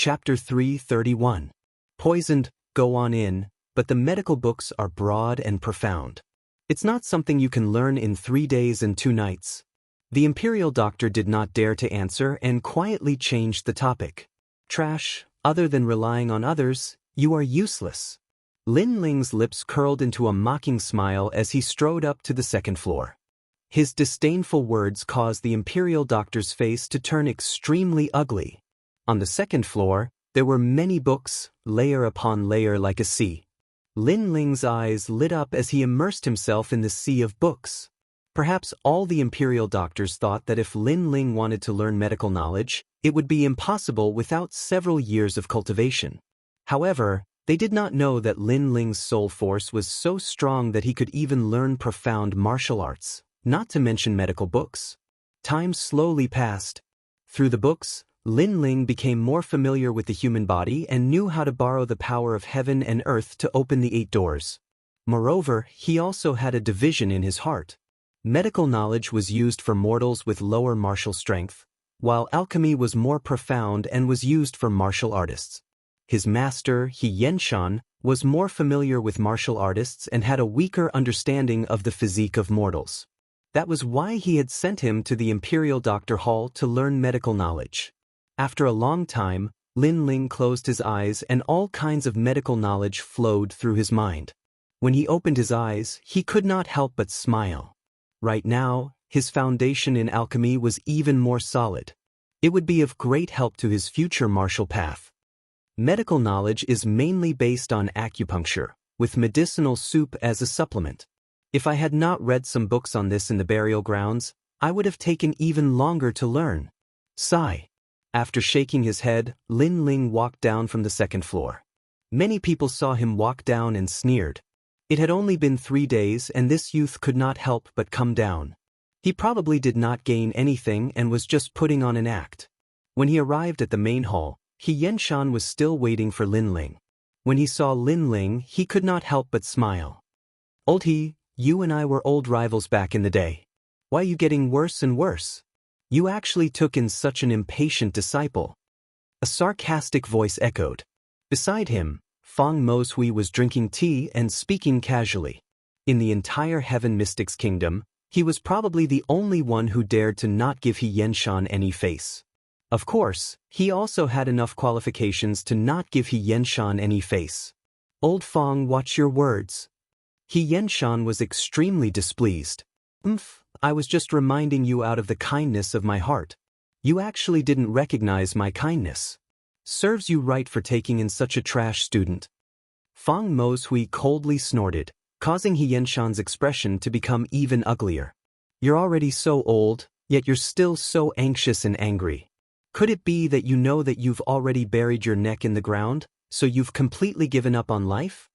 Chapter 331. Poisoned, go on in, but the medical books are broad and profound. It's not something you can learn in 3 days and 2 nights. The imperial doctor did not dare to answer and quietly changed the topic. Trash, other than relying on others, you are useless. Lin Ling's lips curled into a mocking smile as he strode up to the second floor. His disdainful words caused the imperial doctor's face to turn extremely ugly. On the second floor, there were many books, layer upon layer like a sea. Lin Ling's eyes lit up as he immersed himself in the sea of books. Perhaps all the imperial doctors thought that if Lin Ling wanted to learn medical knowledge, it would be impossible without several years of cultivation. However, they did not know that Lin Ling's soul force was so strong that he could even learn profound martial arts, not to mention medical books. Time slowly passed. Through the books, Lin Ling became more familiar with the human body and knew how to borrow the power of heaven and earth to open the 8 doors. Moreover, he also had a division in his heart. Medical knowledge was used for mortals with lower martial strength, while alchemy was more profound and was used for martial artists. His master, Xianxia, was more familiar with martial artists and had a weaker understanding of the physique of mortals. That was why he had sent him to the Imperial Doctor Hall to learn medical knowledge. After a long time, Lin Ling closed his eyes and all kinds of medical knowledge flowed through his mind. When he opened his eyes, he could not help but smile. Right now, his foundation in alchemy was even more solid. It would be of great help to his future martial path. Medical knowledge is mainly based on acupuncture, with medicinal soup as a supplement. If I had not read some books on this in the burial grounds, I would have taken even longer to learn. Sigh. After shaking his head, Lin Ling walked down from the second floor. Many people saw him walk down and sneered. It had only been 3 days and this youth could not help but come down. He probably did not gain anything and was just putting on an act. When he arrived at the main hall, Xianxia was still waiting for Lin Ling. When he saw Lin Ling, he could not help but smile. "Old He, you and I were old rivals back in the day. Why are you getting worse and worse? You actually took in such an impatient disciple." A sarcastic voice echoed. Beside him, Feng Moshui was drinking tea and speaking casually. In the entire Heaven Mystics Kingdom, he was probably the only one who dared to not give Xianxia any face. Of course, he also had enough qualifications to not give Xianxia any face. "Old Feng, watch your words." Xianxia was extremely displeased. I was just reminding you out of the kindness of my heart. You actually didn't recognize my kindness. Serves you right for taking in such a trash student." Feng Moshui coldly snorted, causing Xianxia's expression to become even uglier. "You're already so old, yet you're still so anxious and angry. Could it be that you know that you've already buried your neck in the ground, so you've completely given up on life?"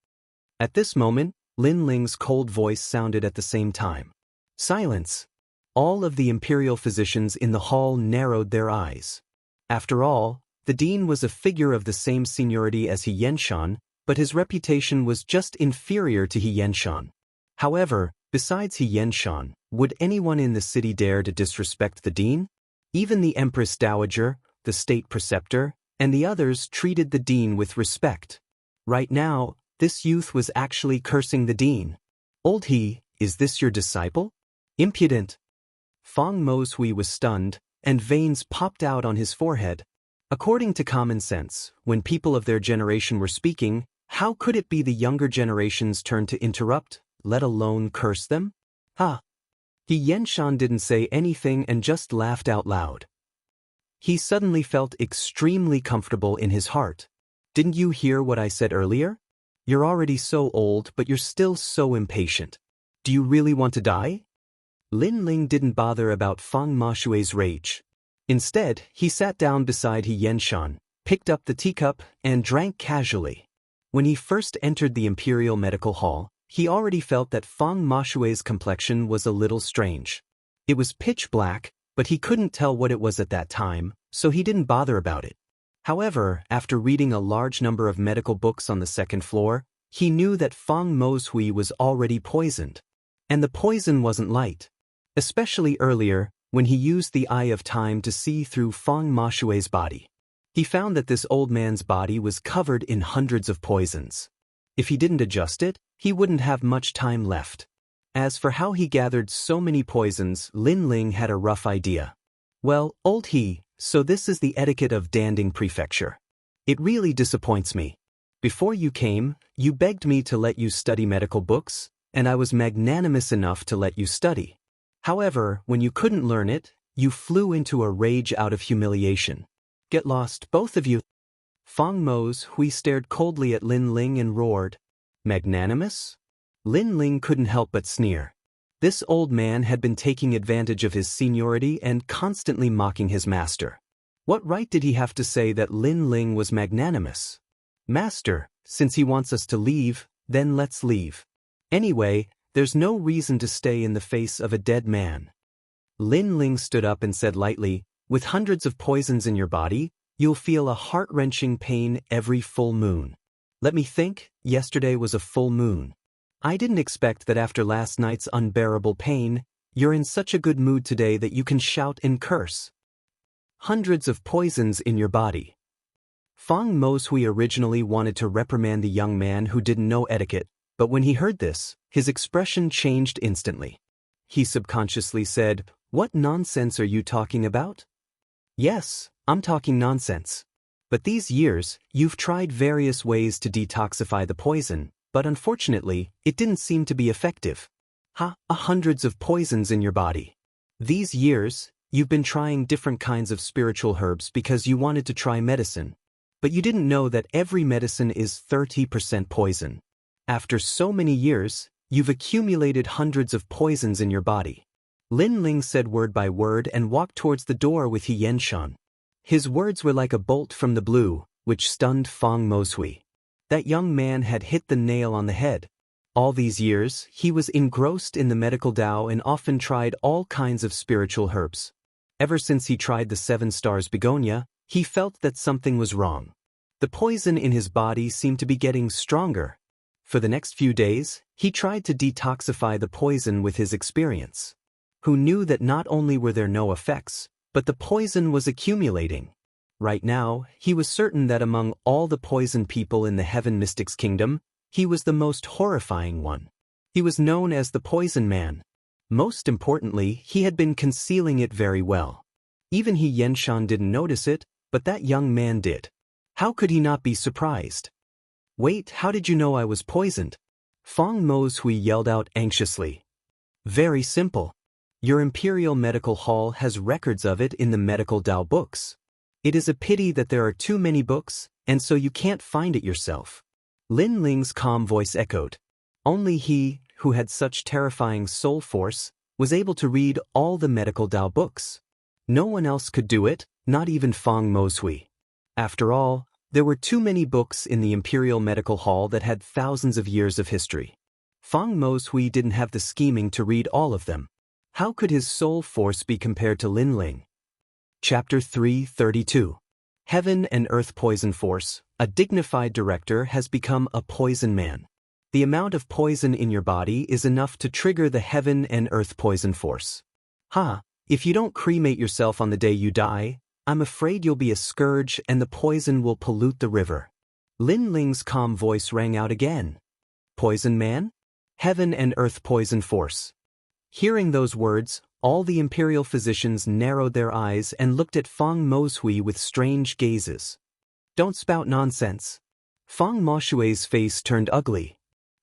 At this moment, Lin Ling's cold voice sounded at the same time. Silence. All of the imperial physicians in the hall narrowed their eyes. After all, the dean was a figure of the same seniority as Xianxia, but his reputation was just inferior to Xianxia. However, besides Xianxia, would anyone in the city dare to disrespect the dean? Even the Empress Dowager, the state preceptor, and the others treated the dean with respect. Right now, this youth was actually cursing the dean. "Old He, is this your disciple? Impudent!" Feng Moshui was stunned, and veins popped out on his forehead. According to common sense, when people of their generation were speaking, how could it be the younger generation's turn to interrupt, let alone curse them? Ha! Xianxia didn't say anything and just laughed out loud. He suddenly felt extremely comfortable in his heart. "Didn't you hear what I said earlier? You're already so old, but you're still so impatient. Do you really want to die?" Lin Ling didn't bother about Feng Moshui's rage. Instead, he sat down beside Xianxia, picked up the teacup, and drank casually. When he first entered the Imperial Medical Hall, he already felt that Feng Moshui's complexion was a little strange. It was pitch black, but he couldn't tell what it was at that time, so he didn't bother about it. However, after reading a large number of medical books on the second floor, he knew that Feng Moshui was already poisoned. And the poison wasn't light. Especially earlier, when he used the Eye of Time to see through Feng Moshui's body. He found that this old man's body was covered in hundreds of poisons. If he didn't adjust it, he wouldn't have much time left. As for how he gathered so many poisons, Lin Ling had a rough idea. Well, old he, so this is the etiquette of Danding Prefecture. It really disappoints me. Before you came, you begged me to let you study medical books, and I was magnanimous enough to let you study. However, when you couldn't learn it, you flew into a rage out of humiliation. Get lost, both of you. Fang Mo's Hui stared coldly at Lin Ling and roared. Magnanimous? Lin Ling couldn't help but sneer. This old man had been taking advantage of his seniority and constantly mocking his master. What right did he have to say that Lin Ling was magnanimous? Master, since he wants us to leave, then let's leave. Anyway, there's no reason to stay in the face of a dead man. Lin Ling stood up and said lightly, with hundreds of poisons in your body, you'll feel a heart-wrenching pain every full moon. Let me think, yesterday was a full moon. I didn't expect that after last night's unbearable pain, you're in such a good mood today that you can shout and curse. Hundreds of poisons in your body. Fang Mo's-Hui originally wanted to reprimand the young man who didn't know etiquette, but when he heard this, his expression changed instantly. He subconsciously said, "What nonsense are you talking about?" Yes, I'm talking nonsense. But these years, you've tried various ways to detoxify the poison, but unfortunately, it didn't seem to be effective. Hundreds of poisons in your body. These years, you've been trying different kinds of spiritual herbs because you wanted to try medicine. But you didn't know that every medicine is 30% poison. After so many years, you've accumulated hundreds of poisons in your body. Lin Ling said word by word and walked towards the door with Xianxia. His words were like a bolt from the blue, which stunned Fang Mo's-Hui. That young man had hit the nail on the head. All these years, he was engrossed in the medical Tao and often tried all kinds of spiritual herbs. Ever since he tried the 7 stars begonia, he felt that something was wrong. The poison in his body seemed to be getting stronger. For the next few days, he tried to detoxify the poison with his experience. Who knew that not only were there no effects, but the poison was accumulating. Right now, he was certain that among all the poisoned people in the Heaven Mystics Kingdom, he was the most horrifying one. He was known as the Poison Man. Most importantly, he had been concealing it very well. Even Xianxia didn't notice it, but that young man did. How could he not be surprised? Wait, how did you know I was poisoned? Fang Mo's-Hui yelled out anxiously. Very simple. Your Imperial Medical Hall has records of it in the Medical Tao books. It is a pity that there are too many books, and so you can't find it yourself. Lin Ling's calm voice echoed. Only he, who had such terrifying soul force, was able to read all the Medical Tao books. No one else could do it, not even Fang Mo's-Hui. After all, there were too many books in the Imperial Medical Hall that had thousands of years of history. Fang Mo's-Hui didn't have the scheming to read all of them. How could his soul force be compared to Lin Ling? Chapter 332. Heaven and Earth Poison Force. A dignified director has become a poison man. The amount of poison in your body is enough to trigger the Heaven and Earth Poison Force. If you don't cremate yourself on the day you die, I'm afraid you'll be a scourge and the poison will pollute the river. Lin Ling's calm voice rang out again. Poison Man? Heaven and Earth Poison Force. Hearing those words, all the imperial physicians narrowed their eyes and looked at Fang Mo's-Hui with strange gazes. Don't spout nonsense. Fang Mo's-Hui's face turned ugly.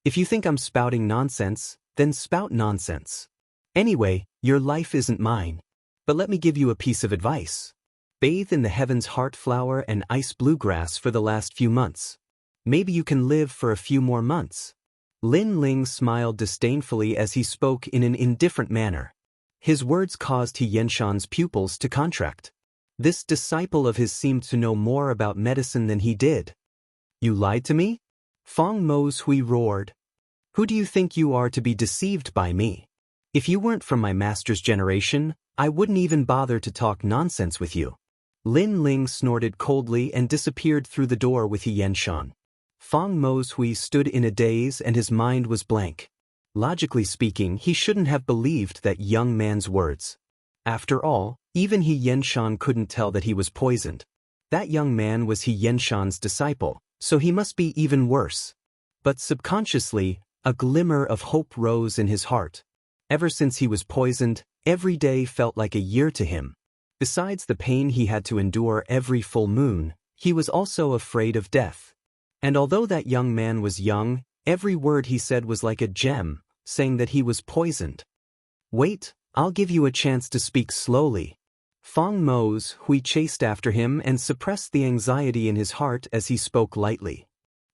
If you think I'm spouting nonsense, then spout nonsense. Anyway, your life isn't mine. But let me give you a piece of advice. Bathe in the Heaven's Heart Flower and Ice Bluegrass for the last few months. Maybe you can live for a few more months. Lin Ling smiled disdainfully as he spoke in an indifferent manner. His words caused Xianxia's pupils to contract. This disciple of his seemed to know more about medicine than he did. You lied to me? Fang Mo's-Hui roared. Who do you think you are to be deceived by me? If you weren't from my master's generation, I wouldn't even bother to talk nonsense with you. Lin Ling snorted coldly and disappeared through the door with Xianxia. Fang Mo's-Hui stood in a daze and his mind was blank. Logically speaking, he shouldn't have believed that young man's words. After all, even Xianxia couldn't tell that he was poisoned. That young man was Xianxia's disciple, so he must be even worse. But subconsciously, a glimmer of hope rose in his heart. Ever since he was poisoned, every day felt like a year to him. Besides the pain he had to endure every full moon, he was also afraid of death. And although that young man was young, every word he said was like a gem, saying that he was poisoned. "Wait, I'll give you a chance to speak slowly." Feng Mo's Hui chased after him and suppressed the anxiety in his heart as he spoke lightly.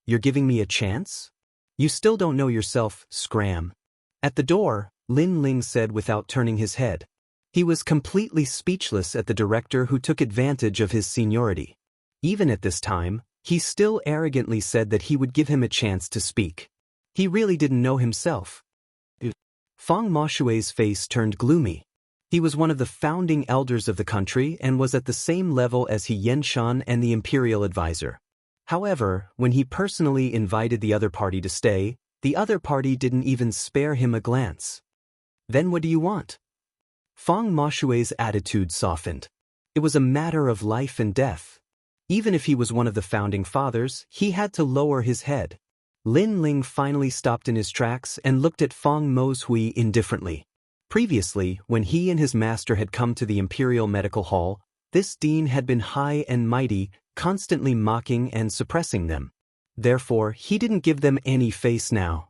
"You're giving me a chance? You still don't know yourself, scram." At the door, Lin Ling said without turning his head. He was completely speechless at the director who took advantage of his seniority. Even at this time, he still arrogantly said that he would give him a chance to speak. He really didn't know himself. Feng Moshui's face turned gloomy. He was one of the founding elders of the country and was at the same level as Xianxia and the imperial advisor. However, when he personally invited the other party to stay, the other party didn't even spare him a glance. "Then what do you want?" Feng Moshui's attitude softened. It was a matter of life and death. Even if he was one of the founding fathers, he had to lower his head. Lin Ling finally stopped in his tracks and looked at Feng Moshui indifferently. Previously, when he and his master had come to the Imperial Medical Hall, this dean had been high and mighty, constantly mocking and suppressing them. Therefore, he didn't give them any face now.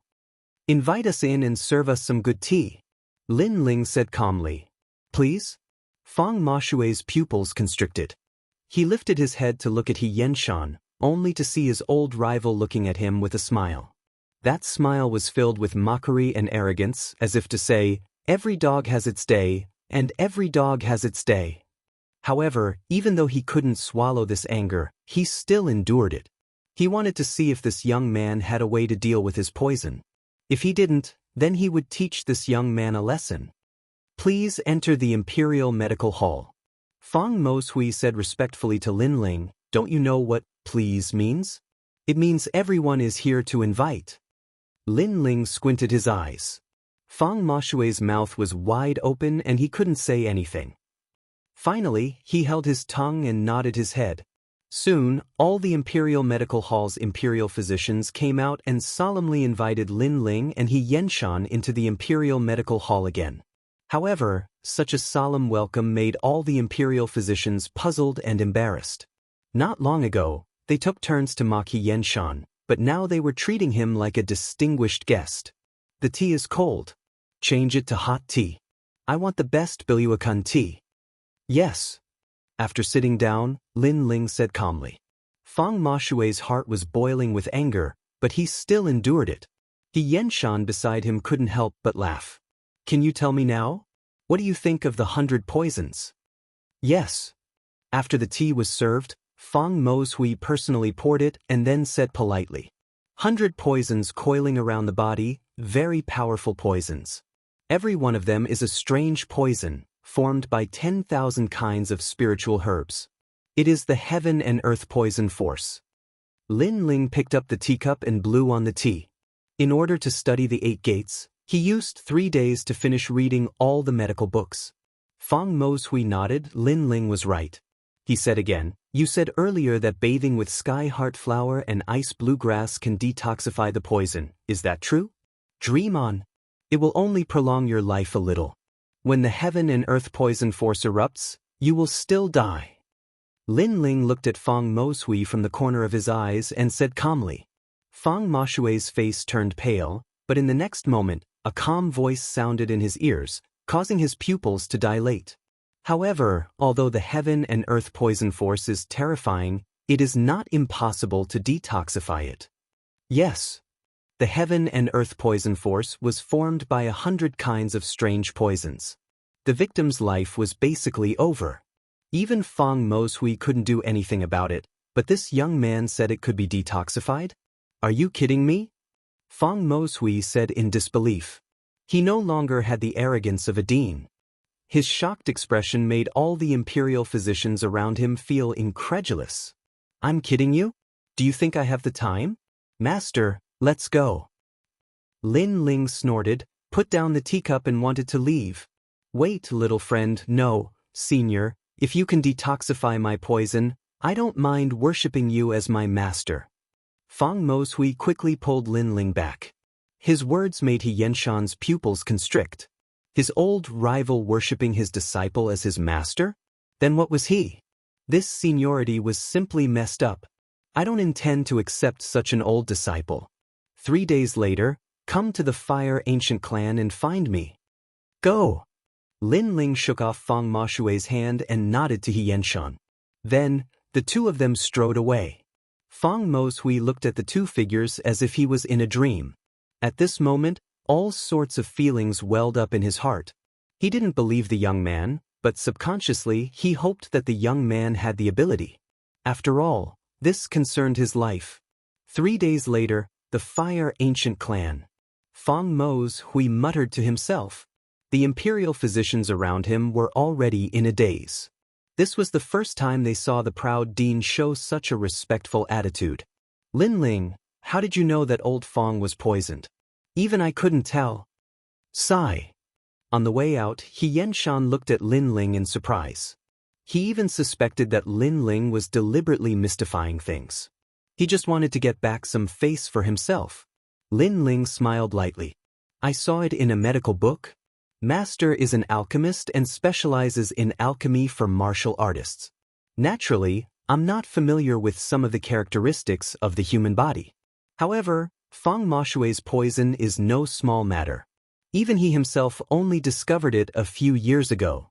"Invite us in and serve us some good tea," Lin Ling said calmly. "Please?" Feng Moshui's pupils constricted. He lifted his head to look at Xianxia, only to see his old rival looking at him with a smile. That smile was filled with mockery and arrogance, as if to say, "Every dog has its day, and every dog has its day." However, even though he couldn't swallow this anger, he still endured it. He wanted to see if this young man had a way to deal with his poison. If he didn't, then he would teach this young man a lesson. "Please enter the Imperial Medical Hall." Feng Moshui said respectfully to Lin Ling, "Don't you know what 'please' means? It means everyone is here to invite." Lin Ling squinted his eyes. Feng Moshui's mouth was wide open and he couldn't say anything. Finally, he held his tongue and nodded his head. Soon, all the Imperial Medical Hall's imperial physicians came out and solemnly invited Lin Ling and Xianxia into the Imperial Medical Hall again. However, such a solemn welcome made all the imperial physicians puzzled and embarrassed. Not long ago, they took turns to mock Xianxia, but now they were treating him like a distinguished guest. "The tea is cold. Change it to hot tea. I want the best Biluakan tea." "Yes." After sitting down, Lin Ling said calmly. Feng Moshui's heart was boiling with anger, but he still endured it. Xianxia beside him couldn't help but laugh. "Can you tell me now? What do you think of the 100 poisons?" "Yes." After the tea was served, Feng Moshui personally poured it and then said politely, "100 poisons coiling around the body, very powerful poisons. Every one of them is a strange poison, formed by 10,000 kinds of spiritual herbs. It is the heaven and earth poison force." Lin Ling picked up the teacup and blew on the tea. In order to study the 8 gates, he used 3 days to finish reading all the medical books. Feng Moshui nodded. Lin Ling was right. He said again, "You said earlier that bathing with sky heart flower and ice bluegrass can detoxify the poison. Is that true? Dream on. It will only prolong your life a little. When the heaven and earth poison force erupts, you will still die." Lin Ling looked at Feng Moshui from the corner of his eyes and said calmly. Feng Moshui's face turned pale, but in the next moment, a calm voice sounded in his ears, causing his pupils to dilate. "However, although the heaven and earth poison force is terrifying, it is not impossible to detoxify it." Yes. The heaven and earth poison force was formed by 100 kinds of strange poisons. The victim's life was basically over. Even Feng Moshui couldn't do anything about it, but this young man said it could be detoxified? "Are you kidding me?" Feng Moshui said in disbelief. He no longer had the arrogance of a dean. His shocked expression made all the imperial physicians around him feel incredulous. "I'm kidding you? Do you think I have the time? Master, let's go." Lin Ling snorted, put down the teacup and wanted to leave. "Wait, little friend, no, senior, if you can detoxify my poison, I don't mind worshipping you as my master. Fang Moshui quickly pulled Lin Ling back. His words made Xianxia's pupils constrict. His old rival worshipping his disciple as his master? Then what was he? This seniority was simply messed up. I don't intend to accept such an old disciple. 3 days later, come to the Fire Ancient Clan and find me. Go! Lin Ling shook off Fang Moshui's hand and nodded to Xianxia. Then, the two of them strode away. Fang Moshui looked at the two figures as if he was in a dream. At this moment, all sorts of feelings welled up in his heart. He didn't believe the young man, but subconsciously he hoped that the young man had the ability. After all, this concerned his life. 3 days later, the Fire Ancient Clan. Fang Moshui muttered to himself. The imperial physicians around him were already in a daze. This was the first time they saw the proud dean show such a respectful attitude. Lin Ling, how did you know that old Fang was poisoned? Even I couldn't tell. Sigh. On the way out, Xianxian looked at Lin Ling in surprise. He even suspected that Lin Ling was deliberately mystifying things. He just wanted to get back some face for himself. Lin Ling smiled lightly. I saw it in a medical book. Master is an alchemist and specializes in alchemy for martial artists. Naturally, I'm not familiar with some of the characteristics of the human body. However, Fang Moshui's poison is no small matter. Even he himself only discovered it a few years ago.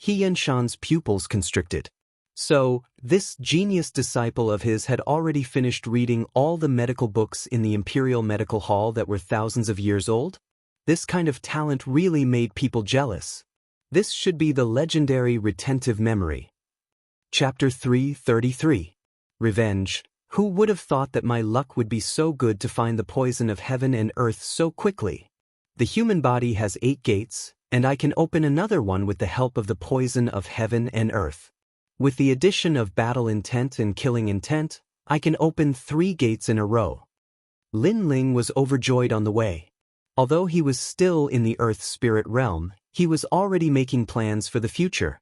Xianxian's pupils constricted. So, this genius disciple of his had already finished reading all the medical books in the Imperial Medical Hall that were thousands of years old? This kind of talent really made people jealous. This should be the legendary retentive memory. Chapter 333. Revenge. Who would have thought that my luck would be so good to find the poison of heaven and earth so quickly? The human body has 8 gates, and I can open another one with the help of the poison of heaven and earth. With the addition of battle intent and killing intent, I can open 3 gates in a row. Lin Ling was overjoyed on the way. Although he was still in the earth spirit realm, he was already making plans for the future.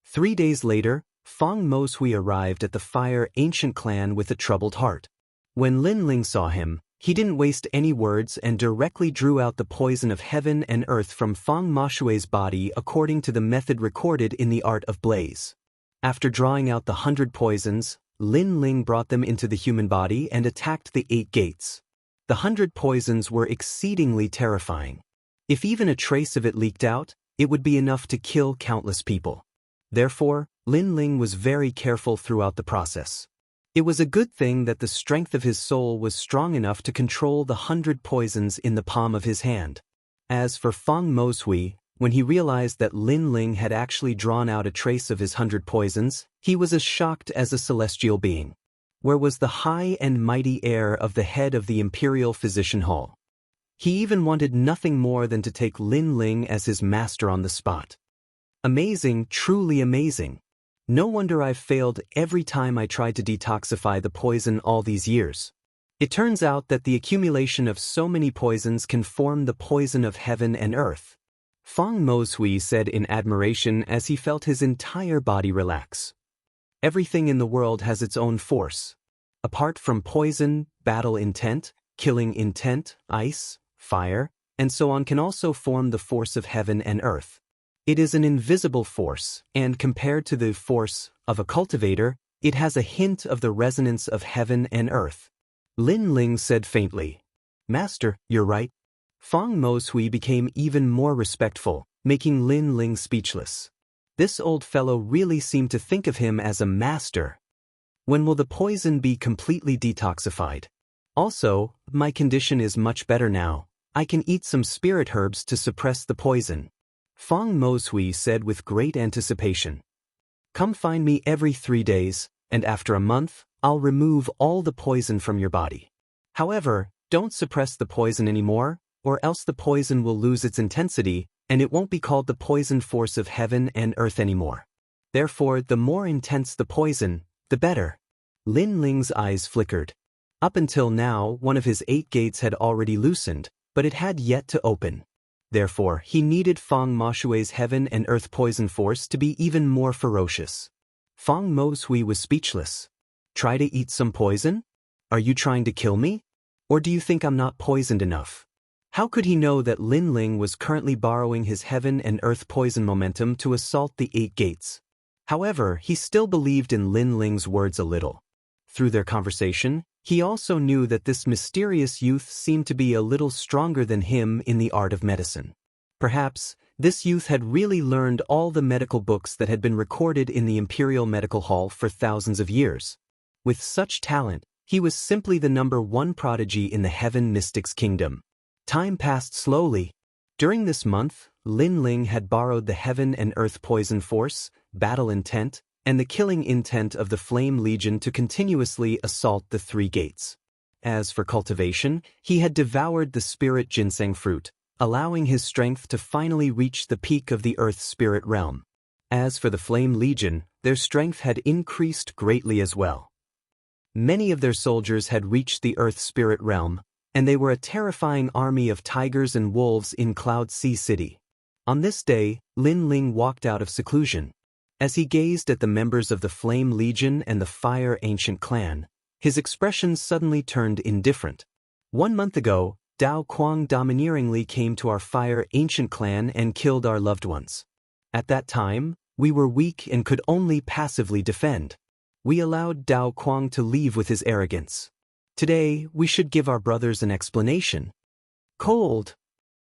3 days later, Fang Moshui arrived at the Fire Ancient Clan with a troubled heart. When Lin Ling saw him, he didn't waste any words and directly drew out the poison of heaven and earth from Fang Moshui's body according to the method recorded in the Art of Blaze. After drawing out the 100 poisons, Lin Ling brought them into the human body and attacked the 8 gates. The 100 poisons were exceedingly terrifying. If even a trace of it leaked out, it would be enough to kill countless people. Therefore, Lin Ling was very careful throughout the process. It was a good thing that the strength of his soul was strong enough to control the 100 poisons in the palm of his hand. As for Fang Moshui, when he realized that Lin Ling had actually drawn out a trace of his 100 poisons, he was as shocked as a celestial being. Where was the high and mighty air of the head of the Imperial Physician Hall? He even wanted nothing more than to take Lin Ling as his master on the spot. Amazing, truly amazing. No wonder I've failed every time I tried to detoxify the poison all these years. It turns out that the accumulation of so many poisons can form the poison of heaven and earth. Fang Moshui said in admiration as he felt his entire body relax. Everything in the world has its own force. Apart from poison, battle intent, killing intent, ice, fire, and so on can also form the force of heaven and earth. It is an invisible force, and compared to the force of a cultivator, it has a hint of the resonance of heaven and earth. Lin Ling said faintly, Master, you're right. Fang Moshui became even more respectful, making Lin Ling speechless. This old fellow really seemed to think of him as a master. When will the poison be completely detoxified? Also, my condition is much better now. I can eat some spirit herbs to suppress the poison. Fang Moshui said with great anticipation. Come find me every 3 days, and after a month, I'll remove all the poison from your body. However, don't suppress the poison anymore, or else the poison will lose its intensity, and it won't be called the poison force of heaven and earth anymore. Therefore, the more intense the poison, the better. Lin Ling's eyes flickered. Up until now, one of his 8 gates had already loosened, but it had yet to open. Therefore, he needed Fang Moshui's heaven and earth poison force to be even more ferocious. Feng Moshui was speechless. Try to eat some poison? Are you trying to kill me? Or do you think I'm not poisoned enough? How could he know that Lin Ling was currently borrowing his heaven and earth poison momentum to assault the 8 gates? However, he still believed in Lin Ling's words a little. Through their conversation, he also knew that this mysterious youth seemed to be a little stronger than him in the art of medicine. Perhaps, this youth had really learned all the medical books that had been recorded in the Imperial Medical Hall for thousands of years. With such talent, he was simply the #1 prodigy in the Heaven Mystics Kingdom. Time passed slowly. During this month, Lin Ling had borrowed the Heaven and Earth Poison Force, Battle Intent, and the killing intent of the Flame Legion to continuously assault the 3 gates. As for cultivation, he had devoured the spirit ginseng fruit, allowing his strength to finally reach the peak of the Earth Spirit realm. As for the Flame Legion, their strength had increased greatly as well. Many of their soldiers had reached the Earth Spirit realm, and they were a terrifying army of tigers and wolves in Cloud Sea City. On this day, Lin Ling walked out of seclusion. As he gazed at the members of the Flame Legion and the Fire Ancient Clan, his expression suddenly turned indifferent. 1 month ago, Dao Quang domineeringly came to our Fire Ancient Clan and killed our loved ones. At that time, we were weak and could only passively defend. We allowed Dao Quang to leave with his arrogance. Today, we should give our brothers an explanation. Cold.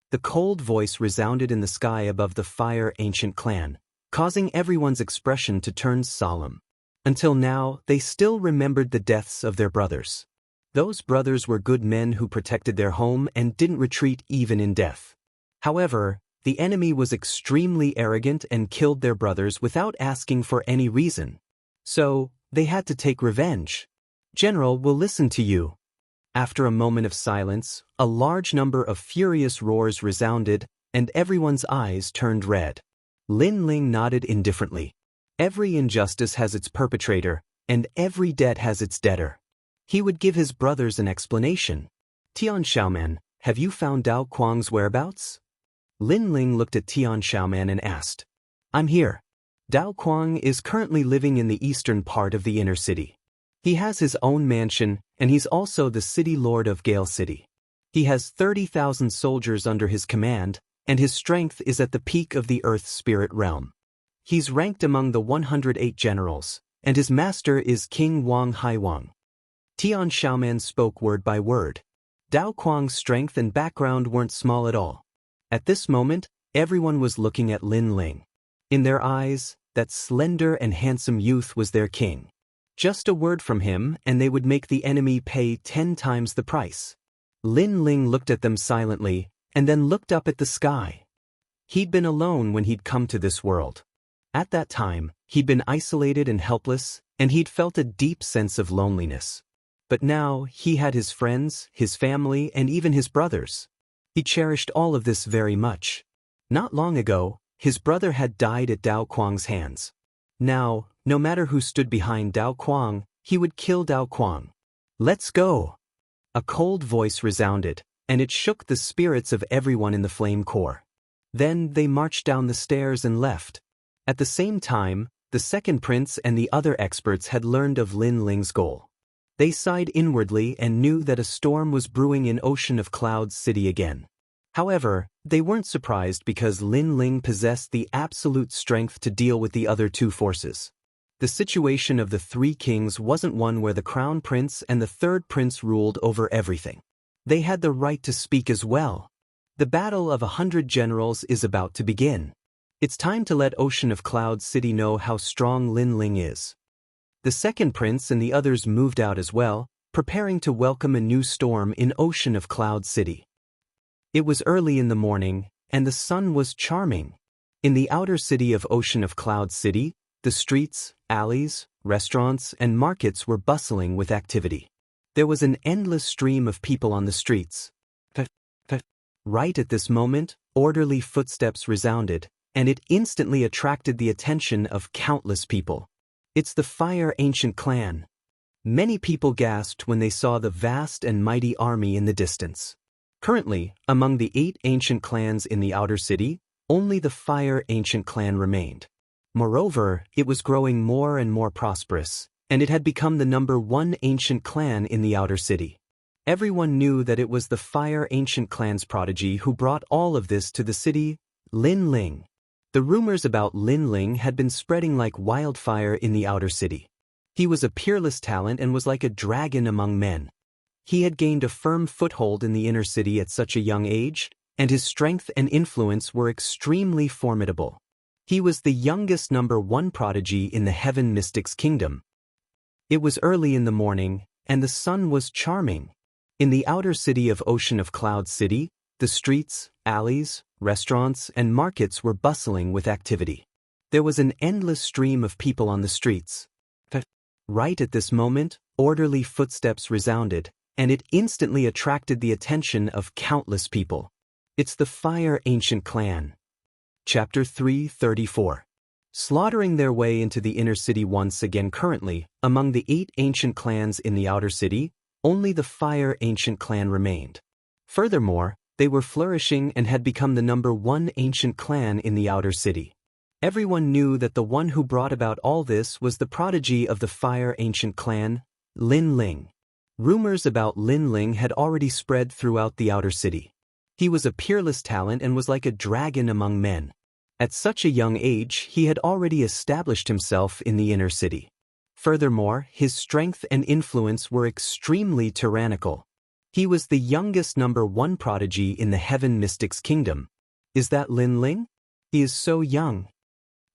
The cold voice resounded in the sky above the Fire Ancient Clan, causing everyone's expression to turn solemn. Until now, they still remembered the deaths of their brothers. Those brothers were good men who protected their home and didn't retreat even in death. However, the enemy was extremely arrogant and killed their brothers without asking for any reason. So, they had to take revenge. General will listen to you. After a moment of silence, a large number of furious roars resounded, and everyone's eyes turned red. Lin Ling nodded indifferently. Every injustice has its perpetrator, and every debt has its debtor. He would give his brothers an explanation. Tian Xiaoman, have you found Dao Quang's whereabouts? Lin Ling looked at Tian Xiaoman and asked. I'm here. Dao Quang is currently living in the eastern part of the inner city. He has his own mansion, and he's also the city lord of Gale City. He has 30,000 soldiers under his command, and his strength is at the peak of the Earth Spirit realm. He's ranked among the 108 generals, and his master is King Wang Haiwang. Tian Xiaoman spoke word by word. Dao Quang's strength and background weren't small at all. At this moment, everyone was looking at Lin Ling. In their eyes, that slender and handsome youth was their king. Just a word from him, and they would make the enemy pay 10 times the price. Lin Ling looked at them silently, and then looked up at the sky. He'd been alone when he'd come to this world. At that time, he'd been isolated and helpless, and he'd felt a deep sense of loneliness. But now, he had his friends, his family, and even his brothers. He cherished all of this very much. Not long ago, his brother had died at Dao Quang's hands. Now, no matter who stood behind Dao Quang, he would kill Dao Quang. Let's go! A cold voice resounded, and it shook the spirits of everyone in the Flame Corps. Then they marched down the stairs and left. At the same time, the second prince and the other experts had learned of Lin Ling's goal. They sighed inwardly and knew that a storm was brewing in Ocean of Clouds City again. However, they weren't surprised because Lin Ling possessed the absolute strength to deal with the other 2 forces. The situation of the 3 kings wasn't one where the crown prince and the third prince ruled over everything. They had the right to speak as well. The battle of 100 generals is about to begin. It's time to let Ocean of Clouds City know how strong Lin Ling is. The second prince and the others moved out as well, preparing to welcome a new storm in Ocean of Clouds City. It was early in the morning, and the sun was charming. In the outer city of Ocean of Clouds City, the streets, alleys, restaurants, and markets were bustling with activity. There was an endless stream of people on the streets. Right at this moment, orderly footsteps resounded, and it instantly attracted the attention of countless people. It's the Fire Ancient Clan. Many people gasped when they saw the vast and mighty army in the distance. Currently, among the 8 ancient clans in the outer city, only the Fire Ancient Clan remained. Moreover, it was growing more and more prosperous, and it had become the #1 ancient clan in the outer city. Everyone knew that it was the Fire Ancient Clan's prodigy who brought all of this to the city, Lin Ling. The rumors about Lin Ling had been spreading like wildfire in the outer city. He was a peerless talent and was like a dragon among men. He had gained a firm foothold in the inner city at such a young age, and his strength and influence were extremely formidable. He was the youngest #1 prodigy in the Heaven Mystics Kingdom. It was early in the morning, and the sun was charming. In the outer city of Ocean of Cloud City, the streets, alleys, restaurants, and markets were bustling with activity. There was an endless stream of people on the streets. Right at this moment, orderly footsteps resounded, and it instantly attracted the attention of countless people. It's the Fire Ancient Clan. Chapter 334. Slaughtering their way into the inner city once again. Currently, among the 8 ancient clans in the outer city, only the Fire Ancient Clan remained. Furthermore, they were flourishing and had become the #1 ancient clan in the outer city. Everyone knew that the one who brought about all this was the prodigy of the Fire Ancient Clan, Lin Ling. Rumors about Lin Ling had already spread throughout the outer city. He was a peerless talent and was like a dragon among men. At such a young age, he had already established himself in the inner city. Furthermore, his strength and influence were extremely tyrannical. He was the youngest #1 prodigy in the Heaven Mystics Kingdom. Is that Lin Ling? He is so young.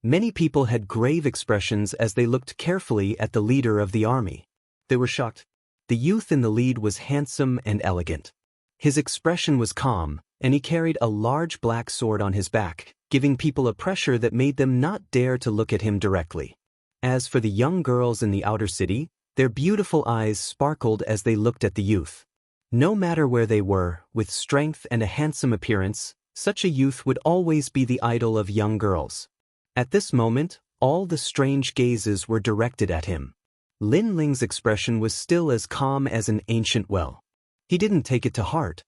Many people had grave expressions as they looked carefully at the leader of the army. They were shocked. The youth in the lead was handsome and elegant. His expression was calm, and he carried a large black sword on his back, giving people a pressure that made them not dare to look at him directly. As for the young girls in the outer city, their beautiful eyes sparkled as they looked at the youth. No matter where they were, with strength and a handsome appearance, such a youth would always be the idol of young girls. At this moment, all the strange gazes were directed at him. Lin Ling's expression was still as calm as an ancient well. He didn't take it to heart.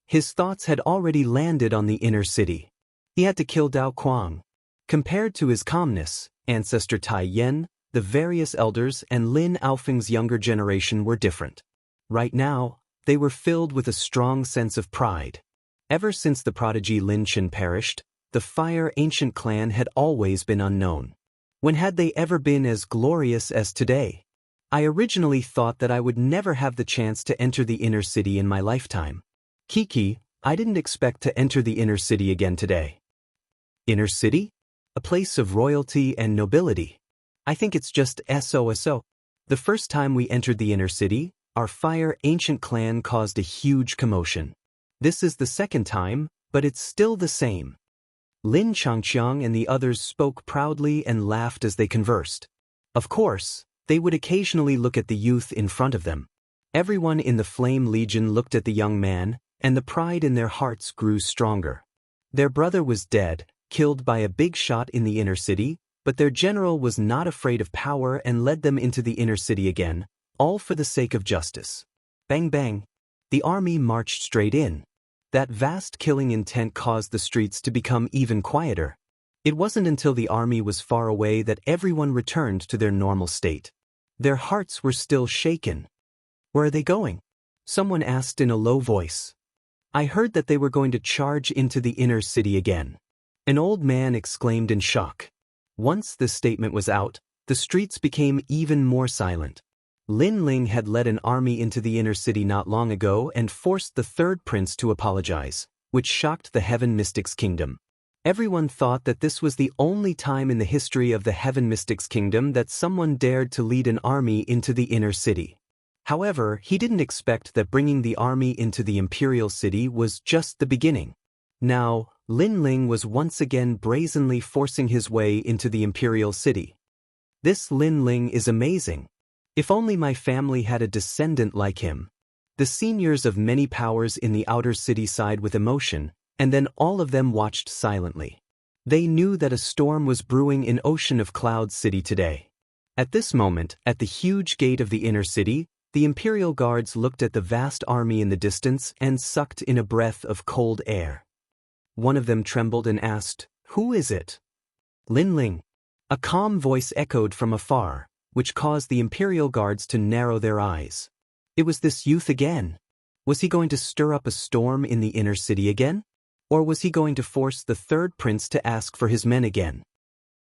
His thoughts had already landed on the inner city. He had to kill Dao Kuang. Compared to his calmness, ancestor Tai Yen, the various elders, and Lin Aofeng's younger generation were different. Right now, they were filled with a strong sense of pride. Ever since the prodigy Lin Chen perished, the Fire Ancient Clan had always been unknown. When had they ever been as glorious as today? I originally thought that I would never have the chance to enter the inner city in my lifetime. Kiki, I didn't expect to enter the inner city again today. Inner city? A place of royalty and nobility. I think it's just SOSO. The first time we entered the inner city, our Fire Ancient Clan caused a huge commotion. This is the second time, but it's still the same. Lin Xianxia and the others spoke proudly and laughed as they conversed. Of course, they would occasionally look at the youth in front of them. Everyone in the Flame Legion looked at the young man, and the pride in their hearts grew stronger. Their brother was dead, killed by a big shot in the inner city, but their general was not afraid of power and led them into the inner city again, all for the sake of justice. Bang bang. The army marched straight in. That vast killing intent caused the streets to become even quieter. It wasn't until the army was far away that everyone returned to their normal state. Their hearts were still shaken. Where are they going? Someone asked in a low voice. I heard that they were going to charge into the inner city again. An old man exclaimed in shock. Once this statement was out, the streets became even more silent. Lin Ling had led an army into the inner city not long ago and forced the third prince to apologize, which shocked the Heaven Mystics Kingdom. Everyone thought that this was the only time in the history of the Heaven Mystics Kingdom that someone dared to lead an army into the inner city. However, he didn't expect that bringing the army into the Imperial City was just the beginning. Now, Lin Ling was once again brazenly forcing his way into the Imperial City. This Lin Ling is amazing. If only my family had a descendant like him. The seniors of many powers in the outer city sighed with emotion, and then all of them watched silently. They knew that a storm was brewing in Ocean of Cloud City today. At this moment, at the huge gate of the inner city, the Imperial Guards looked at the vast army in the distance and sucked in a breath of cold air. One of them trembled and asked, "Who is it?" Lin Ling. A calm voice echoed from afar, which caused the Imperial guards to narrow their eyes. It was this youth again. Was he going to stir up a storm in the inner city again? Or was he going to force the third prince to ask for his men again?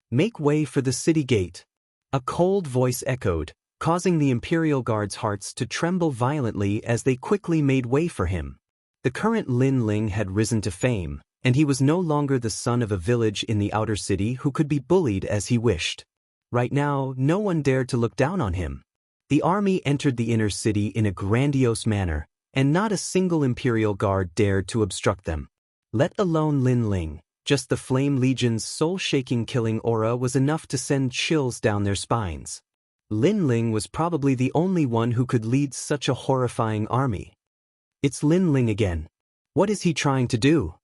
Make way for the city gate. A cold voice echoed, causing the Imperial guards' hearts to tremble violently as they quickly made way for him. The current Lin Ling had risen to fame, and he was no longer the son of a village in the outer city who could be bullied as he wished. Right now, no one dared to look down on him. The army entered the inner city in a grandiose manner, and not a single Imperial guard dared to obstruct them. Let alone Lin Ling, just the Flame Legion's soul-shaking killing aura was enough to send chills down their spines. Lin Ling was probably the only one who could lead such a horrifying army. It's Lin Ling again. What is he trying to do?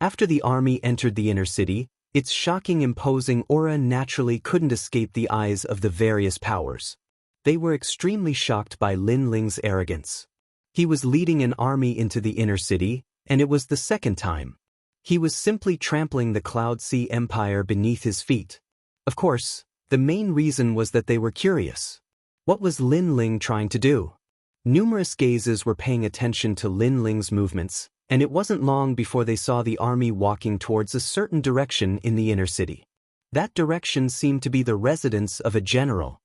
After the army entered the inner city, its shocking imposing aura naturally couldn't escape the eyes of the various powers. They were extremely shocked by Lin Ling's arrogance. He was leading an army into the inner city, and it was the second time. He was simply trampling the Cloud Sea Empire beneath his feet. Of course, the main reason was that they were curious. What was Lin Ling trying to do? Numerous gazes were paying attention to Lin Ling's movements, and it wasn't long before they saw the army walking towards a certain direction in the inner city. That direction seemed to be the residence of a general.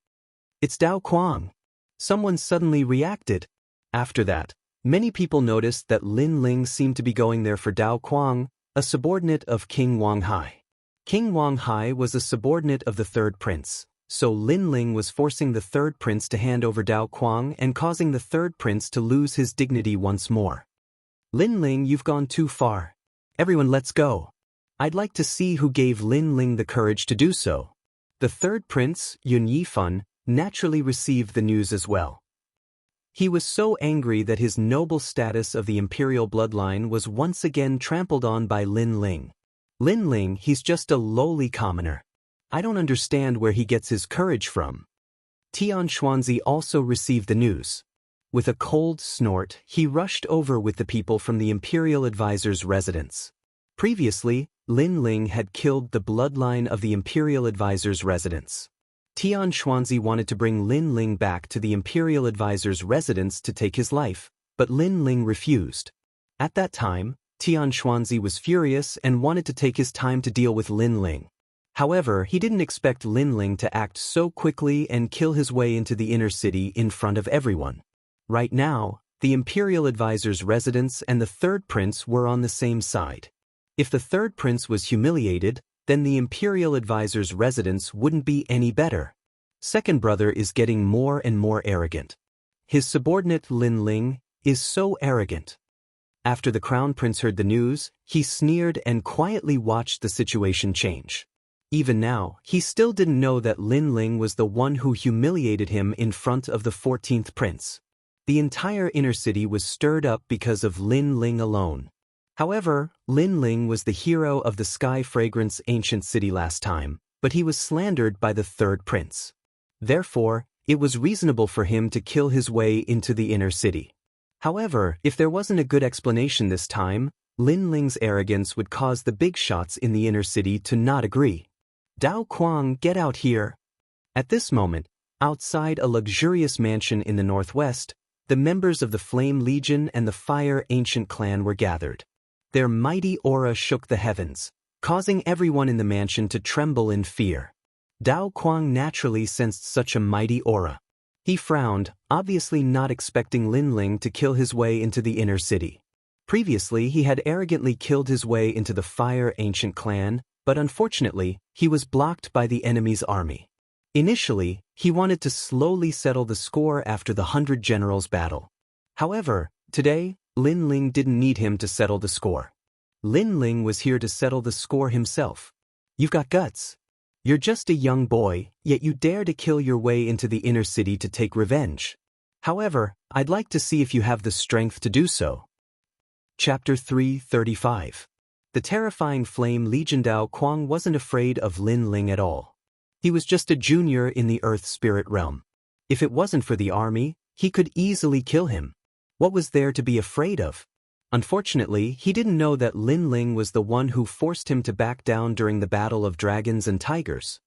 It's Dao Quang. Someone suddenly reacted. After that, many people noticed that Lin Ling seemed to be going there for Dao Quang, a subordinate of King Wang Hai. King Wang Hai was a subordinate of the third prince, so Lin Ling was forcing the third prince to hand over Dao Quang and causing the third prince to lose his dignity once more. Lin Ling, you've gone too far. Everyone, let's go. I'd like to see who gave Lin Ling the courage to do so. The third prince, Yun Yifan, naturally received the news as well. He was so angry that his noble status of the imperial bloodline was once again trampled on by Lin Ling. Lin Ling, he's just a lowly commoner. I don't understand where he gets his courage from. Tian Xuanzi also received the news. With a cold snort, he rushed over with the people from the imperial advisor's residence. Previously, Lin Ling had killed the bloodline of the imperial advisor's residence. Tian Xuanzi wanted to bring Lin Ling back to the imperial advisor's residence to take his life, but Lin Ling refused. At that time, Tian Xuanzi was furious and wanted to take his time to deal with Lin Ling. However, he didn't expect Lin Ling to act so quickly and kill his way into the inner city in front of everyone. Right now, the imperial advisor's residence and the third prince were on the same side. If the third prince was humiliated, then the imperial advisor's residence wouldn't be any better. Second brother is getting more and more arrogant. His subordinate Lin Ling is so arrogant. After the crown prince heard the news, he sneered and quietly watched the situation change. Even now, he still didn't know that Lin Ling was the one who humiliated him in front of the 14th prince. The entire inner city was stirred up because of Lin Ling alone. However, Lin Ling was the hero of the Sky Fragrance ancient city last time, but he was slandered by the third prince. Therefore, it was reasonable for him to kill his way into the inner city. However, if there wasn't a good explanation this time, Lin Ling's arrogance would cause the big shots in the inner city to not agree. Dao Quang, get out here. At this moment, outside a luxurious mansion in the northwest, the members of the Flame Legion and the Fire Ancient Clan were gathered. Their mighty aura shook the heavens, causing everyone in the mansion to tremble in fear. Dao Quang naturally sensed such a mighty aura. He frowned, obviously not expecting Lin Ling to kill his way into the inner city. Previously, he had arrogantly killed his way into the Fire Ancient Clan, but unfortunately, he was blocked by the enemy's army. Initially, he wanted to slowly settle the score after the 100 Generals battle. However, today, Lin Ling didn't need him to settle the score. Lin Ling was here to settle the score himself. You've got guts. You're just a young boy, yet you dare to kill your way into the inner city to take revenge. However, I'd like to see if you have the strength to do so. Chapter 335. The terrifying Flame Legion. Dao Quang wasn't afraid of Lin Ling at all. He was just a junior in the Earth Spirit realm. If it wasn't for the army, he could easily kill him. What was there to be afraid of? Unfortunately, he didn't know that Lin Ling was the one who forced him to back down during the Battle of Dragons and Tigers.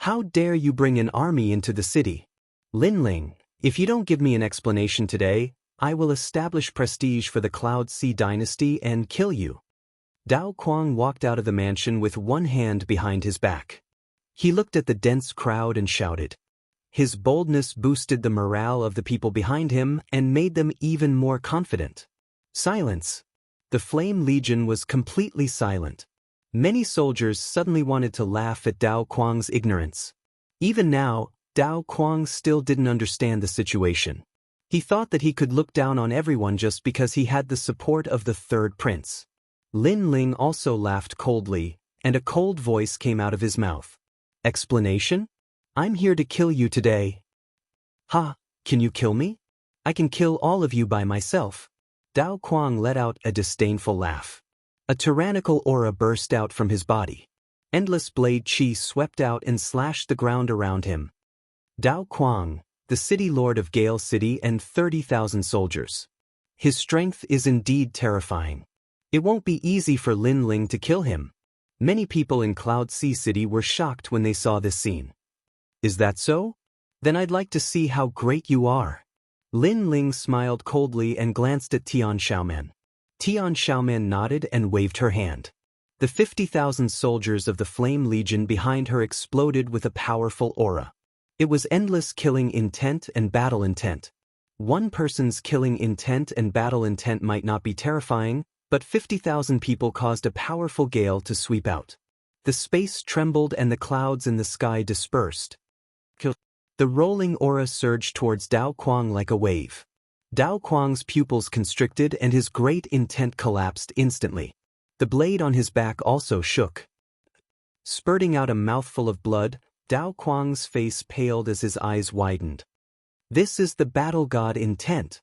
How dare you bring an army into the city? Linling, if you don't give me an explanation today, I will establish prestige for the Cloud Sea dynasty and kill you. Dao Quang walked out of the mansion with one hand behind his back. He looked at the dense crowd and shouted. His boldness boosted the morale of the people behind him and made them even more confident. Silence. The Flame Legion was completely silent. Many soldiers suddenly wanted to laugh at Dao Quang's ignorance. Even now, Dao Quang still didn't understand the situation. He thought that he could look down on everyone just because he had the support of the third prince. Lin Ling also laughed coldly, and a cold voice came out of his mouth. Explanation? I'm here to kill you today. Ha, can you kill me? I can kill all of you by myself. Dao Quang let out a disdainful laugh. A tyrannical aura burst out from his body. Endless blade chi swept out and slashed the ground around him. Dao Quang, the city lord of Gale City and 30,000 soldiers. His strength is indeed terrifying. It won't be easy for Lin Ling to kill him. Many people in Cloud Sea City were shocked when they saw this scene. Is that so? Then I'd like to see how great you are. Lin Ling smiled coldly and glanced at Tian Xiaoman. Tian Xiaoman nodded and waved her hand. The 50,000 soldiers of the Flame Legion behind her exploded with a powerful aura. It was endless killing intent and battle intent. One person's killing intent and battle intent might not be terrifying, but 50,000 people caused a powerful gale to sweep out. The space trembled and the clouds in the sky dispersed. The rolling aura surged towards Dao Quang like a wave. Dao Quang's pupils constricted and his great intent collapsed instantly. The blade on his back also shook. Spurting out a mouthful of blood, Dao Quang's face paled as his eyes widened. This is the battle god intent.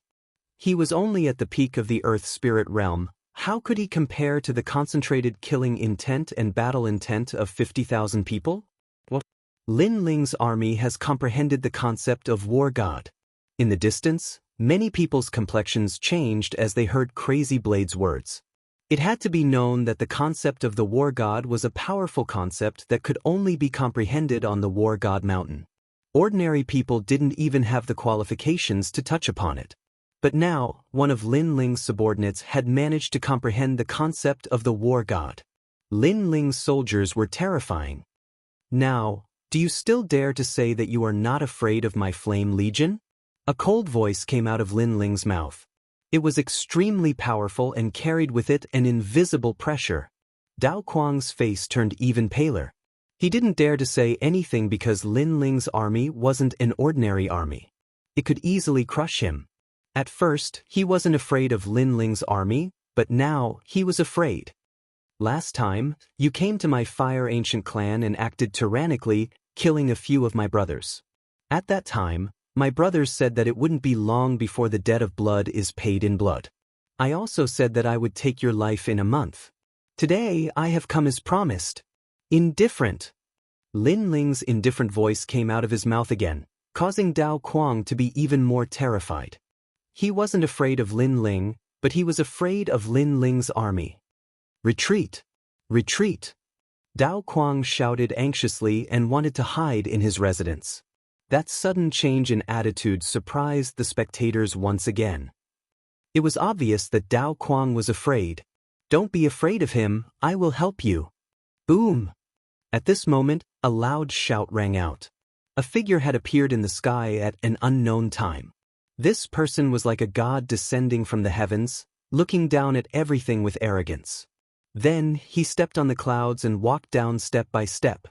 He was only at the peak of the earth spirit realm. How could he compare to the concentrated killing intent and battle intent of 50,000 people? Lin Ling's army has comprehended the concept of war god. In the distance, many people's complexions changed as they heard Crazy Blade's words. It had to be known that the concept of the war god was a powerful concept that could only be comprehended on the war god mountain. Ordinary people didn't even have the qualifications to touch upon it. But now, one of Lin Ling's subordinates had managed to comprehend the concept of the war god. Lin Ling's soldiers were terrifying. Now, do you still dare to say that you are not afraid of my Flame Legion? A cold voice came out of Lin Ling's mouth. It was extremely powerful and carried with it an invisible pressure. Dao Quang's face turned even paler. He didn't dare to say anything because Lin Ling's army wasn't an ordinary army. It could easily crush him. At first, he wasn't afraid of Lin Ling's army, but now he was afraid. Last time, you came to my Fire Ancient clan and acted tyrannically, killing a few of my brothers. At that time, my brothers said that it wouldn't be long before the debt of blood is paid in blood. I also said that I would take your life in a month. Today, I have come as promised. Indifferent. Lin Ling's indifferent voice came out of his mouth again, causing Dao Quang to be even more terrified. He wasn't afraid of Lin Ling, but he was afraid of Lin Ling's army. Retreat! Retreat! Dao Quang shouted anxiously and wanted to hide in his residence. That sudden change in attitude surprised the spectators once again. It was obvious that Dao Quang was afraid. Don't be afraid of him, I will help you. Boom! At this moment, a loud shout rang out. A figure had appeared in the sky at an unknown time. This person was like a god descending from the heavens, looking down at everything with arrogance. Then, he stepped on the clouds and walked down step by step.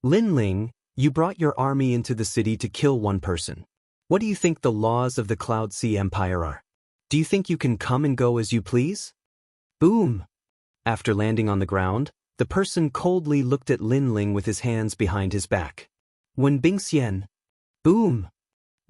Lin Ling, you brought your army into the city to kill one person. What do you think the laws of the Cloud Sea Empire are? Do you think you can come and go as you please? Boom! After landing on the ground, the person coldly looked at Lin Ling with his hands behind his back. Wen Bingxian. Boom!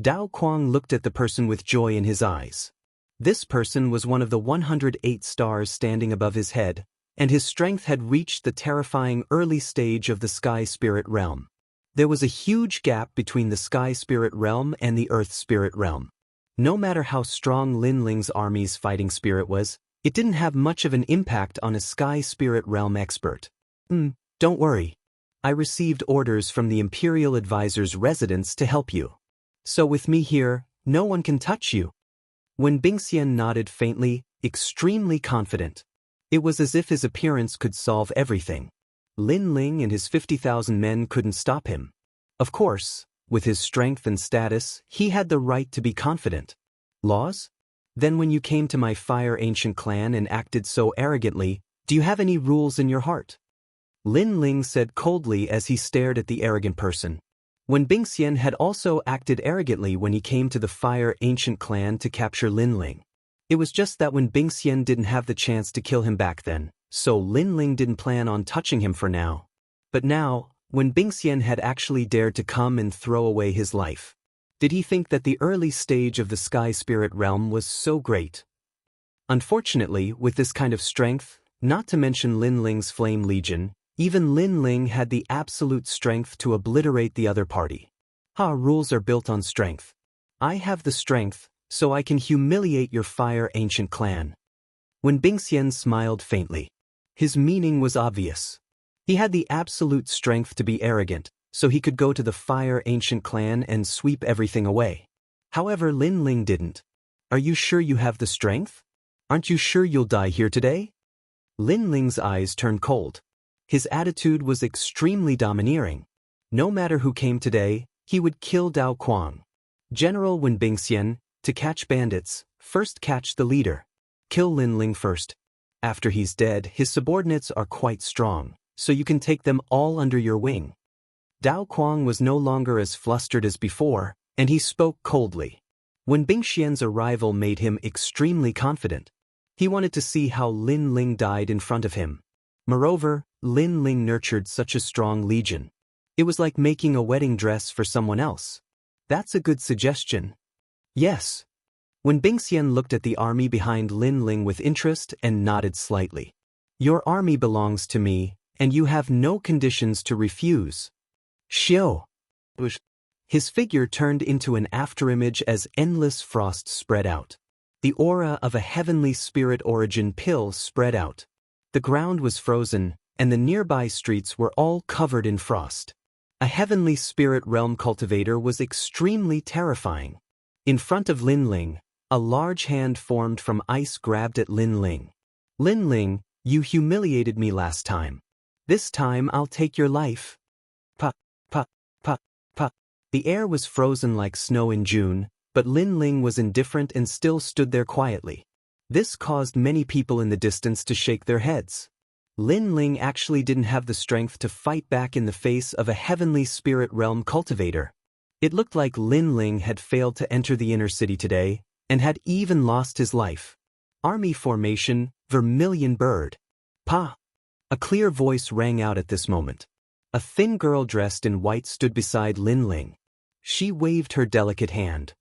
Dao Quang looked at the person with joy in his eyes. This person was one of the 108 stars standing above his head, and his strength had reached the terrifying early stage of the Sky Spirit Realm. There was a huge gap between the Sky Spirit Realm and the Earth Spirit Realm. No matter how strong Lin Ling's army's fighting spirit was, it didn't have much of an impact on a Sky Spirit Realm expert. Don't worry. I received orders from the Imperial Advisor's residence to help you. So with me here, no one can touch you. When Bingxian nodded faintly, extremely confident. It was as if his appearance could solve everything. Lin Ling and his 50,000 men couldn't stop him. Of course, with his strength and status, he had the right to be confident. Laws? Then when you came to my fire ancient clan and acted so arrogantly, do you have any rules in your heart? Lin Ling said coldly as he stared at the arrogant person. When Bingxian had also acted arrogantly when he came to the fire ancient clan to capture Lin Ling. It was just that when Bingxian didn't have the chance to kill him back then, so Lin Ling didn't plan on touching him for now. But now, when Bingxian had actually dared to come and throw away his life, did he think that the early stage of the Sky Spirit realm was so great? Unfortunately, with this kind of strength, not to mention Lin Ling's Flame Legion, even Lin Ling had the absolute strength to obliterate the other party. Rules are built on strength. I have the strength, so I can humiliate your fire ancient clan. When Bingxian smiled faintly, his meaning was obvious. He had the absolute strength to be arrogant, so he could go to the fire ancient clan and sweep everything away. However, Lin Ling didn't. Are you sure you have the strength? Aren't you sure you'll die here today? Lin Ling's eyes turned cold. His attitude was extremely domineering. No matter who came today, he would kill Dao Quang. General Wen Bingxian, to catch bandits, first catch the leader. Kill Lin Ling first. After he's dead, his subordinates are quite strong, so you can take them all under your wing. Dao Quang was no longer as flustered as before, and he spoke coldly. When Bingxian's arrival made him extremely confident. He wanted to see how Lin Ling died in front of him. Moreover, Lin Ling nurtured such a strong legion. It was like making a wedding dress for someone else. That's a good suggestion. Yes. When Bingxian looked at the army behind Lin Ling with interest and nodded slightly. Your army belongs to me, and you have no conditions to refuse. Xiao. His figure turned into an afterimage as endless frost spread out. The aura of a heavenly spirit origin pill spread out. The ground was frozen, and the nearby streets were all covered in frost. A heavenly spirit realm cultivator was extremely terrifying. In front of Lin Ling, a large hand formed from ice grabbed at Lin Ling. Lin Ling, you humiliated me last time. This time I'll take your life. Pa, pa, pa, pa. The air was frozen like snow in June, but Lin Ling was indifferent and still stood there quietly. This caused many people in the distance to shake their heads. Lin Ling actually didn't have the strength to fight back in the face of a heavenly spirit realm cultivator. It looked like Lin Ling had failed to enter the inner city today, and had even lost his life. Army formation, Vermilion Bird. Pa! A clear voice rang out at this moment. A thin girl dressed in white stood beside Lin Ling. She waved her delicate hand.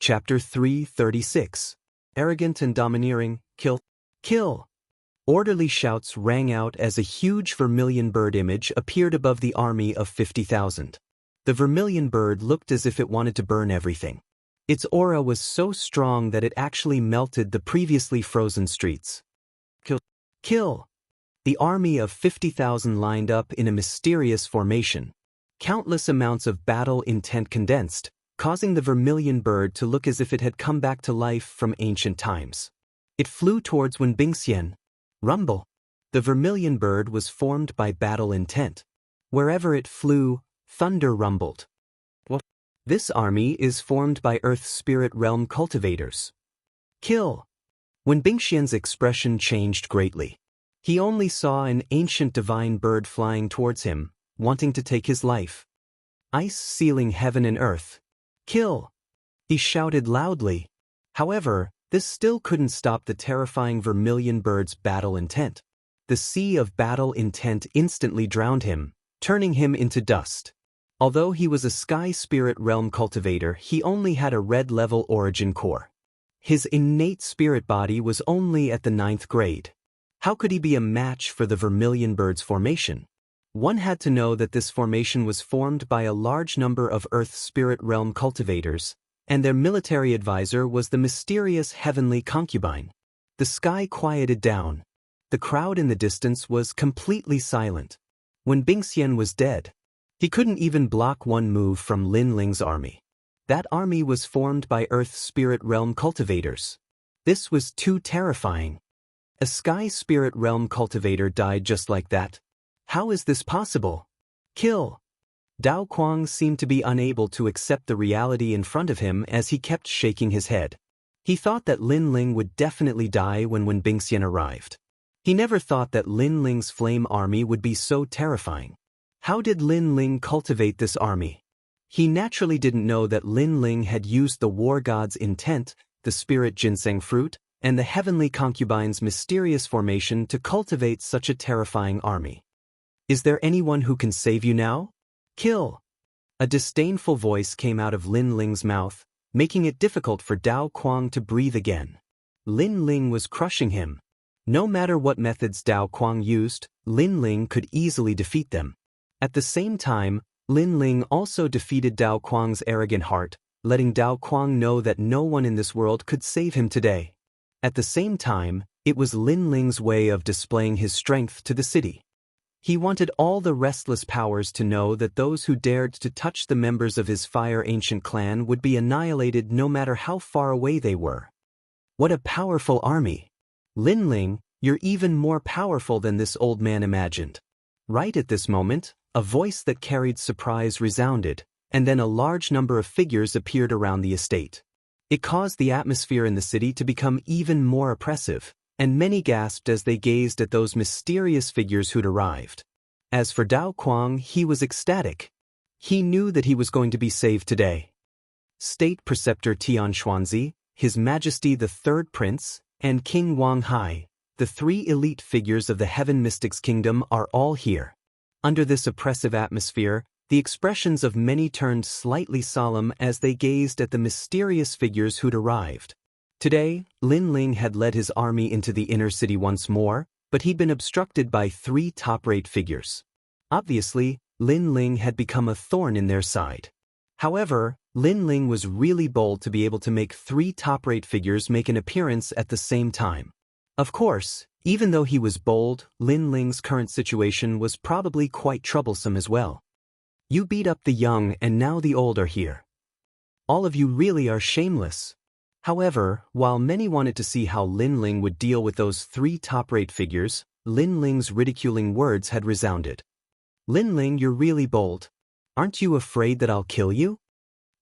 Chapter 336. Arrogant and domineering, kill, kill. Orderly shouts rang out as a huge vermilion bird image appeared above the army of 50,000. The vermilion bird looked as if it wanted to burn everything. Its aura was so strong that it actually melted the previously frozen streets. Kill, kill. The army of 50,000 lined up in a mysterious formation. Countless amounts of battle intent condensed, causing the vermilion bird to look as if it had come back to life from ancient times. It flew towards Wen Bingxian. Rumble. The vermilion bird was formed by battle intent. Wherever it flew, thunder rumbled. What? This army is formed by Earth Spirit Realm cultivators. Kill. When Bingxian's expression changed greatly. He only saw an ancient divine bird flying towards him, wanting to take his life. Ice sealing heaven and earth. Kill. He shouted loudly. However, this still couldn't stop the terrifying vermilion bird's battle intent. The sea of battle intent instantly drowned him, turning him into dust. Although he was a Sky Spirit Realm cultivator, he only had a red-level origin core. His innate spirit body was only at the 9th grade. How could he be a match for the vermilion bird's formation? One had to know that this formation was formed by a large number of Earth Spirit Realm cultivators, and their military advisor was the mysterious heavenly concubine. The sky quieted down. The crowd in the distance was completely silent. when Bingxian was dead. He couldn't even block one move from Lin Ling's army. That army was formed by Earth's spirit realm cultivators. This was too terrifying. A sky spirit realm cultivator died just like that. How is this possible? Kill! Dao Kuang seemed to be unable to accept the reality in front of him as he kept shaking his head. He thought that Lin Ling would definitely die when Bingxian arrived. He never thought that Lin Ling's flame army would be so terrifying. How did Lin Ling cultivate this army? He naturally didn't know that Lin Ling had used the war god's intent, the spirit ginseng fruit, and the heavenly concubine's mysterious formation to cultivate such a terrifying army. Is there anyone who can save you now? Kill! A disdainful voice came out of Lin Ling's mouth, making it difficult for Dao Kuang to breathe again. Lin Ling was crushing him. No matter what methods Dao Kuang used, Lin Ling could easily defeat them. At the same time, Lin Ling also defeated Dao Kuang's arrogant heart, letting Dao Kuang know that no one in this world could save him today. At the same time, it was Lin Ling's way of displaying his strength to the city. He wanted all the restless powers to know that those who dared to touch the members of his Fire Ancient clan would be annihilated no matter how far away they were. What a powerful army! Lin Ling, you're even more powerful than this old man imagined. Right at this moment, a voice that carried surprise resounded, and then a large number of figures appeared around the estate. It caused the atmosphere in the city to become even more oppressive, and many gasped as they gazed at those mysterious figures who'd arrived. As for Dao Kuang, he was ecstatic. He knew that he was going to be saved today. State Preceptor Tian Xuanzi, His Majesty the Third Prince, and King Wang Hai, the three elite figures of the Heaven Mystics Kingdom, are all here. Under this oppressive atmosphere, the expressions of many turned slightly solemn as they gazed at the mysterious figures who'd arrived. Today, Lin Ling had led his army into the inner city once more, but he'd been obstructed by three top-rate figures. Obviously, Lin Ling had become a thorn in their side. However, Lin Ling was really bold to be able to make three top-rate figures make an appearance at the same time. Of course, even though he was bold, Lin Ling's current situation was probably quite troublesome as well. You beat up the young and now the old are here. All of you really are shameless. However, while many wanted to see how Lin Ling would deal with those three top-rate figures, Lin Ling's ridiculing words had resounded. Lin Ling, you're really bold. Aren't you afraid that I'll kill you?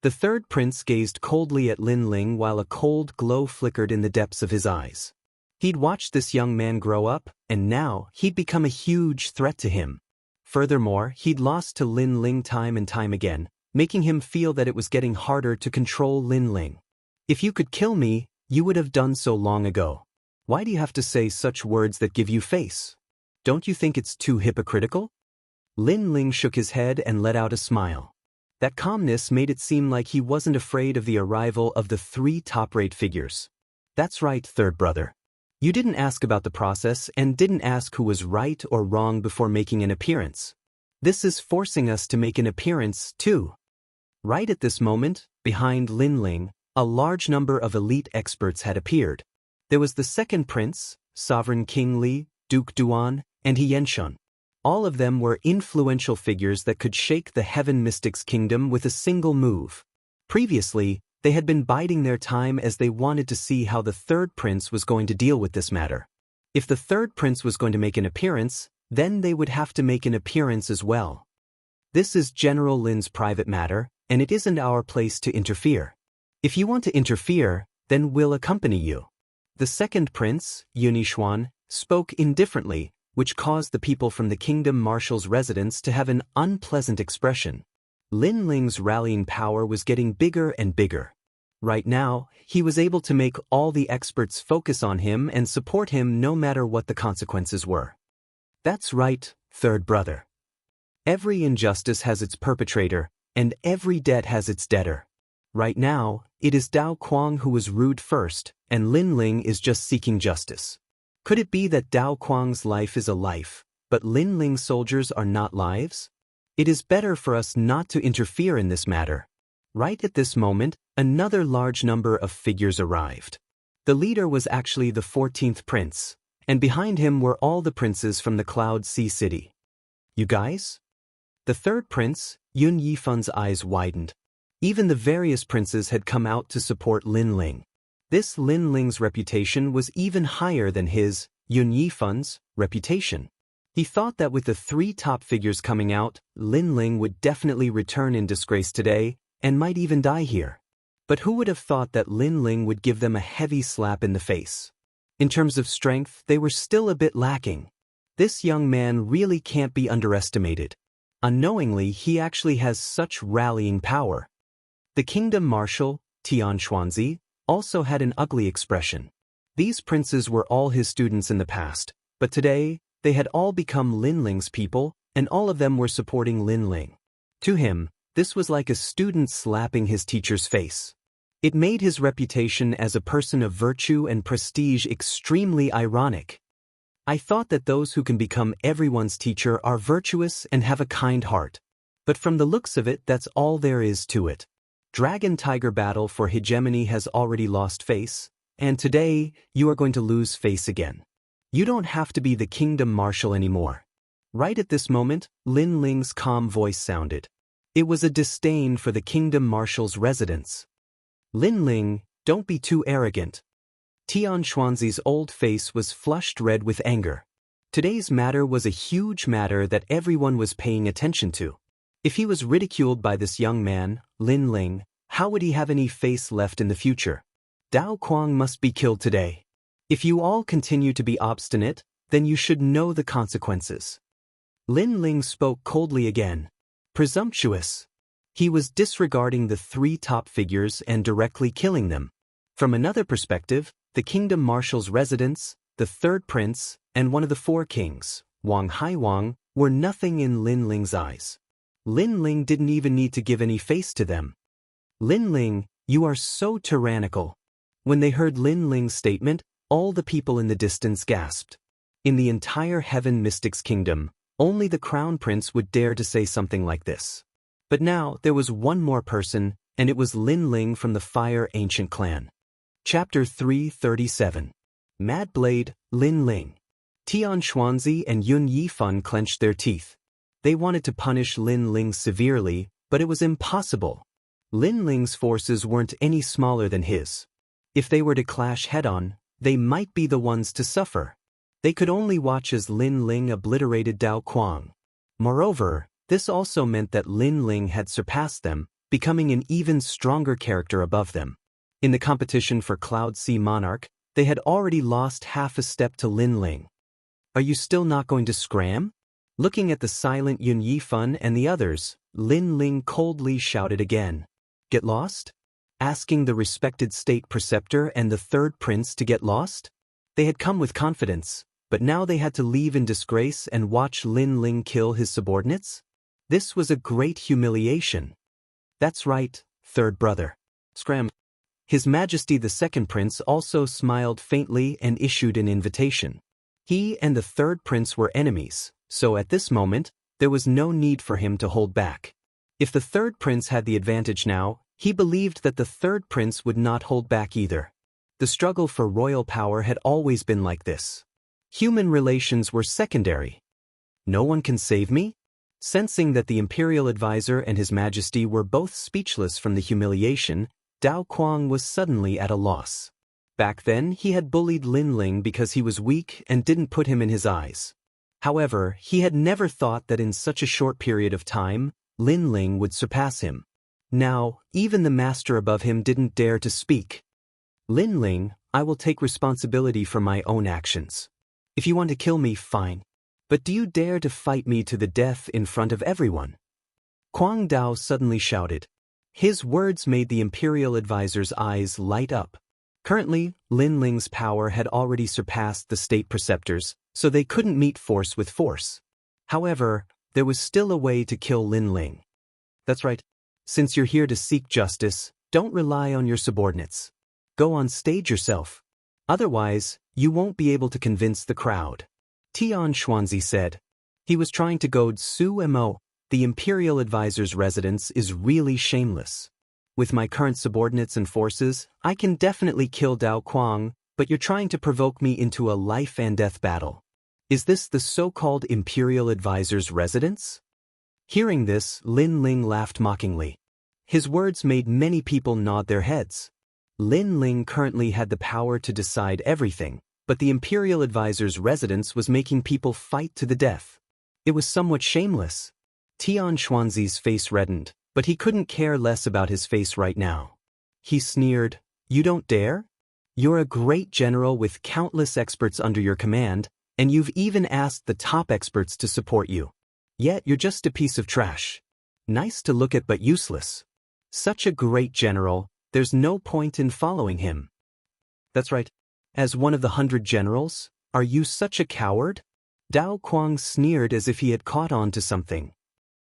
The third prince gazed coldly at Lin Ling while a cold glow flickered in the depths of his eyes. He'd watched this young man grow up, and now he'd become a huge threat to him. Furthermore, he'd lost to Lin Ling time and time again, making him feel that it was getting harder to control Lin Ling. If you could kill me, you would have done so long ago. Why do you have to say such words that give you face? Don't you think it's too hypocritical? Lin Ling shook his head and let out a smile. That calmness made it seem like he wasn't afraid of the arrival of the three top-rate figures. That's right, third brother. You didn't ask about the process and didn't ask who was right or wrong before making an appearance. This is forcing us to make an appearance, too. Right at this moment, behind Lin Ling, a large number of elite experts had appeared. There was the second prince, Sovereign King Li, Duke Duan, and He Yanshun. All of them were influential figures that could shake the Heaven Mystics Kingdom with a single move. Previously, they had been biding their time as they wanted to see how the third prince was going to deal with this matter. If the third prince was going to make an appearance, then they would have to make an appearance as well. This is General Lin's private matter, and it isn't our place to interfere. If you want to interfere, then we'll accompany you. The second prince, Yunishuan, spoke indifferently, which caused the people from the kingdom marshal's residence to have an unpleasant expression. Lin Ling's rallying power was getting bigger and bigger. Right now, he was able to make all the experts focus on him and support him no matter what the consequences were. That's right, third brother. Every injustice has its perpetrator, and every debt has its debtor. Right now, it is Dao Kuang who was rude first, and Lin Ling is just seeking justice. Could it be that Dao Kuang's life is a life, but Lin Ling's soldiers are not lives? It is better for us not to interfere in this matter. Right at this moment, another large number of figures arrived. The leader was actually the 14th prince, and behind him were all the princes from the Cloud Sea City. You guys? The third prince, Yun Yifun's eyes widened. Even the various princes had come out to support Lin Ling. This Lin Ling's reputation was even higher than his, Yun Yifun's, reputation. He thought that with the 3 top figures coming out, Lin Ling would definitely return in disgrace today, and might even die here. But who would have thought that Lin Ling would give them a heavy slap in the face? In terms of strength, they were still a bit lacking. This young man really can't be underestimated. Unknowingly, he actually has such rallying power. The kingdom marshal, Tian Xuanzi, also had an ugly expression. These princes were all his students in the past, but today, they had all become Lin Ling's people, and all of them were supporting Lin Ling. To him, this was like a student slapping his teacher's face. It made his reputation as a person of virtue and prestige extremely ironic. I thought that those who can become everyone's teacher are virtuous and have a kind heart. But from the looks of it, that's all there is to it. Dragon-Tiger battle for hegemony has already lost face, and today, you are going to lose face again. You don't have to be the kingdom marshal anymore. Right at this moment, Lin Ling's calm voice sounded. It was a disdain for the kingdom marshal's residence. Lin Ling, don't be too arrogant. Tian Xuanzi's old face was flushed red with anger. Today's matter was a huge matter that everyone was paying attention to. If he was ridiculed by this young man, Lin Ling, how would he have any face left in the future? Dao Kuang must be killed today. If you all continue to be obstinate, then you should know the consequences. Lin Ling spoke coldly again. Presumptuous. He was disregarding the 3 top figures and directly killing them. From another perspective, the kingdom marshal's residence, the third prince, and one of the 4 kings, Wang Haiwang, were nothing in Lin Ling's eyes. Lin Ling didn't even need to give any face to them. Lin Ling, you are so tyrannical. When they heard Lin Ling's statement, all the people in the distance gasped. In the entire Heaven Mystics Kingdom, only the Crown Prince would dare to say something like this. But now, there was one more person, and it was Lin Ling from the Fire Ancient Clan. Chapter 337. Mad Blade, Lin Ling. Tian Xuanzi and Yun Yifun clenched their teeth. They wanted to punish Lin Ling severely, but it was impossible. Lin Ling's forces weren't any smaller than his. If they were to clash head-on, they might be the ones to suffer. They could only watch as Lin Ling obliterated Dao Kuang. Moreover, this also meant that Lin Ling had surpassed them, becoming an even stronger character above them. In the competition for Cloud Sea Monarch, they had already lost half a step to Lin Ling. Are you still not going to scram? Looking at the silent Yun Yifun and the others, Lin Ling coldly shouted again. Get lost? Asking the respected state preceptor and the third prince to get lost? They had come with confidence, but now they had to leave in disgrace and watch Lin Ling kill his subordinates? This was a great humiliation. That's right, third brother. Scram. His Majesty the second prince also smiled faintly and issued an invitation. He and the third prince were enemies, so at this moment, there was no need for him to hold back. If the third prince had the advantage now, he believed that the third prince would not hold back either. The struggle for royal power had always been like this. Human relations were secondary. No one can save me? Sensing that the imperial advisor and his majesty were both speechless from the humiliation, Dao Kuang was suddenly at a loss. Back then, he had bullied Lin Ling because he was weak and didn't put him in his eyes. However, he had never thought that in such a short period of time, Lin Ling would surpass him. Now, even the master above him didn't dare to speak. Lin Ling, I will take responsibility for my own actions. If you want to kill me, fine. But do you dare to fight me to the death in front of everyone? Kuang Dao suddenly shouted. His words made the imperial advisor's eyes light up. Currently, Lin Ling's power had already surpassed the state preceptors, so they couldn't meet force with force. However, there was still a way to kill Lin Ling. That's right. Since you're here to seek justice, don't rely on your subordinates. Go on stage yourself. Otherwise, you won't be able to convince the crowd. Tian Xuanzi said. He was trying to goad Su Mo. The imperial advisor's residence is really shameless. With my current subordinates and forces, I can definitely kill Dao Kuang, but you're trying to provoke me into a life-and-death battle. Is this the so-called imperial advisor's residence? Hearing this, Lin Ling laughed mockingly. His words made many people nod their heads. Lin Ling currently had the power to decide everything, but the imperial advisor's residence was making people fight to the death. It was somewhat shameless. Tian Xuanzi's face reddened, but he couldn't care less about his face right now. He sneered, "You don't dare? You're a great general with countless experts under your command, and you've even asked the top experts to support you. Yet you're just a piece of trash. Nice to look at but useless. Such a great general, there's no point in following him." That's right. As one of the 100 generals, are you such a coward? Dao Kuang sneered as if he had caught on to something.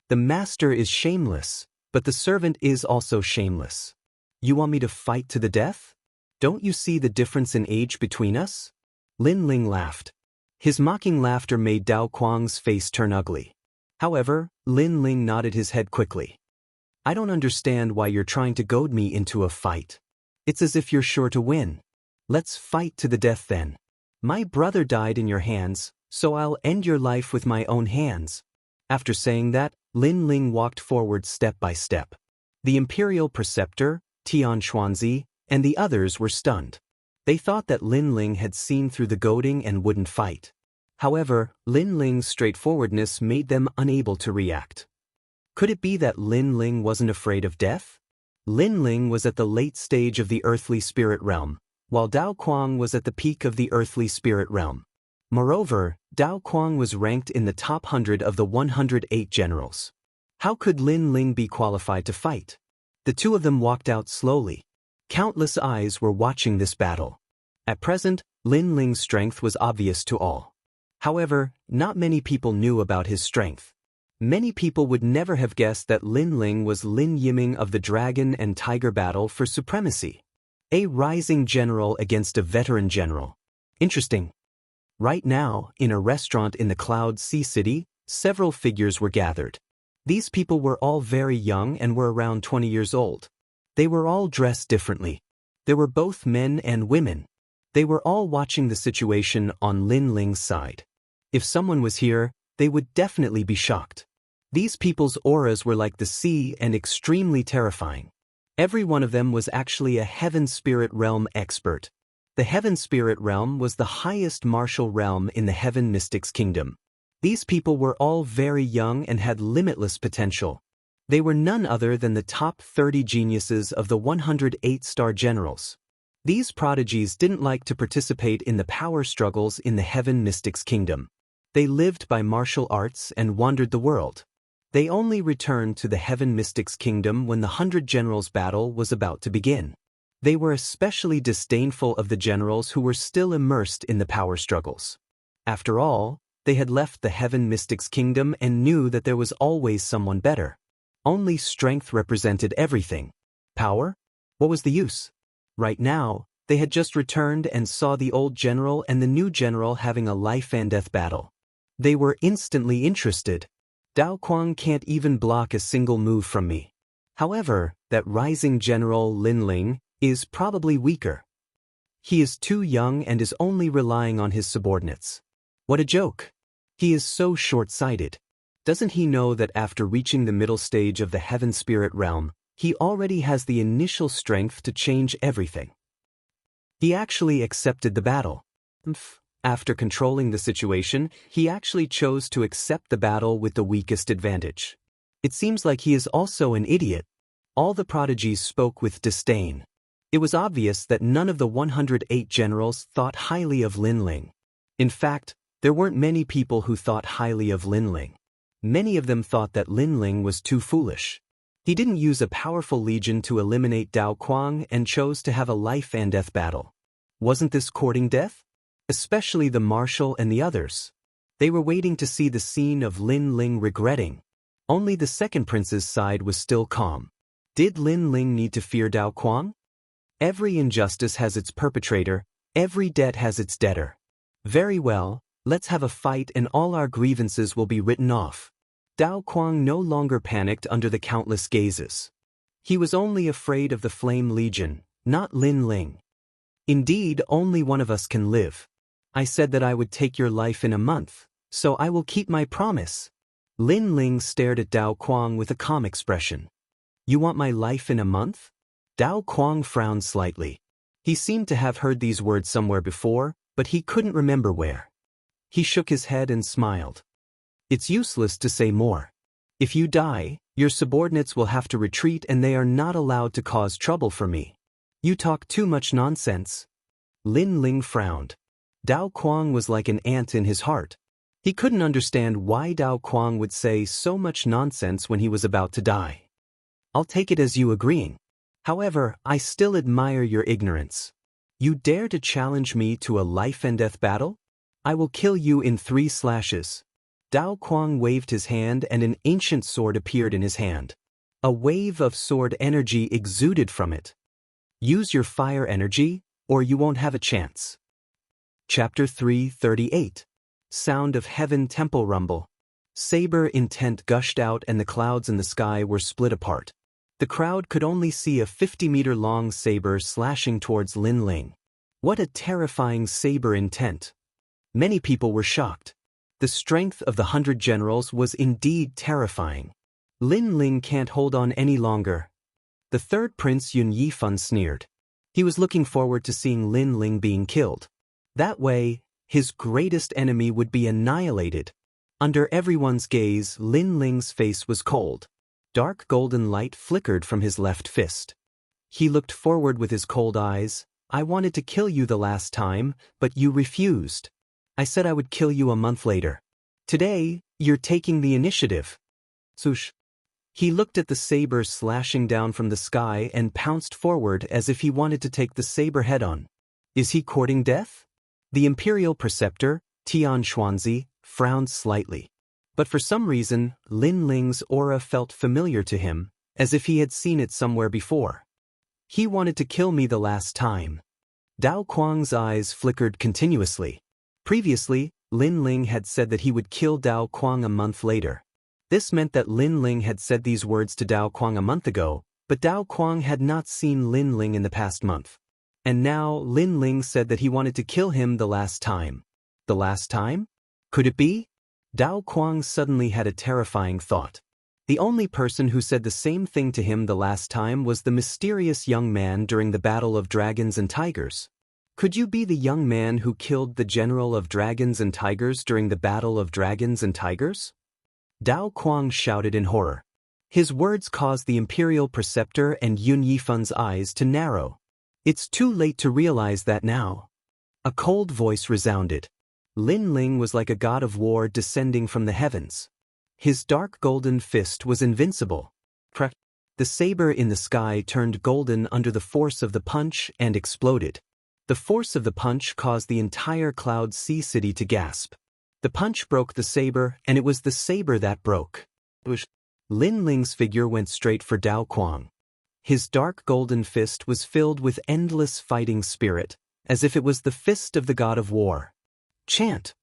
The master is shameless, but the servant is also shameless. You want me to fight to the death? Don't you see the difference in age between us? Lin Ling laughed. His mocking laughter made Dao Kuang's face turn ugly. However, Lin Ling nodded his head quickly. I don't understand why you're trying to goad me into a fight. It's as if you're sure to win. Let's fight to the death then. My brother died in your hands, so I'll end your life with my own hands. After saying that, Lin Ling walked forward step by step. The imperial preceptor, Tian Xuanzi, and the others were stunned. They thought that Lin Ling had seen through the goading and wouldn't fight. However, Lin Ling's straightforwardness made them unable to react. Could it be that Lin Ling wasn't afraid of death? Lin Ling was at the late stage of the earthly spirit realm, while Dao Kuang was at the peak of the earthly spirit realm. Moreover, Dao Kuang was ranked in the top 100 of the 108 generals. How could Lin Ling be qualified to fight? The two of them walked out slowly. Countless eyes were watching this battle. At present, Lin Ling's strength was obvious to all. However, not many people knew about his strength. Many people would never have guessed that Lin Ling was Lin Yiming of the Dragon and Tiger battle for supremacy. A rising general against a veteran general. Interesting. Right now, in a restaurant in the Cloud Sea City, several figures were gathered. These people were all very young and were around 20 years old. They were all dressed differently. There were both men and women. They were all watching the situation on Lin Ling's side. If someone was here, they would definitely be shocked. These people's auras were like the sea and extremely terrifying. Every one of them was actually a Heaven Spirit Realm expert. The Heaven Spirit Realm was the highest martial realm in the Heaven Mystics Kingdom. These people were all very young and had limitless potential. They were none other than the top 30 geniuses of the 108-star generals. These prodigies didn't like to participate in the power struggles in the Heaven Mystics Kingdom. They lived by martial arts and wandered the world. They only returned to the Heaven Mystics Kingdom when the 100 Generals battle was about to begin. They were especially disdainful of the generals who were still immersed in the power struggles. After all, they had left the Heaven Mystics Kingdom and knew that there was always someone better. Only strength represented everything. Power? What was the use? Right now, they had just returned and saw the old general and the new general having a life-and-death battle. They were instantly interested. Dao Kuang can't even block a single move from me. However, that rising general Lin Ling is probably weaker. He is too young and is only relying on his subordinates. What a joke. He is so short-sighted. Doesn't he know that after reaching the middle stage of the Heaven Spirit Realm, he already has the initial strength to change everything? He actually accepted the battle. After controlling the situation, he actually chose to accept the battle with the weakest advantage. It seems like he is also an idiot. All the prodigies spoke with disdain. It was obvious that none of the 108 generals thought highly of Lin Ling. In fact, there weren't many people who thought highly of Lin Ling. Many of them thought that Lin Ling was too foolish. He didn't use a powerful legion to eliminate Dao Kuang and chose to have a life-and-death battle. Wasn't this courting death? Especially the marshal and the others. They were waiting to see the scene of Lin Ling regretting. Only the second prince's side was still calm. Did Lin Ling need to fear Dao Kuang? Every injustice has its perpetrator, every debt has its debtor. Very well, let's have a fight and all our grievances will be written off. Dao Kuang no longer panicked under the countless gazes. He was only afraid of the Flame Legion, not Lin Ling. Indeed, only one of us can live. I said that I would take your life in a month, so I will keep my promise. Lin Ling stared at Dao Kuang with a calm expression. You want my life in a month? Dao Kuang frowned slightly. He seemed to have heard these words somewhere before, but he couldn't remember where. He shook his head and smiled. It's useless to say more. If you die, your subordinates will have to retreat and they are not allowed to cause trouble for me. You talk too much nonsense. Lin Ling frowned. Dao Kuang was like an ant in his heart. He couldn't understand why Dao Kuang would say so much nonsense when he was about to die. I'll take it as you agreeing. However, I still admire your ignorance. You dare to challenge me to a life-and-death battle? I will kill you in 3 slashes. Dao Kuang waved his hand and an ancient sword appeared in his hand. A wave of sword energy exuded from it. Use your fire energy, or you won't have a chance. Chapter 338. Sound of Heaven Temple Rumble. Saber intent gushed out and the clouds in the sky were split apart. The crowd could only see a 50-meter-long saber slashing towards Lin Ling. What a terrifying saber intent! Many people were shocked. The strength of the 100 generals was indeed terrifying. Lin Ling can't hold on any longer. The third prince Yun Yifan sneered. He was looking forward to seeing Lin Ling being killed. That way, his greatest enemy would be annihilated. Under everyone's gaze, Lin Ling's face was cold. Dark golden light flickered from his left fist. He looked forward with his cold eyes. I wanted to kill you the last time, but you refused. I said I would kill you a month later. Today, you're taking the initiative. Swoosh. He looked at the saber slashing down from the sky and pounced forward as if he wanted to take the saber head-on. Is he courting death? The imperial preceptor, Tian Xuanzi, frowned slightly. But for some reason, Lin Ling's aura felt familiar to him, as if he had seen it somewhere before. He wanted to kill me the last time. Dao Kuang's eyes flickered continuously. Previously, Lin Ling had said that he would kill Dao Kuang a month later. This meant that Lin Ling had said these words to Dao Kuang a month ago, but Dao Kuang had not seen Lin Ling in the past month. And now Lin Ling said that he wanted to kill him the last time. The last time? Could it be? Dao Kuang suddenly had a terrifying thought. The only person who said the same thing to him the last time was the mysterious young man during the Battle of Dragons and Tigers. Could you be the young man who killed the General of Dragons and Tigers during the Battle of Dragons and Tigers? Dao Kuang shouted in horror. His words caused the imperial preceptor and Yun Yifan's eyes to narrow. It's too late to realize that now. A cold voice resounded. Lin Ling was like a god of war descending from the heavens. His dark golden fist was invincible. The saber in the sky turned golden under the force of the punch and exploded. The force of the punch caused the entire Cloud Sea City to gasp. The punch broke the saber, and it was the saber that broke. Lin Ling's figure went straight for Dao Kuang. His dark golden fist was filled with endless fighting spirit, as if it was the fist of the god of war. Chant!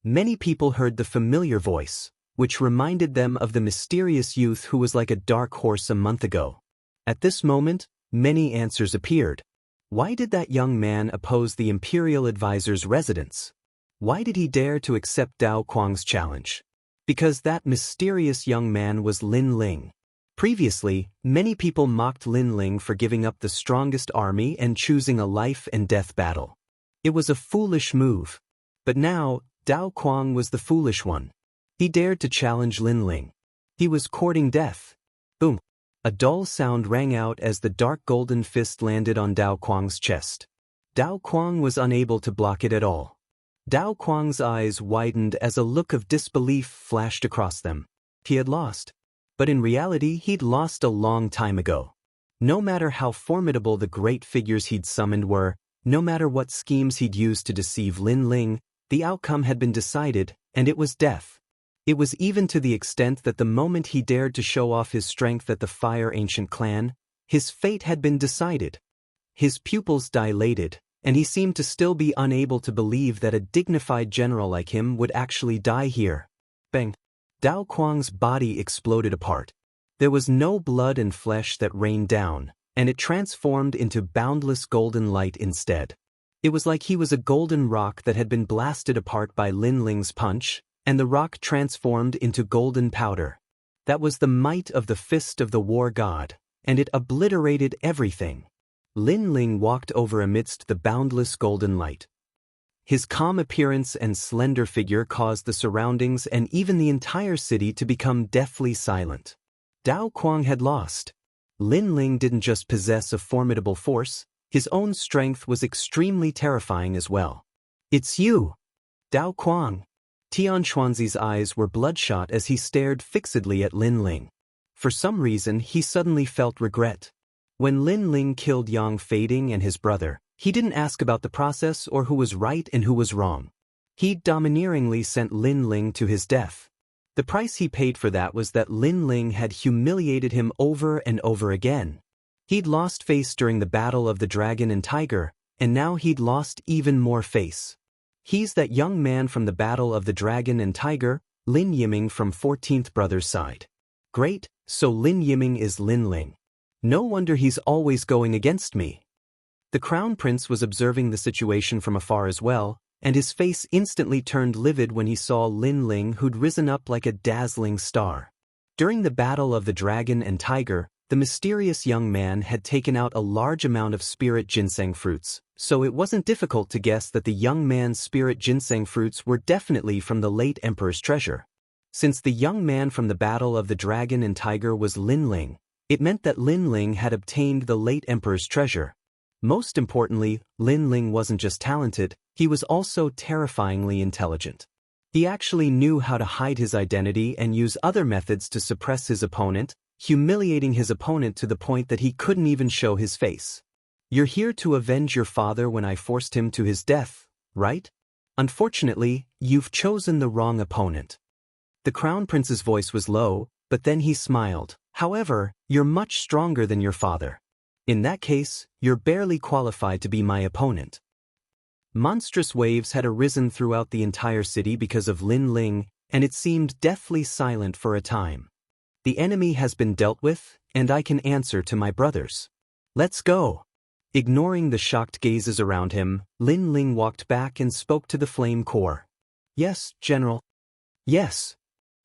Many people heard the familiar voice, which reminded them of the mysterious youth who was like a dark horse a month ago. At this moment, many answers appeared. Why did that young man oppose the imperial advisor's residence? Why did he dare to accept Dao Kuang's challenge? Because that mysterious young man was Lin Ling. Previously, many people mocked Lin Ling for giving up the strongest army and choosing a life-and-death battle. It was a foolish move. But now, Dao Kuang was the foolish one. He dared to challenge Lin Ling. He was courting death. Boom! A dull sound rang out as the dark golden fist landed on Dao Kuang's chest. Dao Kuang was unable to block it at all. Dao Kuang's eyes widened as a look of disbelief flashed across them. He had lost. But in reality, he'd lost a long time ago. No matter how formidable the great figures he'd summoned were, no matter what schemes he'd used to deceive Lin Ling, the outcome had been decided, and it was death. It was even to the extent that the moment he dared to show off his strength at the Fire Ancient Clan, his fate had been decided. His pupils dilated, and he seemed to still be unable to believe that a dignified general like him would actually die here. Bang! Dao Kuang's body exploded apart. There was no blood and flesh that rained down, and it transformed into boundless golden light instead. It was like he was a golden rock that had been blasted apart by Lin Ling's punch, and the rock transformed into golden powder. That was the might of the fist of the war god, and it obliterated everything. Lin Ling walked over amidst the boundless golden light. His calm appearance and slender figure caused the surroundings and even the entire city to become deathly silent. Dao Kuang had lost. Lin Ling didn't just possess a formidable force, his own strength was extremely terrifying as well. "It's you, Dao Kuang." Tian Xuanzi's eyes were bloodshot as he stared fixedly at Lin Ling. For some reason, he suddenly felt regret. When Lin Ling killed Yang Fading and his brother, he didn't ask about the process or who was right and who was wrong. He domineeringly sent Lin Ling to his death. The price he paid for that was that Lin Ling had humiliated him over and over again. He'd lost face during the battle of the dragon and tiger, and now he'd lost even more face. He's that young man from the battle of the dragon and tiger, Lin Yiming from 14th Brother's side. Great, so Lin Yiming is Lin Ling. No wonder he's always going against me. The crown prince was observing the situation from afar as well, and his face instantly turned livid when he saw Lin Ling, who'd risen up like a dazzling star. During the battle of the dragon and tiger, the mysterious young man had taken out a large amount of spirit ginseng fruits, so it wasn't difficult to guess that the young man's spirit ginseng fruits were definitely from the late emperor's treasure. Since the young man from the battle of the dragon and tiger was Lin Ling, it meant that Lin Ling had obtained the late emperor's treasure. Most importantly, Lin Ling wasn't just talented, he was also terrifyingly intelligent. He actually knew how to hide his identity and use other methods to suppress his opponent, humiliating his opponent to the point that he couldn't even show his face. "You're here to avenge your father when I forced him to his death, right? Unfortunately, you've chosen the wrong opponent." The crown prince's voice was low, but then he smiled. "However, you're much stronger than your father. In that case, you're barely qualified to be my opponent." Monstrous waves had arisen throughout the entire city because of Lin Ling, and it seemed deathly silent for a time. "The enemy has been dealt with, and I can answer to my brothers. Let's go." Ignoring the shocked gazes around him, Lin Ling walked back and spoke to the flame corps. "Yes, General." "Yes."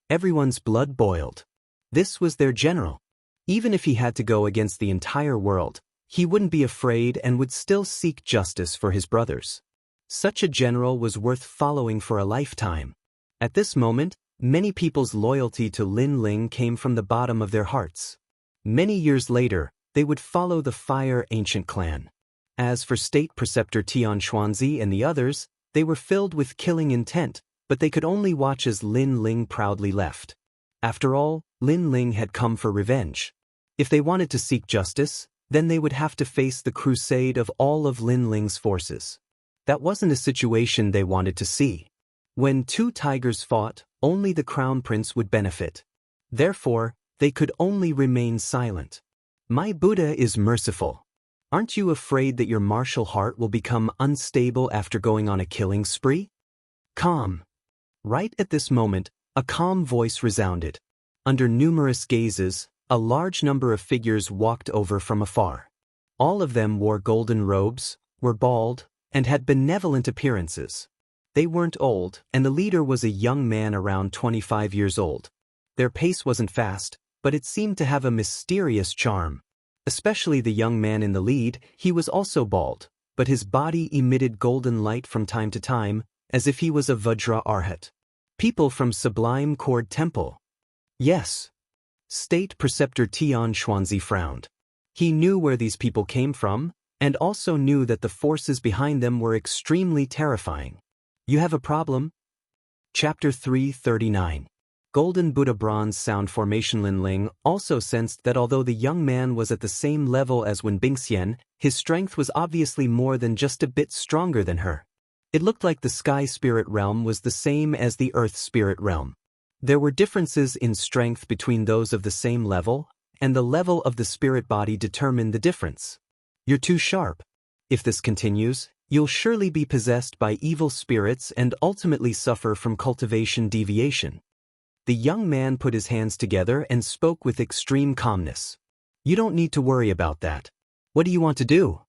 Everyone's blood boiled. This was their general. Even if he had to go against the entire world, he wouldn't be afraid and would still seek justice for his brothers. Such a general was worth following for a lifetime. At this moment, many people's loyalty to Lin Ling came from the bottom of their hearts. Many years later, they would follow the Fire Ancient clan. As for State Preceptor Tian Xuanzi and the others, they were filled with killing intent, but they could only watch as Lin Ling proudly left. After all, Lin Ling had come for revenge. If they wanted to seek justice, then they would have to face the crusade of all of Lin Ling's forces. That wasn't a situation they wanted to see. When two tigers fought, only the crown prince would benefit. Therefore, they could only remain silent. "My Buddha is merciful. Aren't you afraid that your martial heart will become unstable after going on a killing spree? Calm." Right at this moment, a calm voice resounded. Under numerous gazes, a large number of figures walked over from afar. All of them wore golden robes, were bald, and had benevolent appearances. They weren't old, and the leader was a young man around 25 years old. Their pace wasn't fast, but it seemed to have a mysterious charm. Especially the young man in the lead, he was also bald, but his body emitted golden light from time to time, as if he was a Vajra Arhat. "People from Sublime Cord Temple." "Yes." State Preceptor Tian Xuanzi frowned. He knew where these people came from, and also knew that the forces behind them were extremely terrifying. "You have a problem?" Chapter 339. Golden Buddha Bronze Sound Formation. Lin Ling also sensed that although the young man was at the same level as Wen Bingxian, his strength was obviously more than just a bit stronger than her. It looked like the Sky Spirit Realm was the same as the Earth Spirit Realm. There were differences in strength between those of the same level, and the level of the spirit body determined the difference. "You're too sharp. If this continues, you'll surely be possessed by evil spirits and ultimately suffer from cultivation deviation." The young man put his hands together and spoke with extreme calmness. "You don't need to worry about that. What do you want to do?"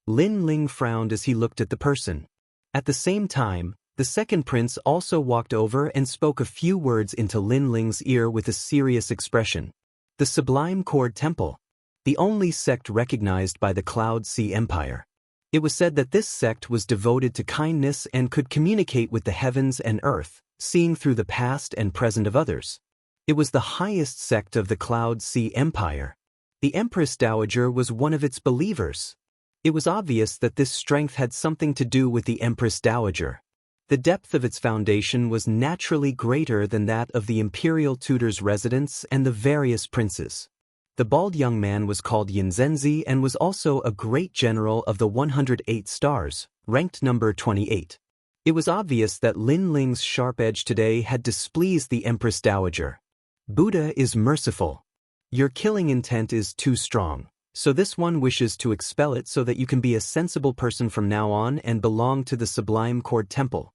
Lin Ling frowned as he looked at the person. At the same time, the second prince also walked over and spoke a few words into Lin Ling's ear with a serious expression. The Sublime Cord Temple. The only sect recognized by the Cloud Sea Empire. It was said that this sect was devoted to kindness and could communicate with the heavens and earth, seeing through the past and present of others. It was the highest sect of the Cloud Sea Empire. The Empress Dowager was one of its believers. It was obvious that this strength had something to do with the Empress Dowager. The depth of its foundation was naturally greater than that of the imperial tutor's residence and the various princes. The bald young man was called Xianxia and was also a great general of the 108 stars, ranked number 28. It was obvious that Lin Ling's sharp edge today had displeased the Empress Dowager. Buddha is merciful. Your killing intent is too strong, so this one wishes to expel it so that you can be a sensible person from now on and belong to the Sublime Cord Temple.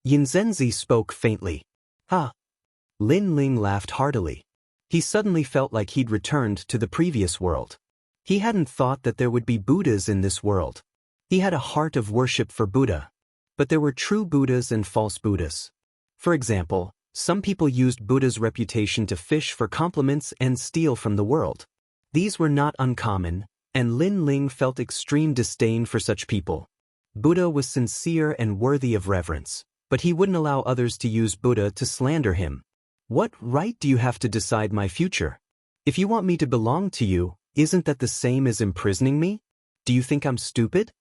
Xianxia spoke faintly. Ha! Lin Ling laughed heartily. He suddenly felt like he'd returned to the previous world. He hadn't thought that there would be Buddhas in this world. He had a heart of worship for Buddha. But there were true Buddhas and false Buddhas. For example, some people used Buddha's reputation to fish for compliments and steal from the world. These were not uncommon, and Lin Ling felt extreme disdain for such people. Buddha was sincere and worthy of reverence, but he wouldn't allow others to use Buddha to slander him. What right do you have to decide my future? If you want me to belong to you, isn't that the same as imprisoning me? Do you think I'm stupid?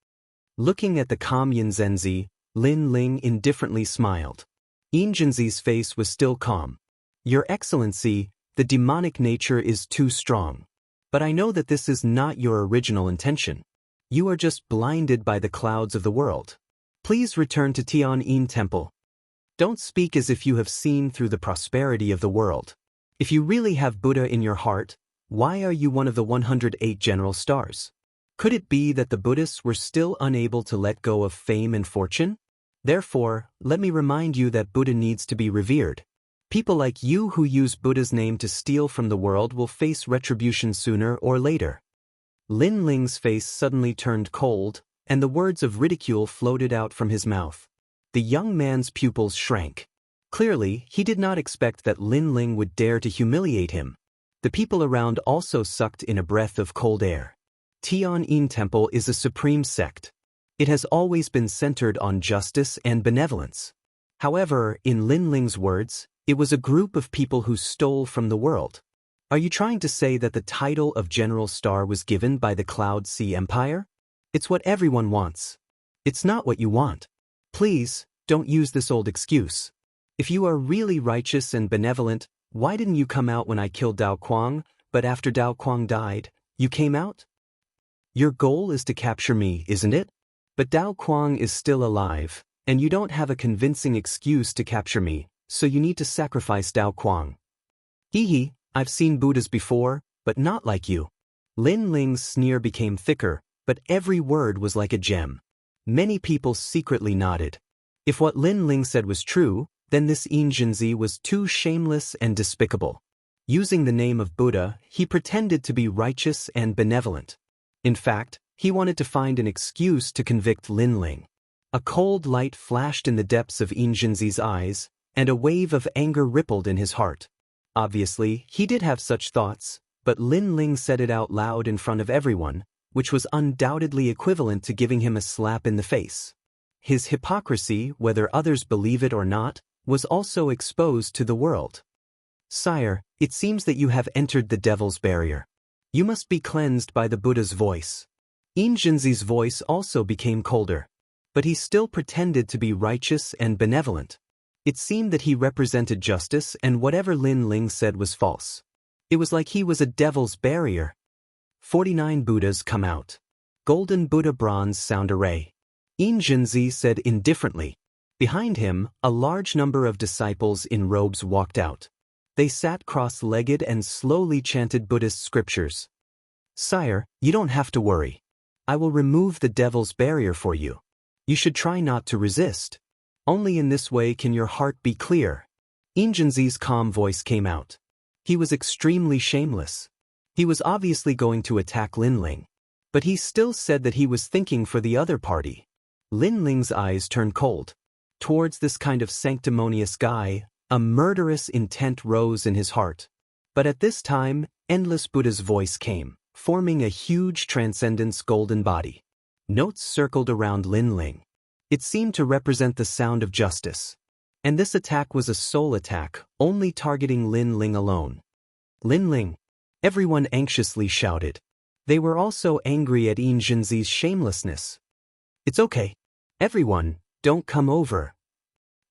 Looking at the calm Xianxia, Lin Ling indifferently smiled. Xianxia's face was still calm. Your Excellency, the demonic nature is too strong. But I know that this is not your original intention. You are just blinded by the clouds of the world. Please return to Tian'an Temple. Don't speak as if you have seen through the prosperity of the world. If you really have Buddha in your heart, why are you one of the 108 general stars? Could it be that the Buddhists were still unable to let go of fame and fortune? Therefore, let me remind you that Buddha needs to be revered. People like you who use Buddha's name to steal from the world will face retribution sooner or later. Lin Ling's face suddenly turned cold, and the words of ridicule floated out from his mouth. The young man's pupils shrank. Clearly, he did not expect that Lin Ling would dare to humiliate him. The people around also sucked in a breath of cold air. Tian'an Temple is a supreme sect. It has always been centered on justice and benevolence. However, in Lin Ling's words, it was a group of people who stole from the world. Are you trying to say that the title of General Star was given by the Cloud Sea Empire? It's what everyone wants. It's not what you want. Please, don't use this old excuse. If you are really righteous and benevolent, why didn't you come out when I killed Dao Kuang, but after Dao Kuang died, you came out? Your goal is to capture me, isn't it? But Dao Kuang is still alive, and you don't have a convincing excuse to capture me, so you need to sacrifice Dao Kuang. Hee, I've seen Buddhas before, but not like you. Lin Ling's sneer became thicker, but every word was like a gem. Many people secretly nodded. If what Lin Ling said was true, then this Xianxia was too shameless and despicable. Using the name of Buddha, he pretended to be righteous and benevolent. In fact, he wanted to find an excuse to convict Lin Ling. A cold light flashed in the depths of Xianxia's eyes, and a wave of anger rippled in his heart. Obviously, he did have such thoughts, but Lin Ling said it out loud in front of everyone, which was undoubtedly equivalent to giving him a slap in the face. His hypocrisy, whether others believe it or not, was also exposed to the world. Sire, it seems that you have entered the devil's barrier. You must be cleansed by the Buddha's voice. Xianxia's voice also became colder. But he still pretended to be righteous and benevolent. It seemed that he represented justice and whatever Lin Ling said was false. It was like he was a devil's barrier. 49 Buddhas come out. Golden Buddha bronze sound array. Xianxia said indifferently. Behind him, a large number of disciples in robes walked out. They sat cross-legged and slowly chanted Buddhist scriptures. Sire, you don't have to worry. I will remove the devil's barrier for you. You should try not to resist. Only in this way can your heart be clear. Xianxia's calm voice came out. He was extremely shameless. He was obviously going to attack Lin Ling. But he still said that he was thinking for the other party. Lin Ling's eyes turned cold. Towards this kind of sanctimonious guy, a murderous intent rose in his heart. But at this time, Endless Buddha's voice came, forming a huge transcendence golden body. Notes circled around Lin Ling. It seemed to represent the sound of justice. And this attack was a soul attack, only targeting Lin Ling alone. Lin Ling! Everyone anxiously shouted. They were also angry at Yin Jinzi's shamelessness. It's okay. Everyone, don't come over.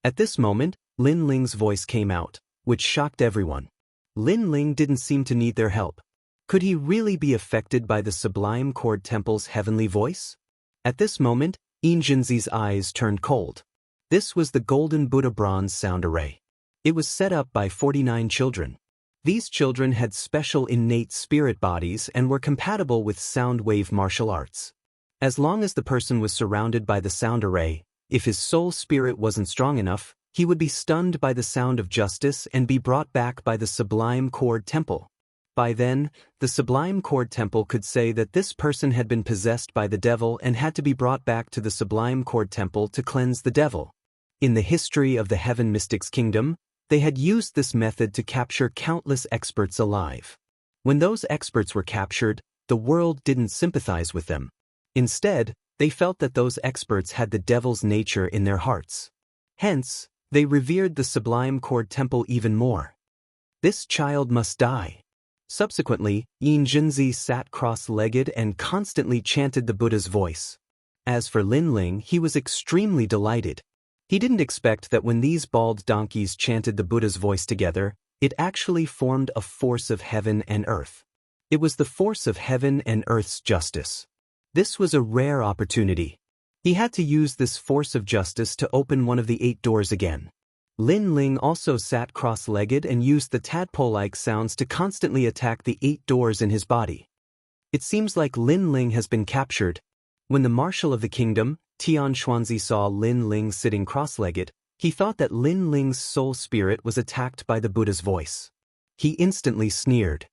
At this moment, Lin Ling's voice came out, which shocked everyone. Lin Ling didn't seem to need their help. Could he really be affected by the Sublime Cord Temple's heavenly voice? At this moment, Yin Jinzi's eyes turned cold. This was the Golden Buddha Bronze Sound Array. It was set up by 49 children. These children had special innate spirit bodies and were compatible with sound wave martial arts. As long as the person was surrounded by the sound array, if his soul spirit wasn't strong enough, he would be stunned by the sound of justice and be brought back by the Sublime Cord Temple. By then, the Sublime Cord Temple could say that this person had been possessed by the devil and had to be brought back to the Sublime Cord Temple to cleanse the devil. In the history of the Heaven Mystics Kingdom, they had used this method to capture countless experts alive. When those experts were captured, the world didn't sympathize with them. Instead, they felt that those experts had the devil's nature in their hearts. Hence, they revered the Sublime Cord Temple even more. This child must die. Subsequently, Yin Jinzi sat cross-legged and constantly chanted the Buddha's voice. As for Lin Ling, he was extremely delighted. He didn't expect that when these bald donkeys chanted the Buddha's voice together, it actually formed a force of heaven and earth. It was the force of heaven and earth's justice. This was a rare opportunity. He had to use this force of justice to open one of the 8 doors again. Lin Ling also sat cross-legged and used the tadpole-like sounds to constantly attack the 8 doors in his body. It seems like Lin Ling has been captured. When the marshal of the kingdom, Tian Xuanzi, saw Lin Ling sitting cross-legged, he thought that Lin Ling's soul spirit was attacked by the Buddha's voice. He instantly sneered.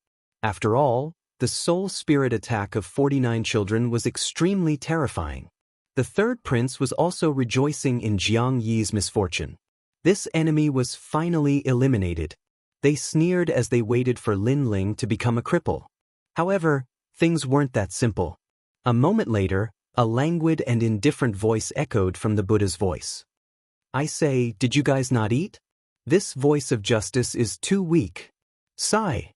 After all, the soul spirit attack of 49 children was extremely terrifying. The third prince was also rejoicing in Jiang Yi's misfortune. This enemy was finally eliminated. They sneered as they waited for Lin Ling to become a cripple. However, things weren't that simple. A moment later, a languid and indifferent voice echoed from the Buddha's voice. I say, did you guys not eat? This voice of justice is too weak. Sigh.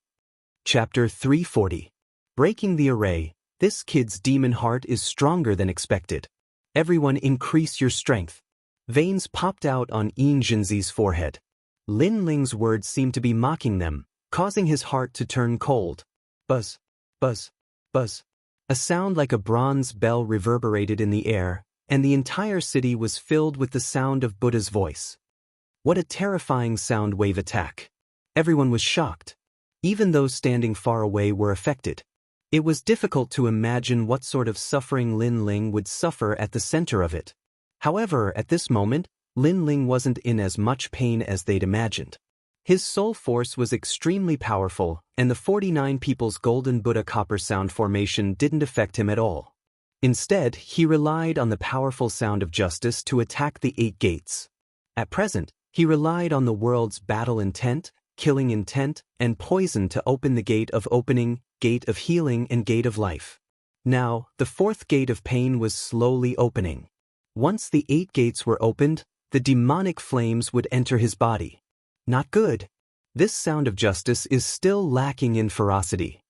Chapter 340. Breaking the array. This kid's demon heart is stronger than expected. Everyone increase your strength. Veins popped out on Yin Jinzi's forehead. Lin Ling's words seemed to be mocking them, causing his heart to turn cold. Buzz, buzz, buzz. A sound like a bronze bell reverberated in the air, and the entire city was filled with the sound of Buddha's voice. What a terrifying sound wave attack. Everyone was shocked. Even those standing far away were affected. It was difficult to imagine what sort of suffering Lin Ling would suffer at the center of it. However, at this moment, Lin Ling wasn't in as much pain as they'd imagined. His soul force was extremely powerful, and the 49 people's Golden Buddha Copper Sound formation didn't affect him at all. Instead, he relied on the powerful sound of justice to attack the 8 gates. At present, he relied on the world's battle intent, killing intent, and poison to open the gate of opening, gate of healing, and gate of life. Now, the 4th gate of pain was slowly opening. Once the 8 gates were opened, the demonic flames would enter his body. Not good. This sound of justice is still lacking in ferocity.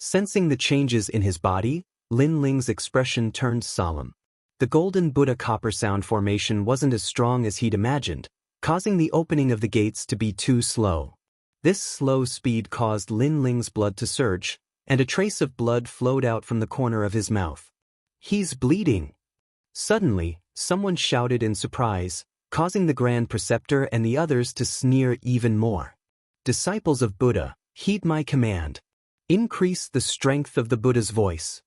Sensing the changes in his body, Lin Ling's expression turned solemn. The Golden Buddha Copper Sound formation wasn't as strong as he'd imagined, causing the opening of the gates to be too slow. This slow speed caused Lin Ling's blood to surge, and a trace of blood flowed out from the corner of his mouth. He's bleeding. Suddenly, someone shouted in surprise, causing the Grand Preceptor and the others to sneer even more. Disciples of Buddha, heed my command. Increase the strength of the Buddha's voice.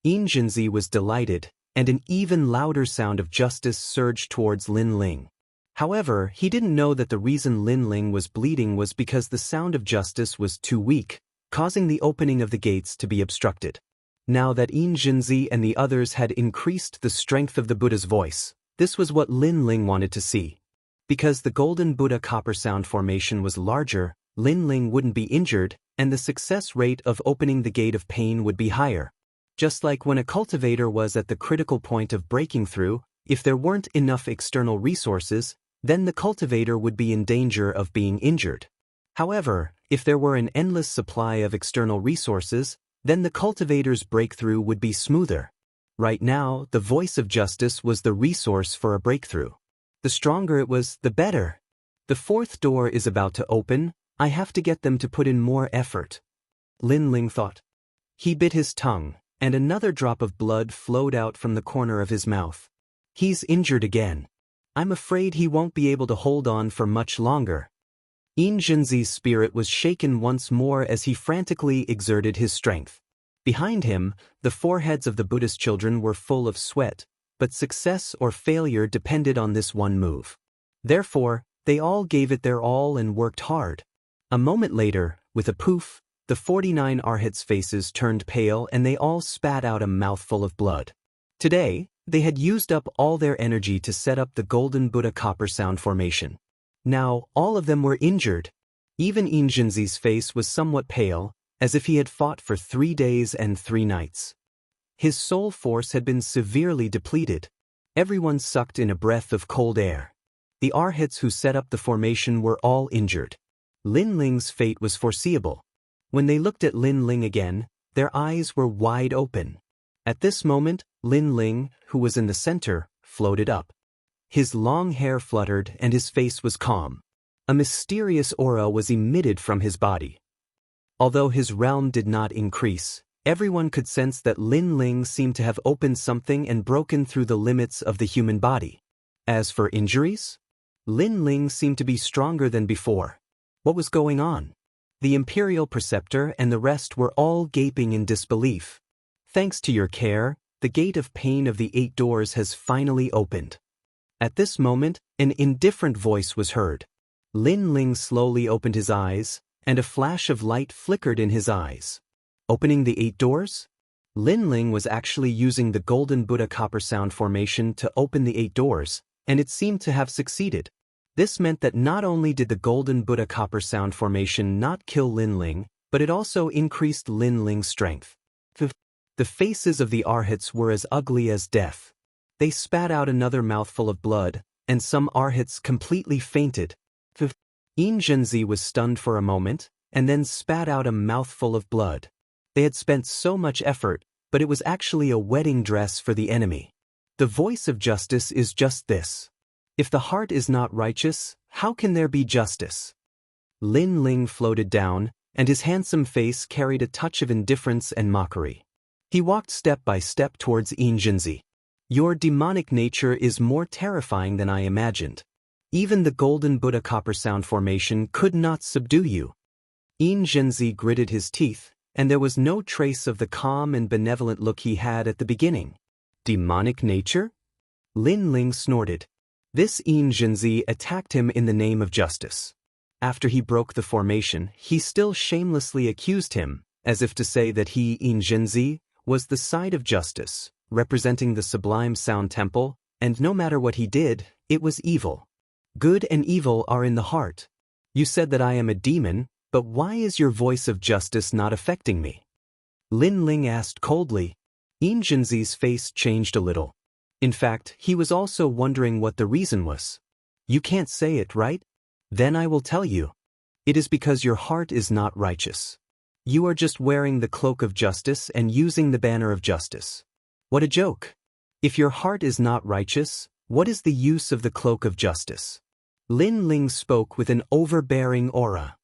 Yin Jinzi was delighted, and an even louder sound of justice surged towards Lin Ling. However, he didn't know that the reason Lin Ling was bleeding was because the sound of justice was too weak, causing the opening of the gates to be obstructed. Now that Xianxia and the others had increased the strength of the Buddha's voice, this was what Lin Ling wanted to see. Because the Golden Buddha copper sound formation was larger, Lin Ling wouldn't be injured, and the success rate of opening the gate of pain would be higher. Just like when a cultivator was at the critical point of breaking through, if there weren't enough external resources, then the cultivator would be in danger of being injured. However, if there were an endless supply of external resources, then the cultivator's breakthrough would be smoother. Right now, the voice of justice was the resource for a breakthrough. The stronger it was, the better. The fourth door is about to open, I have to get them to put in more effort. Lin Ling thought. He bit his tongue, and another drop of blood flowed out from the corner of his mouth. He's injured again. I'm afraid he won't be able to hold on for much longer. Xianxia's spirit was shaken once more as he frantically exerted his strength. Behind him, the foreheads of the Buddhist children were full of sweat, but success or failure depended on this one move. Therefore, they all gave it their all and worked hard. A moment later, with a poof, the 49 arhats' faces turned pale and they all spat out a mouthful of blood. Today, they had used up all their energy to set up the Golden Buddha copper sound formation. Now, all of them were injured. Even Xianxia's face was somewhat pale, as if he had fought for 3 days and 3 nights. His soul force had been severely depleted. Everyone sucked in a breath of cold air. The arhats who set up the formation were all injured. Lin Ling's fate was foreseeable. When they looked at Lin Ling again, their eyes were wide open. At this moment, Lin Ling, who was in the center, floated up. His long hair fluttered and his face was calm. A mysterious aura was emitted from his body. Although his realm did not increase, everyone could sense that Lin Ling seemed to have opened something and broken through the limits of the human body. As for injuries, Lin Ling seemed to be stronger than before. What was going on? The Imperial Preceptor and the rest were all gaping in disbelief. Thanks to your care, the gate of pain of the 8 doors has finally opened. At this moment, an indifferent voice was heard. Lin Ling slowly opened his eyes, and a flash of light flickered in his eyes. Opening the 8 doors? Lin Ling was actually using the Golden Buddha copper sound formation to open the 8 doors, and it seemed to have succeeded. This meant that not only did the Golden Buddha copper sound formation not kill Lin Ling, but it also increased Lin Ling's strength. The faces of the arhats were as ugly as death. They spat out another mouthful of blood, and some arhats completely fainted. Xianxia was stunned for a moment, and then spat out a mouthful of blood. They had spent so much effort, but it was actually a wedding dress for the enemy. The voice of justice is just this. If the heart is not righteous, how can there be justice? Lin Ling floated down, and his handsome face carried a touch of indifference and mockery. He walked step by step towards Xianxia. Your demonic nature is more terrifying than I imagined. Even the Golden Buddha copper sound formation could not subdue you. Xianxia gritted his teeth, and there was no trace of the calm and benevolent look he had at the beginning. Demonic nature? Lin Ling snorted. This Xianxia attacked him in the name of justice. After he broke the formation, he still shamelessly accused him, as if to say that he, Xianxia, was the side of justice, representing the Sublime Sound Temple, and no matter what he did, it was evil. Good and evil are in the heart. You said that I am a demon, but why is your voice of justice not affecting me? Lin Ling asked coldly. Xianxia's face changed a little. In fact, he was also wondering what the reason was. You can't say it, right? Then I will tell you. It is because your heart is not righteous. You are just wearing the cloak of justice and using the banner of justice. What a joke. If your heart is not righteous, what is the use of the cloak of justice? Lin Ling spoke with an overbearing aura.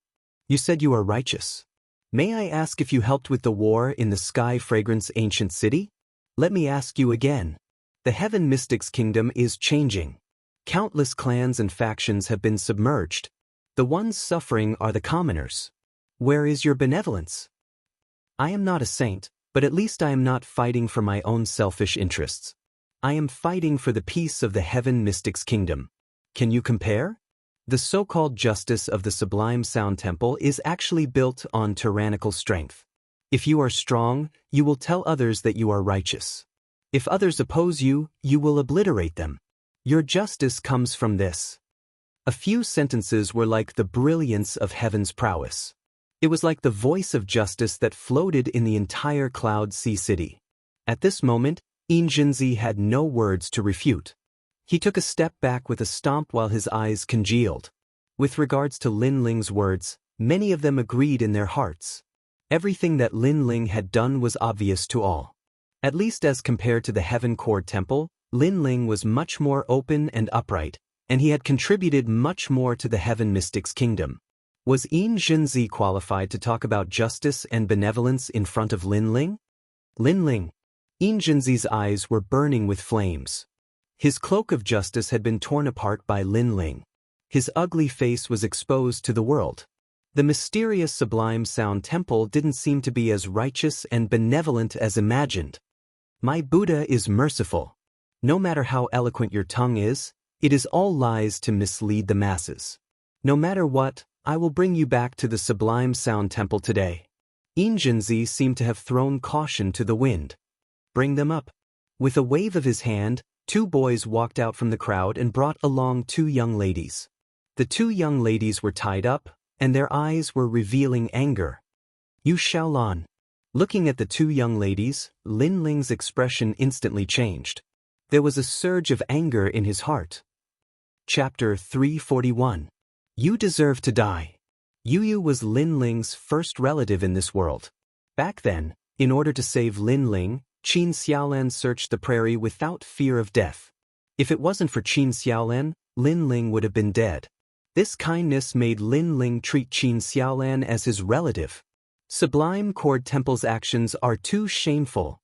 You said you are righteous. May I ask if you helped with the war in the Sky Fragrance ancient city? Let me ask you again. The Heaven Mystics Kingdom is changing. Countless clans and factions have been submerged. The ones suffering are the commoners. Where is your benevolence? I am not a saint, but at least I am not fighting for my own selfish interests. I am fighting for the peace of the Heaven Mystics Kingdom. Can you compare? The so-called justice of the Sublime Sound Temple is actually built on tyrannical strength. If you are strong, you will tell others that you are righteous. If others oppose you, you will obliterate them. Your justice comes from this. A few sentences were like the brilliance of heaven's prowess. It was like the voice of justice that floated in the entire Cloud Sea City. At this moment, Xianxia had no words to refute. He took a step back with a stomp while his eyes congealed. With regards to Lin Ling's words, many of them agreed in their hearts. Everything that Lin Ling had done was obvious to all. At least as compared to the Heaven Cord Temple, Lin Ling was much more open and upright, and he had contributed much more to the Heaven Mystics Kingdom. Was Xianxia qualified to talk about justice and benevolence in front of Lin Ling? Lin Ling. Xianxia's eyes were burning with flames. His cloak of justice had been torn apart by Lin Ling. His ugly face was exposed to the world. The mysterious Sublime Sound Temple didn't seem to be as righteous and benevolent as imagined. My Buddha is merciful. No matter how eloquent your tongue is, it is all lies to mislead the masses. No matter what, I will bring you back to the Sublime Sound Temple today. Xianxia seemed to have thrown caution to the wind. Bring them up. With a wave of his hand, 2 boys walked out from the crowd and brought along 2 young ladies. The 2 young ladies were tied up, and their eyes were revealing anger. You Xiaolan. Looking at the 2 young ladies, Lin Ling's expression instantly changed. There was a surge of anger in his heart. Chapter 341. You deserve to die. Yu was Lin Ling's first relative in this world. Back then, in order to save Lin Ling, Qin Xiaolan searched the prairie without fear of death. If it wasn't for Qin Xiaolan, Lin Ling would have been dead. This kindness made Lin Ling treat Qin Xiaolan as his relative. Sublime Cord Temple's actions are too shameful.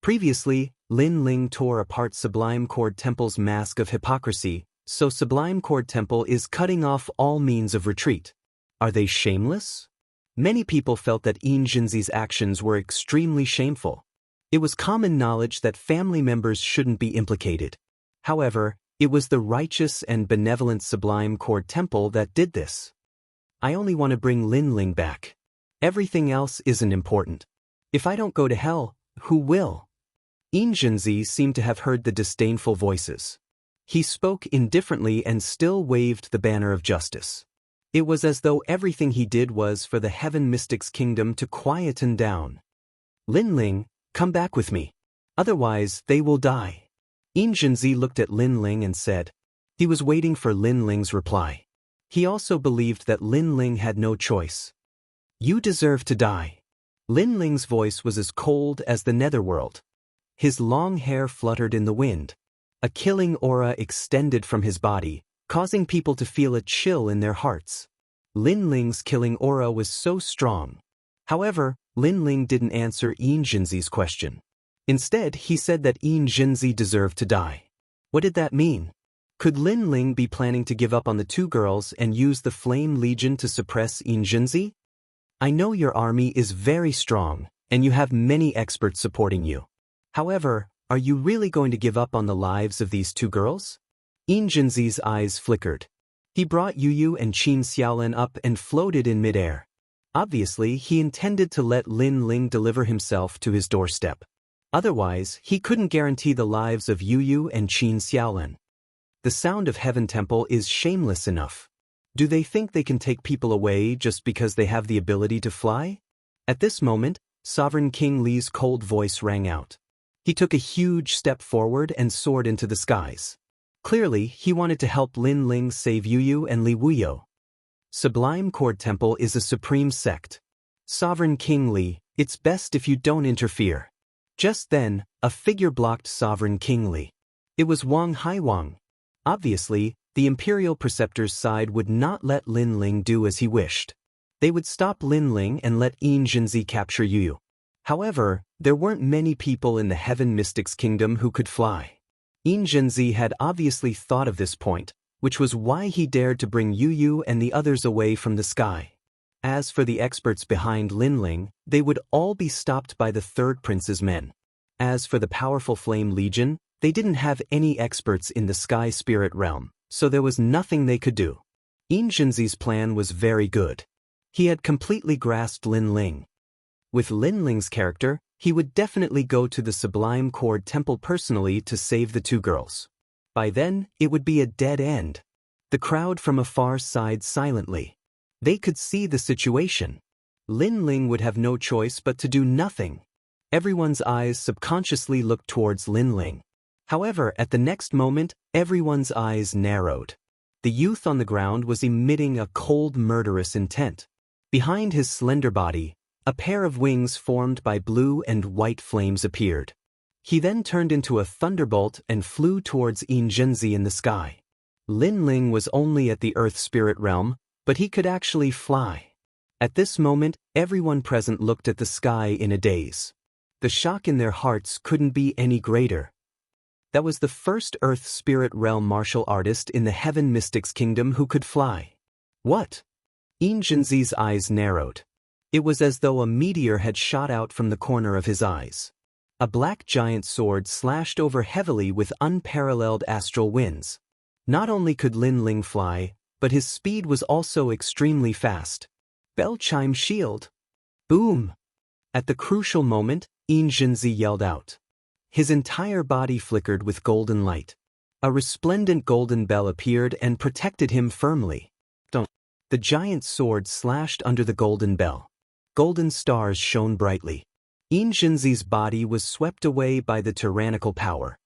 Previously, Lin Ling tore apart Sublime Cord Temple's mask of hypocrisy, so Sublime Cord Temple is cutting off all means of retreat. Are they shameless? Many people felt that Xianxia's actions were extremely shameful. It was common knowledge that family members shouldn't be implicated. However, it was the righteous and benevolent Sublime Cord Temple that did this. I only want to bring Lin Ling back. Everything else isn't important. If I don't go to hell, who will? Xianxia seemed to have heard the disdainful voices. He spoke indifferently and still waved the banner of justice. It was as though everything he did was for the Heaven Mystics Kingdom to quieten down. Lin Ling, come back with me. Otherwise, they will die. Xianxia looked at Lin Ling and said. He was waiting for Lin Ling's reply. He also believed that Lin Ling had no choice. You deserve to die. Lin Ling's voice was as cold as the netherworld. His long hair fluttered in the wind. A killing aura extended from his body, causing people to feel a chill in their hearts. Lin Ling's killing aura was so strong. However, Lin Ling didn't answer Xianxia's question. Instead, he said that Xianxia deserved to die. What did that mean? Could Lin Ling be planning to give up on the 2 girls and use the Flame Legion to suppress Xianxia? I know your army is very strong, and you have many experts supporting you. However, are you really going to give up on the lives of these 2 girls? Xianxia's eyes flickered. He brought Yu and Qin Xiaolan up and floated in midair. Obviously, he intended to let Lin Ling deliver himself to his doorstep. Otherwise, he couldn't guarantee the lives of Yu and Qin Xiaolan. The Sound of Heaven Temple is shameless enough. Do they think they can take people away just because they have the ability to fly? At this moment, Sovereign King Li's cold voice rang out. He took a huge step forward and soared into the skies. Clearly, he wanted to help Lin Ling save Yu and Li Wuyo. Sublime Cord Temple is a supreme sect. Sovereign King Li, it's best if you don't interfere. Just then, a figure blocked Sovereign King Li. It was Wang Haiwang. Obviously, the Imperial Preceptor's side would not let Lin Ling do as he wished. They would stop Lin Ling and let Xianxia capture Yu. However, there weren't many people in the Heaven Mystics Kingdom who could fly. Xianxia had obviously thought of this point, which was why he dared to bring Yu and the others away from the sky. As for the experts behind Lin Ling, they would all be stopped by the 3rd Prince's men. As for the powerful Flame Legion, they didn't have any experts in the Sky Spirit realm, so there was nothing they could do. Xianxia's plan was very good. He had completely grasped Lin Ling. With Lin Ling's character, he would definitely go to the Sublime Cord Temple personally to save the two girls. By then, it would be a dead end. The crowd from afar sighed silently. They could see the situation. Lin Ling would have no choice but to do nothing. Everyone's eyes subconsciously looked towards Lin Ling. However, at the next moment, everyone's eyes narrowed. The youth on the ground was emitting a cold, murderous intent. Behind his slender body, a pair of wings formed by blue and white flames appeared. He then turned into a thunderbolt and flew towards Xianxia in the sky. Lin Ling was only at the Earth Spirit realm, but he could actually fly. At this moment, everyone present looked at the sky in a daze. The shock in their hearts couldn't be any greater. That was the first Earth Spirit realm martial artist in the Heaven Mystics Kingdom who could fly. What? Xianxia's eyes narrowed. It was as though a meteor had shot out from the corner of his eyes. A black giant sword slashed over heavily with unparalleled astral winds. Not only could Lin Ling fly, but his speed was also extremely fast. Bell chime shield. Boom! At the crucial moment, Xianxia yelled out. His entire body flickered with golden light. A resplendent golden bell appeared and protected him firmly. The giant sword slashed under the golden bell. Golden stars shone brightly. Xianxia's body was swept away by the tyrannical power.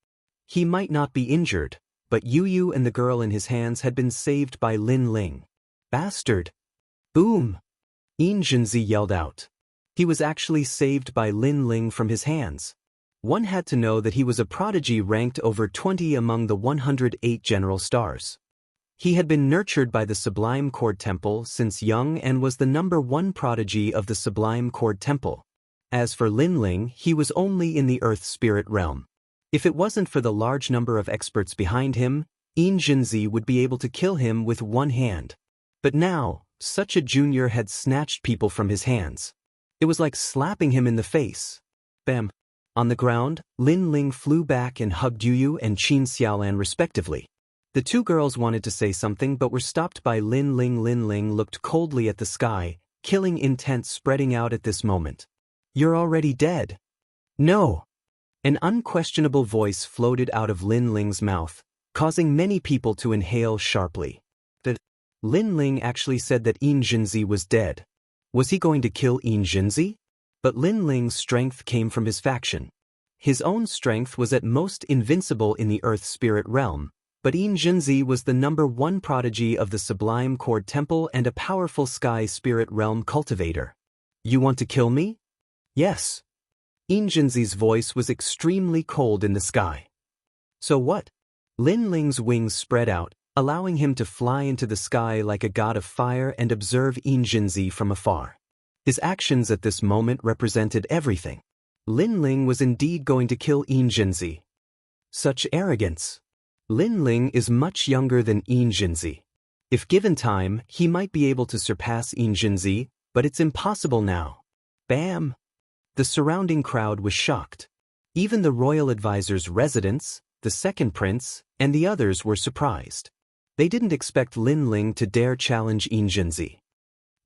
He might not be injured, but Yu and the girl in his hands had been saved by Lin Ling. Bastard! Boom! Xianxia yelled out. He was actually saved by Lin Ling from his hands. One had to know that he was a prodigy ranked over 20 among the 108 general stars. He had been nurtured by the Sublime Cord Temple since young and was the #1 prodigy of the Sublime Cord Temple. As for Lin Ling, he was only in the Earth Spirit realm. If it wasn't for the large number of experts behind him, Xianxia would be able to kill him with one hand. But now, such a junior had snatched people from his hands. It was like slapping him in the face. Bam! On the ground, Lin Ling flew back and hugged Yu and Qin Xiaolan respectively. The two girls wanted to say something but were stopped by Lin Ling. Lin Ling looked coldly at the sky, killing intent spreading out at this moment. You're already dead. No! An unquestionable voice floated out of Lin Ling's mouth, causing many people to inhale sharply. Lin Ling actually said that Xianxia was dead. Was he going to kill Xianxia? But Lin Ling's strength came from his faction. His own strength was at most invincible in the Earth Spirit realm, but Xianxia was the #1 prodigy of the Sublime Cord Temple and a powerful Sky Spirit realm cultivator. You want to kill me? Yes. Xianxia's voice was extremely cold in the sky. So what? Lin Ling's wings spread out, allowing him to fly into the sky like a god of fire and observe Xianxia from afar. His actions at this moment represented everything. Lin Ling was indeed going to kill Xianxia. Such arrogance. Lin Ling is much younger than Xianxia. If given time, he might be able to surpass Xianxia, but it's impossible now. Bam! The surrounding crowd was shocked. Even the royal advisor's residents, the second prince, and the others were surprised. They didn't expect Lin Ling to dare challenge Xianxia.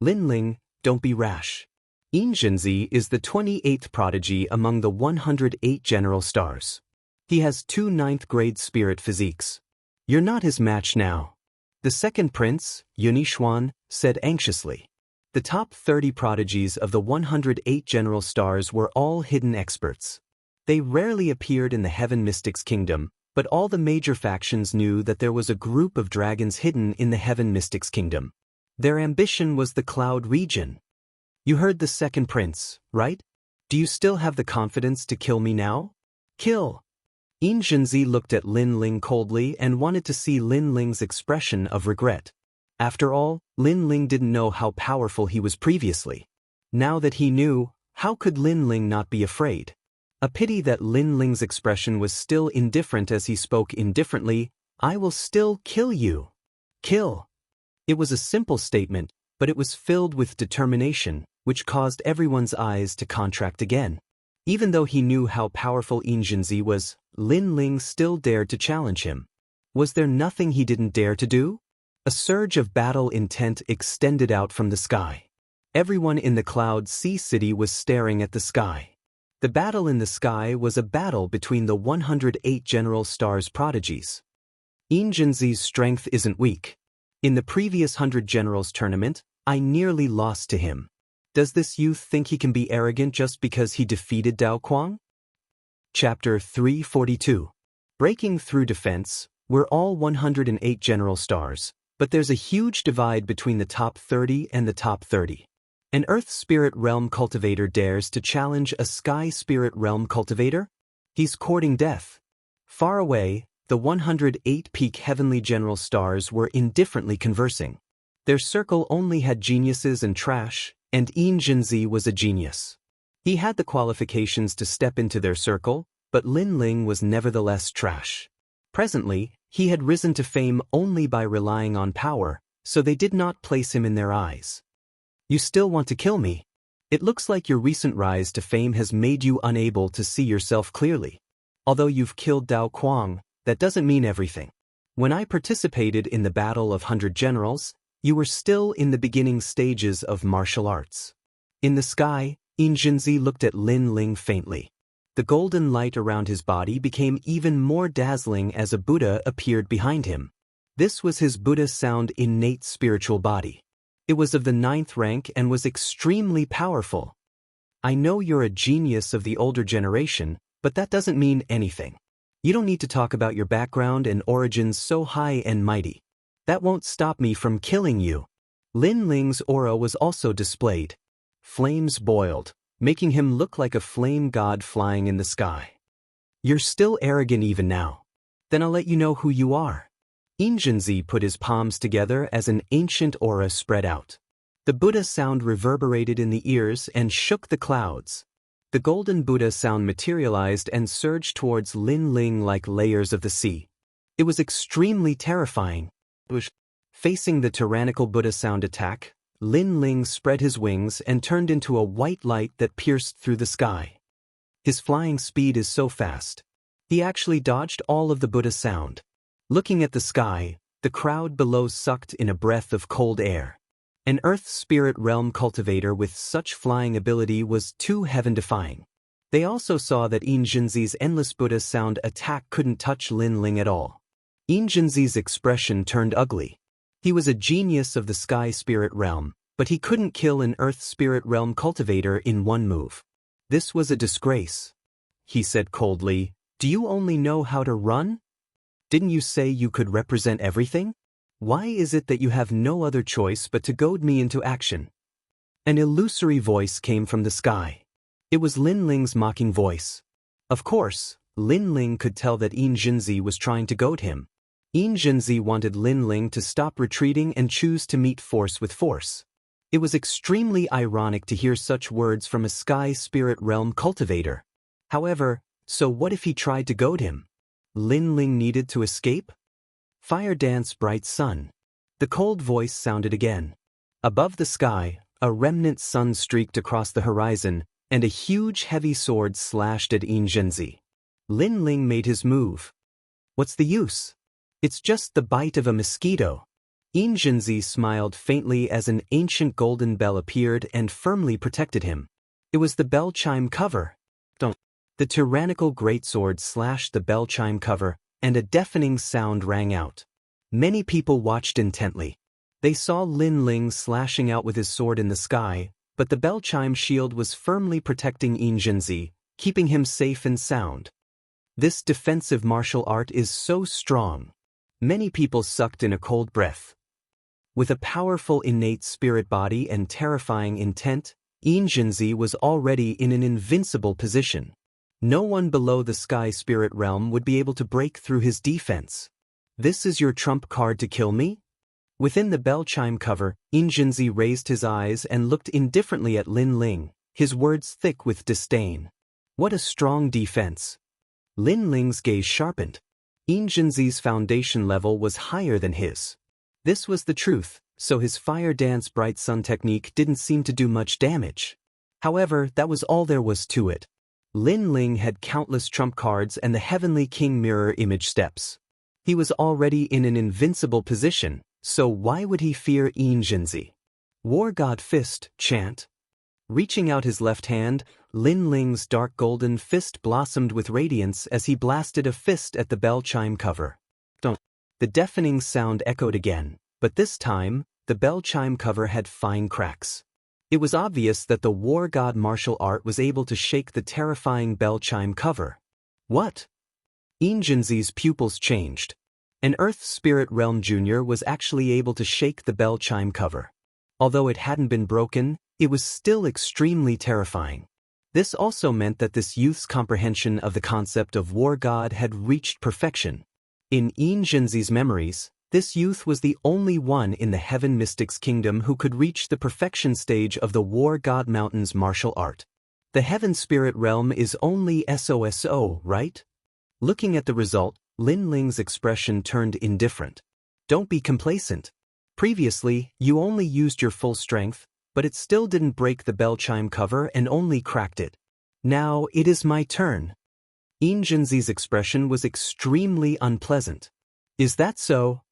Lin Ling, don't be rash. Xianxia is the 28th prodigy among the 108 general stars. He has 2 9th-grade spirit physiques. You're not his match now. The second prince, Yunishuan, said anxiously. The top 30 prodigies of the 108 general stars were all hidden experts. They rarely appeared in the Heaven Mystics Kingdom, but all the major factions knew that there was a group of dragons hidden in the Heaven Mystics Kingdom. Their ambition was the Cloud region. You heard the second prince, right? Do you still have the confidence to kill me now? Kill! Xianxia looked at Lin Ling coldly and wanted to see Lin Ling's expression of regret. After all, Lin Ling didn't know how powerful he was previously. Now that he knew, how could Lin Ling not be afraid? A pity that Lin Ling's expression was still indifferent as he spoke indifferently. I will still kill you. Kill. It was a simple statement, but it was filled with determination, which caused everyone's eyes to contract again. Even though he knew how powerful Xianxia was, Lin Ling still dared to challenge him. Was there nothing he didn't dare to do? A surge of battle intent extended out from the sky. Everyone in the Cloud Sea City was staring at the sky. The battle in the sky was a battle between the 108 General Stars prodigies. Xianxia's strength isn't weak. In the previous 100 Generals tournament, I nearly lost to him. Does this youth think he can be arrogant just because he defeated Dao Kuang? Chapter 342. Breaking through defense. We're all 108 General Stars, but there's a huge divide between the top 30 and the top 30. An Earth Spirit Realm cultivator dares to challenge a Sky Spirit Realm cultivator? He's courting death. Far away, the 108 peak Heavenly General Stars were indifferently conversing. Their circle only had geniuses and trash, and Xianxia was a genius. He had the qualifications to step into their circle, but Lin Ling was nevertheless trash. Presently, he had risen to fame only by relying on power, so they did not place him in their eyes. You still want to kill me? It looks like your recent rise to fame has made you unable to see yourself clearly. Although you've killed Dao Kuang, that doesn't mean everything. When I participated in the Battle of 100 Generals, you were still in the beginning stages of martial arts. In the sky, Xianxia looked at Lin Ling faintly. The golden light around his body became even more dazzling as a Buddha appeared behind him. This was his Buddha-sound innate spiritual body. It was of the 9th rank and was extremely powerful. I know you're a genius of the older generation, but that doesn't mean anything. You don't need to talk about your background and origins so high and mighty. That won't stop me from killing you. Lin Ling's aura was also displayed. Flames boiled, making him look like a flame god flying in the sky. You're still arrogant even now. Then I'll let you know who you are. Xianxia put his palms together as an ancient aura spread out. The Buddha sound reverberated in the ears and shook the clouds. The golden Buddha sound materialized and surged towards Lin Ling like layers of the sea. It was extremely terrifying. Facing the tyrannical Buddha sound attack, Lin Ling spread his wings and turned into a white light that pierced through the sky. His flying speed is so fast. He actually dodged all of the Buddha sound. Looking at the sky, the crowd below sucked in a breath of cold air. An Earth Spirit Realm cultivator with such flying ability was too heaven-defying. They also saw that Xianxia's endless Buddha sound attack couldn't touch Lin Ling at all. Xianxia's expression turned ugly. He was a genius of the Sky Spirit Realm, but he couldn't kill an Earth Spirit Realm cultivator in one move. This was a disgrace. He said coldly, "Do you only know how to run? Didn't you say you could represent everything? Why is it that you have no other choice but to goad me into action?" An illusory voice came from the sky. It was Lin Ling's mocking voice. Of course, Lin Ling could tell that Xianxia was trying to goad him. Xianxia wanted Lin Ling to stop retreating and choose to meet force with force. It was extremely ironic to hear such words from a Sky Spirit Realm cultivator. However, so what if he tried to goad him? Lin Ling needed to escape? Fire dance, bright sun. The cold voice sounded again. Above the sky, a remnant sun streaked across the horizon, and a huge heavy sword slashed at Xianxia. Lin Ling made his move. What's the use? It's just the bite of a mosquito. Xianxia smiled faintly as an ancient golden bell appeared and firmly protected him. It was the bell chime cover. The tyrannical greatsword slashed the bell chime cover, and a deafening sound rang out. Many people watched intently. They saw Lin Ling slashing out with his sword in the sky, but the bell chime shield was firmly protecting Xianxia, keeping him safe and sound. This defensive martial art is so strong. Many people sucked in a cold breath. With a powerful innate spirit body and terrifying intent, Xianxia was already in an invincible position. No one below the Sky Spirit Realm would be able to break through his defense. This is your trump card to kill me? Within the bell chime cover, Xianxia raised his eyes and looked indifferently at Lin Ling, his words thick with disdain. What a strong defense. Lin Ling's gaze sharpened. Xianxia's foundation level was higher than his. This was the truth, so his fire dance bright sun technique didn't seem to do much damage. However, that was all there was to it. Lin Ling had countless trump cards and the Heavenly King mirror image steps. He was already in an invincible position, so why would he fear Xianxia? War God Fist, chant. Reaching out his left hand, Lin Ling's dark golden fist blossomed with radiance as he blasted a fist at the bell chime cover. Don't. The deafening sound echoed again, but this time, the bell chime cover had fine cracks. It was obvious that the war god martial art was able to shake the terrifying bell chime cover. What? Jinzi's pupils changed. An Earth Spirit Realm Junior was actually able to shake the bell chime cover. Although it hadn't been broken, it was still extremely terrifying. This also meant that this youth's comprehension of the concept of war god had reached perfection. In Jinzi's memories, this youth was the only one in the Heaven Mystics Kingdom who could reach the perfection stage of the War God Mountain's martial art. The Heaven Spirit Realm is only SOSO, right? Looking at the result, Lin Ling's expression turned indifferent. Don't be complacent. Previously, you only used your full strength, but it still didn't break the bell chime cover and only cracked it. Now it is my turn. Jinzi's expression was extremely unpleasant. Is that so?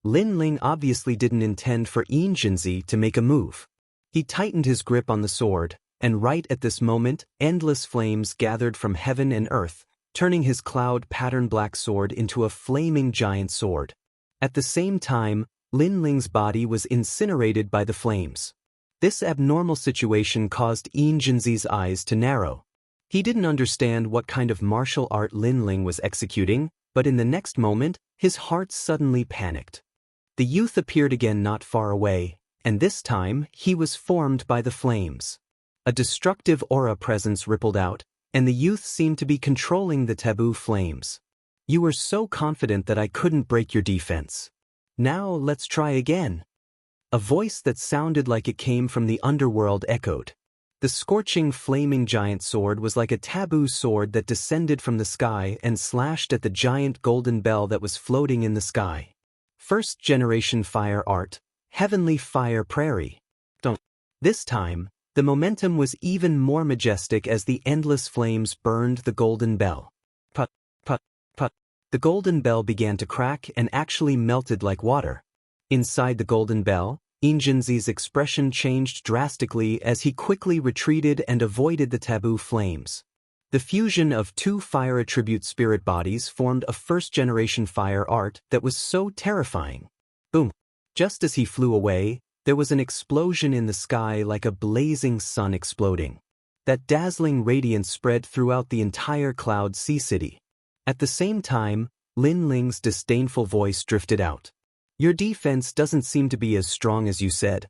Lin Ling obviously didn't intend for Jinzi to make a move. He tightened his grip on the sword, and right at this moment, endless flames gathered from heaven and earth, turning his cloud-patterned black sword into a flaming giant sword. At the same time, Lin Ling's body was incinerated by the flames. This abnormal situation caused Jinzi's eyes to narrow. He didn't understand what kind of martial art Lin Ling was executing, but in the next moment, his heart suddenly panicked. The youth appeared again not far away, and this time he was formed by the flames. A destructive aura presence rippled out, and the youth seemed to be controlling the taboo flames. You were so confident that I couldn't break your defense. Now let's try again. A voice that sounded like it came from the underworld echoed. The scorching flaming giant sword was like a taboo sword that descended from the sky and slashed at the giant golden bell that was floating in the sky. First generation fire art, heavenly fire prairie. This time, the momentum was even more majestic as the endless flames burned the golden bell. Put, put, put. The golden bell began to crack and actually melted like water. Inside the golden bell, Jinzi's expression changed drastically as he quickly retreated and avoided the taboo flames. The fusion of two fire attribute spirit bodies formed a first-generation fire art that was so terrifying. Boom! Just as he flew away, there was an explosion in the sky like a blazing sun exploding. That dazzling radiance spread throughout the entire Cloud Sea City. At the same time, Lin Ling's disdainful voice drifted out. Your defense doesn't seem to be as strong as you said.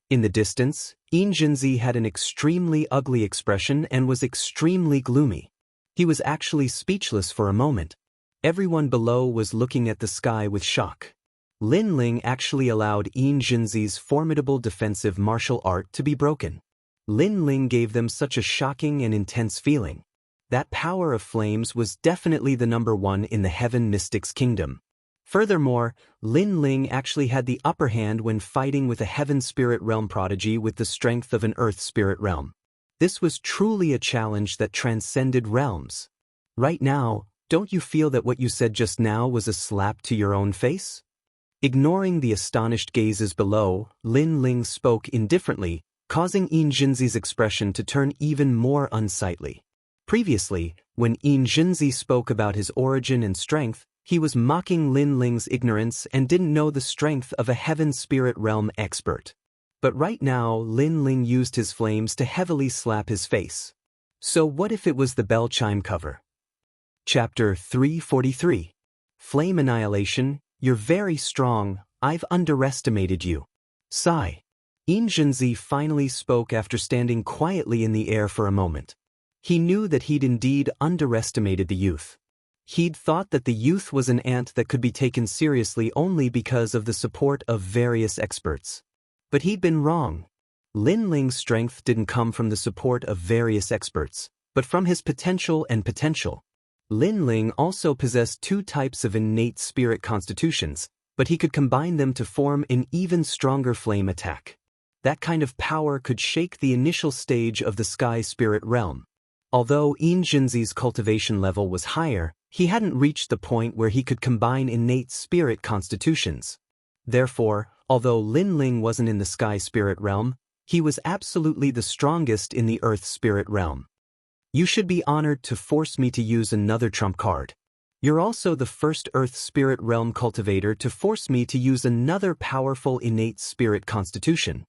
In the distance, Jinzi had an extremely ugly expression and was extremely gloomy. He was actually speechless for a moment. Everyone below was looking at the sky with shock. Lin Ling actually allowed Jinzi's formidable defensive martial art to be broken. Lin Ling gave them such a shocking and intense feeling. That power of flames was definitely the number one in the Heaven Mystics Kingdom. Furthermore, Lin Ling actually had the upper hand when fighting with a Heaven Spirit Realm prodigy with the strength of an Earth Spirit Realm. This was truly a challenge that transcended realms. Right now, don't you feel that what you said just now was a slap to your own face? Ignoring the astonished gazes below, Lin Ling spoke indifferently, causing Jinzi's expression to turn even more unsightly. Previously, when Jinzi spoke about his origin and strength, he was mocking Lin Ling's ignorance and didn't know the strength of a Heaven Spirit Realm expert. But right now, Lin Ling used his flames to heavily slap his face. So what if it was the bell chime cover? Chapter 343. Flame Annihilation. You're very strong, I've underestimated you. Sigh. Jinzi finally spoke after standing quietly in the air for a moment. He knew that he'd indeed underestimated the youth. He'd thought that the youth was an ant that could be taken seriously only because of the support of various experts. But he'd been wrong. Lin Ling's strength didn't come from the support of various experts, but from his potential and potential. Lin Ling also possessed two types of innate spirit constitutions, but he could combine them to form an even stronger flame attack. That kind of power could shake the initial stage of the Sky Spirit Realm. Although Jinzi's cultivation level was higher, he hadn't reached the point where he could combine innate spirit constitutions. Therefore, Although Lin Ling wasn't in the sky spirit realm, he was absolutely the strongest in the earth spirit realm. You should be honored to force me to use another trump card. You're also the first earth spirit realm cultivator to force me to use another powerful innate spirit constitution.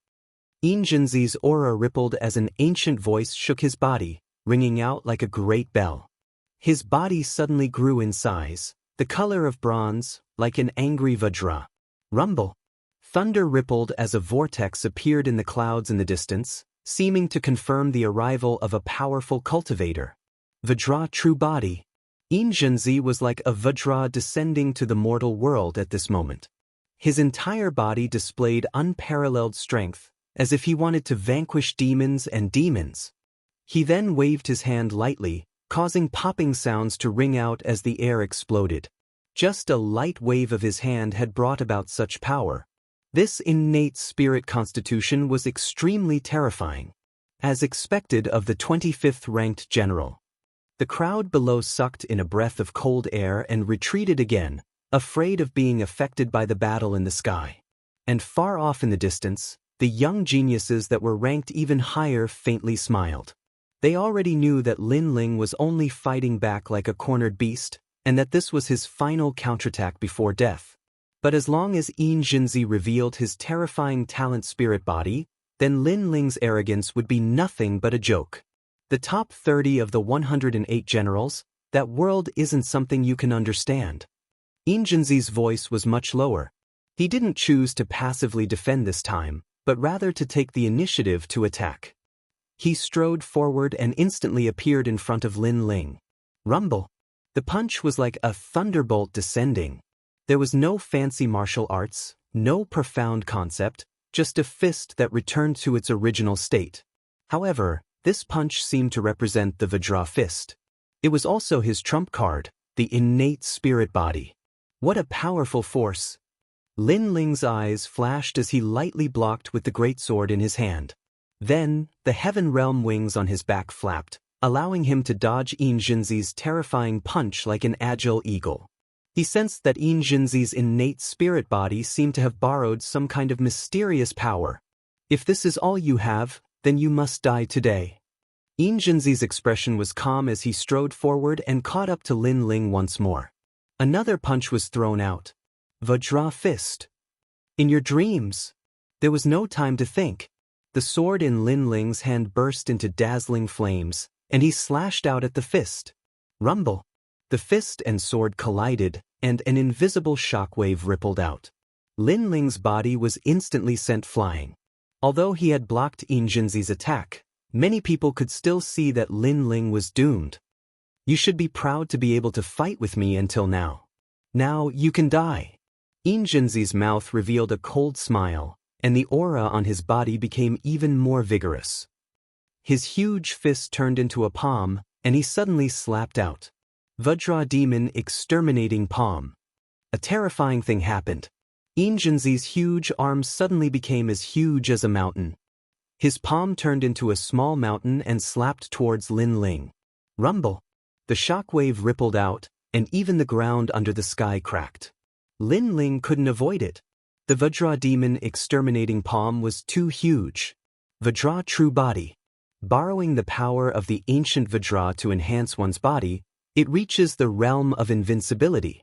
Xianxia's aura rippled as an ancient voice shook his body, ringing out like a great bell. His body suddenly grew in size, the color of bronze, like an angry vajra. Rumble. Thunder rippled as a vortex appeared in the clouds in the distance, seeming to confirm the arrival of a powerful cultivator. Vajra true body. Xianxia was like a vajra descending to the mortal world at this moment. His entire body displayed unparalleled strength, as if he wanted to vanquish demons and demons. He then waved his hand lightly, causing popping sounds to ring out as the air exploded. Just a light wave of his hand had brought about such power. This innate spirit constitution was extremely terrifying. As expected of the 25th ranked general. The crowd below sucked in a breath of cold air and retreated again, afraid of being affected by the battle in the sky. And far off in the distance, the young geniuses that were ranked even higher faintly smiled. They already knew that Lin Ling was only fighting back like a cornered beast, and that this was his final counterattack before death. But as long as Xianxia revealed his terrifying talent spirit body, then Lin Ling's arrogance would be nothing but a joke. The top 30 of the 108 generals, that world isn't something you can understand. Xianxia's voice was much lower. He didn't choose to passively defend this time, but rather to take the initiative to attack. He strode forward and instantly appeared in front of Lin Ling. Rumble. The punch was like a thunderbolt descending. There was no fancy martial arts, no profound concept, just a fist that returned to its original state. However, this punch seemed to represent the Vajra fist. It was also his trump card, the innate spirit body. What a powerful force! Lin Ling's eyes flashed as he lightly blocked with the greatsword in his hand. Then, the heaven realm wings on his back flapped, allowing him to dodge Xianxia's terrifying punch like an agile eagle. He sensed that Xianxia's innate spirit body seemed to have borrowed some kind of mysterious power. If this is all you have, then you must die today. Xianxia's expression was calm as he strode forward and caught up to Lin Ling once more. Another punch was thrown out. Vajra fist. In your dreams. There was no time to think. The sword in Lin Ling's hand burst into dazzling flames, and he slashed out at the fist. Rumble. The fist and sword collided, and an invisible shockwave rippled out. Lin Ling's body was instantly sent flying. Although he had blocked Xianxia's attack, many people could still see that Lin Ling was doomed. You should be proud to be able to fight with me until now. Now you can die. Xianxia's mouth revealed a cold smile, and the aura on his body became even more vigorous. His huge fist turned into a palm, and he suddenly slapped out. Vajra Demon Exterminating Palm. A terrifying thing happened. Xianxia's huge arms suddenly became as huge as a mountain. His palm turned into a small mountain and slapped towards Lin Ling. Rumble. The shockwave rippled out, and even the ground under the sky cracked. Lin Ling couldn't avoid it. The Vajra Demon Exterminating Palm was too huge. Vajra True Body. Borrowing the power of the ancient Vajra to enhance one's body, it reaches the realm of invincibility.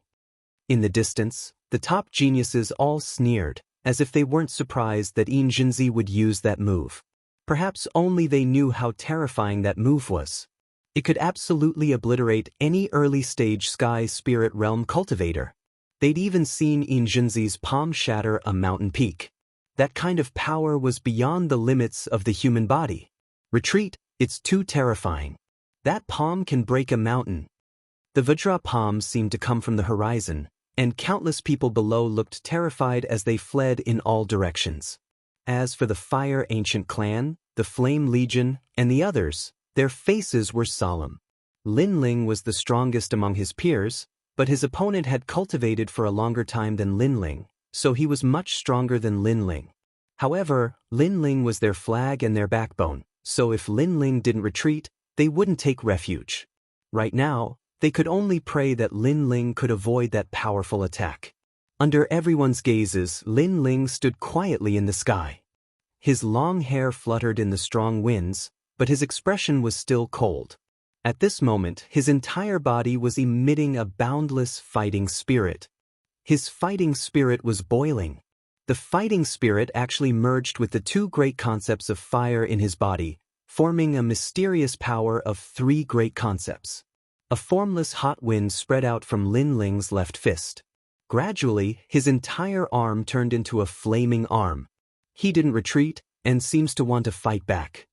In the distance, the top geniuses all sneered, as if they weren't surprised that Xianxia would use that move. Perhaps only they knew how terrifying that move was. It could absolutely obliterate any early-stage sky spirit realm cultivator. They'd even seen Xianxia's palm shatter a mountain peak. That kind of power was beyond the limits of the human body. Retreat, it's too terrifying. That palm can break a mountain. The Vajra palms seemed to come from the horizon, and countless people below looked terrified as they fled in all directions. As for the Fire Ancient Clan, the Flame Legion, and the others, their faces were solemn. Lin Ling was the strongest among his peers, but his opponent had cultivated for a longer time than Lin Ling, so he was much stronger than Lin Ling. However, Lin Ling was their flag and their backbone, so if Lin Ling didn't retreat, they wouldn't take refuge. Right now, they could only pray that Lin Ling could avoid that powerful attack. Under everyone's gazes, Lin Ling stood quietly in the sky. His long hair fluttered in the strong winds, but his expression was still cold. At this moment, his entire body was emitting a boundless fighting spirit. His fighting spirit was boiling. The fighting spirit actually merged with the two great concepts of fire in his body, forming a mysterious power of three great concepts. A formless hot wind spread out from Lin Ling's left fist. Gradually, his entire arm turned into a flaming arm. He didn't retreat, and seems to want to fight back.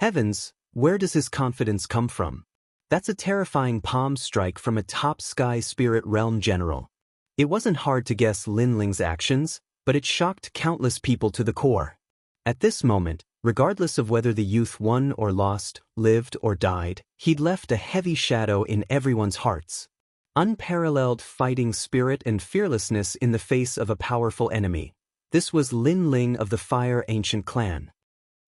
Heavens, where does his confidence come from? That's a terrifying palm strike from a top sky spirit realm general. It wasn't hard to guess Lin Ling's actions, but it shocked countless people to the core. At this moment, regardless of whether the youth won or lost, lived or died, he'd left a heavy shadow in everyone's hearts. Unparalleled fighting spirit and fearlessness in the face of a powerful enemy. This was Lin Ling of the Fire Ancient Clan.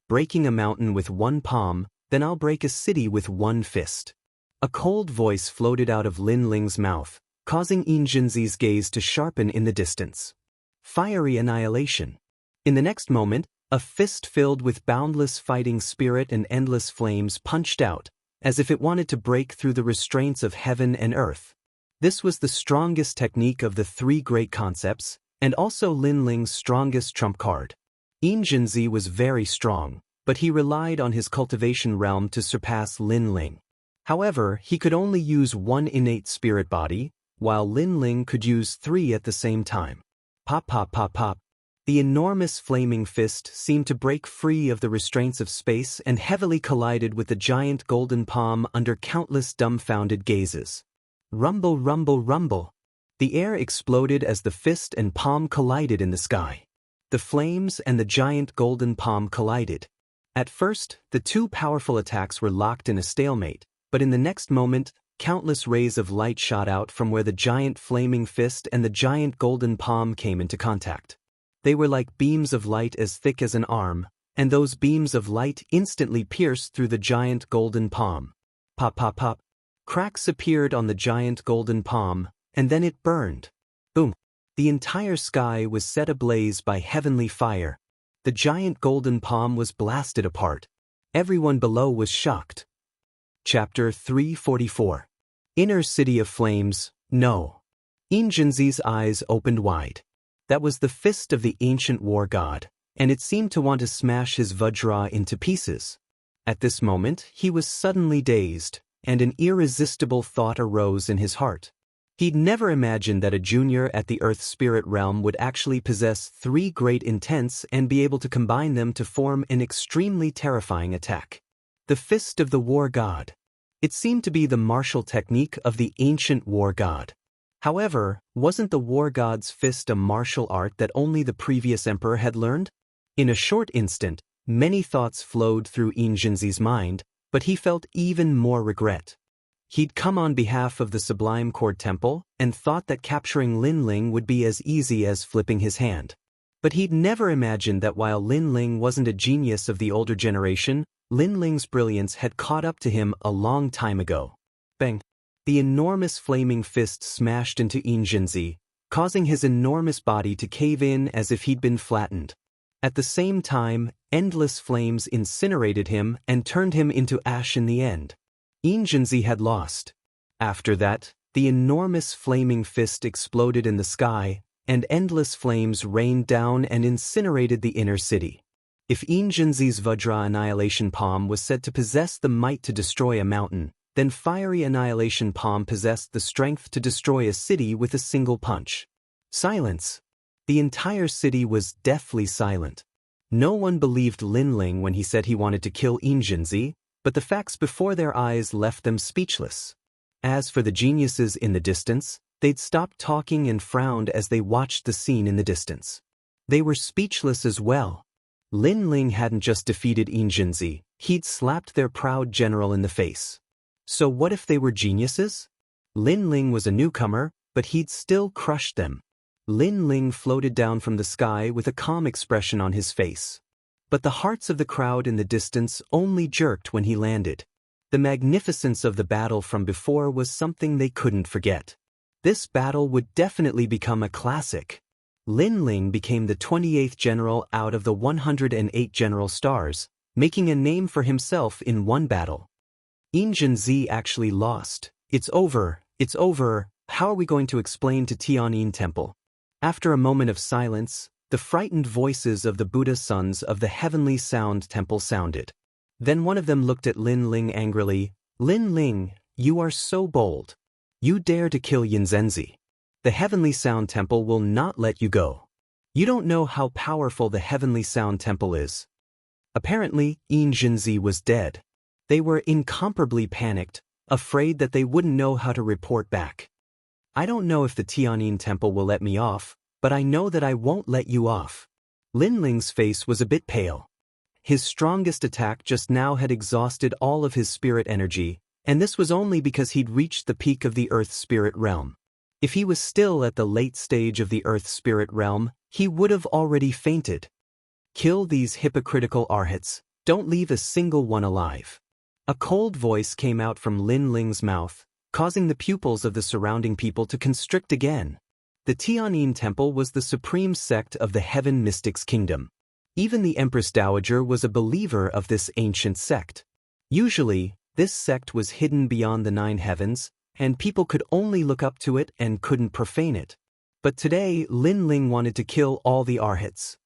Breaking a mountain with one palm, then I'll break a city with one fist. A cold voice floated out of Lin Ling's mouth, causing Xianxia's gaze to sharpen in the distance. Fiery annihilation. In the next moment, a fist filled with boundless fighting spirit and endless flames punched out, as if it wanted to break through the restraints of heaven and earth. This was the strongest technique of the three great concepts, and also Lin Ling's strongest trump card. Xianxia was very strong, but he relied on his cultivation realm to surpass Lin Ling. However, he could only use one innate spirit body, while Lin Ling could use three at the same time. Pop pop pop pop. The enormous flaming fist seemed to break free of the restraints of space and heavily collided with the giant golden palm under countless dumbfounded gazes. Rumble rumble rumble. The air exploded as the fist and palm collided in the sky. The flames and the giant golden palm collided. At first, the two powerful attacks were locked in a stalemate, but in the next moment, countless rays of light shot out from where the giant flaming fist and the giant golden palm came into contact. They were like beams of light as thick as an arm, and those beams of light instantly pierced through the giant golden palm. Pop pop pop. Cracks appeared on the giant golden palm, and then it burned. Boom. The entire sky was set ablaze by heavenly fire. The giant golden palm was blasted apart. Everyone below was shocked. Chapter 344. Inner City of Flames, No. Xianxia's eyes opened wide. That was the fist of the ancient war god, and it seemed to want to smash his Vajra into pieces. At this moment, he was suddenly dazed, and an irresistible thought arose in his heart. He'd never imagined that a junior at the Earth Spirit Realm would actually possess three great intents and be able to combine them to form an extremely terrifying attack. The Fist of the War God. It seemed to be the martial technique of the ancient war god. However, wasn't the war god's fist a martial art that only the previous emperor had learned? In a short instant, many thoughts flowed through Xianxia's mind, but he felt even more regret. He'd come on behalf of the Sublime Cord Temple and thought that capturing Lin Ling would be as easy as flipping his hand. But he'd never imagined that while Lin Ling wasn't a genius of the older generation, Lin Ling's brilliance had caught up to him a long time ago. Bang! The enormous flaming fist smashed into Xianxia, causing his enormous body to cave in as if he'd been flattened. At the same time, endless flames incinerated him and turned him into ash in the end. Xianxia had lost. After that, the enormous flaming fist exploded in the sky, and endless flames rained down and incinerated the inner city. If Xianxia's Vajra Annihilation Palm was said to possess the might to destroy a mountain, then Fiery Annihilation Palm possessed the strength to destroy a city with a single punch. Silence. The entire city was deathly silent. No one believed Lin Ling when he said he wanted to kill Xianxia, but the facts before their eyes left them speechless. As for the geniuses in the distance, they'd stopped talking and frowned as they watched the scene in the distance. They were speechless as well. Lin Ling hadn't just defeated Xianxia, he'd slapped their proud general in the face. So what if they were geniuses? Lin Ling was a newcomer, but he'd still crushed them. Lin Ling floated down from the sky with a calm expression on his face. But the hearts of the crowd in the distance only jerked when he landed. The magnificence of the battle from before was something they couldn't forget. This battle would definitely become a classic. Lin Ling became the 28th general out of the 108 general stars, making a name for himself in one battle. Xianxia actually lost. It's over, how are we going to explain to Tianyin Temple? After a moment of silence, the frightened voices of the Buddha sons of the Heavenly Sound Temple sounded. Then one of them looked at Lin Ling angrily. Lin Ling, you are so bold. You dare to kill Xianxia. The Heavenly Sound Temple will not let you go. You don't know how powerful the Heavenly Sound Temple is. Apparently, Xianxia was dead. They were incomparably panicked, afraid that they wouldn't know how to report back. I don't know if the Tianyin Temple will let me off, but I know that I won't let you off. Lin Ling's face was a bit pale. His strongest attack just now had exhausted all of his spirit energy, and this was only because he'd reached the peak of the Earth Spirit Realm. If he was still at the late stage of the Earth Spirit Realm, he would have already fainted. Kill these hypocritical arhats, don't leave a single one alive. A cold voice came out from Lin Ling's mouth, causing the pupils of the surrounding people to constrict again. The Tianyin Temple was the supreme sect of the Heaven Mystics Kingdom. Even the Empress Dowager was a believer of this ancient sect. Usually, this sect was hidden beyond the 9 heavens, and people could only look up to it and couldn't profane it. But today, Lin Ling wanted to kill all the arhats.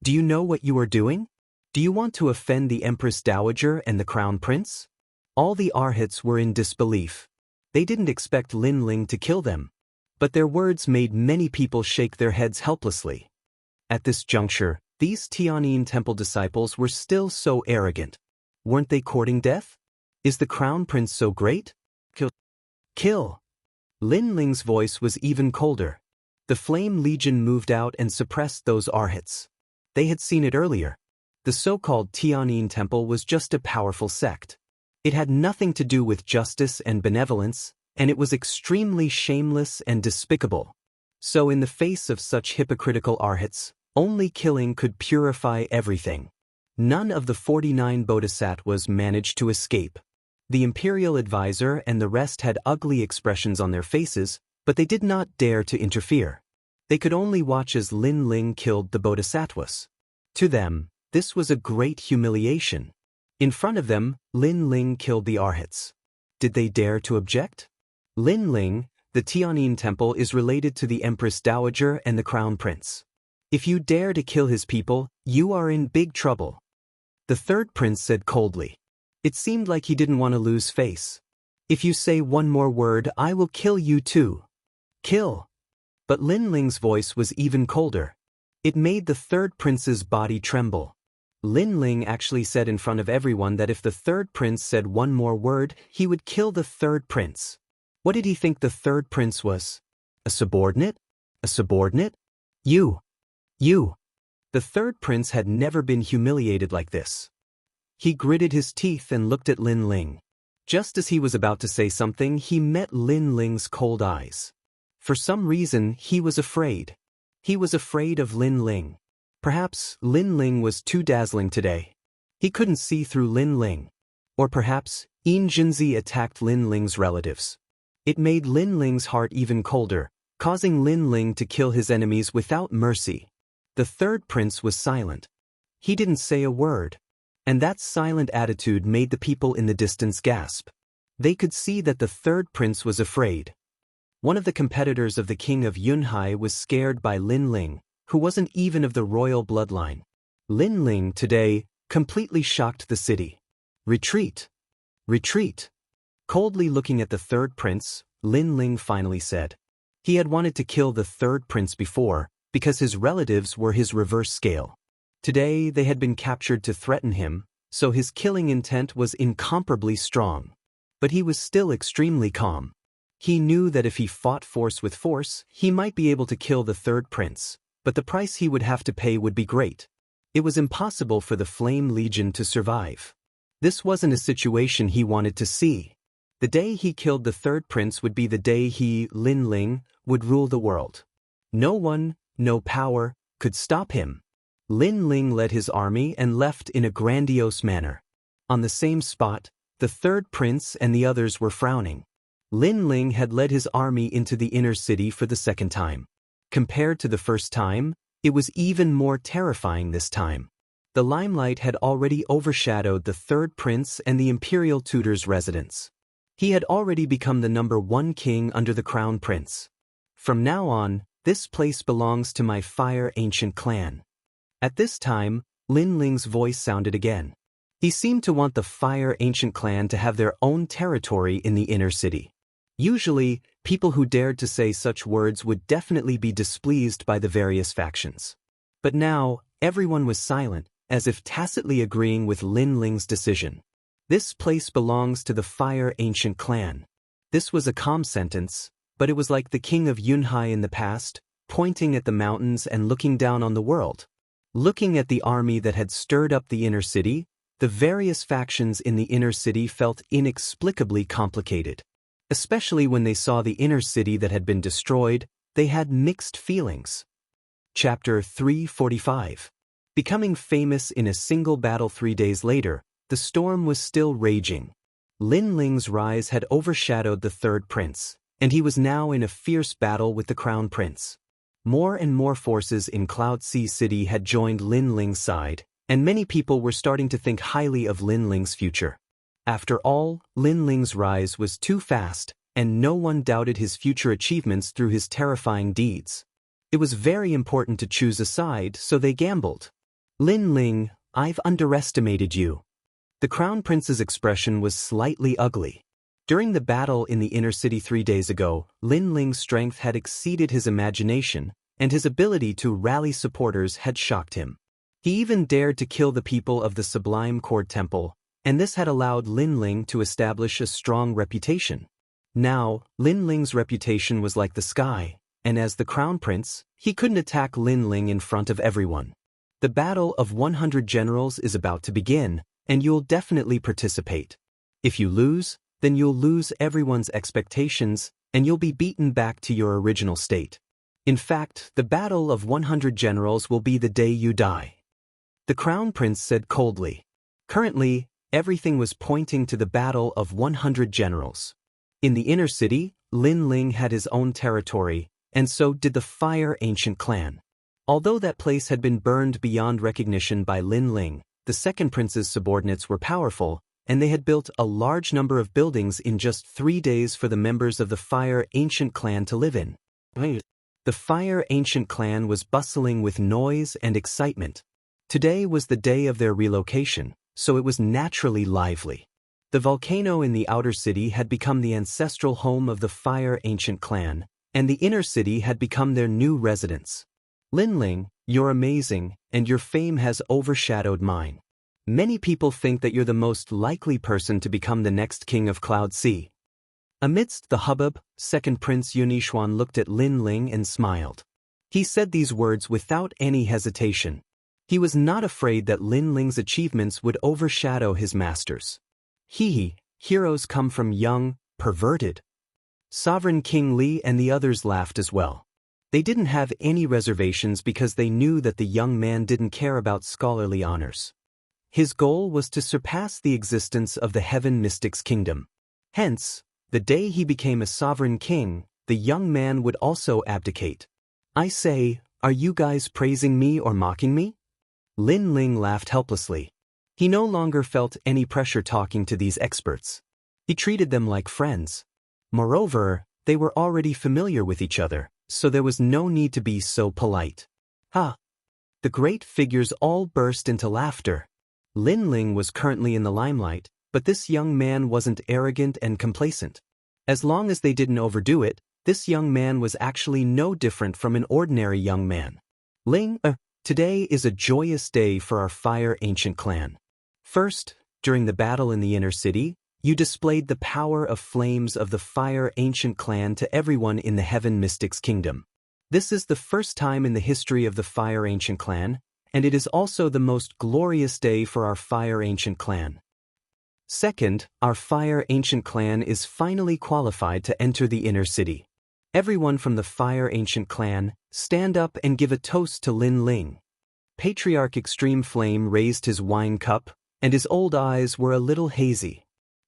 Do you know what you are doing? Do you want to offend the Empress Dowager and the Crown Prince? All the arhats were in disbelief. They didn't expect Lin Ling to kill them. But their words made many people shake their heads helplessly. At this juncture, these Tianyin Temple disciples were still so arrogant. Weren't they courting death? Is the Crown Prince so great? Kill! Lin Ling's voice was even colder. The Flame Legion moved out and suppressed those arhats. They had seen it earlier. The so-called Tianyin Temple was just a powerful sect. It had nothing to do with justice and benevolence, and it was extremely shameless and despicable. So in the face of such hypocritical arhats, only killing could purify everything. None of the 49 bodhisattvas managed to escape. The imperial advisor and the rest had ugly expressions on their faces, but they did not dare to interfere. They could only watch as Lin Ling killed the bodhisattvas. To them, this was a great humiliation. In front of them, Lin Ling killed the arhats. Did they dare to object? Lin Ling, the Tianyin Temple is related to the Empress Dowager and the Crown Prince. If you dare to kill his people, you are in big trouble. The third prince said coldly. It seemed like he didn't want to lose face. If you say one more word, I will kill you too. Kill. But Lin Ling's voice was even colder. It made the third prince's body tremble. Lin Ling actually said in front of everyone that if the third prince said one more word, he would kill the third prince. What did he think the third prince was? A subordinate? A subordinate? You. The third prince had never been humiliated like this. He gritted his teeth and looked at Lin Ling. Just as he was about to say something, he met Lin Ling's cold eyes. For some reason, he was afraid. He was afraid of Lin Ling. Perhaps Lin Ling was too dazzling today. He couldn't see through Lin Ling. Or perhaps Xianxia attacked Lin Ling's relatives. It made Lin Ling's heart even colder, causing Lin Ling to kill his enemies without mercy. The third prince was silent. He didn't say a word. And that silent attitude made the people in the distance gasp. They could see that the third prince was afraid. One of the competitors of the king of Yunhai was scared by Lin Ling, who wasn't even of the royal bloodline. Lin Ling today completely shocked the city. Retreat! Retreat! Coldly looking at the third prince, Lin Ling finally said. He had wanted to kill the third prince before, because his relatives were his reverse scale. Today they had been captured to threaten him, so his killing intent was incomparably strong. But he was still extremely calm. He knew that if he fought force with force, he might be able to kill the third prince, but the price he would have to pay would be great. It was impossible for the Flame Legion to survive. This wasn't a situation he wanted to see. The day he killed the third prince would be the day he, Lin Ling, would rule the world. No one, no power, could stop him. Lin Ling led his army and left in a grandiose manner. On the same spot, the third prince and the others were frowning. Lin Ling had led his army into the inner city for the second time. Compared to the first time, it was even more terrifying this time. The limelight had already overshadowed the third prince and the imperial tutor's residence. He had already become the #1 king under the crown prince. From now on, this place belongs to my Fire Ancient clan. At this time, Lin Ling's voice sounded again. He seemed to want the Fire Ancient clan to have their own territory in the inner city. Usually, people who dared to say such words would definitely be displeased by the various factions. But now, everyone was silent, as if tacitly agreeing with Lin Ling's decision. This place belongs to the Fire Ancient clan. This was a calm sentence, but it was like the king of Yunhai in the past, pointing at the mountains and looking down on the world. Looking at the army that had stirred up the inner city, the various factions in the inner city felt inexplicably complicated. Especially when they saw the inner city that had been destroyed, they had mixed feelings. Chapter 345. Becoming famous in a single battle 3 days later, the storm was still raging. Lin Ling's rise had overshadowed the third prince, and he was now in a fierce battle with the crown prince. More and more forces in Cloud Sea City had joined Lin Ling's side, and many people were starting to think highly of Lin Ling's future. After all, Lin Ling's rise was too fast, and no one doubted his future achievements through his terrifying deeds. It was very important to choose a side, so they gambled. Lin Ling, I've underestimated you. The Crown Prince's expression was slightly ugly. During the battle in the inner city 3 days ago, Lin Ling's strength had exceeded his imagination, and his ability to rally supporters had shocked him. He even dared to kill the people of the Sublime Cord Temple, and this had allowed Lin Ling to establish a strong reputation. Now, Lin Ling's reputation was like the sky, and as the Crown Prince, he couldn't attack Lin Ling in front of everyone. The Battle of 100 Generals is about to begin, and you'll definitely participate. If you lose, then you'll lose everyone's expectations, and you'll be beaten back to your original state. In fact, the Battle of 100 Generals will be the day you die. The Crown Prince said coldly. Currently, everything was pointing to the Battle of 100 Generals. In the inner city, Lin Ling had his own territory, and so did the Fire Ancient clan. Although that place had been burned beyond recognition by Lin Ling, the second prince's subordinates were powerful, and they had built a large number of buildings in just 3 days for the members of the Fire Ancient clan to live in. The Fire Ancient clan was bustling with noise and excitement. Today was the day of their relocation, so it was naturally lively. The volcano in the outer city had become the ancestral home of the Fire Ancient clan, and the inner city had become their new residence. Lin Ling, you're amazing, and your fame has overshadowed mine. Many people think that you're the most likely person to become the next king of Cloud Sea. Amidst the hubbub, second Prince Yunixuan looked at Lin Ling and smiled. He said these words without any hesitation. He was not afraid that Lin Ling's achievements would overshadow his master's. Heroes come from young, perverted. Sovereign King Li and the others laughed as well. They didn't have any reservations because they knew that the young man didn't care about scholarly honors. His goal was to surpass the existence of the Heaven Mystics Kingdom. Hence, the day he became a sovereign king, the young man would also abdicate. I say, are you guys praising me or mocking me? Lin Ling laughed helplessly. He no longer felt any pressure talking to these experts. He treated them like friends. Moreover, they were already familiar with each other, so there was no need to be so polite. Ha! The great figures all burst into laughter. Lin Ling was currently in the limelight, but this young man wasn't arrogant and complacent. As long as they didn't overdo it, this young man was actually no different from an ordinary young man. Today is a joyous day for our Fire Ancient clan. First, during the battle in the inner city, you displayed the power of flames of the Fire Ancient clan to everyone in the Heaven Mystics Kingdom. This is the first time in the history of the Fire Ancient clan, and it is also the most glorious day for our Fire Ancient clan. Second, our Fire Ancient clan is finally qualified to enter the inner city. Everyone from the Fire Ancient clan, stand up and give a toast to Lin Ling. Patriarch Extreme Flame raised his wine cup, and his old eyes were a little hazy.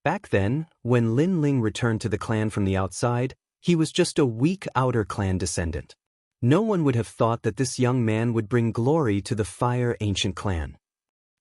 Back then, when Lin Ling returned to the clan from the outside, he was just a weak outer clan descendant. No one would have thought that this young man would bring glory to the Fire Ancient clan.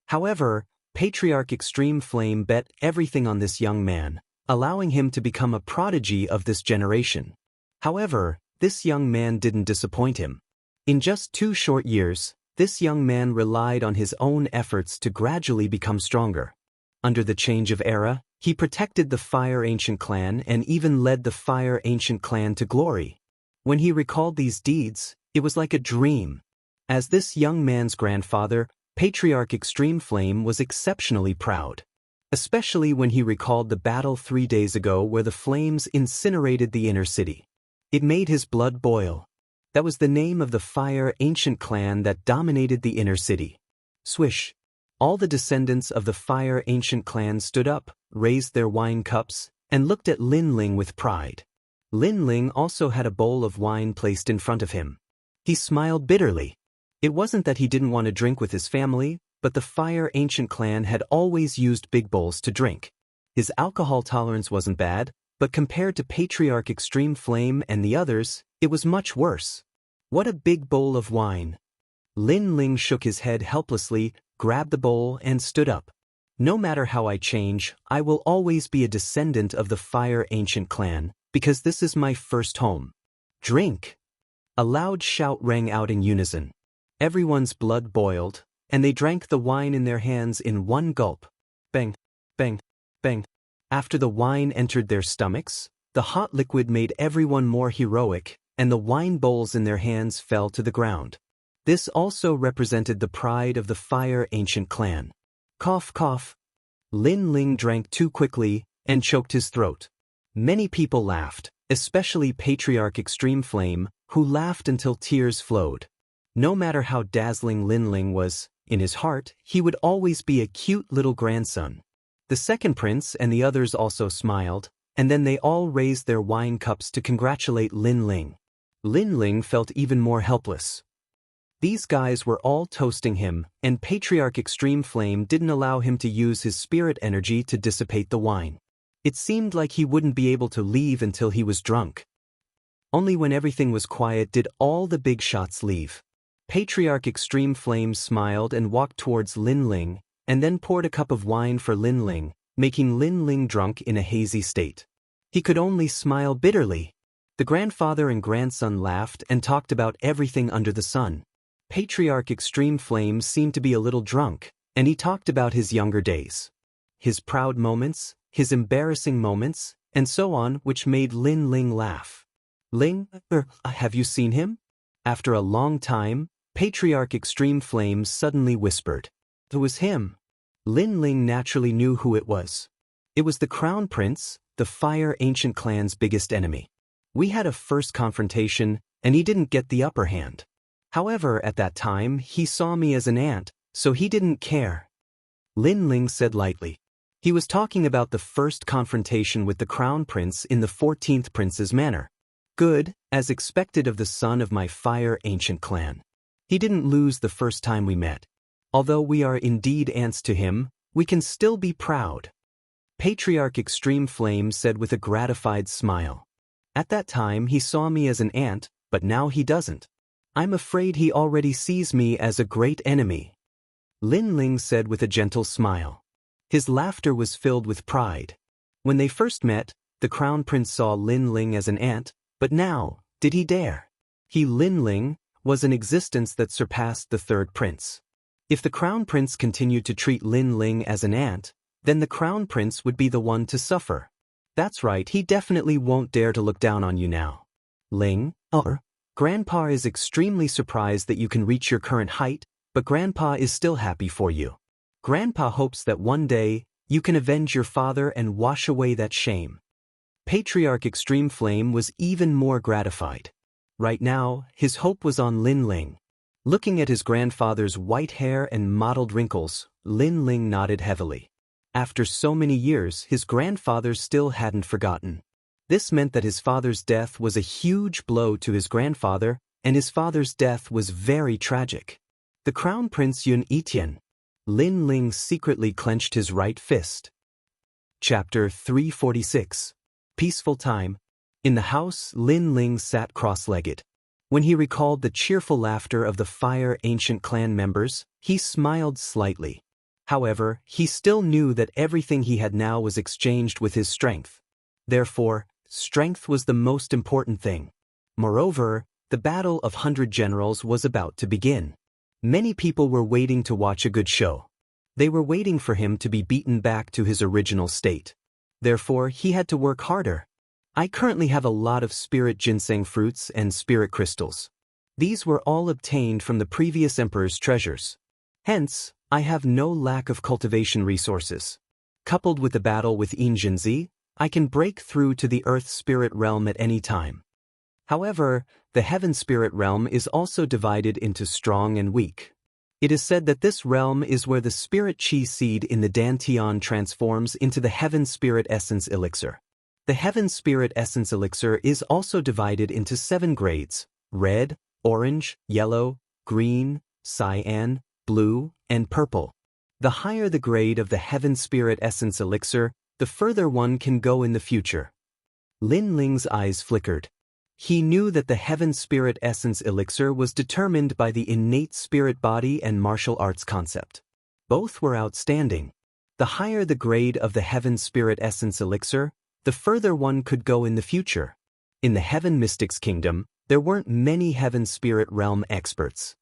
However, Patriarch Extreme Flame bet everything on this young man, allowing him to become a prodigy of this generation. However, this young man didn't disappoint him. In just 2 short years, this young man relied on his own efforts to gradually become stronger. Under the change of era, he protected the Fire Ancient clan and even led the Fire Ancient clan to glory. When he recalled these deeds, it was like a dream. As this young man's grandfather, Patriarch Extreme Flame was exceptionally proud. Especially when he recalled the battle 3 days ago where the flames incinerated the inner city. It made his blood boil. That was the name of the Fire Ancient clan that dominated the inner city. Swish. All the descendants of the Fire Ancient clan stood up, raised their wine cups, and looked at Lin Ling with pride. Lin Ling also had a bowl of wine placed in front of him. He smiled bitterly. It wasn't that he didn't want to drink with his family, but the Fire Ancient clan had always used big bowls to drink. His alcohol tolerance wasn't bad, but compared to Patriarch Extreme Flame and the others, it was much worse. What a big bowl of wine! Lin Ling shook his head helplessly, grabbed the bowl and stood up. No matter how I change, I will always be a descendant of the Fire Ancient clan, because this is my first home. Drink! A loud shout rang out in unison. Everyone's blood boiled, and they drank the wine in their hands in one gulp. Bang, bang, bang. After the wine entered their stomachs, the hot liquid made everyone more heroic, and the wine bowls in their hands fell to the ground. This also represented the pride of the Fire Ancient clan. Cough, cough. Lin Ling drank too quickly and choked his throat. Many people laughed, especially Patriarch Extreme Flame, who laughed until tears flowed. No matter how dazzling Lin Ling was, in his heart, he would always be a cute little grandson. The second prince and the others also smiled, and then they all raised their wine cups to congratulate Lin Ling. Lin Ling felt even more helpless. These guys were all toasting him, and Patriarch Extreme Flame didn't allow him to use his spirit energy to dissipate the wine. It seemed like he wouldn't be able to leave until he was drunk. Only when everything was quiet did all the big shots leave. Patriarch Extreme Flame smiled and walked towards Lin Ling, and then poured a cup of wine for Lin Ling, making Lin Ling drunk in a hazy state. He could only smile bitterly. The grandfather and grandson laughed and talked about everything under the sun. Patriarch Extreme Flame seemed to be a little drunk, and he talked about his younger days. His proud moments, his embarrassing moments, and so on, which made Lin Ling laugh. Ling, have you seen him? After a long time, Patriarch Extreme Flame suddenly whispered. It was him. Lin Ling naturally knew who it was. It was the Crown Prince, the Fire Ancient clan's biggest enemy. We had a first confrontation, and he didn't get the upper hand. However, at that time, he saw me as an ant, so he didn't care. Lin Ling said lightly. He was talking about the first confrontation with the Crown Prince in the 14th Prince's manner. Good, as expected of the son of my Fire Ancient clan. He didn't lose the first time we met. Although we are indeed ants to him, we can still be proud. Patriarch Extreme Flame said with a gratified smile. At that time he saw me as an ant, but now he doesn't. I'm afraid he already sees me as a great enemy. Lin Ling said with a gentle smile. His laughter was filled with pride. When they first met, the Crown Prince saw Lin Ling as an ant, but now, did he dare? He, Lin Ling, was an existence that surpassed the third prince. If the Crown Prince continued to treat Lin Ling as an ant, then the Crown Prince would be the one to suffer. That's right, he definitely won't dare to look down on you now. Ling, Grandpa is extremely surprised that you can reach your current height, but Grandpa is still happy for you. Grandpa hopes that one day, you can avenge your father and wash away that shame. Patriarch Extreme Flame was even more gratified. Right now, his hope was on Lin Ling. Looking at his grandfather's white hair and mottled wrinkles, Lin Ling nodded heavily. After so many years, his grandfather still hadn't forgotten. This meant that his father's death was a huge blow to his grandfather, and his father's death was very tragic. The Crown Prince Yun Etian. Lin Ling secretly clenched his right fist. Chapter 346. Peaceful Time. In the house, Lin Ling sat cross-legged. When he recalled the cheerful laughter of the Fire Ancient clan members, he smiled slightly. However, he still knew that everything he had now was exchanged with his strength. Therefore, strength was the most important thing. Moreover, the Battle of 100 Generals was about to begin. Many people were waiting to watch a good show. They were waiting for him to be beaten back to his original state. Therefore, he had to work harder. I currently have a lot of spirit ginseng fruits and spirit crystals. These were all obtained from the previous emperor's treasures. Hence, I have no lack of cultivation resources. Coupled with the battle with Xianxia, I can break through to the earth spirit realm at any time. However, the heaven spirit realm is also divided into strong and weak. It is said that this realm is where the spirit chi seed in the dantian transforms into the heaven spirit essence elixir. The heaven spirit essence elixir is also divided into 7 grades: red, orange, yellow, green, cyan, blue, and purple. The higher the grade of the heaven spirit essence elixir, the further one can go in the future. Lin Ling's eyes flickered. He knew that the heaven spirit essence elixir was determined by the innate spirit body and martial arts concept. Both were outstanding. The higher the grade of the heaven spirit essence elixir, the further one could go in the future. In the heaven mystics kingdom, there weren't many heaven spirit realm experts.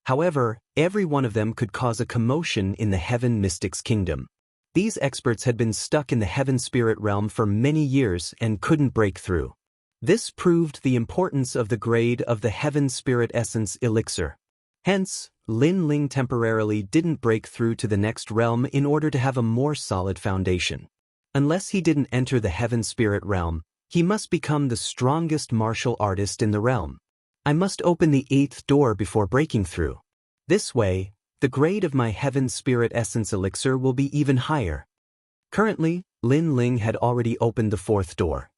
However, every one of them could cause a commotion in the heaven mystics kingdom. These experts had been stuck in the heaven spirit realm for many years and couldn't break through. This proved the importance of the grade of the heaven spirit essence elixir. Hence, Lin Ling temporarily didn't break through to the next realm in order to have a more solid foundation. Unless he didn't enter the heaven spirit realm, he must become the strongest martial artist in the realm. I must open the 8th door before breaking through. This way, the grade of my heaven spirit essence elixir will be even higher. Currently, Lin Ling had already opened the 4th door.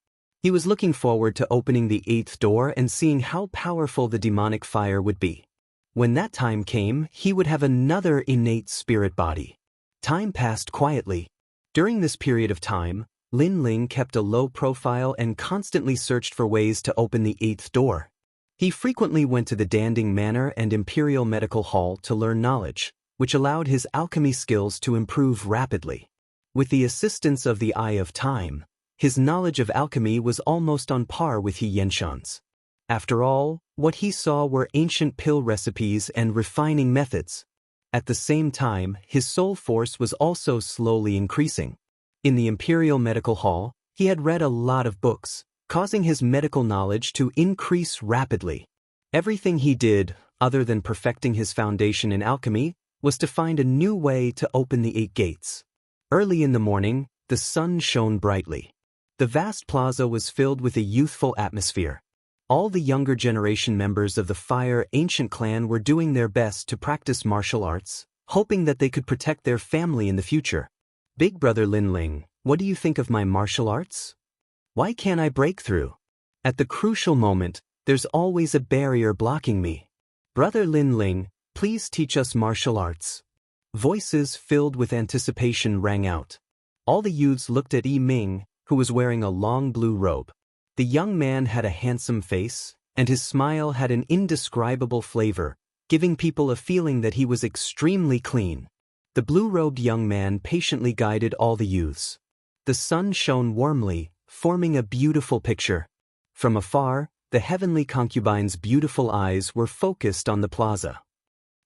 He was looking forward to opening the 8th door and seeing how powerful the demonic fire would be. When that time came, he would have another innate spirit body. Time passed quietly. During this period of time, Lin Ling kept a low profile and constantly searched for ways to open the 8th door. He frequently went to the Danding Manor and Imperial Medical Hall to learn knowledge, which allowed his alchemy skills to improve rapidly. With the assistance of the Eye of Time, his knowledge of alchemy was almost on par with Xianxia's. After all, what he saw were ancient pill recipes and refining methods. At the same time, his soul force was also slowly increasing. In the Imperial Medical Hall, he had read a lot of books, causing his medical knowledge to increase rapidly. Everything he did, other than perfecting his foundation in alchemy, was to find a new way to open the 8 gates. Early in the morning, the sun shone brightly. The vast plaza was filled with a youthful atmosphere. All the younger generation members of the Fire Ancient clan were doing their best to practice martial arts, hoping that they could protect their family in the future. Big brother Lin Ling, what do you think of my martial arts? Why can't I break through? At the crucial moment, there's always a barrier blocking me. Brother Lin Ling, please teach us martial arts. Voices filled with anticipation rang out. All the youths looked at Yi Ming, who was wearing a long blue robe. The young man had a handsome face, and his smile had an indescribable flavor, giving people a feeling that he was extremely clean. The blue-robed young man patiently guided all the youths. The sun shone warmly, forming a beautiful picture. From afar, the heavenly concubine's beautiful eyes were focused on the plaza.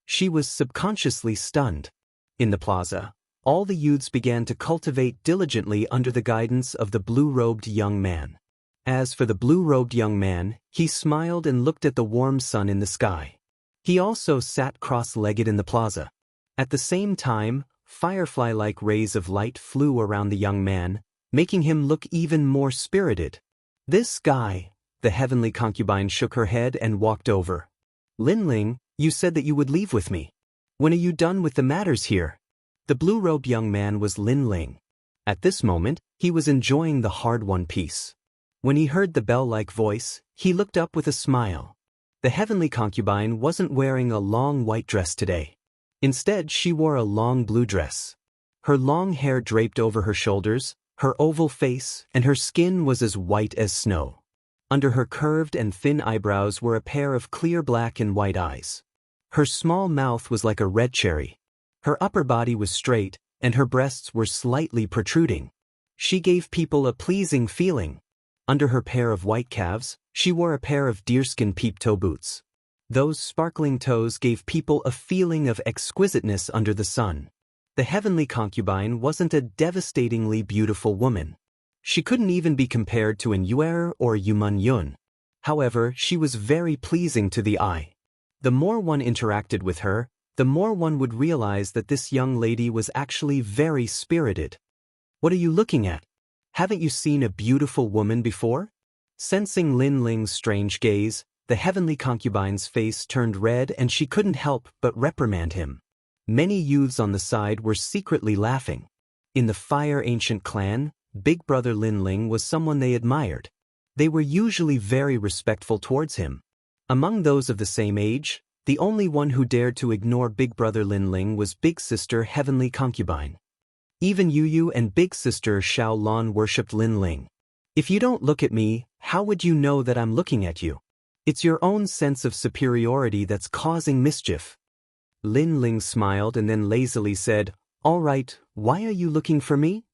She was subconsciously stunned. In the plaza, all the youths began to cultivate diligently under the guidance of the blue-robed young man. As for the blue-robed young man, he smiled and looked at the warm sun in the sky. He also sat cross-legged in the plaza. At the same time, firefly-like rays of light flew around the young man, making him look even more spirited. This guy, the heavenly concubine shook her head and walked over. Lin Ling, you said that you would leave with me. When are you done with the matters here? The blue-robed young man was Lin Ling. At this moment, he was enjoying the hard-won peace. When he heard the bell-like voice, he looked up with a smile. The heavenly concubine wasn't wearing a long white dress today. Instead, she wore a long blue dress. Her long hair draped over her shoulders, Her oval face and her skin was as white as snow. Under her curved and thin eyebrows were a pair of clear black and white eyes. Her small mouth was like a red cherry. Her upper body was straight, and her breasts were slightly protruding. She gave people a pleasing feeling. Under her pair of white calves, she wore a pair of deerskin peep-toe boots. Those sparkling toes gave people a feeling of exquisiteness under the sun. The heavenly concubine wasn't a devastatingly beautiful woman. She couldn't even be compared to an Yuer or Yuman Yun. However, she was very pleasing to the eye. The more one interacted with her, the more one would realize that this young lady was actually very spirited. What are you looking at? Haven't you seen a beautiful woman before? Sensing Lin Ling's strange gaze, the heavenly concubine's face turned red and she couldn't help but reprimand him. Many youths on the side were secretly laughing. In the Fire Ancient clan, Big Brother Lin Ling was someone they admired. They were usually very respectful towards him. Among those of the same age, the only one who dared to ignore Big Brother Lin Ling was Big Sister Heavenly Concubine. Even Yu Yu and Big Sister Xiao Lan worshipped Lin Ling. If you don't look at me, how would you know that I'm looking at you? It's your own sense of superiority that's causing mischief. Lin Ling smiled and then lazily said, "All right, why are you looking for me?"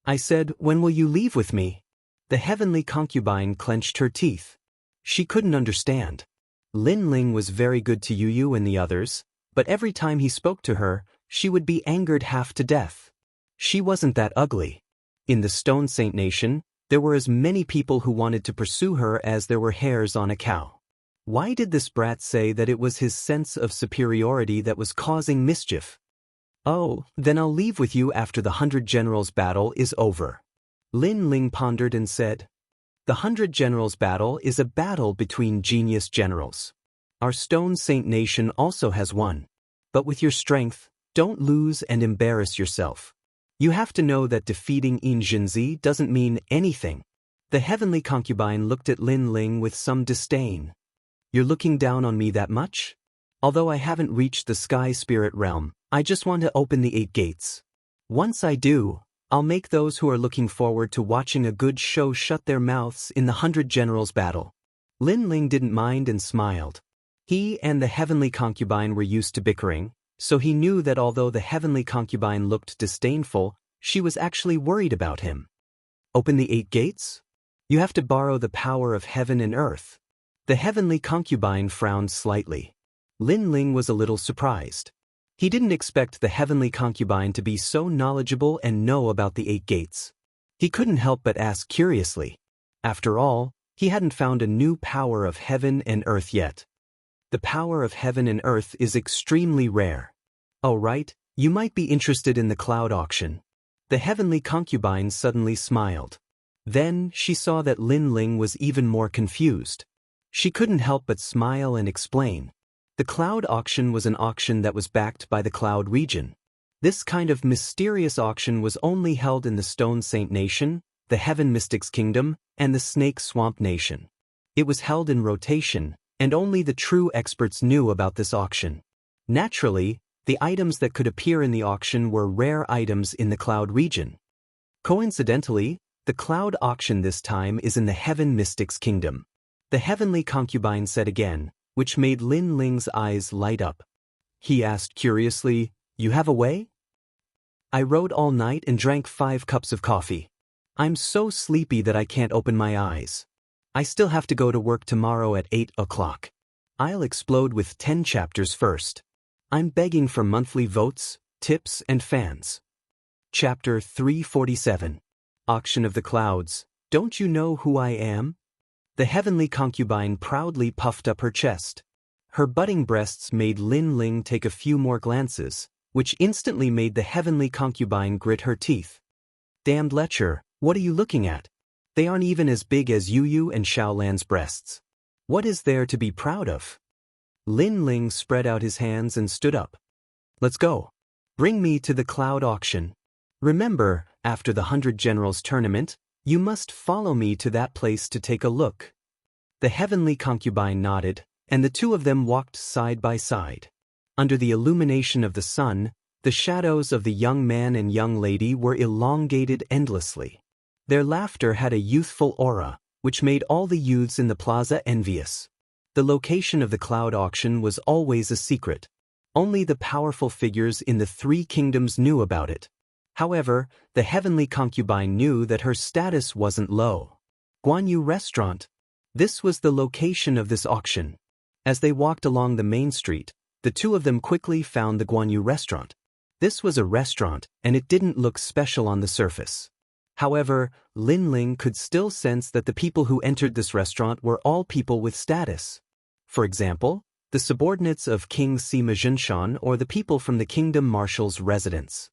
I said, "When will you leave with me?" The heavenly concubine clenched her teeth. She couldn't understand. Lin Ling was very good to Yu Yu and the others, but every time he spoke to her, she would be angered half to death. She wasn't that ugly. In the Stone Saint Nation, there were as many people who wanted to pursue her as there were hairs on a cow. Why did this brat say that it was his sense of superiority that was causing mischief? "Oh, then I'll leave with you after the 100 Generals battle is over." Lin Ling pondered and said, "The 100 Generals battle is a battle between genius generals. Our Stone Saint Nation also has one. But with your strength, don't lose and embarrass yourself. You have to know that defeating In Jinzi doesn't mean anything." The heavenly concubine looked at Lin Ling with some disdain. "You're looking down on me that much? Although I haven't reached the sky spirit realm, I just want to open the 8 gates. Once I do, I'll make those who are looking forward to watching a good show shut their mouths in the 100 Generals battle." Lin Ling didn't mind and smiled. He and the heavenly concubine were used to bickering, so he knew that although the heavenly concubine looked disdainful, she was actually worried about him. "Open the 8 gates? You have to borrow the power of heaven and earth." The heavenly concubine frowned slightly. Lin Ling was a little surprised. He didn't expect the heavenly concubine to be so knowledgeable and know about the 8 gates. He couldn't help but ask curiously. After all, he hadn't found a new power of heaven and earth yet. The power of heaven and earth is extremely rare. "Oh right, you might be interested in the cloud auction." The heavenly concubine suddenly smiled. Then she saw that Lin Ling was even more confused. She couldn't help but smile and explain. The cloud auction was an auction that was backed by the Cloud region. This kind of mysterious auction was only held in the Stone Saint Nation, the Heaven Mystics Kingdom, and the Snake Swamp Nation. It was held in rotation, and only the true experts knew about this auction. Naturally, the items that could appear in the auction were rare items in the Cloud region. Coincidentally, the Cloud auction this time is in the Heaven Mystics Kingdom. The heavenly concubine said again, which made Lin Ling's eyes light up. He asked curiously, "You have a way?" "I rode all night and drank 5 cups of coffee. I'm so sleepy that I can't open my eyes. I still have to go to work tomorrow at 8 o'clock. I'll explode with 10 chapters first. I'm begging for monthly votes, tips, and fans." Chapter 347. Auction of the Clouds. "Don't you know who I am?" The heavenly concubine proudly puffed up her chest. Her budding breasts made Lin Ling take a few more glances, which instantly made the heavenly concubine grit her teeth. "Damned lecher, what are you looking at? They aren't even as big as Yu Yu and Xiao Lan's breasts. What is there to be proud of?" Lin Ling spread out his hands and stood up. "Let's go. Bring me to the cloud auction. Remember, after the 100 Generals tournament, you must follow me to that place to take a look." The heavenly concubine nodded, and the two of them walked side by side. Under the illumination of the sun, The shadows of the young man and young lady were elongated endlessly. Their laughter had a youthful aura, which made all the youths in the plaza envious. The location of the cloud auction was always a secret. Only the powerful figures in the three kingdoms knew about it. However, the heavenly concubine knew that her status wasn't low. Guanyu Restaurant. This was the location of this auction. As they walked along the main street, the two of them quickly found the Guanyu Restaurant. This was a restaurant, and it didn't look special on the surface. However, Lin Ling could still sense that the people who entered this restaurant were all people with status. For example, the subordinates of King Sima Zhenshan or the people from the kingdom marshal's residence.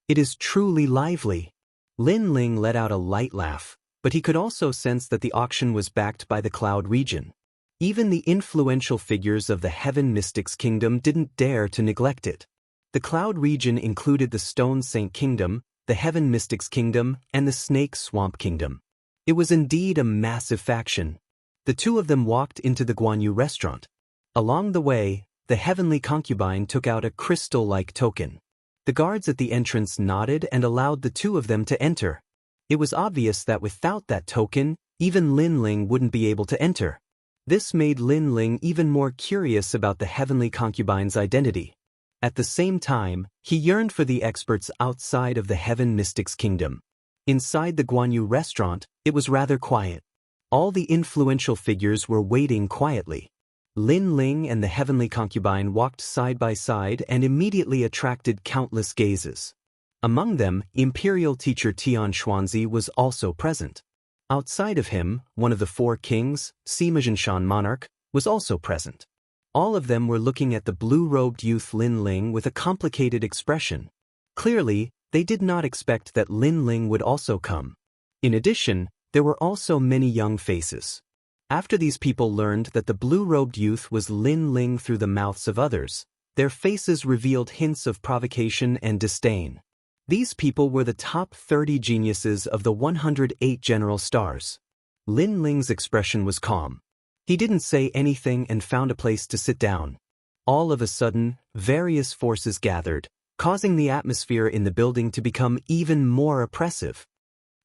It is truly lively. Lin Ling let out a light laugh, but he could also sense that the auction was backed by the Cloud region. Even the influential figures of the Heaven Mystics Kingdom didn't dare to neglect it. The Cloud region included the Stone Saint Kingdom, the Heaven Mystics Kingdom, and the Snake Swamp Kingdom. It was indeed a massive faction. The two of them walked into the Guanyu Restaurant. Along the way, the heavenly concubine took out a crystal-like token. The guards at the entrance nodded and allowed the two of them to enter. It was obvious that without that token, even Lin Ling wouldn't be able to enter. This made Lin Ling even more curious about the heavenly concubine's identity. At the same time, he yearned for the experts outside of the Heaven Mystics Kingdom. Inside the Guanyu Restaurant, it was rather quiet. All the influential figures were waiting quietly. Lin Ling and the heavenly concubine walked side by side and immediately attracted countless gazes. Among them, Imperial teacher Tian Xuanzi was also present. Outside of him, one of the four kings, Sima Zhenshan monarch, was also present. All of them were looking at the blue-robed youth Lin Ling with a complicated expression. Clearly, they did not expect that Lin Ling would also come. In addition, there were also many young faces. After these people learned that the blue-robed youth was Lin Ling through the mouths of others, their faces revealed hints of provocation and disdain. These people were the top 30 geniuses of the 108 general stars. Lin Ling's expression was calm. He didn't say anything and found a place to sit down. All of a sudden, various forces gathered, causing the atmosphere in the building to become even more oppressive.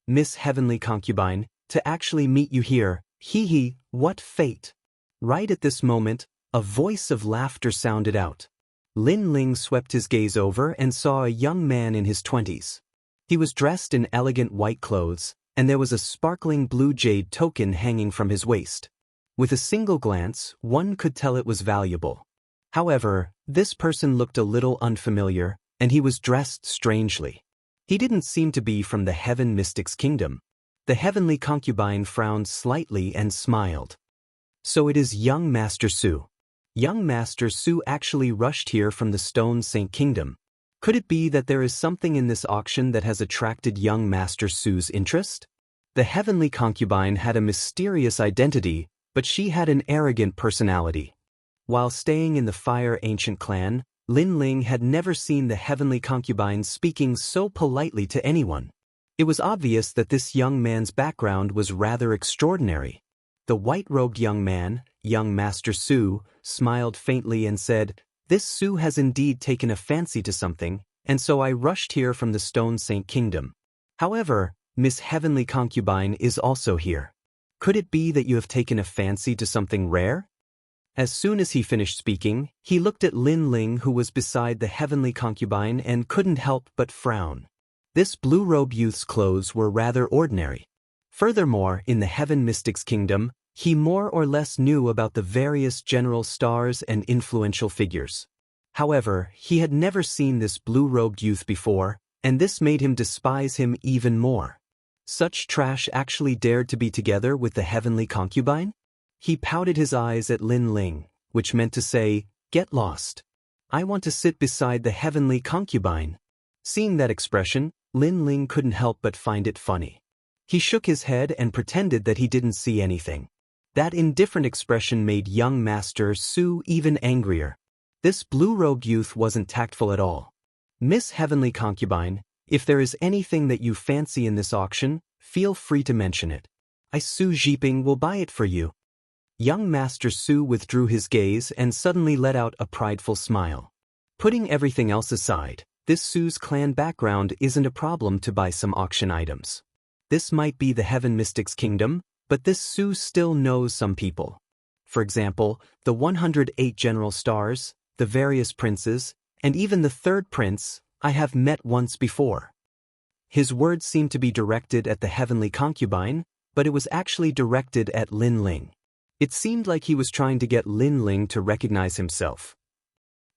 Miss Heavenly Concubine, to actually meet you here. Hee, what fate! Right at this moment, a voice of laughter sounded out. Lin Ling swept his gaze over and saw a young man in his 20s. He was dressed in elegant white clothes, and there was a sparkling blue jade token hanging from his waist. With a single glance, one could tell it was valuable. However, this person looked a little unfamiliar, and he was dressed strangely. He didn't seem to be from the Heaven Mystics Kingdom. The heavenly concubine frowned slightly and smiled. So it is young Master Su. Young Master Su actually rushed here from the Stone Saint Kingdom. Could it be that there is something in this auction that has attracted young Master Su's interest? The heavenly concubine had a mysterious identity, but she had an arrogant personality. While staying in the Fire Ancient clan, Lin Ling had never seen the heavenly concubine speaking so politely to anyone. It was obvious that this young man's background was rather extraordinary. The white-robed young man, young Master Su, smiled faintly and said, "This Su has indeed taken a fancy to something, and so I rushed here from the Stone Saint Kingdom. However, Miss Heavenly Concubine is also here. Could it be that you have taken a fancy to something rare?" As soon as he finished speaking, he looked at Lin Ling, who was beside the Heavenly Concubine, and couldn't help but frown. This blue-robed youth's clothes were rather ordinary. Furthermore, in the Heaven Mystics Kingdom, he more or less knew about the various general stars and influential figures. However, he had never seen this blue-robed youth before, and this made him despise him even more. Such trash actually dared to be together with the Heavenly Concubine? He pouted his eyes at Lin Ling, which meant to say, "Get lost. I want to sit beside the Heavenly Concubine." Seeing that expression, Lin Ling couldn't help but find it funny. He shook his head and pretended that he didn't see anything. That indifferent expression made young Master Su even angrier. This blue-robed youth wasn't tactful at all. "Miss Heavenly Concubine, if there is anything that you fancy in this auction, feel free to mention it. I Su Jiping will buy it for you." Young Master Su withdrew his gaze and suddenly let out a prideful smile. Putting everything else aside, This Su's clan background isn't a problem to buy some auction items. This might be the Heaven Mystics Kingdom, but this Su still knows some people. For example, the 108 general stars, the various princes, and even the third prince I have met once before. His words seemed to be directed at the heavenly concubine, but it was actually directed at Lin Ling. It seemed like he was trying to get Lin Ling to recognize himself.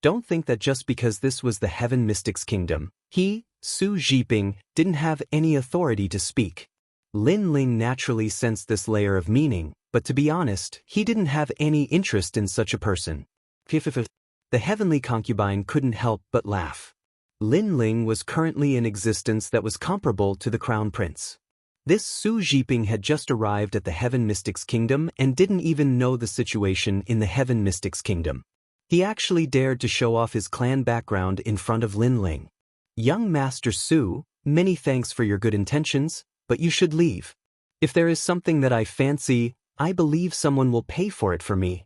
Don't think that just because this was the Heaven Mystics Kingdom, he, Su Zhiping, didn't have any authority to speak. Lin Ling naturally sensed this layer of meaning, but to be honest, he didn't have any interest in such a person. The heavenly concubine couldn't help but laugh. Lin Ling was currently in existence that was comparable to the crown prince. This Su Zhiping had just arrived at the Heaven Mystics Kingdom and didn't even know the situation in the Heaven Mystics Kingdom. He actually dared to show off his clan background in front of Lin Ling. Young Master Su, many thanks for your good intentions, but you should leave. If there is something that I fancy, I believe someone will pay for it for me.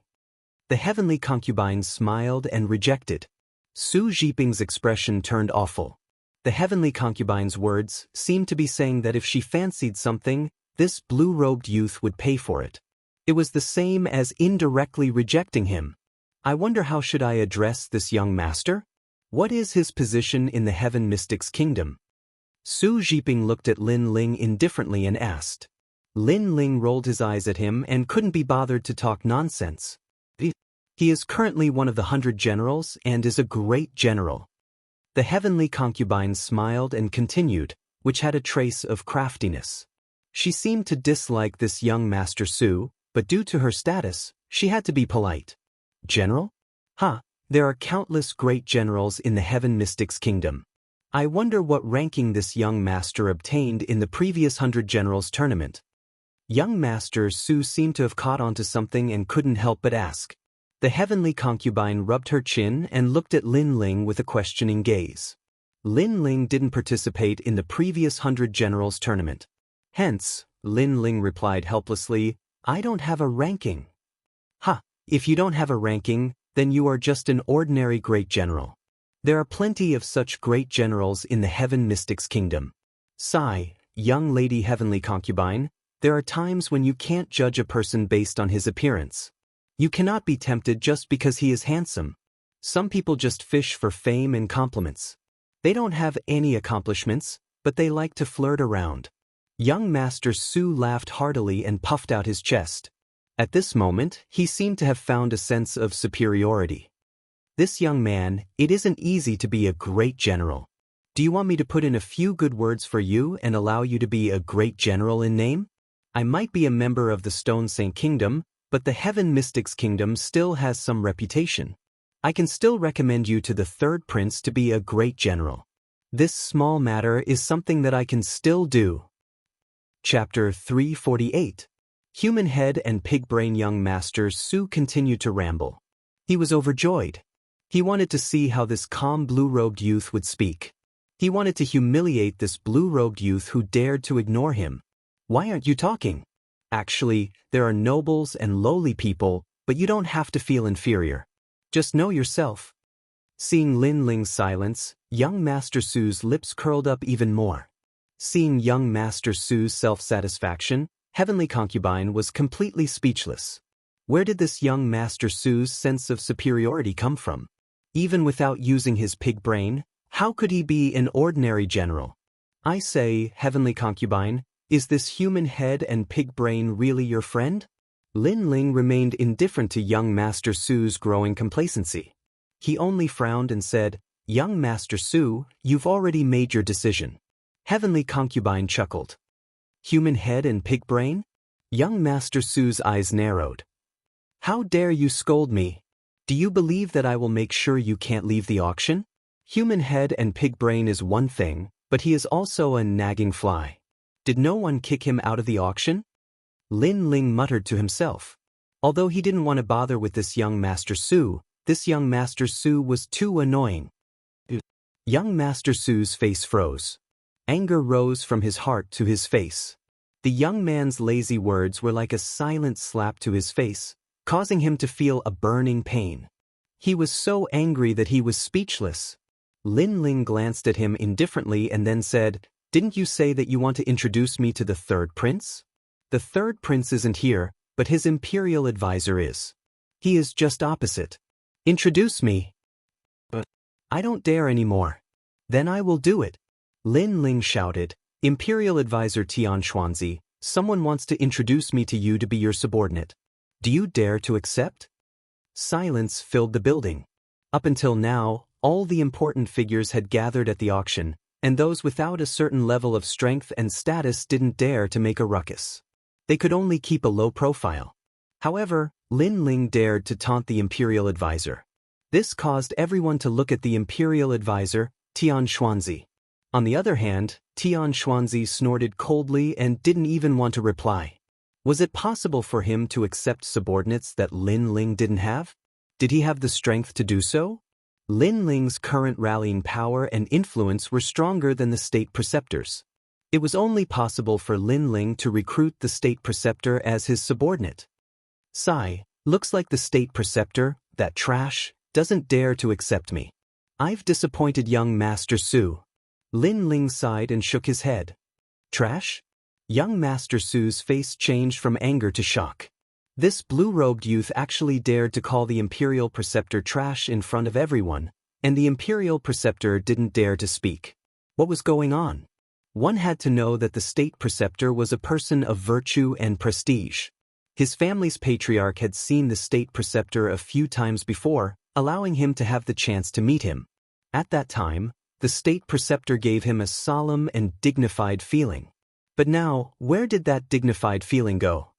The heavenly concubine smiled and rejected. Su Zhiping's expression turned awful. The heavenly concubine's words seemed to be saying that if she fancied something, this blue-robed youth would pay for it. It was the same as indirectly rejecting him. I wonder how should I address this young master? What is his position in the Heaven Mystics Kingdom? Su Zhiping looked at Lin Ling indifferently and asked. Lin Ling rolled his eyes at him and couldn't be bothered to talk nonsense. He is currently one of the 100 generals and is a great general. The heavenly concubine smiled and continued, which had a trace of craftiness. She seemed to dislike this young Master Su, but due to her status, she had to be polite. General? There are countless great generals in the Heaven Mystics Kingdom. I wonder what ranking this young master obtained in the previous 100 Generals tournament. Young Master Su seemed to have caught onto something and couldn't help but ask. The heavenly concubine rubbed her chin and looked at Lin Ling with a questioning gaze. Lin Ling didn't participate in the previous 100 Generals tournament. Hence, Lin Ling replied helplessly, I don't have a ranking. If you don't have a ranking, then you are just an ordinary great general. There are plenty of such great generals in the Heaven Mystics Kingdom. Sigh, young lady heavenly concubine, there are times when you can't judge a person based on his appearance. You cannot be tempted just because he is handsome. Some people just fish for fame and compliments. They don't have any accomplishments, but they like to flirt around. Young Master Su laughed heartily and puffed out his chest. At this moment, he seemed to have found a sense of superiority. This young man, it isn't easy to be a great general. Do you want me to put in a few good words for you and allow you to be a great general in name? I might be a member of the Stone Saint Kingdom, but the Heaven Mystics Kingdom still has some reputation. I can still recommend you to the third prince to be a great general. This small matter is something that I can still do. Chapter 348. Human head and pig brain. Young Master Su continued to ramble. He was overjoyed. He wanted to see how this calm blue-robed youth would speak. He wanted to humiliate this blue-robed youth who dared to ignore him. Why aren't you talking? Actually, there are nobles and lowly people, but you don't have to feel inferior. Just know yourself. Seeing Lin Ling's silence, young Master Su's lips curled up even more. Seeing young Master Su's self-satisfaction, heavenly concubine was completely speechless. Where did this young Master Su's sense of superiority come from? Even without using his pig brain, how could he be an ordinary general? I say, heavenly concubine, is this human head and pig brain really your friend? Lin Ling remained indifferent to young Master Su's growing complacency. He only frowned and said, Young Master Su, you've already made your decision. Heavenly concubine chuckled. Human head and pig brain? Young Master Su's eyes narrowed. How dare you scold me? Do you believe that I will make sure you can't leave the auction? Human head and pig brain is one thing, but he is also a nagging fly. Did no one kick him out of the auction? Lin Ling muttered to himself. Although he didn't want to bother with this young Master Su, this young Master Su was too annoying. Young Master Su's face froze. Anger rose from his heart to his face. The young man's lazy words were like a silent slap to his face, causing him to feel a burning pain. He was so angry that he was speechless. Lin Ling glanced at him indifferently and then said, "Didn't you say that you want to introduce me to the third prince?" "The third prince isn't here, but his imperial advisor is. He is just opposite." "Introduce me." "But I don't dare anymore." "Then I will do it." Lin Ling shouted, "Imperial advisor Xianxia, someone wants to introduce me to you to be your subordinate. Do you dare to accept?" Silence filled the building. Up until now, all the important figures had gathered at the auction, and those without a certain level of strength and status didn't dare to make a ruckus. They could only keep a low profile. However, Lin Ling dared to taunt the imperial advisor. This caused everyone to look at the imperial advisor, Xianxia. On the other hand, Xianxia snorted coldly and didn't even want to reply. Was it possible for him to accept subordinates that Lin Ling didn't have? Did he have the strength to do so? Lin Ling's current rallying power and influence were stronger than the state preceptors. It was only possible for Lin Ling to recruit the state preceptor as his subordinate. Sigh, looks like the state preceptor, that trash, doesn't dare to accept me. I've disappointed young Master Su. Lin Ling sighed and shook his head. Trash? Young Master Su's face changed from anger to shock. This blue-robed youth actually dared to call the imperial preceptor trash in front of everyone, and the imperial preceptor didn't dare to speak. What was going on? One had to know that the state preceptor was a person of virtue and prestige. His family's patriarch had seen the state preceptor a few times before, allowing him to have the chance to meet him. At that time, the state preceptor gave him a solemn and dignified feeling. But now, where did that dignified feeling go?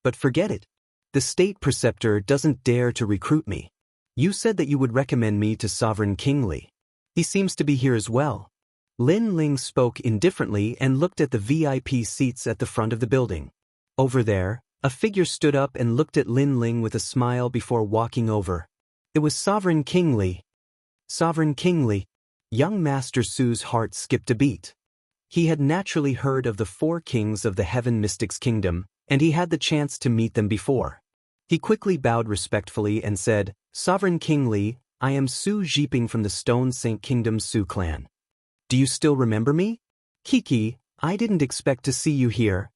But forget it. The state preceptor doesn't dare to recruit me. You said that you would recommend me to Sovereign King Li. He seems to be here as well. Lin Ling spoke indifferently and looked at the VIP seats at the front of the building. Over there, a figure stood up and looked at Lin Ling with a smile before walking over. It was Sovereign King Li. Sovereign King Li. Young Master Su's heart skipped a beat. He had naturally heard of the 4 kings of the Heaven Mystics Kingdom, and he had the chance to meet them before. He quickly bowed respectfully and said, Sovereign King Li, I am Su Jiping from the Stone Saint Kingdom Su clan. Do you still remember me? Kiki, I didn't expect to see you here.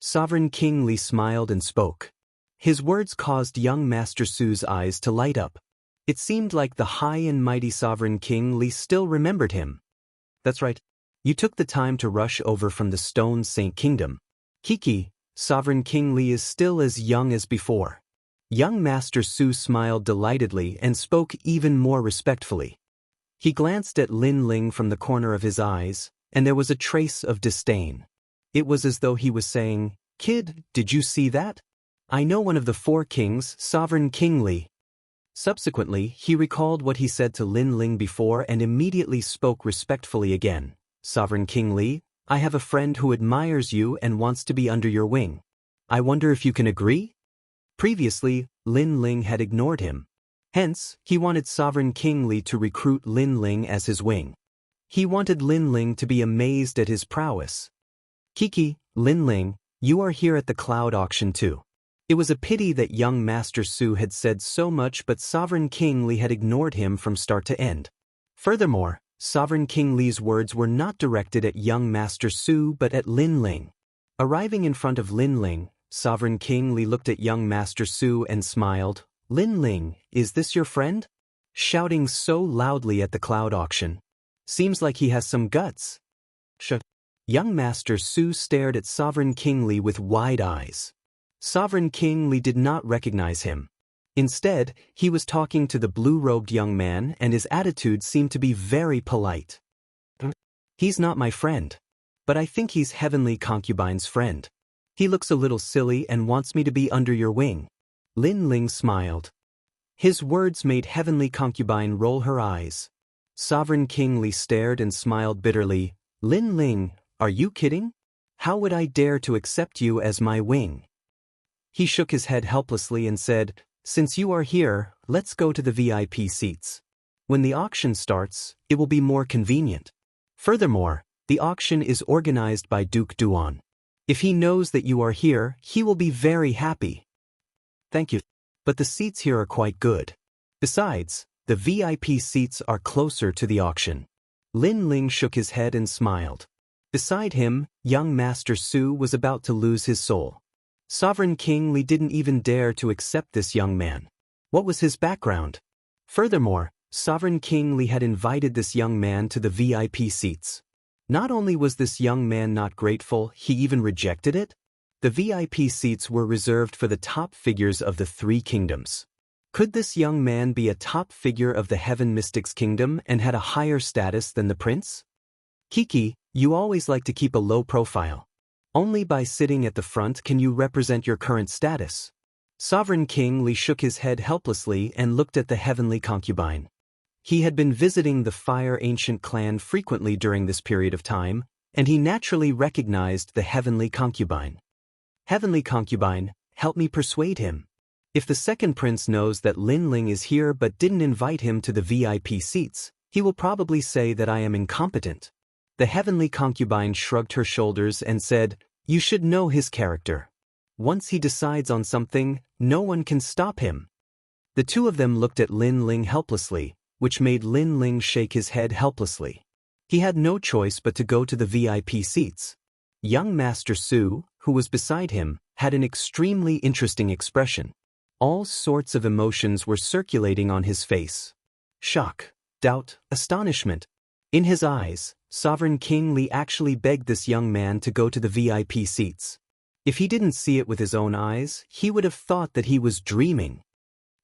Sovereign King Li smiled and spoke. His words caused young Master Su's eyes to light up. It seemed like the high and mighty Sovereign King Li still remembered him. That's right. You took the time to rush over from the Stone Saint Kingdom. Kiki, Sovereign King Li is still as young as before. Young Master Su smiled delightedly and spoke even more respectfully. He glanced at Lin Ling from the corner of his eyes, and there was a trace of disdain. It was as though he was saying, Kid, did you see that? I know one of the 4 kings, Sovereign King Li. Subsequently, he recalled what he said to Lin Ling before and immediately spoke respectfully again. Sovereign King Li, I have a friend who admires you and wants to be under your wing. I wonder if you can agree? Previously, Lin Ling had ignored him. Hence, he wanted Sovereign King Li to recruit Lin Ling as his wing. He wanted Lin Ling to be amazed at his prowess. Kiki, Lin Ling, you are here at the cloud auction too. It was a pity that young Master Su had said so much, but Sovereign King Li had ignored him from start to end. Furthermore, Sovereign King Li's words were not directed at young Master Su but at Lin Ling. Arriving in front of Lin Ling, Sovereign King Li looked at young Master Su and smiled. Lin Ling, is this your friend? Shouting so loudly at the cloud auction. Seems like he has some guts. Young Master Su stared at Sovereign King Li with wide eyes. Sovereign King Li did not recognize him. Instead, he was talking to the blue-robed young man and his attitude seemed to be very polite. He's not my friend. But I think he's Heavenly Concubine's friend. He looks a little silly and wants me to be under your wing. Lin Ling smiled. His words made Heavenly Concubine roll her eyes. Sovereign King Li stared and smiled bitterly. Lin Ling, are you kidding? How would I dare to accept you as my wing? He shook his head helplessly and said, Since you are here, let's go to the VIP seats. When the auction starts, it will be more convenient. Furthermore, the auction is organized by Duke Duan. If he knows that you are here, he will be very happy. Thank you. But the seats here are quite good. Besides, The VIP seats are closer to the auction. Lin Ling shook his head and smiled. Beside him, young Master Su was about to lose his soul. Sovereign King Li didn't even dare to accept this young man. What was his background? Furthermore, Sovereign King Li had invited this young man to the VIP seats. Not only was this young man not grateful, he even rejected it? The VIP seats were reserved for the top figures of the three kingdoms. Could this young man be a top figure of the Heaven Mystics Kingdom and had a higher status than the prince? Kiki, you always like to keep a low profile. Only by sitting at the front can you represent your current status. Sovereign King Li shook his head helplessly and looked at the heavenly concubine. He had been visiting the Fire Ancient clan frequently during this period of time, and he naturally recognized the heavenly concubine. Heavenly concubine, help me persuade him. If the second prince knows that Lin Ling is here but didn't invite him to the VIP seats, he will probably say that I am incompetent. The heavenly concubine shrugged her shoulders and said, "You should know his character. Once he decides on something, no one can stop him." The two of them looked at Lin Ling helplessly, which made Lin Ling shake his head helplessly. He had no choice but to go to the VIP seats. Young Master Su, who was beside him, had an extremely interesting expression. All sorts of emotions were circulating on his face. Shock, doubt, astonishment. In his eyes, Sovereign King Li actually begged this young man to go to the VIP seats. If he didn't see it with his own eyes, he would have thought that he was dreaming.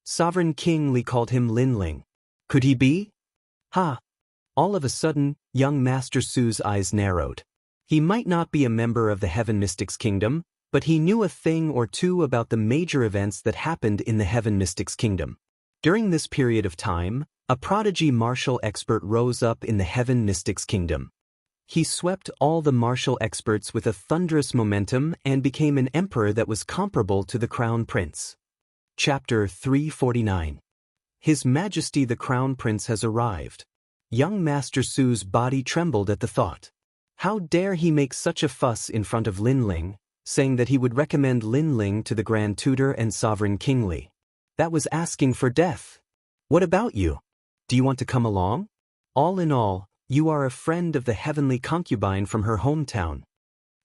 Sovereign King Li called him Lin Ling. Could he be? Ha! All of a sudden, young Master Su's eyes narrowed. He might not be a member of the Heaven Mystics Kingdom, but he knew a thing or two about the major events that happened in the Heaven Mystics Kingdom. During this period of time, a prodigy martial expert rose up in the Heaven Mystics Kingdom. He swept all the martial experts with a thunderous momentum and became an emperor that was comparable to the Crown Prince. Chapter 349. His Majesty the Crown Prince has arrived. Young Master Su's body trembled at the thought. How dare he make such a fuss in front of Lin Ling, saying that he would recommend Lin Ling to the Grand Tutor and Sovereign King Li. That was asking for death. What about you? Do you want to come along? All in all, you are a friend of the heavenly concubine from her hometown.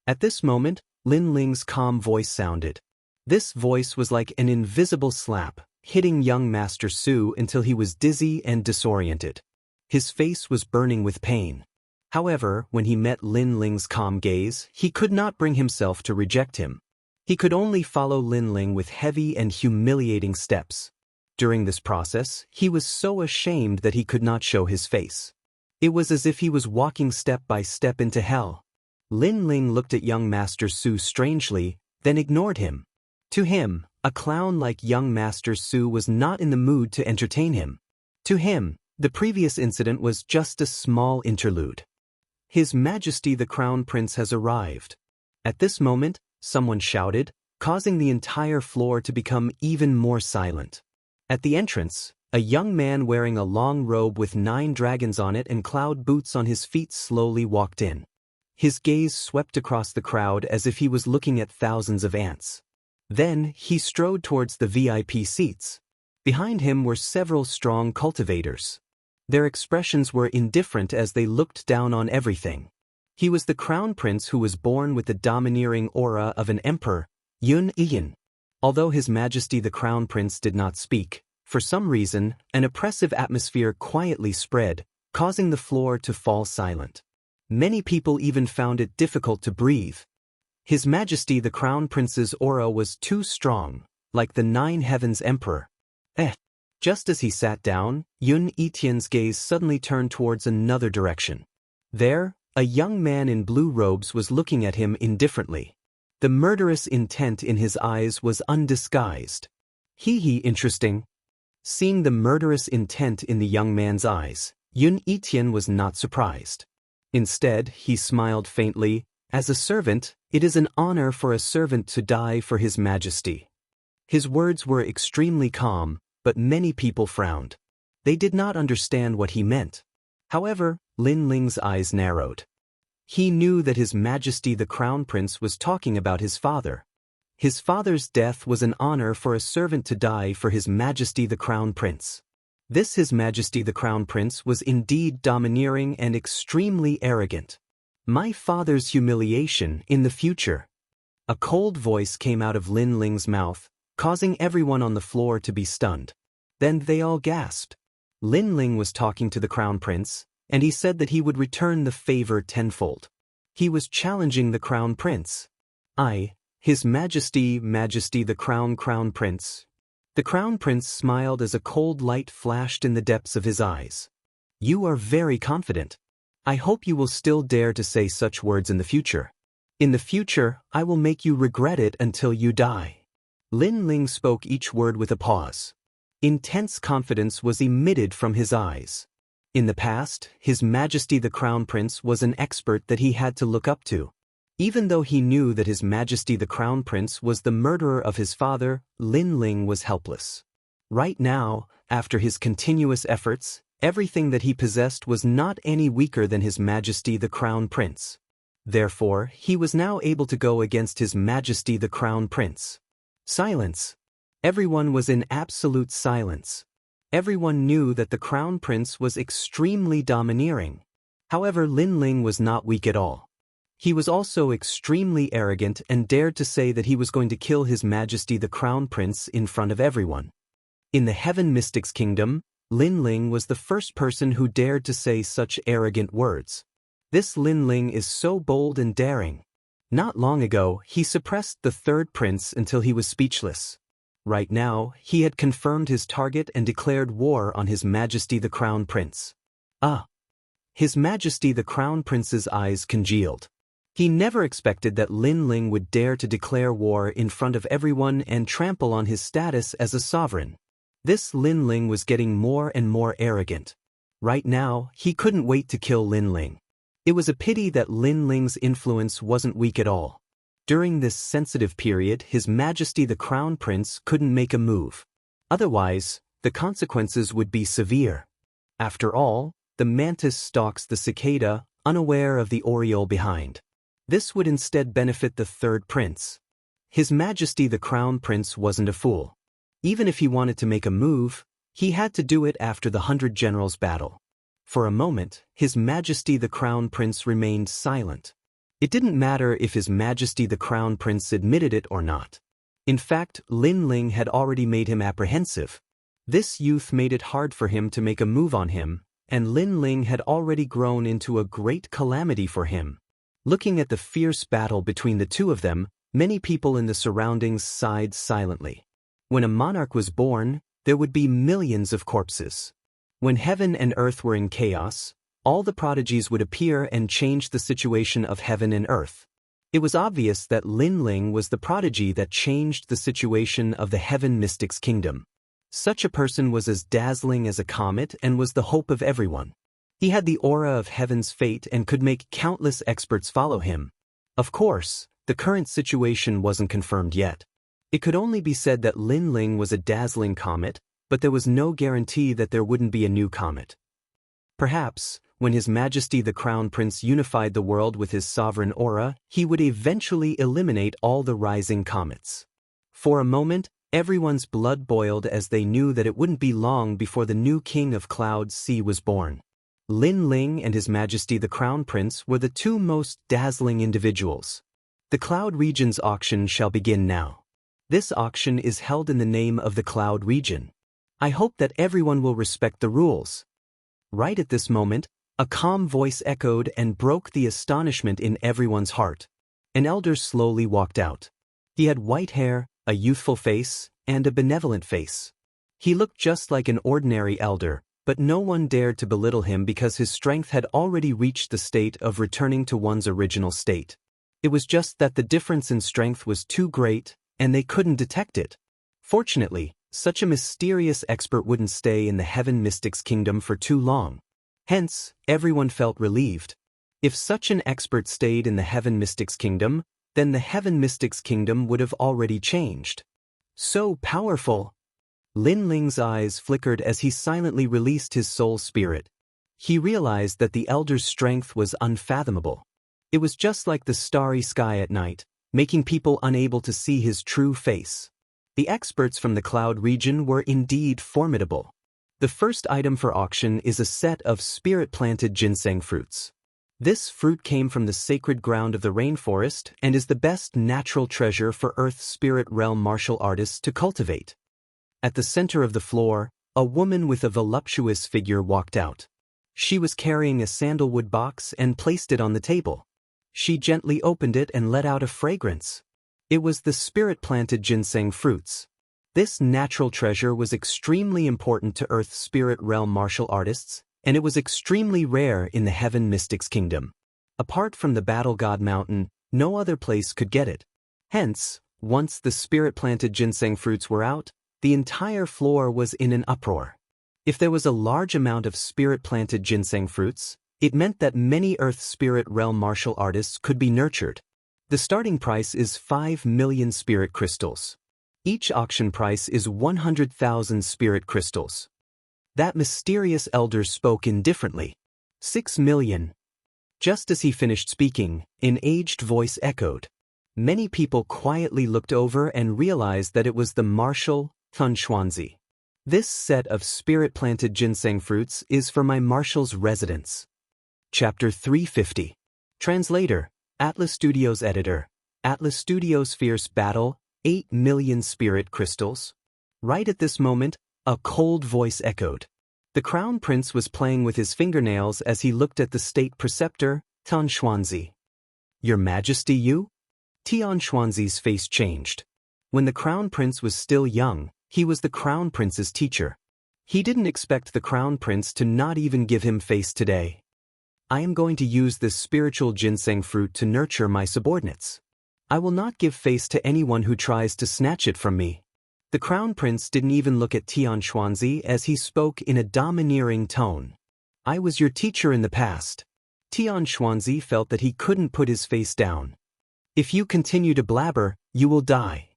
At this moment, Lin Ling's calm voice sounded. This voice was like an invisible slap, hitting young Master Su until he was dizzy and disoriented. His face was burning with pain. However, when he met Lin Ling's calm gaze, he could not bring himself to reject him. He could only follow Lin Ling with heavy and humiliating steps. During this process, he was so ashamed that he could not show his face. It was as if he was walking step by step into hell. Lin Ling looked at young Master Su strangely, then ignored him. To him, a clown like young Master Su was not in the mood to entertain him. To him, the previous incident was just a small interlude. His Majesty the Crown Prince has arrived. At this moment, someone shouted, causing the entire floor to become even more silent. At the entrance, a young man wearing a long robe with 9 dragons on it and cloud boots on his feet slowly walked in. His gaze swept across the crowd as if he was looking at thousands of ants. Then, he strode towards the VIP seats. Behind him were several strong cultivators. Their expressions were indifferent as they looked down on everything. He was the Crown Prince who was born with the domineering aura of an emperor, Yun Ian. Although His Majesty the Crown Prince did not speak, for some reason, an oppressive atmosphere quietly spread, causing the floor to fall silent. Many people even found it difficult to breathe. His Majesty the Crown Prince's aura was too strong, like the 9 heavens emperor. Just as he sat down, Yun Etien's gaze suddenly turned towards another direction. There, a young man in blue robes was looking at him indifferently. The murderous intent in his eyes was undisguised. Interesting. Seeing the murderous intent in the young man's eyes, Yun Etien was not surprised. Instead, he smiled faintly. As a servant, it is an honor for a servant to die for His Majesty. His words were extremely calm, but many people frowned. They did not understand what he meant. However, Lin Ling's eyes narrowed. He knew that His Majesty the Crown Prince was talking about his father. His father's death was an honor for a servant to die for His Majesty the Crown Prince. This His Majesty the Crown Prince was indeed domineering and extremely arrogant. My father's humiliation in the future. A cold voice came out of Lin Ling's mouth, causing everyone on the floor to be stunned. Then they all gasped. Lin Ling was talking to the Crown Prince, and he said that he would return the favor tenfold. He was challenging the Crown Prince. His Majesty the Crown Prince. The Crown Prince smiled as a cold light flashed in the depths of his eyes. You are very confident. I hope you will still dare to say such words in the future. In the future, I will make you regret it until you die. Lin Ling spoke each word with a pause. Intense confidence was emitted from his eyes. In the past, His Majesty the Crown Prince was an expert that he had to look up to. Even though he knew that His Majesty the Crown Prince was the murderer of his father, Lin Ling was helpless. Right now, after his continuous efforts, everything that he possessed was not any weaker than His Majesty the Crown Prince. Therefore, he was now able to go against His Majesty the Crown Prince. Silence. Everyone was in absolute silence. Everyone knew that the Crown Prince was extremely domineering. However, Lin Ling was not weak at all. He was also extremely arrogant and dared to say that he was going to kill His Majesty the Crown Prince in front of everyone. In the Heaven Mystics Kingdom, Lin Ling was the first person who dared to say such arrogant words. This Lin Ling is so bold and daring. Not long ago, he suppressed the third prince until he was speechless. Right now, he had confirmed his target and declared war on His Majesty the Crown Prince. His Majesty the Crown Prince's eyes congealed. He never expected that Lin Ling would dare to declare war in front of everyone and trample on his status as a sovereign. This Lin Ling was getting more and more arrogant. Right now, he couldn't wait to kill Lin Ling. It was a pity that Lin Ling's influence wasn't weak at all. During this sensitive period, His Majesty the Crown Prince couldn't make a move. Otherwise, the consequences would be severe. After all, the mantis stalks the cicada, unaware of the oriole behind. This would instead benefit the third prince. His Majesty the Crown Prince wasn't a fool. Even if he wanted to make a move, he had to do it after the 100 Generals battle. For a moment, His Majesty the Crown Prince remained silent. It didn't matter if His Majesty the Crown Prince admitted it or not. In fact, Lin Ling had already made him apprehensive. This youth made it hard for him to make a move on him, and Lin Ling had already grown into a great calamity for him. Looking at the fierce battle between the two of them, many people in the surroundings sighed silently. When a monarch was born, there would be millions of corpses. When heaven and earth were in chaos, all the prodigies would appear and change the situation of heaven and earth. It was obvious that Lin Ling was the prodigy that changed the situation of the Heaven Mystics Kingdom. Such a person was as dazzling as a comet and was the hope of everyone. He had the aura of heaven's fate and could make countless experts follow him. Of course, the current situation wasn't confirmed yet. It could only be said that Lin Ling was a dazzling comet, but there was no guarantee that there wouldn't be a new comet. Perhaps, when His Majesty the Crown Prince unified the world with his sovereign aura, he would eventually eliminate all the rising comets. For a moment, everyone's blood boiled as they knew that it wouldn't be long before the new king of Cloud Sea was born. Lin Ling and His Majesty the Crown Prince were the two most dazzling individuals. The Cloud Region's auction shall begin now. This auction is held in the name of the Cloud Region. I hope that everyone will respect the rules. Right at this moment, a calm voice echoed and broke the astonishment in everyone's heart. An elder slowly walked out. He had white hair, a youthful face, and a benevolent face. He looked just like an ordinary elder, but no one dared to belittle him because his strength had already reached the state of returning to one's original state. It was just that the difference in strength was too great, and they couldn't detect it. Fortunately, such a mysterious expert wouldn't stay in the Heaven Mystics Kingdom for too long. Hence, everyone felt relieved. If such an expert stayed in the Heaven Mystics Kingdom, then the Heaven Mystics Kingdom would have already changed. So powerful! Lin Ling's eyes flickered as he silently released his soul spirit. He realized that the elder's strength was unfathomable. It was just like the starry sky at night, making people unable to see his true face. The experts from the Cloud region were indeed formidable. The first item for auction is a set of spirit-planted ginseng fruits. This fruit came from the sacred ground of the rainforest and is the best natural treasure for Earth's spirit realm martial artists to cultivate. At the center of the floor, a woman with a voluptuous figure walked out. She was carrying a sandalwood box and placed it on the table. She gently opened it and let out a fragrance. It was the spirit-planted ginseng fruits. This natural treasure was extremely important to Earth's spirit realm martial artists, and it was extremely rare in the Heaven Mystics Kingdom. Apart from the Battle God Mountain, no other place could get it. Hence, once the spirit-planted ginseng fruits were out, the entire floor was in an uproar. If there was a large amount of spirit-planted ginseng fruits, it meant that many Earth spirit realm martial artists could be nurtured. The starting price is 5 million spirit crystals. Each auction price is 100,000 spirit crystals. That mysterious elder spoke indifferently. 6 million. Just as he finished speaking, an aged voice echoed. Many people quietly looked over and realized that it was the Marshal, Xianxia. This set of spirit-planted ginseng fruits is for my marshal's residence. Chapter 350. Translator, Atlas Studios Editor, Atlas Studios Fierce Battle, 8 million spirit crystals. Right at this moment, a cold voice echoed. The Crown Prince was playing with his fingernails as he looked at the state preceptor, Xianxia. Your Majesty, you? Xianxia's face changed. When the Crown Prince was still young, he was the Crown Prince's teacher. He didn't expect the Crown Prince to not even give him face today. I am going to use this spiritual ginseng fruit to nurture my subordinates. I will not give face to anyone who tries to snatch it from me. The Crown Prince didn't even look at Xianxia as he spoke in a domineering tone. I was your teacher in the past. Xianxia felt that he couldn't put his face down. If you continue to blabber, you will die.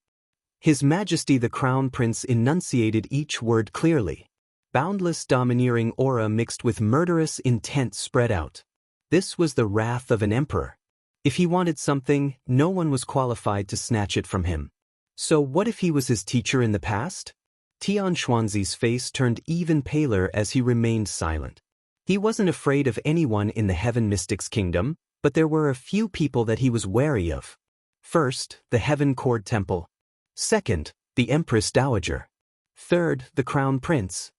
His Majesty the Crown Prince enunciated each word clearly. Boundless domineering aura mixed with murderous intent spread out. This was the wrath of an emperor. If he wanted something, no one was qualified to snatch it from him. So what if he was his teacher in the past? Xianxia's face turned even paler as he remained silent. He wasn't afraid of anyone in the Heaven Mystics Kingdom, but there were a few people that he was wary of. First, the Heaven Court Temple. Second, the Empress Dowager. Third, the Crown Prince.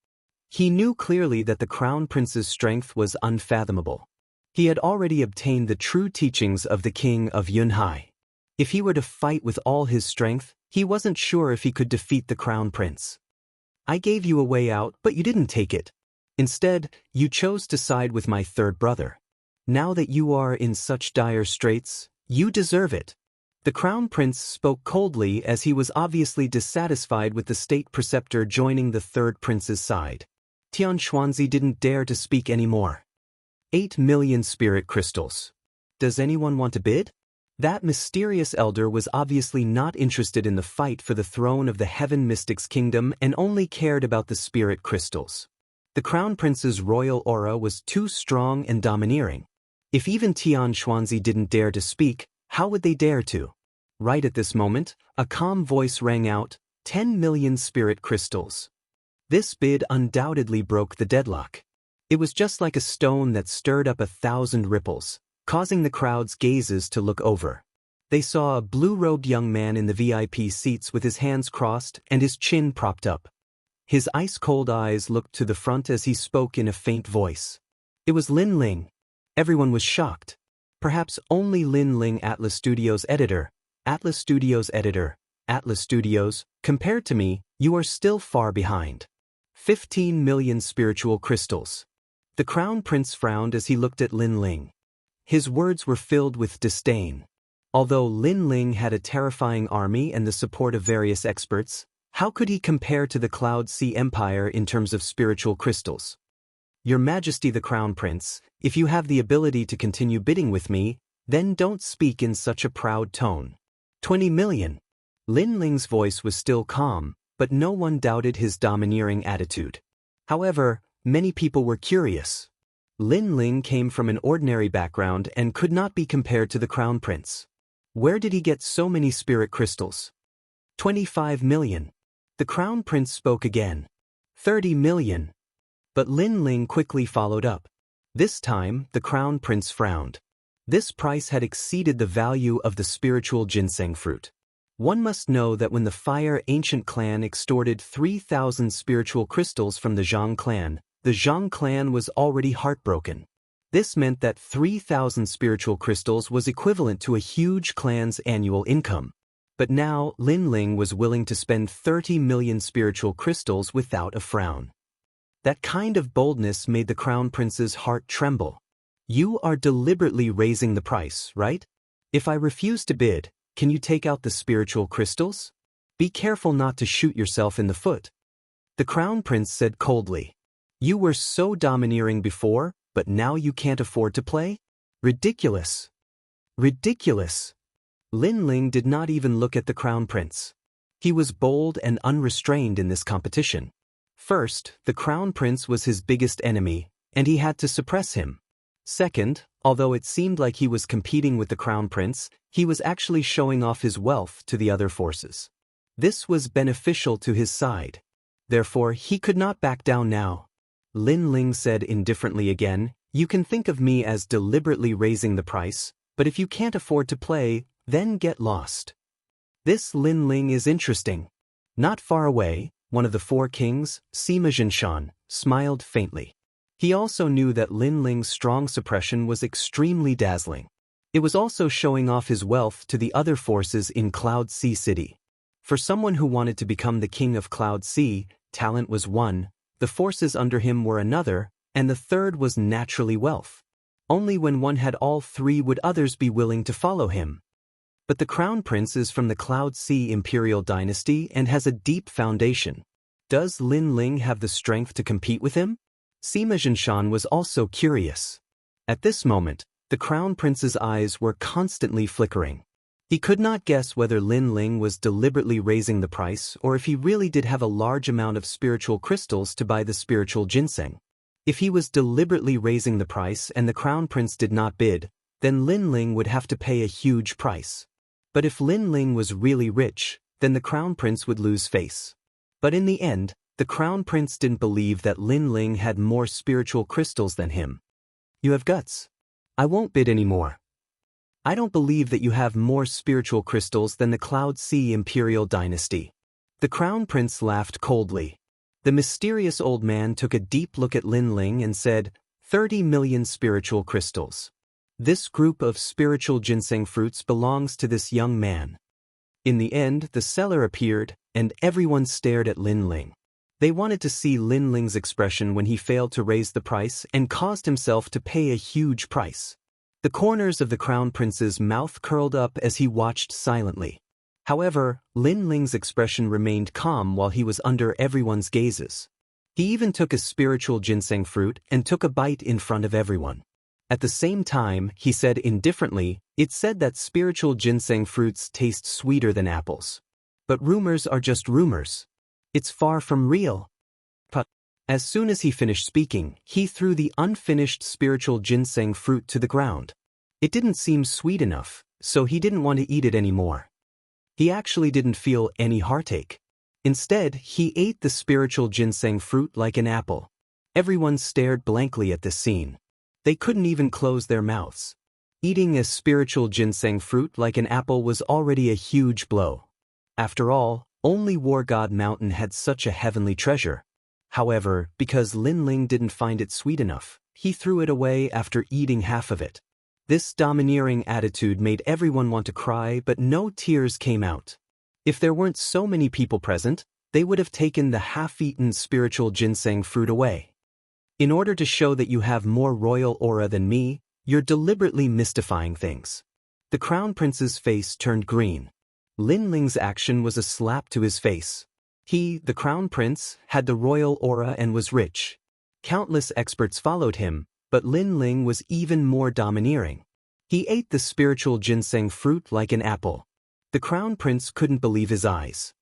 He knew clearly that the Crown Prince's strength was unfathomable. He had already obtained the true teachings of the King of Yunhai. If he were to fight with all his strength, he wasn't sure if he could defeat the Crown Prince. I gave you a way out, but you didn't take it. Instead, you chose to side with my third brother. Now that you are in such dire straits, you deserve it. The Crown Prince spoke coldly as he was obviously dissatisfied with the state preceptor joining the third prince's side. Xianxia didn't dare to speak anymore. 8 million spirit crystals. Does anyone want to bid? That mysterious elder was obviously not interested in the fight for the throne of the Heaven Mystics Kingdom and only cared about the spirit crystals. The Crown Prince's royal aura was too strong and domineering. If even Xianxia didn't dare to speak, how would they dare to? Right at this moment, a calm voice rang out, 10 million spirit crystals. This bid undoubtedly broke the deadlock. It was just like a stone that stirred up 1,000 ripples, causing the crowd's gazes to look over. They saw a blue-robed young man in the VIP seats with his hands crossed and his chin propped up. His ice-cold eyes looked to the front as he spoke in a faint voice. It was Lin Ling. Everyone was shocked. Perhaps only Lin Ling, Atlas Studios Editor, Atlas Studios Editor, Atlas Studios, compared to me, you are still far behind. 15 million spiritual crystals. The Crown Prince frowned as he looked at Lin Ling. His words were filled with disdain. Although Lin Ling had a terrifying army and the support of various experts, how could he compare to the Cloud Sea Empire in terms of spiritual crystals? Your Majesty the Crown Prince, if you have the ability to continue bidding with me, then don't speak in such a proud tone. 20 million. Lin Ling's voice was still calm, but no one doubted his domineering attitude. However, many people were curious. Lin Ling came from an ordinary background and could not be compared to the Crown Prince. Where did he get so many spirit crystals? 25 million. The Crown Prince spoke again. 30 million. But Lin Ling quickly followed up. This time, the crown prince frowned. This price had exceeded the value of the spiritual ginseng fruit. One must know that when the Fire Ancient clan extorted 3,000 spiritual crystals from the Zhang clan was already heartbroken. This meant that 3,000 spiritual crystals was equivalent to a huge clan's annual income. But now, Lin Ling was willing to spend 30 million spiritual crystals without a frown. That kind of boldness made the crown prince's heart tremble. You are deliberately raising the price, right? If I refuse to bid, can you take out the spiritual crystals? Be careful not to shoot yourself in the foot. The crown prince said coldly. You were so domineering before, but now you can't afford to play? Ridiculous. Ridiculous. Lin Ling did not even look at the crown prince. He was bold and unrestrained in this competition. First, the crown prince was his biggest enemy, and he had to suppress him. Second, although it seemed like he was competing with the crown prince, he was actually showing off his wealth to the other forces. This was beneficial to his side. Therefore, he could not back down now. Lin Ling said indifferently again, you can think of me as deliberately raising the price, but if you can't afford to play, then get lost. This Lin Ling is interesting. Not far away, one of the four kings, Xianxia, smiled faintly. He also knew that Lin Ling's strong suppression was extremely dazzling. It was also showing off his wealth to the other forces in Cloud Sea City. For someone who wanted to become the king of Cloud Sea, talent was one, the forces under him were another, and the third was naturally wealth. Only when one had all three would others be willing to follow him. But the crown prince is from the Cloud Sea imperial dynasty and has a deep foundation. Does Lin Ling have the strength to compete with him? Xianxia was also curious. At this moment, the crown prince's eyes were constantly flickering. He could not guess whether Lin Ling was deliberately raising the price or if he really did have a large amount of spiritual crystals to buy the spiritual ginseng. If he was deliberately raising the price and the crown prince did not bid, then Lin Ling would have to pay a huge price. But if Lin Ling was really rich, then the crown prince would lose face. But in the end, the crown prince didn't believe that Lin Ling had more spiritual crystals than him. You have guts. I won't bid anymore. I don't believe that you have more spiritual crystals than the Cloud Sea imperial dynasty. The crown prince laughed coldly. The mysterious old man took a deep look at Lin Ling and said, 30 million spiritual crystals. This group of spiritual ginseng fruits belongs to this young man. In the end, the seller appeared, and everyone stared at Lin Ling. They wanted to see Lin Ling's expression when he failed to raise the price and caused himself to pay a huge price. The corners of the crown prince's mouth curled up as he watched silently. However, Lin Ling's expression remained calm while he was under everyone's gazes. He even took a spiritual ginseng fruit and took a bite in front of everyone. At the same time, he said indifferently, it's said that spiritual ginseng fruits taste sweeter than apples. But rumors are just rumors. It's far from real. But as soon as he finished speaking, he threw the unfinished spiritual ginseng fruit to the ground. It didn't seem sweet enough, so he didn't want to eat it anymore. He actually didn't feel any heartache. Instead, he ate the spiritual ginseng fruit like an apple. Everyone stared blankly at this scene. They couldn't even close their mouths. Eating a spiritual ginseng fruit like an apple was already a huge blow. After all, only War God Mountain had such a heavenly treasure. However, because Lin Ling didn't find it sweet enough, he threw it away after eating half of it. This domineering attitude made everyone want to cry, but no tears came out. If there weren't so many people present, they would have taken the half-eaten spiritual ginseng fruit away. In order to show that you have more royal aura than me, you're deliberately mystifying things. The crown prince's face turned green. Lin Ling's action was a slap to his face. He, the crown prince, had the royal aura and was rich. Countless experts followed him, but Lin Ling was even more domineering. He ate the spiritual ginseng fruit like an apple. The crown prince couldn't believe his eyes.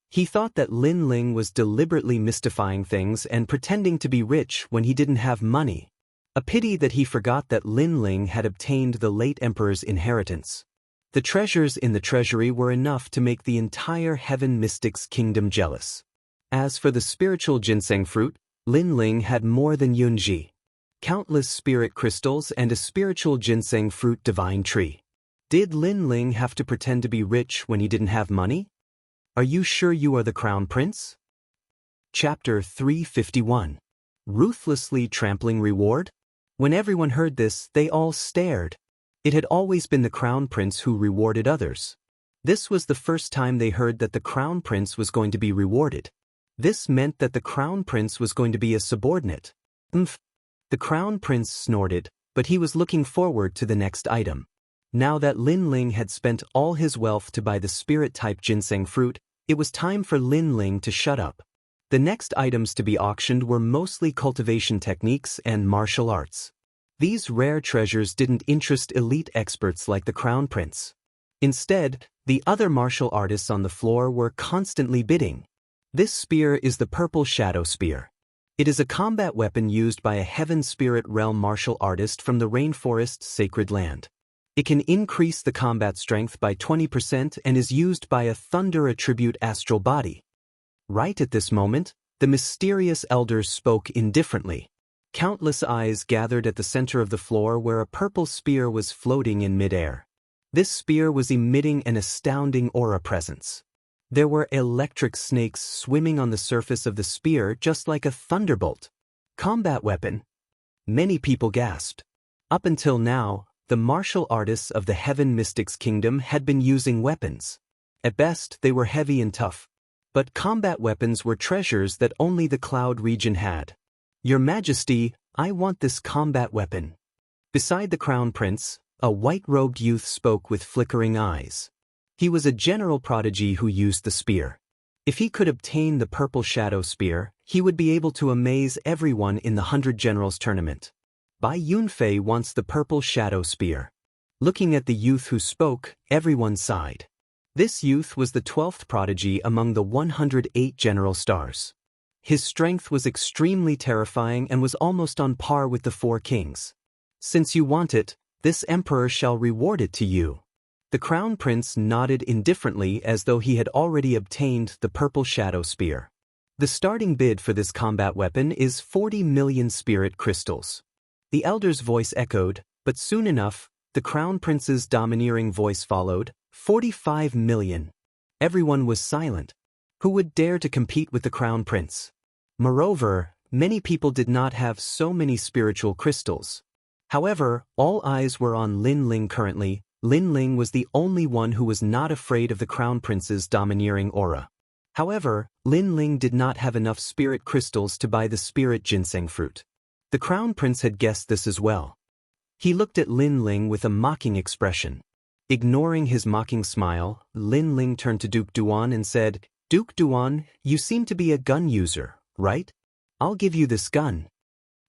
He thought that Lin Ling was deliberately mystifying things and pretending to be rich when he didn't have money. A pity that he forgot that Lin Ling had obtained the late emperor's inheritance. The treasures in the treasury were enough to make the entire Heaven Mystics kingdom jealous. As for the spiritual ginseng fruit, Lin Ling had more than Yunji. Countless spirit crystals and a spiritual ginseng fruit divine tree. Did Lin Ling have to pretend to be rich when he didn't have money? Are you sure you are the crown prince? Chapter 351. Ruthlessly trampling reward? When everyone heard this, they all stared. It had always been the crown prince who rewarded others. This was the first time they heard that the crown prince was going to be rewarded. This meant that the crown prince was going to be a subordinate. The crown prince snorted, but he was looking forward to the next item. Now that Lin Ling had spent all his wealth to buy the spirit-type ginseng fruit, it was time for Lin Ling to shut up. The next items to be auctioned were mostly cultivation techniques and martial arts. These rare treasures didn't interest elite experts like the crown prince. Instead, the other martial artists on the floor were constantly bidding. This spear is the purple shadow spear. It is a combat weapon used by a heaven spirit realm martial artist from the rainforest's sacred land. It can increase the combat strength by 20% and is used by a thunder attribute astral body. Right at this moment, the mysterious elders spoke indifferently. Countless eyes gathered at the center of the floor where a purple spear was floating in midair. This spear was emitting an astounding aura presence. There were electric snakes swimming on the surface of the spear just like a thunderbolt. Combat weapon? Many people gasped. Up until now, the martial artists of the Heaven Mystics Kingdom had been using weapons. At best, they were heavy and tough. But combat weapons were treasures that only the Cloud region had. Your Majesty, I want this combat weapon. Beside the Crown Prince, a white-robed youth spoke with flickering eyes. He was a general prodigy who used the spear. If he could obtain the purple shadow spear, he would be able to amaze everyone in the 100 Generals tournament. Bai Yunfei wants the purple shadow spear. Looking at the youth who spoke, everyone sighed. This youth was the 12th prodigy among the 108 general stars. His strength was extremely terrifying and was almost on par with the 4 kings. Since you want it, this emperor shall reward it to you. The crown prince nodded indifferently as though he had already obtained the purple shadow spear. The starting bid for this combat weapon is 40 million spirit crystals. The elder's voice echoed, but soon enough, the crown prince's domineering voice followed, 45 million. Everyone was silent. Who would dare to compete with the crown prince? Moreover, many people did not have so many spiritual crystals. However, all eyes were on Lin Ling currently. Lin Ling was the only one who was not afraid of the crown prince's domineering aura. However, Lin Ling did not have enough spirit crystals to buy the spirit ginseng fruit. The crown prince had guessed this as well. He looked at Lin Ling with a mocking expression. Ignoring his mocking smile, Lin Ling turned to Duke Duan and said, Duke Duan, you seem to be a gun user, right? I'll give you this gun.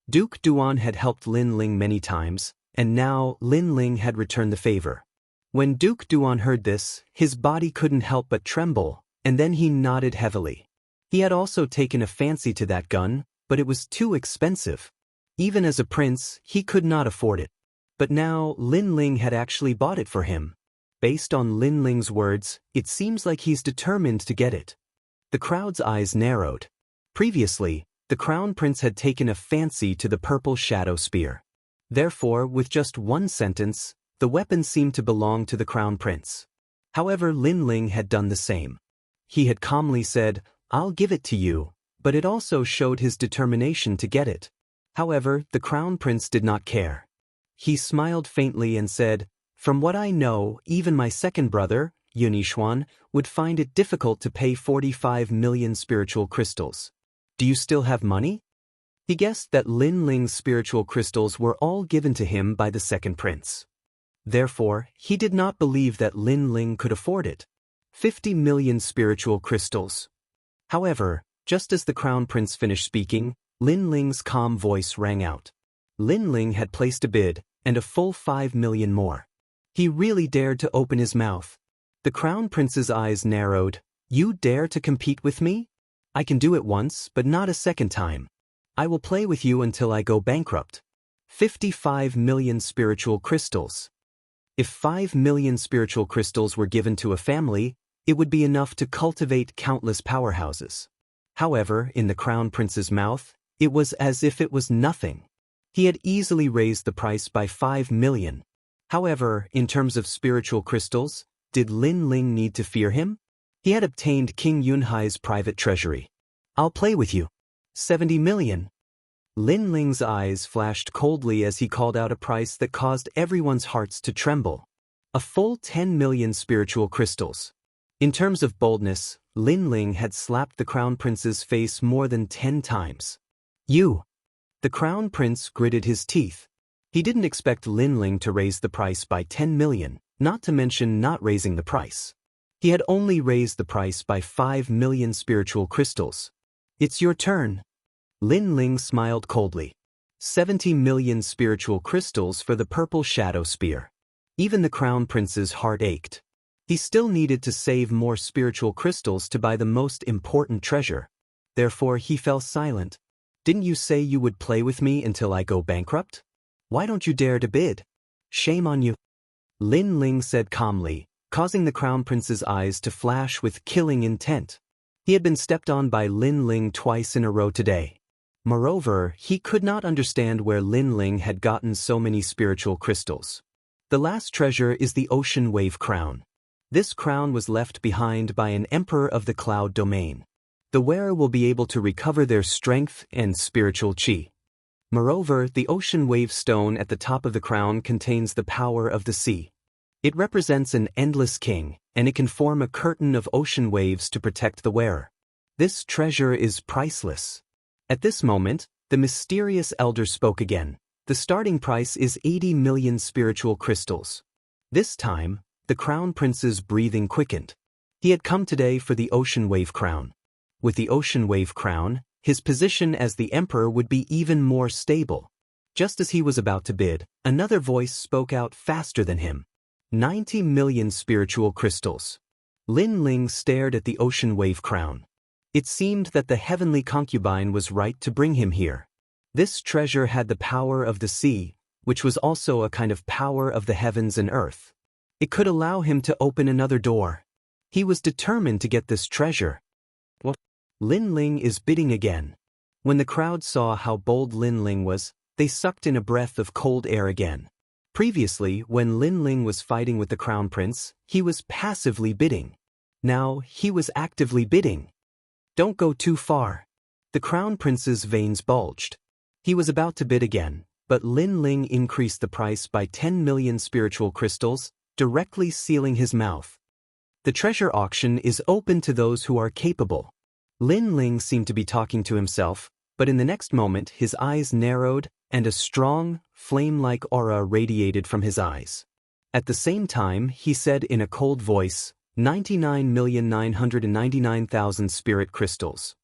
Duke Duan had helped Lin Ling many times, and now Lin Ling had returned the favor. When Duke Duan heard this, his body couldn't help but tremble, and then he nodded heavily. He had also taken a fancy to that gun, but it was too expensive. Even as a prince, he could not afford it. But now Lin Ling had actually bought it for him. Based on Lin Ling's words, it seems like he's determined to get it. The crowd's eyes narrowed. Previously, the crown prince had taken a fancy to the purple shadow spear. Therefore, with just one sentence, the weapon seemed to belong to the crown prince. However, Lin Ling had done the same. He had calmly said, I'll give it to you, but it also showed his determination to get it. However, the crown prince did not care. He smiled faintly and said, From what I know, even my second brother, Yunixuan, would find it difficult to pay 45 million spiritual crystals. Do you still have money? He guessed that Lin Ling's spiritual crystals were all given to him by the second prince. Therefore, he did not believe that Lin Ling could afford it. 50 million spiritual crystals. However, just as the crown prince finished speaking, Lin Ling's calm voice rang out. Lin Ling had placed a bid, and a full 5 million more. He really dared to open his mouth. The crown prince's eyes narrowed. You dare to compete with me? I can do it once, but not a second time. I will play with you until I go bankrupt. 55 million spiritual crystals. If 5 million spiritual crystals were given to a family, it would be enough to cultivate countless powerhouses. However, in the crown prince's mouth, It was as if it was nothing. He had easily raised the price by 5 million. However, in terms of spiritual crystals, did Lin Ling need to fear him? He had obtained King Yunhai's private treasury. I'll play with you. 70 million. Lin Ling's eyes flashed coldly as he called out a price that caused everyone's hearts to tremble. A full 10 million spiritual crystals. In terms of boldness, Lin Ling had slapped the Crown Prince's face more than 10 times. You! The Crown Prince gritted his teeth. He didn't expect Lin Ling to raise the price by 10 million, not to mention not raising the price. He had only raised the price by 5 million spiritual crystals. It's your turn. Lin Ling smiled coldly. 70 million spiritual crystals for the purple shadow spear. Even the Crown Prince's heart ached. He still needed to save more spiritual crystals to buy the most important treasure. Therefore, he fell silent. Didn't you say you would play with me until I go bankrupt? Why don't you dare to bid? Shame on you. Lin Ling said calmly, causing the Crown Prince's eyes to flash with killing intent. He had been stepped on by Lin Ling twice in a row today. Moreover, he could not understand where Lin Ling had gotten so many spiritual crystals. The last treasure is the Ocean Wave Crown. This crown was left behind by an emperor of the cloud domain. The wearer will be able to recover their strength and spiritual chi. Moreover, the Ocean Wave Stone at the top of the crown contains the power of the sea. It represents an endless king, and it can form a curtain of ocean waves to protect the wearer. This treasure is priceless. At this moment, the mysterious elder spoke again. The starting price is 80 million spiritual crystals. This time, the Crown Prince's breathing quickened. He had come today for the Ocean Wave Crown. With the Ocean Wave Crown, his position as the emperor would be even more stable. Just as he was about to bid, another voice spoke out faster than him. 90 million spiritual crystals. Lin Ling stared at the Ocean Wave Crown. It seemed that the heavenly concubine was right to bring him here. This treasure had the power of the sea, which was also a kind of power of the heavens and earth. It could allow him to open another door. He was determined to get this treasure. What? Lin Ling is bidding again. When the crowd saw how bold Lin Ling was, they sucked in a breath of cold air again. Previously, when Lin Ling was fighting with the Crown Prince, he was passively bidding. Now, he was actively bidding. Don't go too far. The Crown Prince's veins bulged. He was about to bid again, but Lin Ling increased the price by 10 million spiritual crystals, directly sealing his mouth. The treasure auction is open to those who are capable. Lin Ling seemed to be talking to himself, but in the next moment his eyes narrowed and a strong, flame-like aura radiated from his eyes. At the same time, he said in a cold voice, 99,999,000 spirit crystals.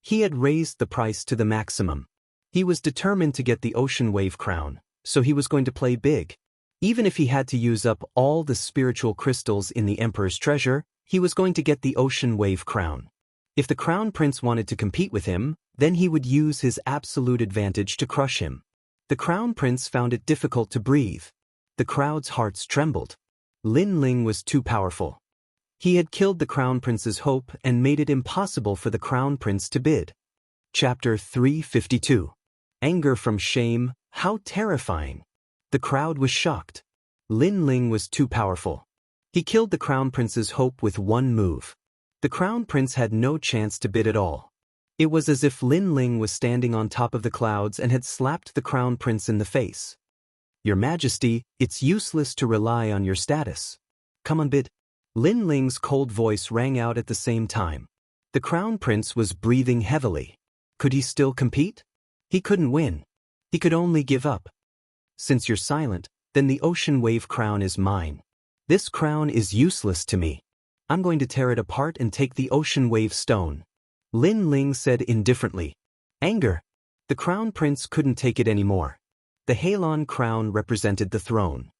He had raised the price to the maximum. He was determined to get the Ocean Wave Crown, so he was going to play big. Even if he had to use up all the spiritual crystals in the Emperor's treasure, he was going to get the Ocean Wave Crown. If the Crown Prince wanted to compete with him, then he would use his absolute advantage to crush him. The Crown Prince found it difficult to breathe. The crowd's hearts trembled. Lin Ling was too powerful. He had killed the Crown Prince's hope and made it impossible for the Crown Prince to bid. Chapter 352. Anger from shame, how terrifying. The crowd was shocked. Lin Ling was too powerful. He killed the Crown Prince's hope with one move. The Crown Prince had no chance to bid at all. It was as if Lin Ling was standing on top of the clouds and had slapped the Crown Prince in the face. Your Majesty, it's useless to rely on your status. Come on, bid. Lin Ling's cold voice rang out at the same time. The Crown Prince was breathing heavily. Could he still compete? He couldn't win. He could only give up. Since you're silent, then the Ocean Wave Crown is mine. This crown is useless to me. I'm going to tear it apart and take the Ocean Wave Stone. Lin Ling said indifferently. Anger. The Crown Prince couldn't take it anymore. The Halon crown represented the throne.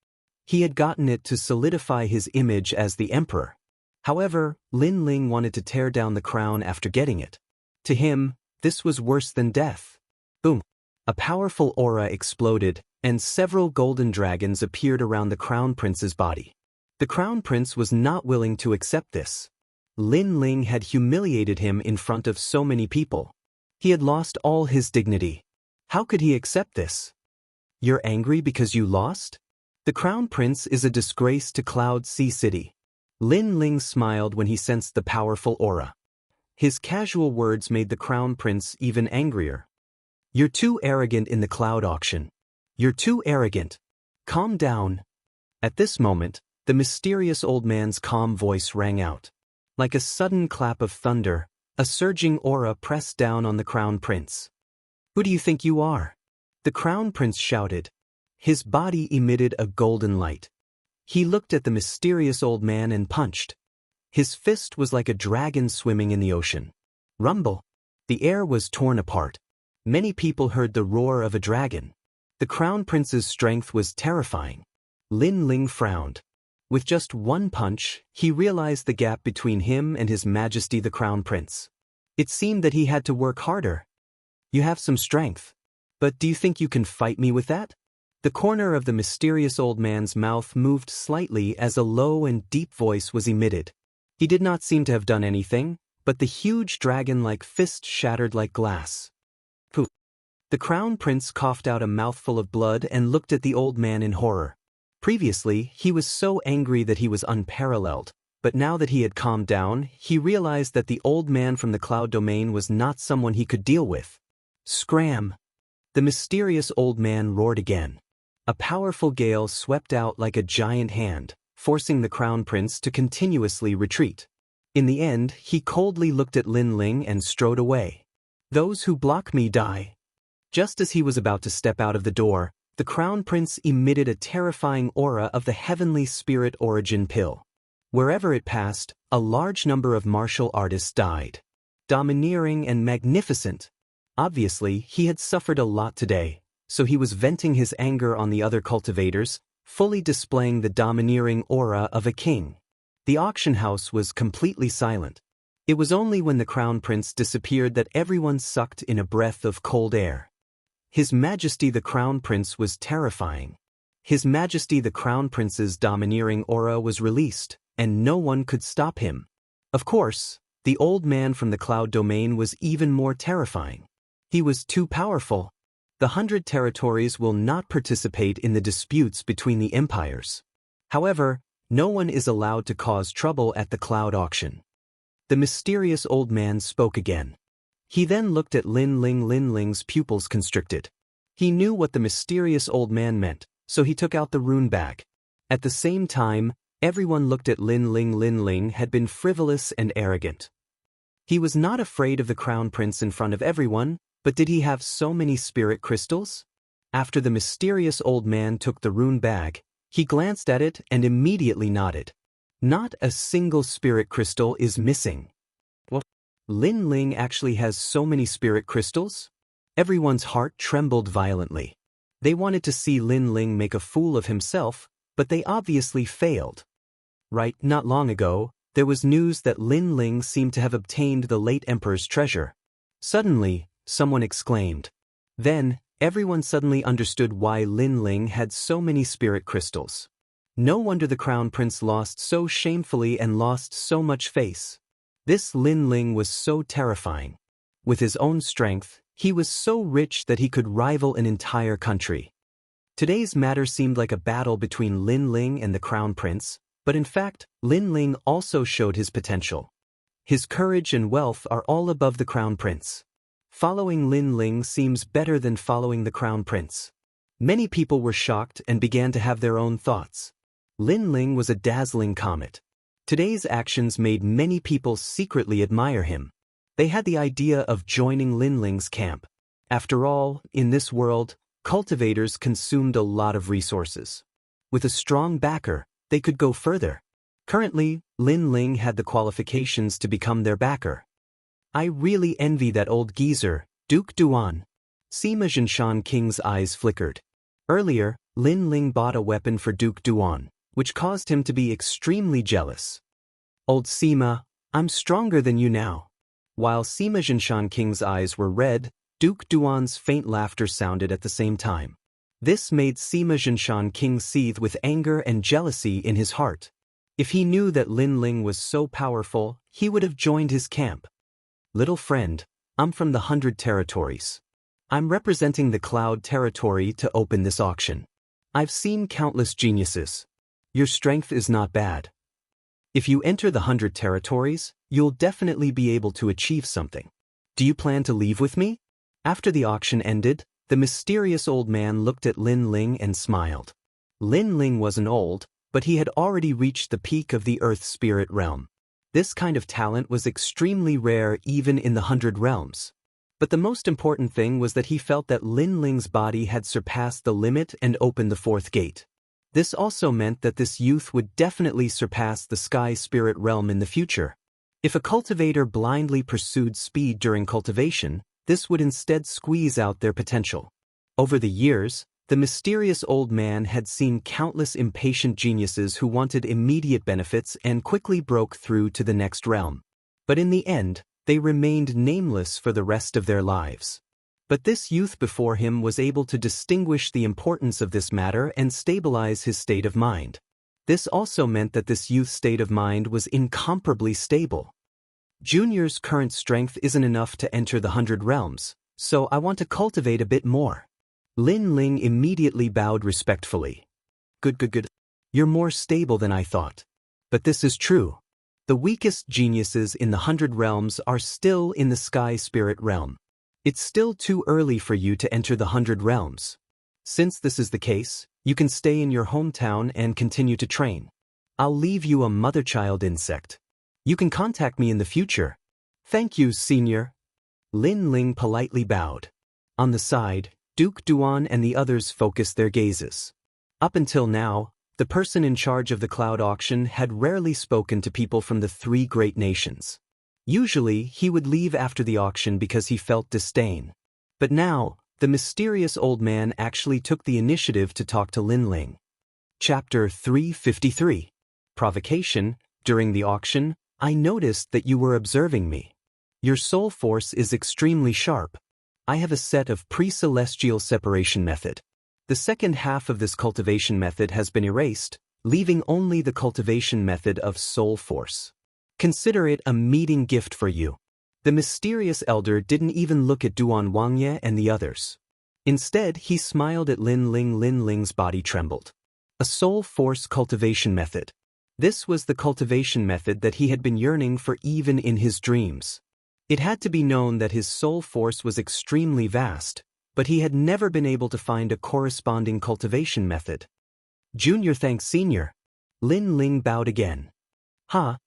He had gotten it to solidify his image as the emperor. However, Lin Ling wanted to tear down the crown after getting it. To him, this was worse than death. Boom. A powerful aura exploded, and several golden dragons appeared around the Crown Prince's body. The Crown Prince was not willing to accept this. Lin Ling had humiliated him in front of so many people. He had lost all his dignity. How could he accept this? You're angry because you lost? The Crown Prince is a disgrace to Cloud Sea City. Lin Ling smiled when he sensed the powerful aura. His casual words made the Crown Prince even angrier. You're too arrogant in the cloud auction. You're too arrogant. Calm down. At this moment, the mysterious old man's calm voice rang out. Like a sudden clap of thunder, a surging aura pressed down on the Crown Prince. Who do you think you are? The Crown Prince shouted. His body emitted a golden light. He looked at the mysterious old man and punched. His fist was like a dragon swimming in the ocean. Rumble. The air was torn apart. Many people heard the roar of a dragon. The Crown Prince's strength was terrifying. Lin Ling frowned. With just one punch, he realized the gap between him and His Majesty the Crown Prince. It seemed that he had to work harder. You have some strength. But do you think you can fight me with that? The corner of the mysterious old man's mouth moved slightly as a low and deep voice was emitted. He did not seem to have done anything, but the huge dragon-like fist shattered like glass. Poof. The Crown Prince coughed out a mouthful of blood and looked at the old man in horror. Previously, he was so angry that he was unparalleled, but now that he had calmed down, he realized that the old man from the cloud domain was not someone he could deal with. Scram! The mysterious old man roared again. A powerful gale swept out like a giant hand, forcing the Crown Prince to continuously retreat. In the end, he coldly looked at Lin Ling and strode away. Those who block me die. Just as he was about to step out of the door, the Crown Prince emitted a terrifying aura of the heavenly spirit origin pill. Wherever it passed, a large number of martial artists died. Domineering and magnificent. Obviously, he had suffered a lot today, so he was venting his anger on the other cultivators, fully displaying the domineering aura of a king. The auction house was completely silent. It was only when the Crown Prince disappeared that everyone sucked in a breath of cold air. His Majesty the Crown Prince was terrifying. His Majesty the Crown Prince's domineering aura was released, and no one could stop him. Of course, the old man from the cloud domain was even more terrifying. He was too powerful. The 100 territories will not participate in the disputes between the empires. However, no one is allowed to cause trouble at the cloud auction. The mysterious old man spoke again. He then looked at Lin Ling. Lin Ling's pupils constricted. He knew what the mysterious old man meant, so he took out the rune bag. At the same time, everyone looked at Lin Ling. Lin Ling had been frivolous and arrogant. He was not afraid of the Crown Prince in front of everyone, but did he have so many spirit crystals? After the mysterious old man took the rune bag, he glanced at it and immediately nodded. Not a single spirit crystal is missing. What? Lin Ling actually has so many spirit crystals? Everyone's heart trembled violently. They wanted to see Lin Ling make a fool of himself, but they obviously failed. Not long ago, there was news that Lin Ling seemed to have obtained the late emperor's treasure. Suddenly, someone exclaimed. Then, everyone suddenly understood why Lin Ling had so many spirit crystals. No wonder the Crown Prince lost so shamefully and lost so much face. This Lin Ling was so terrifying. With his own strength, he was so rich that he could rival an entire country. Today's matter seemed like a battle between Lin Ling and the Crown Prince, but in fact, Lin Ling also showed his potential. His courage and wealth are all above the Crown Prince. Following Lin Ling seems better than following the Crown Prince. Many people were shocked and began to have their own thoughts. Lin Ling was a dazzling comet. Today's actions made many people secretly admire him. They had the idea of joining Lin Ling's camp. After all, in this world, cultivators consumed a lot of resources. With a strong backer, they could go further. Currently, Lin Ling had the qualifications to become their backer. I really envy that old geezer, Duke Duan. Sima Zhenshan King's eyes flickered. Earlier, Lin Ling bought a weapon for Duke Duan, which caused him to be extremely jealous. Old Sima, I'm stronger than you now. While Sima Zhenshan King's eyes were red, Duke Duan's faint laughter sounded at the same time. This made Sima Zhenshan King seethe with anger and jealousy in his heart. If he knew that Lin Ling was so powerful, he would have joined his camp. Little friend, I'm from the 100 territories. I'm representing the Cloud territory to open this auction. I've seen countless geniuses. Your strength is not bad. If you enter the 100 territories, you'll definitely be able to achieve something. Do you plan to leave with me? After the auction ended, the mysterious old man looked at Lin Ling and smiled. Lin Ling wasn't old, but he had already reached the peak of the Earth Spirit realm. This kind of talent was extremely rare even in the 100 realms. But the most important thing was that he felt that Lin Ling's body had surpassed the limit and opened the fourth gate. This also meant that this youth would definitely surpass the Sky Spirit realm in the future. If a cultivator blindly pursued speed during cultivation, this would instead squeeze out their potential. Over the years, the mysterious old man had seen countless impatient geniuses who wanted immediate benefits and quickly broke through to the next realm. But in the end, they remained nameless for the rest of their lives. But this youth before him was able to distinguish the importance of this matter and stabilize his state of mind. This also meant that this youth's state of mind was incomparably stable. Junior's current strength isn't enough to enter the 100 realms, so I want to cultivate a bit more. Lin Ling immediately bowed respectfully. Good. You're more stable than I thought. But this is true. The weakest geniuses in the 100 realms are still in the Sky Spirit realm. It's still too early for you to enter the 100 realms. Since this is the case, you can stay in your hometown and continue to train. I'll leave you a mother-child insect. You can contact me in the future. Thank you, senior. Lin Ling politely bowed. On the side, Duke Duan and the others focused their gazes. Up until now, the person in charge of the Cloud auction had rarely spoken to people from the three great nations. Usually, he would leave after the auction because he felt disdain. But now, the mysterious old man actually took the initiative to talk to Lin Ling. Chapter 353. Provocation. During the auction, I noticed that you were observing me. Your soul force is extremely sharp. I have a set of pre-celestial separation method. The second half of this cultivation method has been erased, leaving only the cultivation method of soul force. Consider it a meeting gift for you. The mysterious elder didn't even look at Duan Wangye and the others. Instead, he smiled at Lin Ling. Lin Ling's body trembled. A soul force cultivation method. This was the cultivation method that he had been yearning for even in his dreams. It had to be known that his soul force was extremely vast, but he had never been able to find a corresponding cultivation method. Junior thanks senior. Lin Ling bowed again.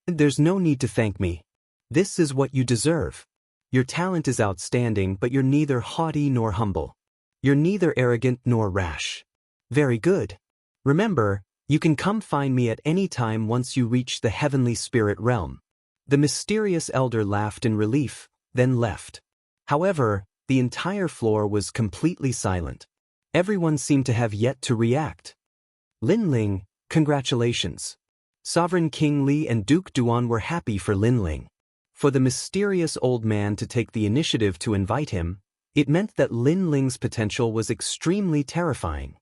There's no need to thank me. This is what you deserve. Your talent is outstanding, but you're neither haughty nor humble. You're neither arrogant nor rash. Very good. Remember, you can come find me at any time once you reach the heavenly spirit realm. The mysterious elder laughed in relief, then left. However, the entire floor was completely silent. Everyone seemed to have yet to react. Lin Ling, congratulations. Sovereign King Li and Duke Duan were happy for Lin Ling. For the mysterious old man to take the initiative to invite him, it meant that Lin Ling's potential was extremely terrifying.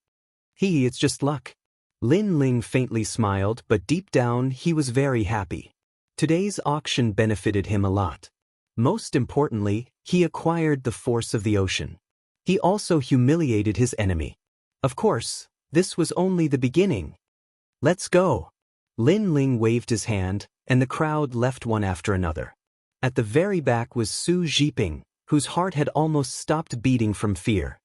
It's just luck. Lin Ling faintly smiled, but deep down he was very happy. Today's auction benefited him a lot. Most importantly, he acquired the force of the ocean. He also humiliated his enemy. Of course, this was only the beginning. Let's go. Lin Ling waved his hand, and the crowd left one after another. At the very back was Su Zhiping, whose heart had almost stopped beating from fear.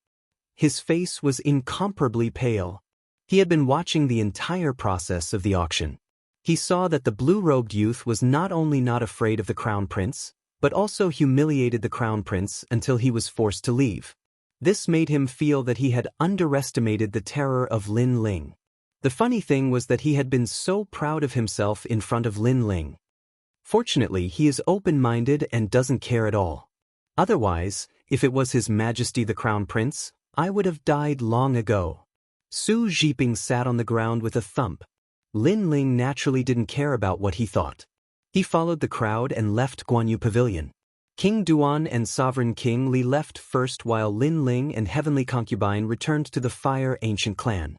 His face was incomparably pale. He had been watching the entire process of the auction. He saw that the blue-robed youth was not only not afraid of the crown prince, but also humiliated the crown prince until he was forced to leave. This made him feel that he had underestimated the terror of Lin Ling. The funny thing was that he had been so proud of himself in front of Lin Ling. Fortunately, he is open-minded and doesn't care at all. Otherwise, if it was His Majesty the Crown Prince, I would have died long ago. Su Zhiping sat on the ground with a thump. Lin Ling naturally didn't care about what he thought. He followed the crowd and left Guanyu Pavilion. King Duan and Sovereign King Li left first while Lin Ling and Heavenly Concubine returned to the Fire Ancient Clan.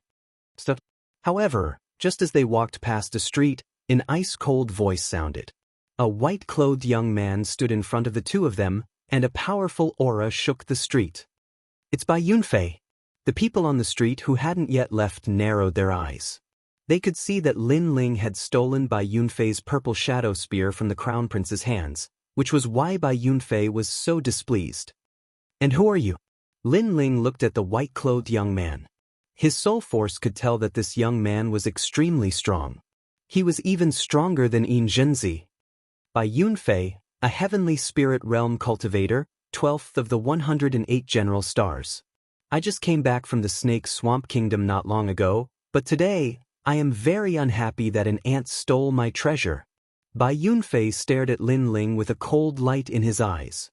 However, just as they walked past a street, an ice-cold voice sounded. A white-clothed young man stood in front of the two of them, and a powerful aura shook the street. It's Bai Yunfei. The people on the street who hadn't yet left narrowed their eyes. They could see that Lin Ling had stolen Bai Yunfei's purple shadow spear from the crown prince's hands, which was why Bai Yunfei was so displeased. And who are you? Lin Ling looked at the white-clothed young man. His soul force could tell that this young man was extremely strong. He was even stronger than Yin Zhenzi. Bai Yunfei, a heavenly spirit realm cultivator, 12th of the 108 general stars. I just came back from the Snake Swamp Kingdom not long ago, but today, I am very unhappy that an ant stole my treasure. Bai Yunfei stared at Lin Ling with a cold light in his eyes.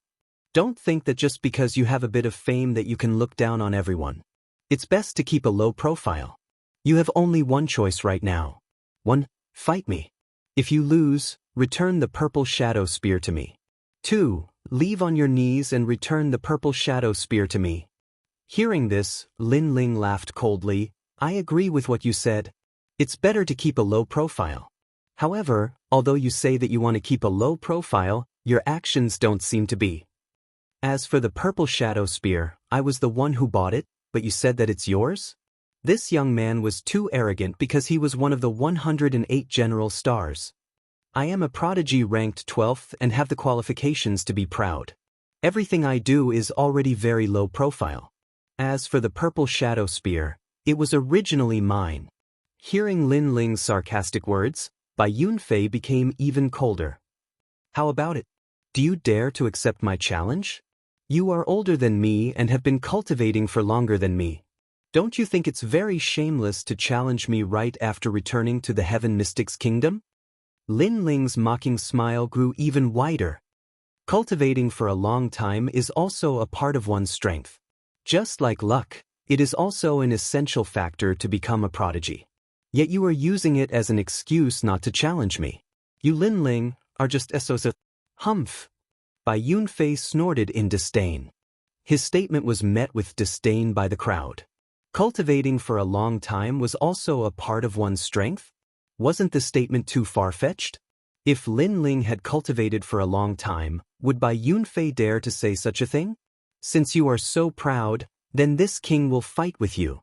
Don't think that just because you have a bit of fame that you can look down on everyone. It's best to keep a low profile. You have only one choice right now. 1. Fight me. If you lose, return the purple shadow spear to me. 2. Leave on your knees and return the purple shadow spear to me. Hearing this, Lin Ling laughed coldly. I agree with what you said. It's better to keep a low profile. However, although you say that you want to keep a low profile, your actions don't seem to be. As for the purple shadow spear, I was the one who bought it, but you said that it's yours? This young man was too arrogant because he was one of the 108 general stars. I am a prodigy ranked 12th and have the qualifications to be proud. Everything I do is already very low profile. As for the purple shadow spear, it was originally mine. Hearing Lin Ling's sarcastic words, Bai Yunfei became even colder. How about it? Do you dare to accept my challenge? You are older than me and have been cultivating for longer than me. Don't you think it's very shameless to challenge me right after returning to the Heaven Mystic's kingdom? Lin Ling's mocking smile grew even wider. Cultivating for a long time is also a part of one's strength. Just like luck, it is also an essential factor to become a prodigy. Yet you are using it as an excuse not to challenge me. You Lin Ling are just SOS. Humph. Bai Yunfei snorted in disdain. His statement was met with disdain by the crowd. Cultivating for a long time was also a part of one's strength? Wasn't the statement too far-fetched? If Lin Ling had cultivated for a long time, would Bai Yunfei dare to say such a thing? Since you are so proud, then this king will fight with you.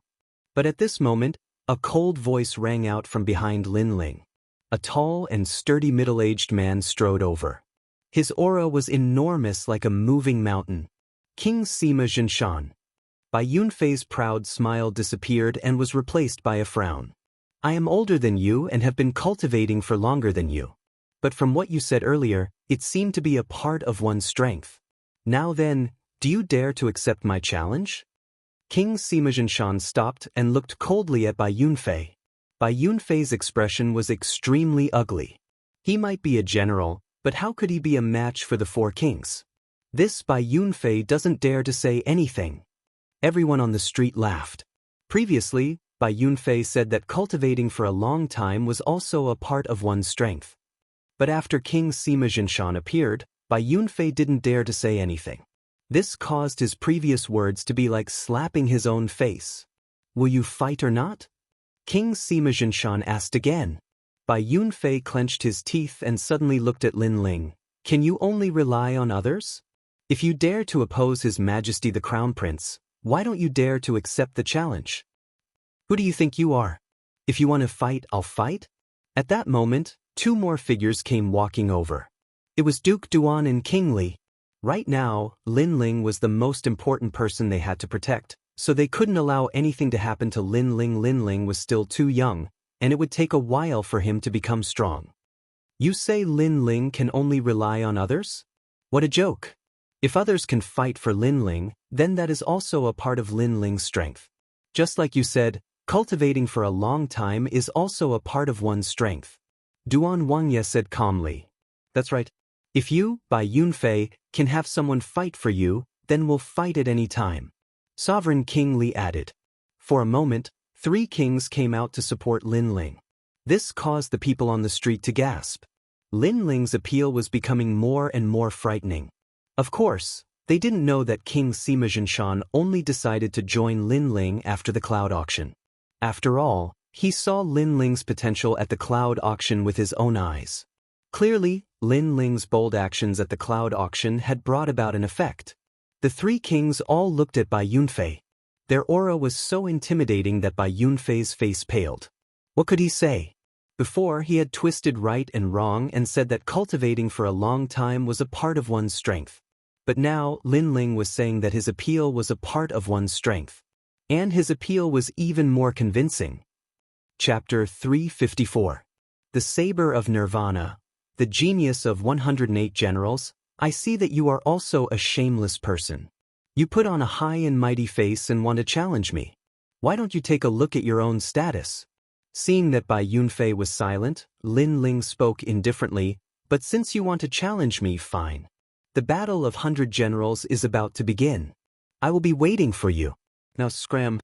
But at this moment, a cold voice rang out from behind Lin Ling. A tall and sturdy middle-aged man strode over. His aura was enormous like a moving mountain. King Sima Zhenshan. Bai Yunfei's proud smile disappeared and was replaced by a frown. I am older than you and have been cultivating for longer than you. But from what you said earlier, it seemed to be a part of one's strength. Now then, do you dare to accept my challenge? King Sima Zhenshan stopped and looked coldly at Bai Yunfei. Bai Yunfei's expression was extremely ugly. He might be a general, but how could he be a match for the four kings? This Bai Yunfei doesn't dare to say anything. Everyone on the street laughed. Previously, Bai Yunfei said that cultivating for a long time was also a part of one's strength. But after King Sima Zhenshan appeared, Bai Yunfei didn't dare to say anything. This caused his previous words to be like slapping his own face. Will you fight or not? King Sima Zhenshan asked again. Bai Yunfei clenched his teeth and suddenly looked at Lin Ling. Can you only rely on others? If you dare to oppose His Majesty the Crown Prince, why don't you dare to accept the challenge? Who do you think you are? If you want to fight, I'll fight? At that moment, two more figures came walking over. It was Duke Duan and King Li. Right now, Lin Ling was the most important person they had to protect, so they couldn't allow anything to happen to Lin Ling. Lin Ling was still too young, and it would take a while for him to become strong. You say Lin Ling can only rely on others? What a joke. If others can fight for Lin Ling, then that is also a part of Lin Ling's strength. Just like you said, cultivating for a long time is also a part of one's strength. Duan Wangye said calmly. That's right. If you, Bai Yunfei, can have someone fight for you, then we'll fight at any time. Sovereign King Li added. For a moment, three kings came out to support Lin Ling. This caused the people on the street to gasp. Lin Ling's appeal was becoming more and more frightening. Of course, they didn't know that King Sima Zhenshan only decided to join Lin Ling after the cloud auction. After all, he saw Lin Ling's potential at the cloud auction with his own eyes. Clearly, Lin Ling's bold actions at the cloud auction had brought about an effect. The three kings all looked at Bai Yunfei. Their aura was so intimidating that Bai Yunfei's face paled. What could he say? Before, he had twisted right and wrong and said that cultivating for a long time was a part of one's strength. But now, Lin Ling was saying that his appeal was a part of one's strength. And his appeal was even more convincing. Chapter 354. The Saber of Nirvana. The genius of 108 generals. I see that you are also a shameless person. You put on a high and mighty face and want to challenge me. Why don't you take a look at your own status? Seeing that Bai Yunfei was silent, Lin Ling spoke indifferently, but since you want to challenge me, fine. The battle of 100 generals is about to begin. I will be waiting for you. Now scram.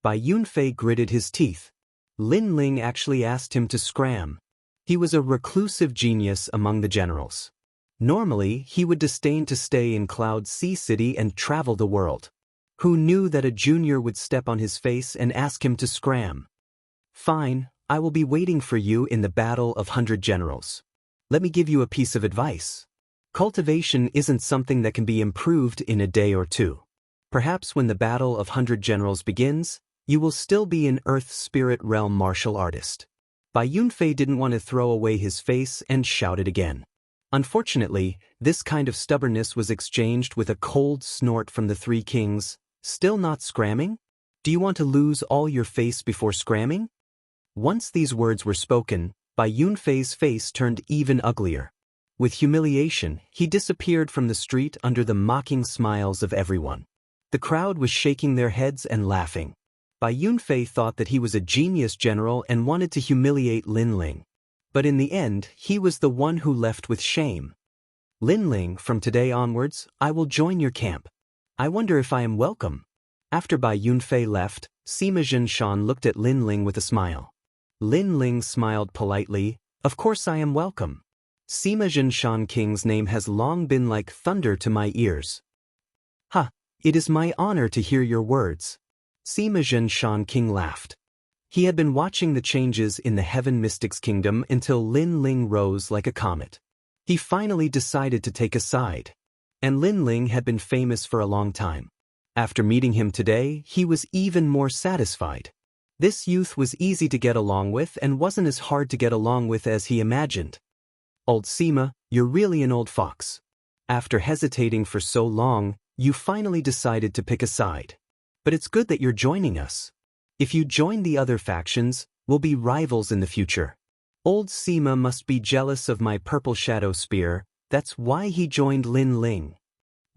Bai Yunfei gritted his teeth. Lin Ling actually asked him to scram. He was a reclusive genius among the generals. Normally, he would disdain to stay in Cloud Sea City and travel the world. Who knew that a junior would step on his face and ask him to scram? Fine, I will be waiting for you in the battle of 100 generals. Let me give you a piece of advice. Cultivation isn't something that can be improved in a day or two. Perhaps when the battle of 100 generals begins, you will still be an Earth Spirit Realm martial artist. Bai Yunfei didn't want to throw away his face and shouted again. Unfortunately, this kind of stubbornness was exchanged with a cold snort from the three kings. Still not scramming? Do you want to lose all your face before scramming? Once these words were spoken, Bai Yunfei's face turned even uglier. With humiliation, he disappeared from the street under the mocking smiles of everyone. The crowd was shaking their heads and laughing. Bai Yunfei thought that he was a genius general and wanted to humiliate Lin Ling. But in the end, he was the one who left with shame. Lin Ling, from today onwards, I will join your camp. I wonder if I am welcome. After Bai Yunfei left, Sima Zhenshan looked at Lin Ling with a smile. Lin Ling smiled politely. Of course I am welcome. Sima Zhenshan King's name has long been like thunder to my ears. Ha! It is my honor to hear your words. Sima Zhenshan King laughed. He had been watching the changes in the Heaven Mystics Kingdom until Lin Ling rose like a comet. He finally decided to take a side. And Lin Ling had been famous for a long time. After meeting him today, he was even more satisfied. This youth was easy to get along with and wasn't as hard to get along with as he imagined. Old Sima, you're really an old fox. After hesitating for so long, you finally decided to pick a side. But it's good that you're joining us. If you join the other factions, we'll be rivals in the future. Old Sima must be jealous of my purple shadow spear. That's why he joined Lin Ling.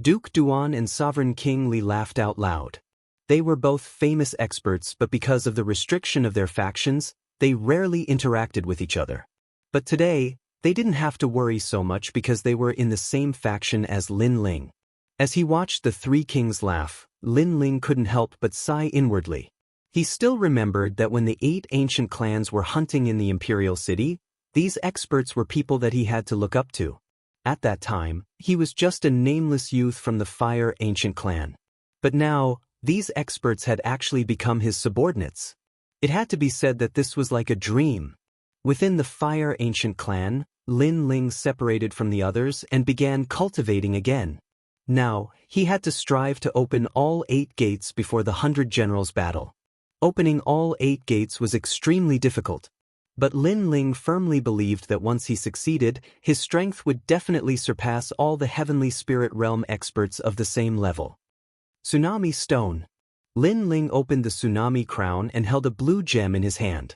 Duke Duan and Sovereign King Li laughed out loud. They were both famous experts, but because of the restriction of their factions, they rarely interacted with each other. But today, they didn't have to worry so much because they were in the same faction as Lin Ling. As he watched the three kings laugh, Lin Ling couldn't help but sigh inwardly. He still remembered that when the 8 ancient clans were hunting in the imperial city, these experts were people that he had to look up to. At that time, he was just a nameless youth from the Fire Ancient clan. But now, these experts had actually become his subordinates. It had to be said that this was like a dream. Within the Fire Ancient clan, Lin Ling separated from the others and began cultivating again. Now, he had to strive to open all 8 gates before the 100 generals battle. Opening all 8 gates was extremely difficult. But Lin Ling firmly believed that once he succeeded, his strength would definitely surpass all the Heavenly Spirit Realm experts of the same level. Tsunami Stone. Lin Ling opened the Tsunami Crown and held a blue gem in his hand.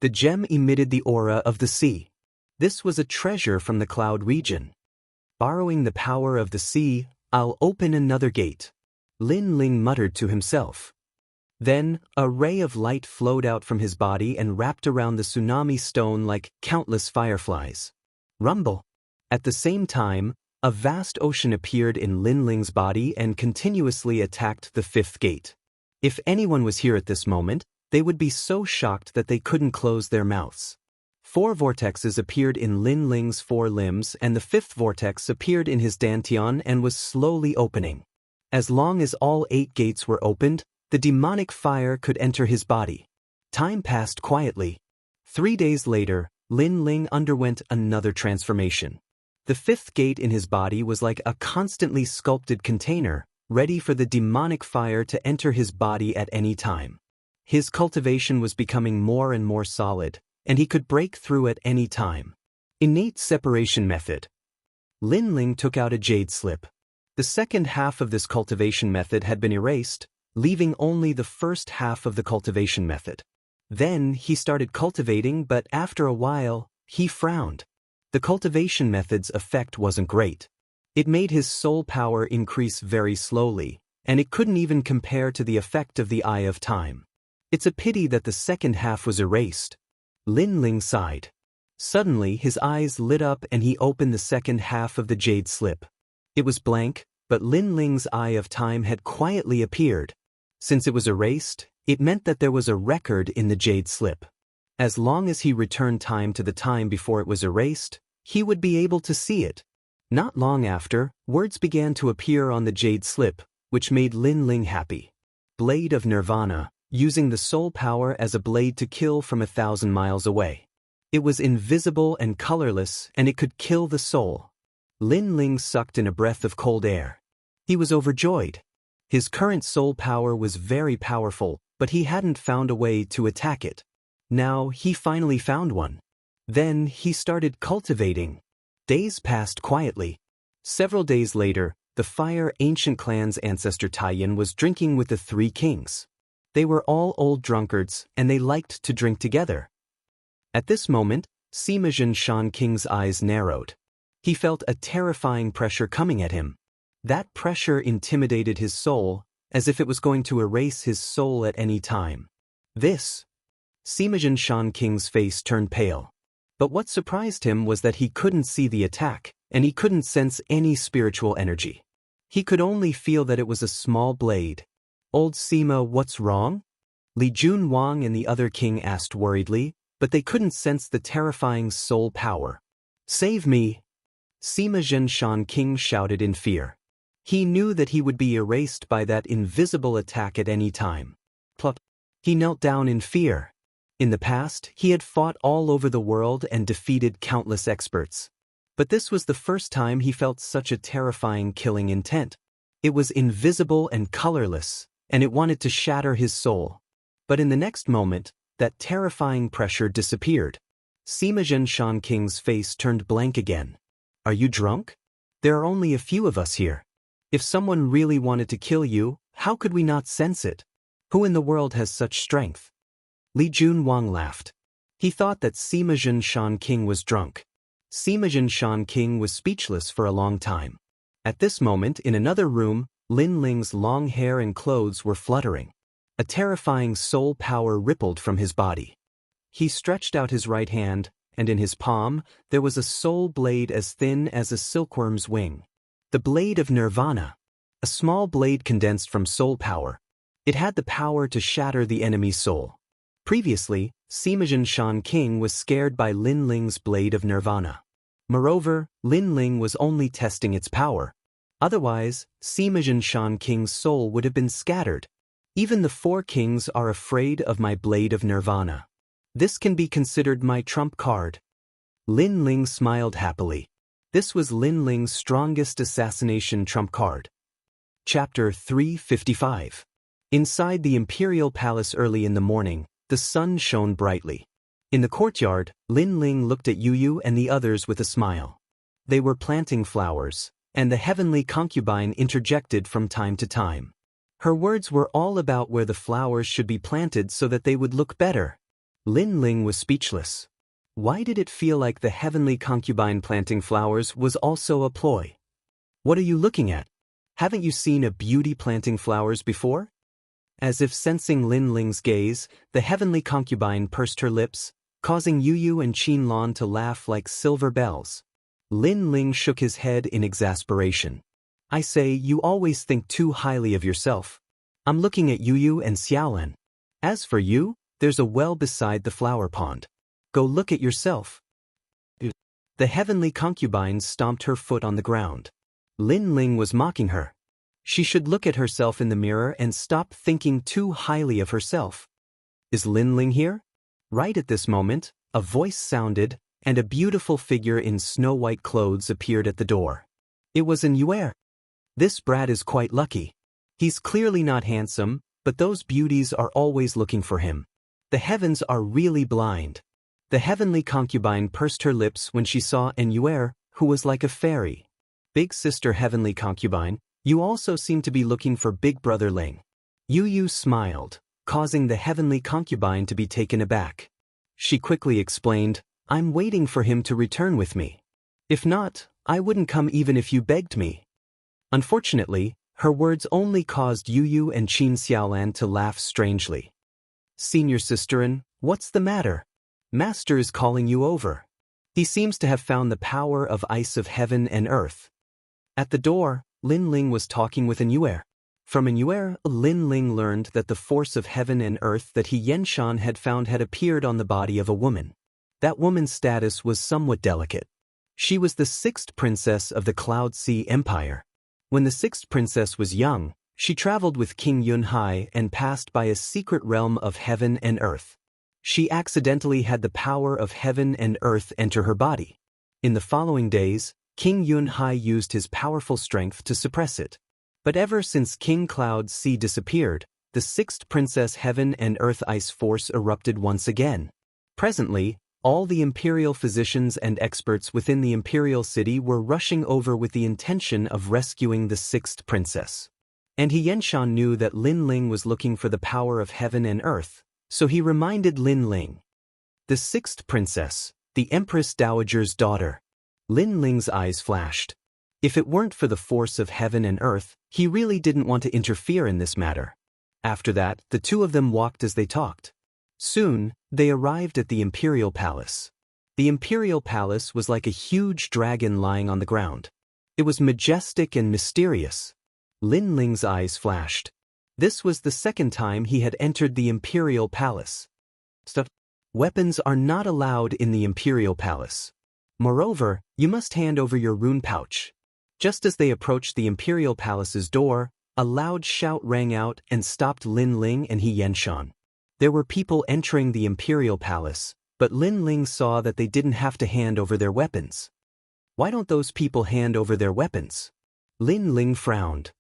The gem emitted the aura of the sea. This was a treasure from the cloud region. Borrowing the power of the sea, I'll open another gate. Lin Ling muttered to himself. Then, a ray of light flowed out from his body and wrapped around the Tsunami Stone like countless fireflies. Rumble. At the same time, a vast ocean appeared in Lin Ling's body and continuously attacked the 5th gate. If anyone was here at this moment, they would be so shocked that they couldn't close their mouths. 4 vortexes appeared in Lin Ling's 4 limbs and the 5th vortex appeared in his dantian and was slowly opening. As long as all 8 gates were opened, the demonic fire could enter his body. Time passed quietly. 3 days later, Lin Ling underwent another transformation. The fifth gate in his body was like a constantly sculpted container, ready for the demonic fire to enter his body at any time. His cultivation was becoming more and more solid, and he could break through at any time. Innate separation method. Lin Ling took out a jade slip. The second half of this cultivation method had been erased, leaving only the first half of the cultivation method. Then he started cultivating, but after a while, he frowned. The cultivation method's effect wasn't great. It made his soul power increase very slowly, and it couldn't even compare to the effect of the Eye of Time. It's a pity that the second half was erased. Lin Ling sighed. Suddenly his eyes lit up and he opened the second half of the jade slip. It was blank, but Lin Ling's Eye of Time had quietly appeared. Since it was erased, it meant that there was a record in the jade slip. As long as he returned time to the time before it was erased, he would be able to see it. Not long after, words began to appear on the jade slip, which made Lin Ling happy. Blade of Nirvana, using the soul power as a blade to kill from 1,000 miles away. It was invisible and colorless, and it could kill the soul. Lin Ling sucked in a breath of cold air. He was overjoyed. His current soul power was very powerful, but he hadn't found a way to attack it. Now he finally found one. Then he started cultivating. Days passed quietly. Several days later, the Fire Ancient Clan's ancestor Taiyan was drinking with the three kings. They were all old drunkards, and they liked to drink together. At this moment, Sima Xianxia King's eyes narrowed. He felt a terrifying pressure coming at him. That pressure intimidated his soul, as if it was going to erase his soul at any time. Sima Xianxia King's face turned pale. But what surprised him was that he couldn't see the attack, and he couldn't sense any spiritual energy. He could only feel that it was a small blade. Old Sima, what's wrong? Li Junwang and the other king asked worriedly, but they couldn't sense the terrifying soul power. Save me! Sima Xianxia King shouted in fear. He knew that he would be erased by that invisible attack at any time. Plop. He knelt down in fear. In the past, he had fought all over the world and defeated countless experts. But this was the first time he felt such a terrifying killing intent. It was invisible and colorless, and it wanted to shatter his soul. But in the next moment, that terrifying pressure disappeared. Sima Xianxia King's face turned blank again. Are you drunk? There are only a few of us here. If someone really wanted to kill you, how could we not sense it? Who in the world has such strength? Li Junwang laughed. He thought that Sima Xianxia King was drunk. Sima Xianxia King was speechless for a long time. At this moment, in another room, Lin Ling's long hair and clothes were fluttering. A terrifying soul power rippled from his body. He stretched out his right hand, and in his palm, there was a soul blade as thin as a silkworm's wing. The Blade of Nirvana. A small blade condensed from soul power. It had the power to shatter the enemy's soul. Previously, Sima Xianxia King was scared by Lin Ling's Blade of Nirvana. Moreover, Lin Ling was only testing its power. Otherwise, Sima Xianxia King's soul would have been scattered. Even the four kings are afraid of my Blade of Nirvana. This can be considered my trump card. Lin Ling smiled happily. This was Lin Ling's strongest assassination trump card. Chapter 355. Inside the imperial palace early in the morning, the sun shone brightly. In the courtyard, Lin Ling looked at Yu and the others with a smile. They were planting flowers, and the heavenly concubine interjected from time to time. Her words were all about where the flowers should be planted so that they would look better. Lin Ling was speechless. Why did it feel like the heavenly concubine planting flowers was also a ploy? What are you looking at? Haven't you seen a beauty planting flowers before? As if sensing Lin Ling's gaze, the heavenly concubine pursed her lips, causing Yu and Qinlan to laugh like silver bells. Lin Ling shook his head in exasperation. I say, you always think too highly of yourself. I'm looking at Yu and Xiaolan. As for you, there's a well beside the flower pond. Go look at yourself. The heavenly concubine stomped her foot on the ground. Lin Ling was mocking her. She should look at herself in the mirror and stop thinking too highly of herself. Is Lin Ling here? Right at this moment, A voice sounded, and a beautiful figure in snow-white clothes appeared at the door. It was an Yuer. This brat is quite lucky. He's clearly not handsome, but those beauties are always looking for him. The heavens are really blind. The heavenly concubine pursed her lips when she saw an Yuer, who was like a fairy. Big sister heavenly concubine, you also seem to be looking for big brother Ling. Yu smiled, causing the heavenly concubine to be taken aback. She quickly explained, I'm waiting for him to return with me. If not, I wouldn't come even if you begged me. Unfortunately, her words only caused Yu and Xianxia to laugh strangely. Senior sisterin, what's the matter? Master is calling you over. He seems to have found the power of ice of heaven and earth. At the door, Lin Ling was talking with an Yuer. From an Yuer, Lin Ling learned that the force of heaven and earth that Xianxia had found had appeared on the body of a woman. That woman's status was somewhat delicate. She was the sixth princess of the Cloud Sea Empire. When the sixth princess was young, she traveled with King Yunhai and passed by a secret realm of heaven and earth. She accidentally had the power of heaven and earth enter her body. In the following days, King Yunhai used his powerful strength to suppress it. But ever since King Cloud Sea disappeared, the sixth princess heaven and earth ice force erupted once again. Presently, all the imperial physicians and experts within the imperial city were rushing over with the intention of rescuing the sixth princess. And Xianxia knew that Lin Ling was looking for the power of heaven and earth, so he reminded Lin Ling. The sixth princess, the Empress Dowager's daughter. Lin Ling's eyes flashed. If it weren't for the force of heaven and earth, he really didn't want to interfere in this matter. After that, the two of them walked as they talked. Soon, they arrived at the imperial palace. The imperial palace was like a huge dragon lying on the ground. It was majestic and mysterious. Lin Ling's eyes flashed. This was the second time he had entered the imperial palace. Weapons are not allowed in the imperial palace. Moreover, you must hand over your rune pouch. Just as they approached the imperial palace's door, a loud shout rang out and stopped Lin Ling and Xianxia. There were people entering the imperial palace, but Lin Ling saw that they didn't have to hand over their weapons. Why don't those people hand over their weapons? Lin Ling frowned.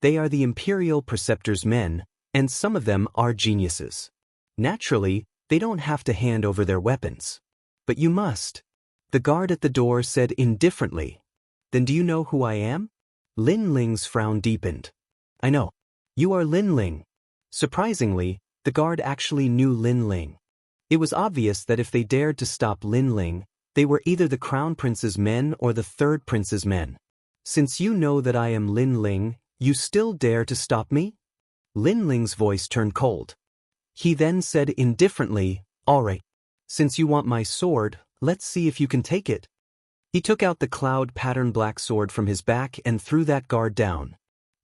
They are the imperial preceptor's men, and some of them are geniuses. Naturally, they don't have to hand over their weapons. But you must. The guard at the door said indifferently. Then do you know who I am? Lin Ling's frown deepened. I know. You are Lin Ling. Surprisingly, the guard actually knew Lin Ling. It was obvious that if they dared to stop Lin Ling, they were either the crown prince's men or the third prince's men. Since you know that I am Lin Ling, you still dare to stop me? Lin Ling's voice turned cold. He then said indifferently, all right. Since you want my sword, let's see if you can take it. He took out the cloud-patterned black sword from his back and threw that guard down.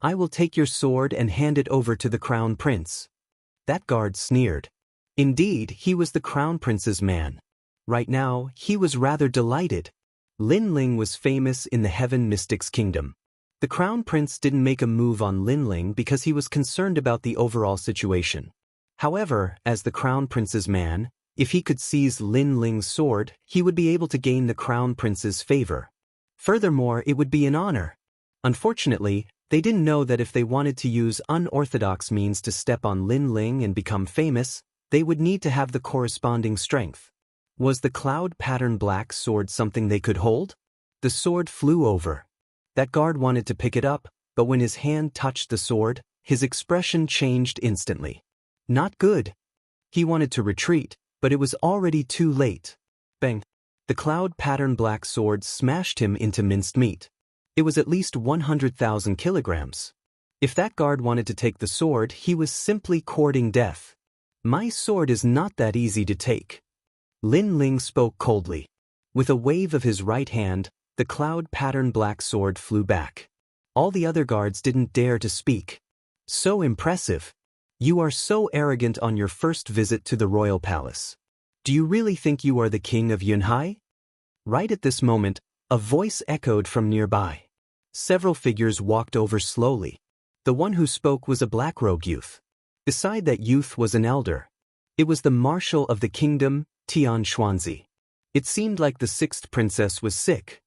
I will take your sword and hand it over to the crown prince. That guard sneered. Indeed, he was the crown prince's man. Right now, he was rather delighted. Lin Ling was famous in the Heaven Mystics Kingdom. The crown prince didn't make a move on Lin Ling because he was concerned about the overall situation. However, as the crown prince's man, if he could seize Lin Ling's sword, he would be able to gain the crown prince's favor. Furthermore, it would be an honor. Unfortunately, they didn't know that if they wanted to use unorthodox means to step on Lin Ling and become famous, they would need to have the corresponding strength. Was the cloud-patterned black sword something they could hold? The sword flew over. That guard wanted to pick it up, but when his hand touched the sword, his expression changed instantly. Not good. He wanted to retreat, but it was already too late. Bang! The cloud-patterned black sword smashed him into minced meat. It was at least 100,000 kilograms. If that guard wanted to take the sword, he was simply courting death. My sword is not that easy to take. Lin Ling spoke coldly. With a wave of his right hand, the cloud-patterned black sword flew back. All the other guards didn't dare to speak. So impressive. You are so arrogant on your first visit to the royal palace. Do you really think you are the king of Yunhai? Right at this moment, a voice echoed from nearby. Several figures walked over slowly. The one who spoke was a black-robed youth. Beside that youth was an elder. It was the marshal of the kingdom, Tian Xuanzi. It seemed like the sixth princess was sick.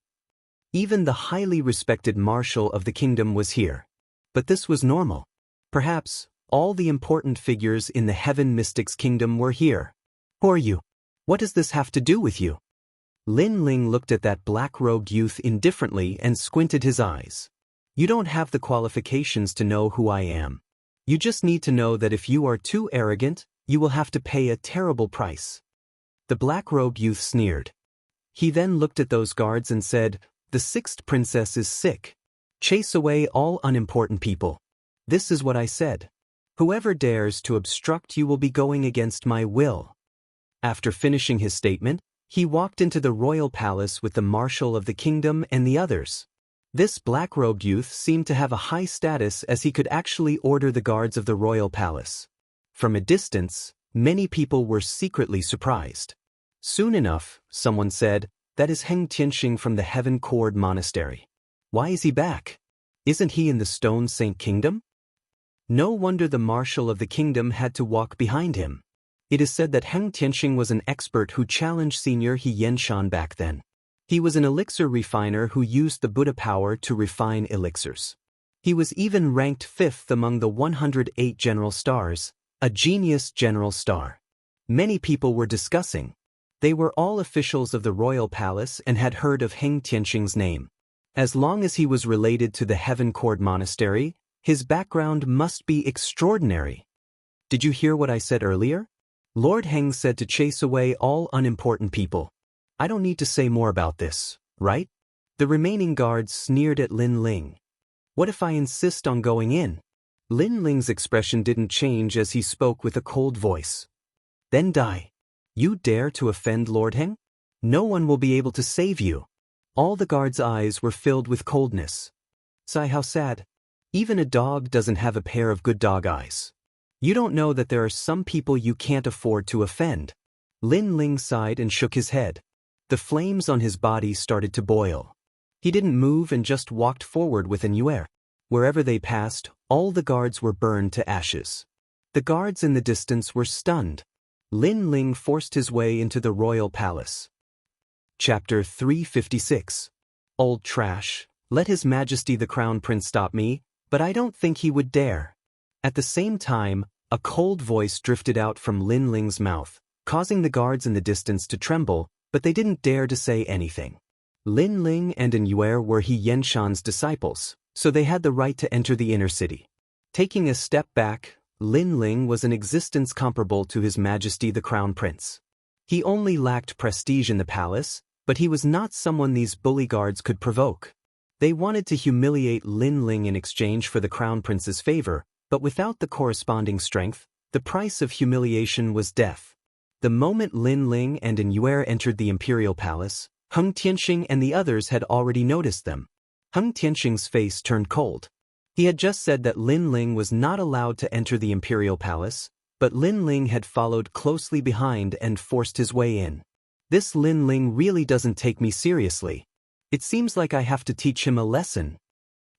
Even the highly respected marshal of the kingdom was here. But this was normal. Perhaps all the important figures in the Heaven Mystics Kingdom were here. Who are you? What does this have to do with you? Lin Ling looked at that black-robed youth indifferently and squinted his eyes. You don't have the qualifications to know who I am. You just need to know that if you are too arrogant, you will have to pay a terrible price. The black-robed youth sneered. He then looked at those guards and said, "The sixth princess is sick. Chase away all unimportant people." This is what I said. Whoever dares to obstruct you will be going against my will. After finishing his statement, he walked into the royal palace with the marshal of the kingdom and the others. This black-robed youth seemed to have a high status as he could actually order the guards of the royal palace. From a distance, many people were secretly surprised. Soon enough, someone said, "That is Heng Tianxing from the Heaven Cord Monastery. Why is he back? Isn't he in the Stone Saint Kingdom?" No wonder the marshal of the kingdom had to walk behind him. It is said that Heng Tianxing was an expert who challenged Senior Xianxia back then. He was an elixir refiner who used the Buddha power to refine elixirs. He was even ranked 5th among the 108 general stars, a genius general star. Many people were discussing. They were all officials of the royal palace and had heard of Heng Tianxing's name. As long as he was related to the Heaven Cord Monastery, his background must be extraordinary. Did you hear what I said earlier? Lord Heng said to chase away all unimportant people. I don't need to say more about this, right? The remaining guards sneered at Lin Ling. What if I insist on going in? Lin Ling's expression didn't change as he spoke with a cold voice. Then die. You dare to offend Lord Heng? No one will be able to save you. All the guards' eyes were filled with coldness. Sigh, how sad. Even a dog doesn't have a pair of good dog eyes. You don't know that there are some people you can't afford to offend. Lin Ling sighed and shook his head. The flames on his body started to boil. He didn't move and just walked forward with an yuer. Wherever they passed, all the guards were burned to ashes. The guards in the distance were stunned. Lin Ling forced his way into the royal palace. Chapter 356. Old trash, let His Majesty the Crown Prince stop me, but I don't think he would dare. At the same time, a cold voice drifted out from Lin Ling's mouth, causing the guards in the distance to tremble, but they didn't dare to say anything. Lin Ling and An Yuer were Xianxia's disciples, so they had the right to enter the inner city. Taking a step back, Lin Ling was an existence comparable to His Majesty the Crown Prince. He only lacked prestige in the palace, but he was not someone these bully guards could provoke. They wanted to humiliate Lin Ling in exchange for the Crown Prince's favor, but without the corresponding strength, the price of humiliation was death. The moment Lin Ling and An Yuer entered the imperial palace, Heng Tianxing and the others had already noticed them. Heng Tianxing's face turned cold. He had just said that Lin Ling was not allowed to enter the imperial palace, but Lin Ling had followed closely behind and forced his way in. This Lin Ling really doesn't take me seriously. It seems like I have to teach him a lesson.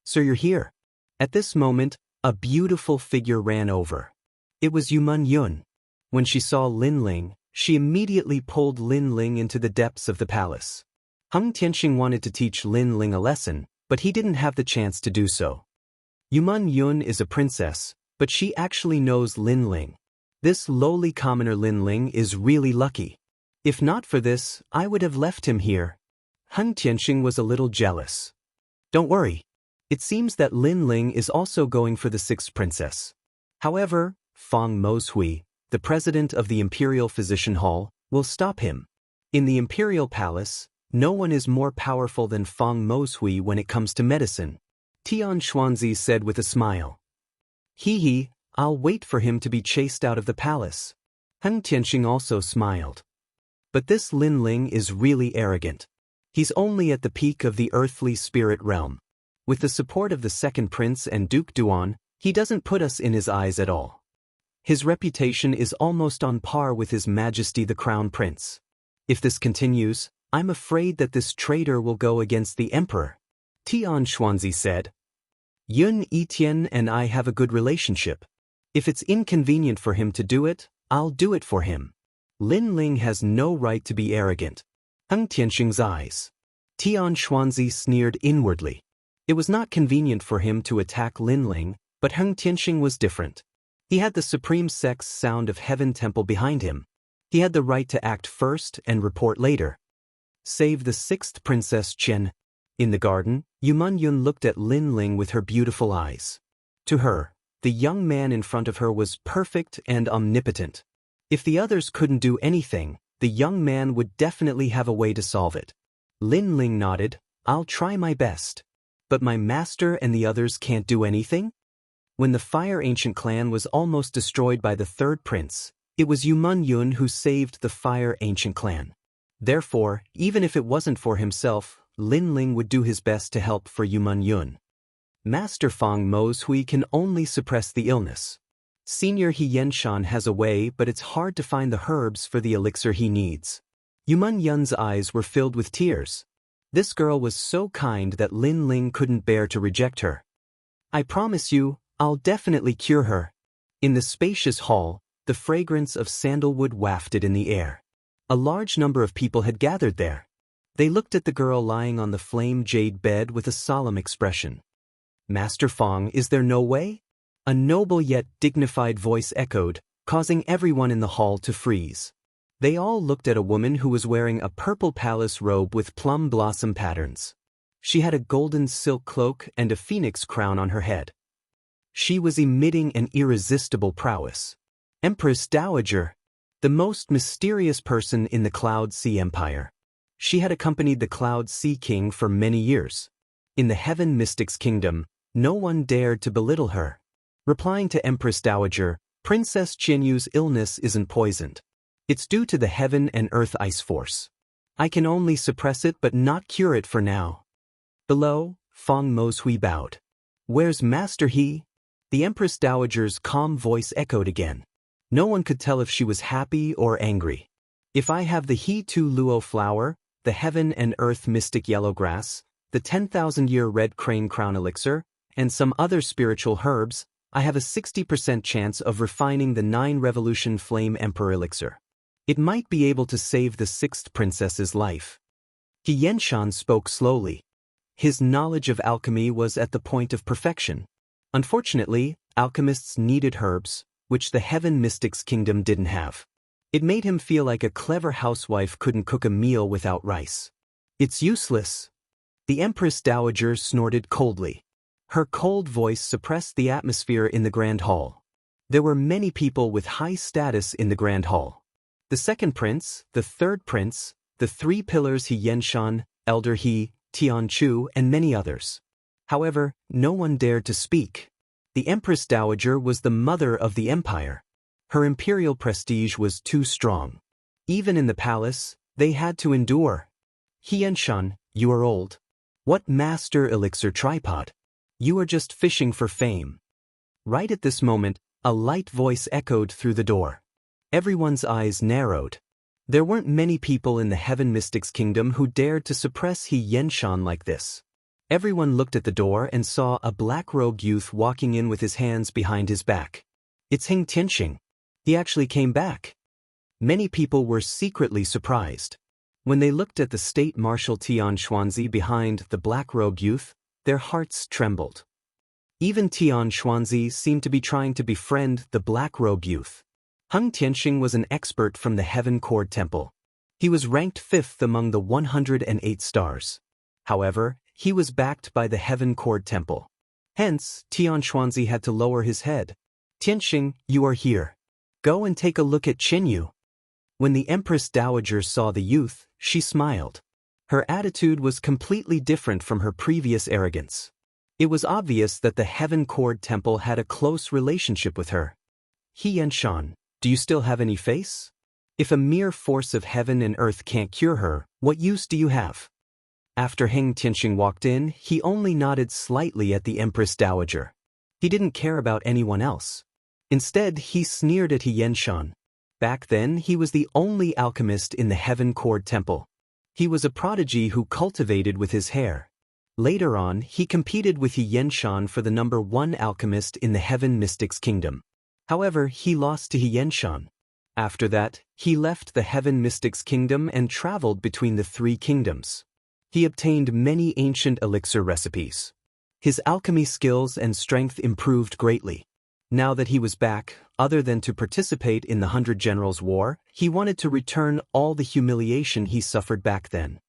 So you're here. At this moment, a beautiful figure ran over. It was Yuman Yun. When she saw Lin Ling, she immediately pulled Lin Ling into the depths of the palace. Heng Tianxing wanted to teach Lin Ling a lesson, but he didn't have the chance to do so. Yuman Yun is a princess, but she actually knows Lin Ling. This lowly commoner Lin Ling is really lucky. If not for this, I would have left him here. Heng Tianxing was a little jealous. Don't worry. It seems that Lin Ling is also going for the sixth princess. However, Fang Moshui, the president of the Imperial Physician Hall, will stop him. In the Imperial Palace, no one is more powerful than Fang Moshui when it comes to medicine. Tian Xuanzi said with a smile. Hee, I'll wait for him to be chased out of the palace. Heng Tianxing also smiled. But this Lin Ling is really arrogant. He's only at the peak of the earthly spirit realm. With the support of the second prince and Duke Duan, he doesn't put us in his eyes at all. His reputation is almost on par with His Majesty the Crown Prince. If this continues, I'm afraid that this traitor will go against the emperor. Tian Xuanzi said. Yun Etienne and I have a good relationship. If it's inconvenient for him to do it, I'll do it for him. Lin Ling has no right to be arrogant. Heng Tianxing's eyes. Tian Xuanzi sneered inwardly. It was not convenient for him to attack Lin Ling, but Heng Tianxing was different. He had the supreme sect's sound of heaven temple behind him. He had the right to act first and report later. Save the sixth Princess Qian. In the garden, Yuman Yun looked at Lin Ling with her beautiful eyes. To her, the young man in front of her was perfect and omnipotent. If the others couldn't do anything, the young man would definitely have a way to solve it. Lin Ling nodded. I'll try my best. But my master and the others can't do anything? When the Fire Ancient clan was almost destroyed by the third prince, it was Yuman Yun who saved the Fire Ancient clan. Therefore, even if it wasn't for himself, Lin Ling would do his best to help for Yuman Yun. Master Fang Mo's Hui can only suppress the illness. Senior Xianxia has a way, but it's hard to find the herbs for the elixir he needs. Yuman Yun's eyes were filled with tears. This girl was so kind that Lin Ling couldn't bear to reject her. I promise you, I'll definitely cure her. In the spacious hall, the fragrance of sandalwood wafted in the air. A large number of people had gathered there. They looked at the girl lying on the flame jade bed with a solemn expression. Master Fang, is there no way? A noble yet dignified voice echoed, causing everyone in the hall to freeze. They all looked at a woman who was wearing a purple palace robe with plum blossom patterns. She had a golden silk cloak and a phoenix crown on her head. She was emitting an irresistible prowess. Empress Dowager, the most mysterious person in the Cloud Sea Empire. She had accompanied the Cloud Sea King for many years. In the Heaven Mystics Kingdom, no one dared to belittle her. Replying to Empress Dowager, Princess Qianyu's illness isn't poisoned. It's due to the Heaven and Earth Ice Force. I can only suppress it but not cure it for now. Below, Fang Mo's Hui bowed. Where's Master He? The Empress Dowager's calm voice echoed again. No one could tell if she was happy or angry. If I have the He Tu Luo flower, the Heaven and Earth Mystic Yellow Grass, the 10,000-year Red Crane Crown Elixir, and some other spiritual herbs, I have a 60% chance of refining the 9 Revolution Flame Emperor Elixir. It might be able to save the 6th princess's life. Xianxia spoke slowly. His knowledge of alchemy was at the point of perfection. Unfortunately, alchemists needed herbs, which the Heaven Mystics Kingdom didn't have. It made him feel like a clever housewife couldn't cook a meal without rice. It's useless. The Empress Dowager snorted coldly. Her cold voice suppressed the atmosphere in the Grand Hall. There were many people with high status in the Grand Hall. The second prince, the third prince, the 3 pillars Xianxia, Elder He, Tian Chu, and many others. However, no one dared to speak. The Empress Dowager was the mother of the empire. Her imperial prestige was too strong. Even in the palace, they had to endure. Xianxia, you are old. What master elixir tripod? You are just fishing for fame. Right at this moment, a light voice echoed through the door. Everyone's eyes narrowed. There weren't many people in the Heaven Mystics Kingdom who dared to suppress Xianxia like this. Everyone looked at the door and saw a black-robed youth walking in with his hands behind his back. It's Heng Tianxing. He actually came back. Many people were secretly surprised. When they looked at the State Marshal Tian Xuanzi behind the black-robed youth, their hearts trembled. Even Tian Xuanzi seemed to be trying to befriend the black-robed youth. Heng Tianxing was an expert from the Heaven Cord Temple. He was ranked 5th among the 108 stars. However, he was backed by the Heaven Cord Temple. Hence, Tian Xuanzi had to lower his head. Tianxing, you are here. Go and take a look at Qianyu. When the Empress Dowager saw the youth, she smiled. Her attitude was completely different from her previous arrogance. It was obvious that the Heaven Cord Temple had a close relationship with her. Xianxia, do you still have any face? If a mere force of heaven and earth can't cure her, what use do you have? After Heng Tianxing walked in, he only nodded slightly at the Empress Dowager. He didn't care about anyone else. Instead, he sneered at Xianxia. Back then, he was the only alchemist in the Heaven Cord Temple. He was a prodigy who cultivated with his hair. Later on, he competed with Xianxia for the #1 alchemist in the Heaven Mystics Kingdom. However, he lost to Xianxia. After that, he left the Heaven Mystics Kingdom and traveled between the three kingdoms. He obtained many ancient elixir recipes. His alchemy skills and strength improved greatly. Now that he was back, other than to participate in the 100 Generals' War, he wanted to return all the humiliation he suffered back then.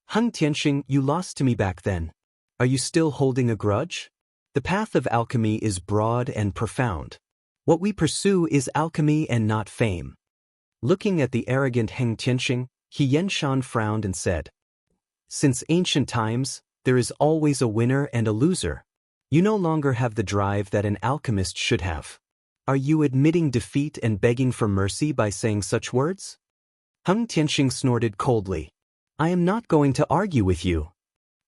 Heng Tianxing, you lost to me back then. Are you still holding a grudge? The path of alchemy is broad and profound. What we pursue is alchemy and not fame. Looking at the arrogant Heng Tianxing, Xianxia frowned and said, "Since ancient times, there is always a winner and a loser. You no longer have the drive that an alchemist should have. Are you admitting defeat and begging for mercy by saying such words?" Heng Tianxing snorted coldly. "I am not going to argue with you."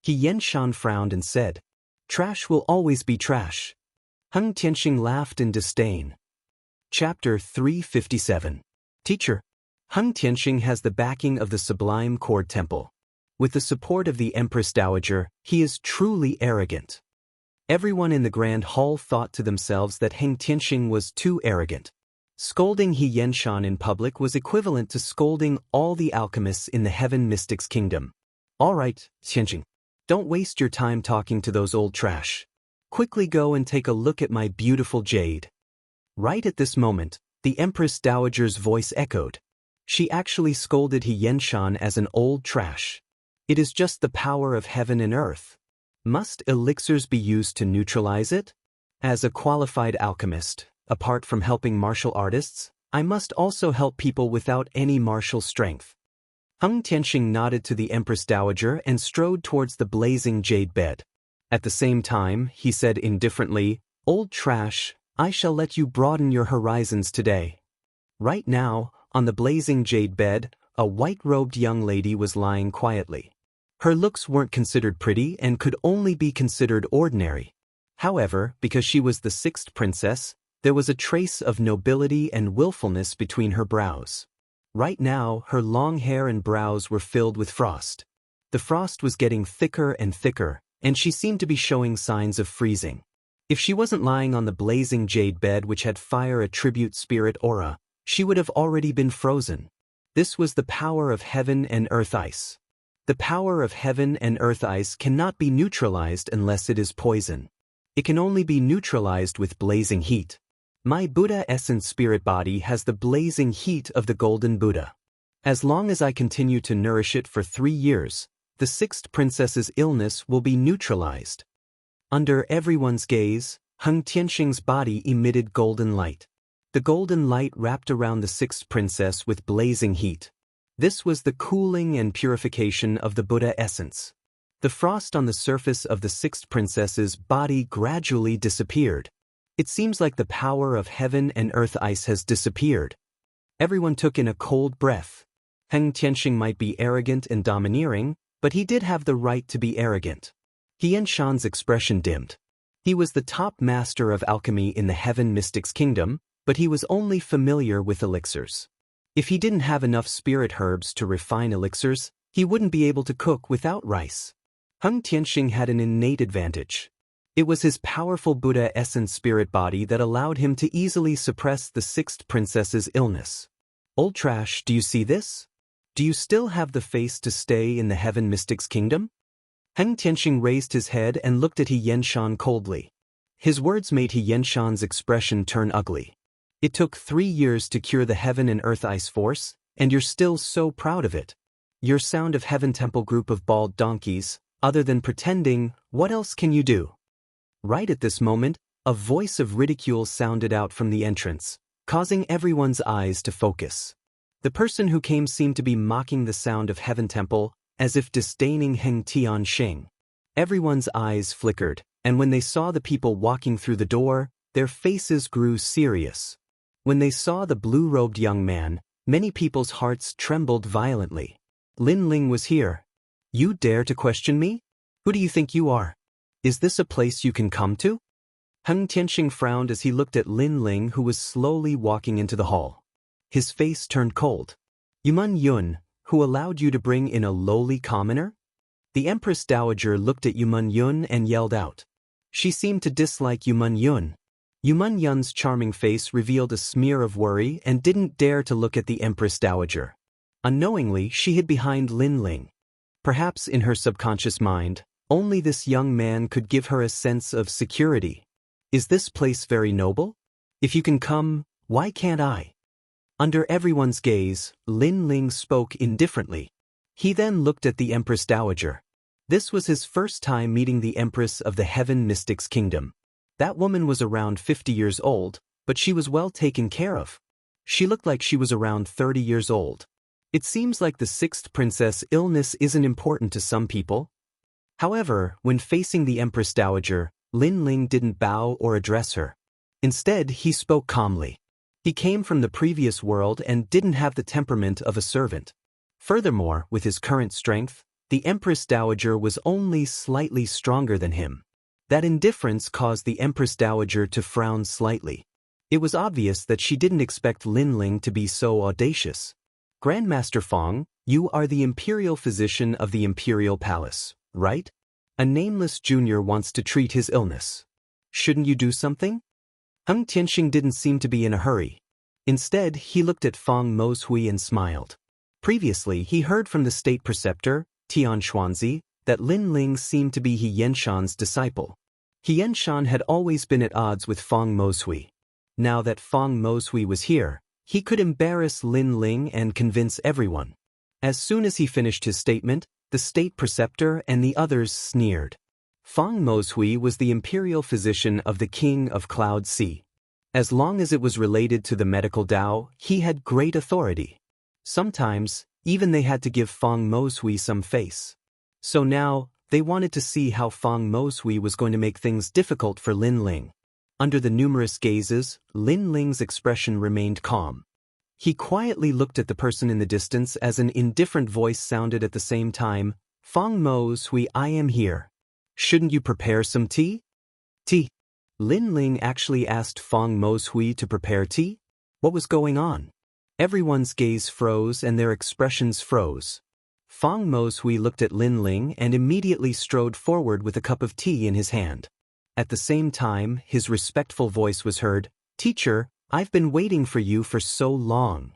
Xianxia frowned and said, "Trash will always be trash." Heng Tianxing laughed in disdain. Chapter 357. Teacher. Heng Tianxing has the backing of the Sublime Cord Temple. With the support of the Empress Dowager, he is truly arrogant. Everyone in the Grand Hall thought to themselves that Heng Tianxing was too arrogant. Scolding Xianxia in public was equivalent to scolding all the alchemists in the Heaven Mystics Kingdom. All right, Xianxing. Don't waste your time talking to those old trash. Quickly go and take a look at my beautiful jade. Right at this moment, the Empress Dowager's voice echoed. She actually scolded Xianxia as an old trash. It is just the power of heaven and earth. Must elixirs be used to neutralize it? As a qualified alchemist, apart from helping martial artists, I must also help people without any martial strength. Heng Tianxing nodded to the Empress Dowager and strode towards the blazing jade bed. At the same time, he said indifferently, "Old trash, I shall let you broaden your horizons today." Right now, on the blazing jade bed, a white-robed young lady was lying quietly. Her looks weren't considered pretty and could only be considered ordinary. However, because she was the sixth princess, there was a trace of nobility and willfulness between her brows. Right now, her long hair and brows were filled with frost. The frost was getting thicker and thicker, and she seemed to be showing signs of freezing. If she wasn't lying on the blazing jade bed which had fire attribute spirit aura, she would have already been frozen. This was the power of heaven and earth ice. The power of heaven and earth ice cannot be neutralized unless it is poison. It can only be neutralized with blazing heat. My Buddha essence spirit body has the blazing heat of the golden Buddha. As long as I continue to nourish it for 3 years, the sixth princess's illness will be neutralized. Under everyone's gaze, Heng Tianxing's body emitted golden light. The golden light wrapped around the sixth princess with blazing heat. This was the cooling and purification of the Buddha essence. The frost on the surface of the sixth princess's body gradually disappeared. It seems like the power of heaven and earth ice has disappeared. Everyone took in a cold breath. Heng Tianxing might be arrogant and domineering, but he did have the right to be arrogant. Xianxia's expression dimmed. He was the top master of alchemy in the Heaven Mystics Kingdom, but he was only familiar with elixirs. If he didn't have enough spirit herbs to refine elixirs, he wouldn't be able to cook without rice. Heng Tianxing had an innate advantage. It was his powerful Buddha essence spirit body that allowed him to easily suppress the sixth princess's illness. Old trash, do you see this? Do you still have the face to stay in the Heaven Mystics Kingdom? Heng Tianxing raised his head and looked at Xianxia coldly. His words made Xianxia's expression turn ugly. It took 3 years to cure the heaven and earth ice force, and you're still so proud of it. Your sound of Heaven Temple group of bald donkeys, other than pretending, what else can you do? Right at this moment, a voice of ridicule sounded out from the entrance, causing everyone's eyes to focus. The person who came seemed to be mocking the sound of Heaven Temple, as if disdaining Heng Tianxing. Everyone's eyes flickered, and when they saw the people walking through the door, their faces grew serious. When they saw the blue-robed young man, many people's hearts trembled violently. Lin Ling was here. You dare to question me? Who do you think you are? Is this a place you can come to? Heng Tianxing frowned as he looked at Lin Ling, who was slowly walking into the hall. His face turned cold. Yuman Yun, who allowed you to bring in a lowly commoner? The Empress Dowager looked at Yuman Yun and yelled out. She seemed to dislike Yuman Yun. Yumun Yun's charming face revealed a smear of worry and didn't dare to look at the Empress Dowager. Unknowingly, she hid behind Lin Ling. Perhaps in her subconscious mind, only this young man could give her a sense of security. Is this place very noble? If you can come, why can't I? Under everyone's gaze, Lin Ling spoke indifferently. He then looked at the Empress Dowager. This was his first time meeting the Empress of the Heaven Mystics Kingdom. That woman was around 50 years old, but she was well taken care of. She looked like she was around 30 years old. It seems like the sixth princess' illness isn't important to some people. However, when facing the Empress Dowager, Lin Ling didn't bow or address her. Instead, he spoke calmly. He came from the previous world and didn't have the temperament of a servant. Furthermore, with his current strength, the Empress Dowager was only slightly stronger than him. That indifference caused the Empress Dowager to frown slightly. It was obvious that she didn't expect Lin Ling to be so audacious. Grandmaster Fong, you are the imperial physician of the Imperial Palace, right? A nameless junior wants to treat his illness. Shouldn't you do something? Hung Tianxing didn't seem to be in a hurry. Instead, he looked at Fong Moshui and smiled. Previously, he heard from the state preceptor, Tian Xuanzi, that Lin Ling seemed to be He Yenshan's disciple. He Yenshan had always been at odds with Fong Moshui. Now that Fong Moshui was here, he could embarrass Lin Ling and convince everyone. As soon as he finished his statement, the state preceptor and the others sneered. Fong Moshui was the imperial physician of the King of Cloud Sea. As long as it was related to the medical Tao, he had great authority. Sometimes, even they had to give Fong Moshui some face. So now, they wanted to see how Fong Moshui was going to make things difficult for Lin Ling. Under the numerous gazes, Lin Ling's expression remained calm. He quietly looked at the person in the distance as an indifferent voice sounded at the same time, Fong Moshui, I am here. Shouldn't you prepare some tea? Tea. Lin Ling actually asked Fong Moshui to prepare tea? What was going on? Everyone's gaze froze and their expressions froze. Fong Moshui looked at Lin Ling and immediately strode forward with a cup of tea in his hand. At the same time, his respectful voice was heard, Teacher, I've been waiting for you for so long.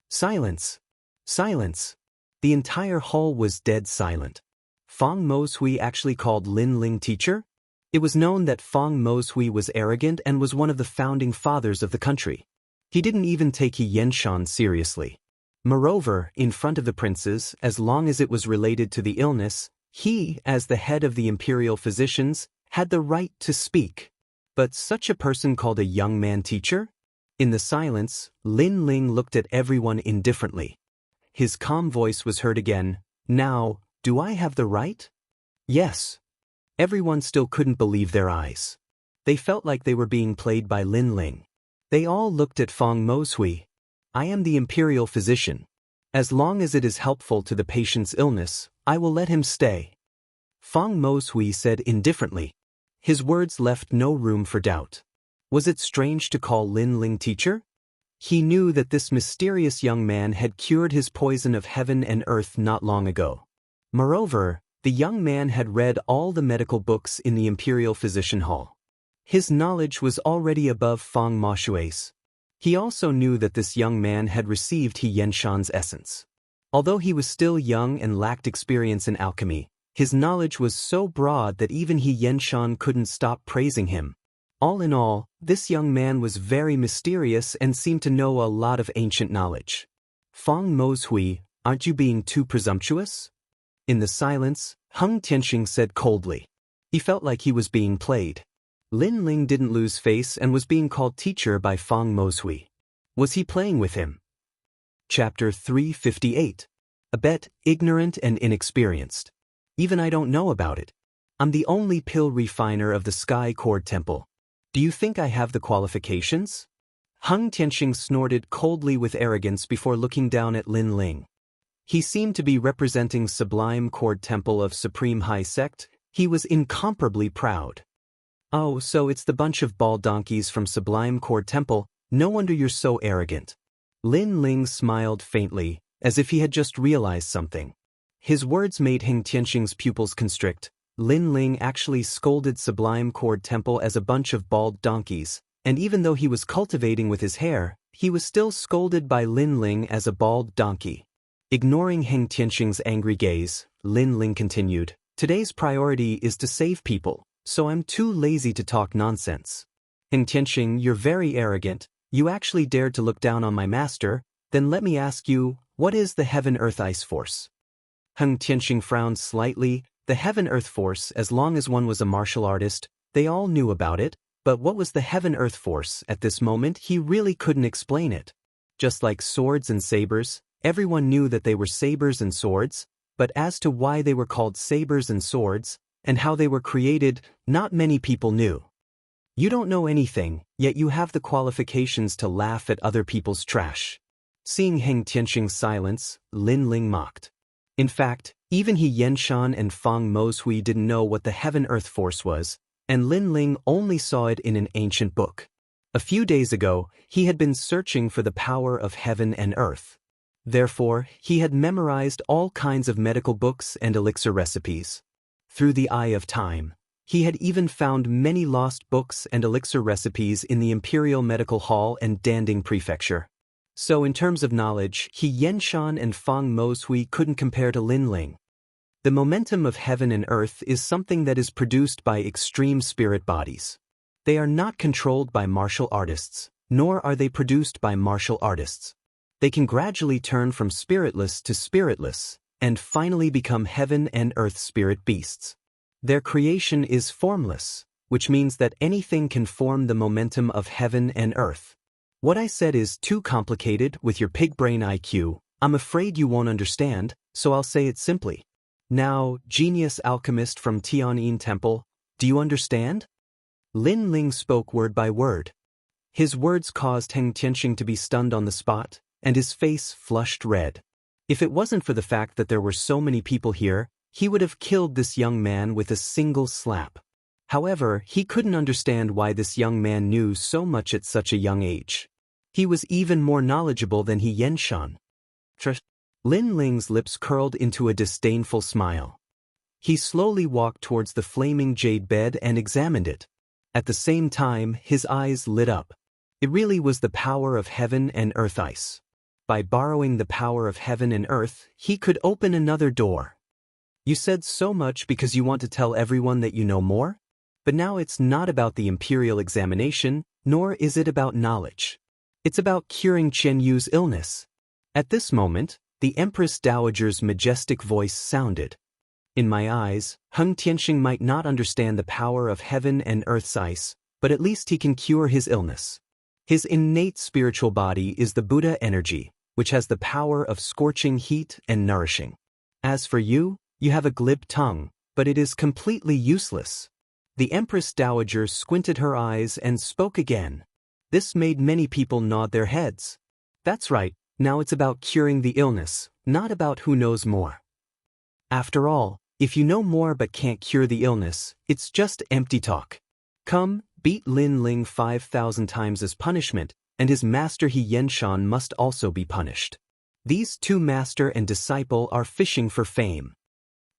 Silence. Silence. The entire hall was dead silent. Fong Moshui actually called Lin Ling teacher? It was known that Fong Moshui was arrogant and was one of the founding fathers of the country. He didn't even take He Yenshan seriously. Moreover, in front of the princes, as long as it was related to the illness, he, as the head of the imperial physicians, had the right to speak. But such a person called a young man teacher? In the silence, Lin Ling looked at everyone indifferently. His calm voice was heard again, Now, do I have the right? Yes. Everyone still couldn't believe their eyes. They felt like they were being played by Lin Ling. They all looked at Fong Moshui. I am the imperial physician. As long as it is helpful to the patient's illness, I will let him stay. Fong Moshui said indifferently. His words left no room for doubt. Was it strange to call Lin Ling teacher? He knew that this mysterious young man had cured his poison of heaven and earth not long ago. Moreover, the young man had read all the medical books in the Imperial Physician Hall. His knowledge was already above Fong Moshui's. He also knew that this young man had received He Yenshan's essence. Although he was still young and lacked experience in alchemy, his knowledge was so broad that even He Yenshan couldn't stop praising him. All in all, this young man was very mysterious and seemed to know a lot of ancient knowledge. Fong Moshui, aren't you being too presumptuous? In the silence, Hung Tianxing said coldly. He felt like he was being played. Lin Ling didn't lose face and was being called teacher by Fong Moshui. Was he playing with him? Chapter 358. A bet, ignorant and inexperienced. Even I don't know about it. I'm the only pill refiner of the Sky Cord Temple. Do you think I have the qualifications? Hung Tianxing snorted coldly with arrogance before looking down at Lin Ling. He seemed to be representing Sublime Cord Temple of Supreme High Sect. He was incomparably proud. Oh, so it's the bunch of bald donkeys from Sublime Cord Temple. No wonder you're so arrogant. Lin Ling smiled faintly, as if he had just realized something. His words made Hung Tianxing's pupils constrict. Lin Ling actually scolded Sublime Cord Temple as a bunch of bald donkeys, and even though he was cultivating with his hair, he was still scolded by Lin Ling as a bald donkey. Ignoring Heng Tianxing's angry gaze, Lin Ling continued, "Today's priority is to save people, so I'm too lazy to talk nonsense." "Heng Tianxing, you're very arrogant. You actually dared to look down on my master. Then let me ask you, what is the Heaven-Earth-Ice Force?" Heng Tianxing frowned slightly. The Heaven-Earth Force, as long as one was a martial artist, they all knew about it, but what was the Heaven-Earth Force at this moment he really couldn't explain it. Just like swords and sabers, everyone knew that they were sabers and swords, but as to why they were called sabers and swords, and how they were created, not many people knew. You don't know anything, yet you have the qualifications to laugh at other people's trash. Seeing Heng Tianxing's silence, Lin Ling mocked. In fact, even he Yenshan and Fang Moshui didn't know what the Heaven-Earth Force was, and Lin Ling only saw it in an ancient book. A few days ago, he had been searching for the power of heaven and earth. Therefore, he had memorized all kinds of medical books and elixir recipes. Through the eye of time, he had even found many lost books and elixir recipes in the Imperial Medical Hall and Danding Prefecture. So in terms of knowledge, he Yenshan and Fang Moshui couldn't compare to Lin Ling. The momentum of heaven and earth is something that is produced by extreme spirit bodies. They are not controlled by martial artists, nor are they produced by martial artists. They can gradually turn from spiritless to spiritless, and finally become heaven and earth spirit beasts. Their creation is formless, which means that anything can form the momentum of heaven and earth. What I said is too complicated with your pig brain IQ. I'm afraid you won't understand, so I'll say it simply. Now, genius alchemist from Tianyin Temple, do you understand? Lin Ling spoke word by word. His words caused Heng Tianxing to be stunned on the spot, and his face flushed red. If it wasn't for the fact that there were so many people here, he would have killed this young man with a single slap. However, he couldn't understand why this young man knew so much at such a young age. He was even more knowledgeable than he Yenshan. Lin Ling's lips curled into a disdainful smile. He slowly walked towards the flaming jade bed and examined it. At the same time, his eyes lit up. It really was the power of heaven and earth ice. By borrowing the power of heaven and earth, he could open another door. You said so much because you want to tell everyone that you know more? But now it's not about the imperial examination, nor is it about knowledge. It's about curing Chen Yu's illness. At this moment, the Empress Dowager's majestic voice sounded. In my eyes, Heng Tianxing might not understand the power of heaven and earth's ice, but at least he can cure his illness. His innate spiritual body is the Buddha energy, which has the power of scorching heat and nourishing. As for you, you have a glib tongue, but it is completely useless. The Empress Dowager squinted her eyes and spoke again. This made many people nod their heads. That's right, now it's about curing the illness, not about who knows more. After all, if you know more but can't cure the illness, it's just empty talk. Come, beat Lin Ling 5,000 times as punishment, and his master He Yenshan must also be punished. These two master and disciple are fishing for fame.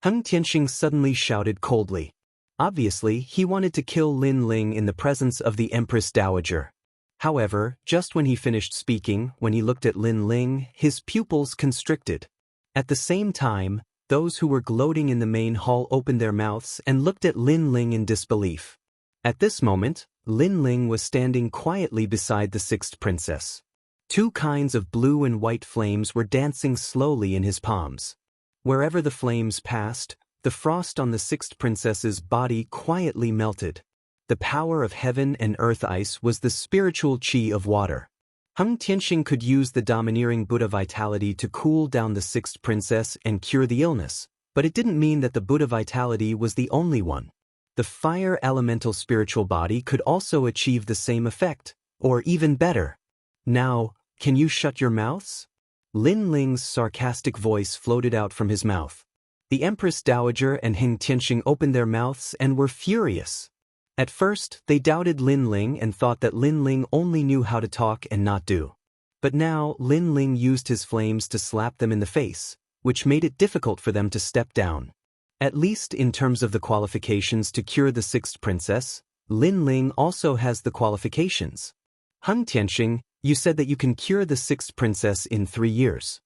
Heng Tianxing suddenly shouted coldly. Obviously, he wanted to kill Lin Ling in the presence of the Empress Dowager. However, just when he finished speaking, when he looked at Lin Ling, his pupils constricted. At the same time, those who were gloating in the main hall opened their mouths and looked at Lin Ling in disbelief. At this moment, Lin Ling was standing quietly beside the sixth princess. Two kinds of blue and white flames were dancing slowly in his palms. Wherever the flames passed, the frost on the sixth princess's body quietly melted. The power of heaven and earth ice was the spiritual chi of water. Heng Tianxing could use the domineering Buddha vitality to cool down the sixth princess and cure the illness, but it didn't mean that the Buddha vitality was the only one. The fire elemental spiritual body could also achieve the same effect, or even better. Now, can you shut your mouths? Lin Ling's sarcastic voice floated out from his mouth. The Empress Dowager and Heng Tianxing opened their mouths and were furious. At first, they doubted Lin Ling and thought that Lin Ling only knew how to talk and not do. But now, Lin Ling used his flames to slap them in the face, which made it difficult for them to step down. At least in terms of the qualifications to cure the sixth princess, Lin Ling also has the qualifications. Heng Tianxing, you said that you can cure the sixth princess in 3 years.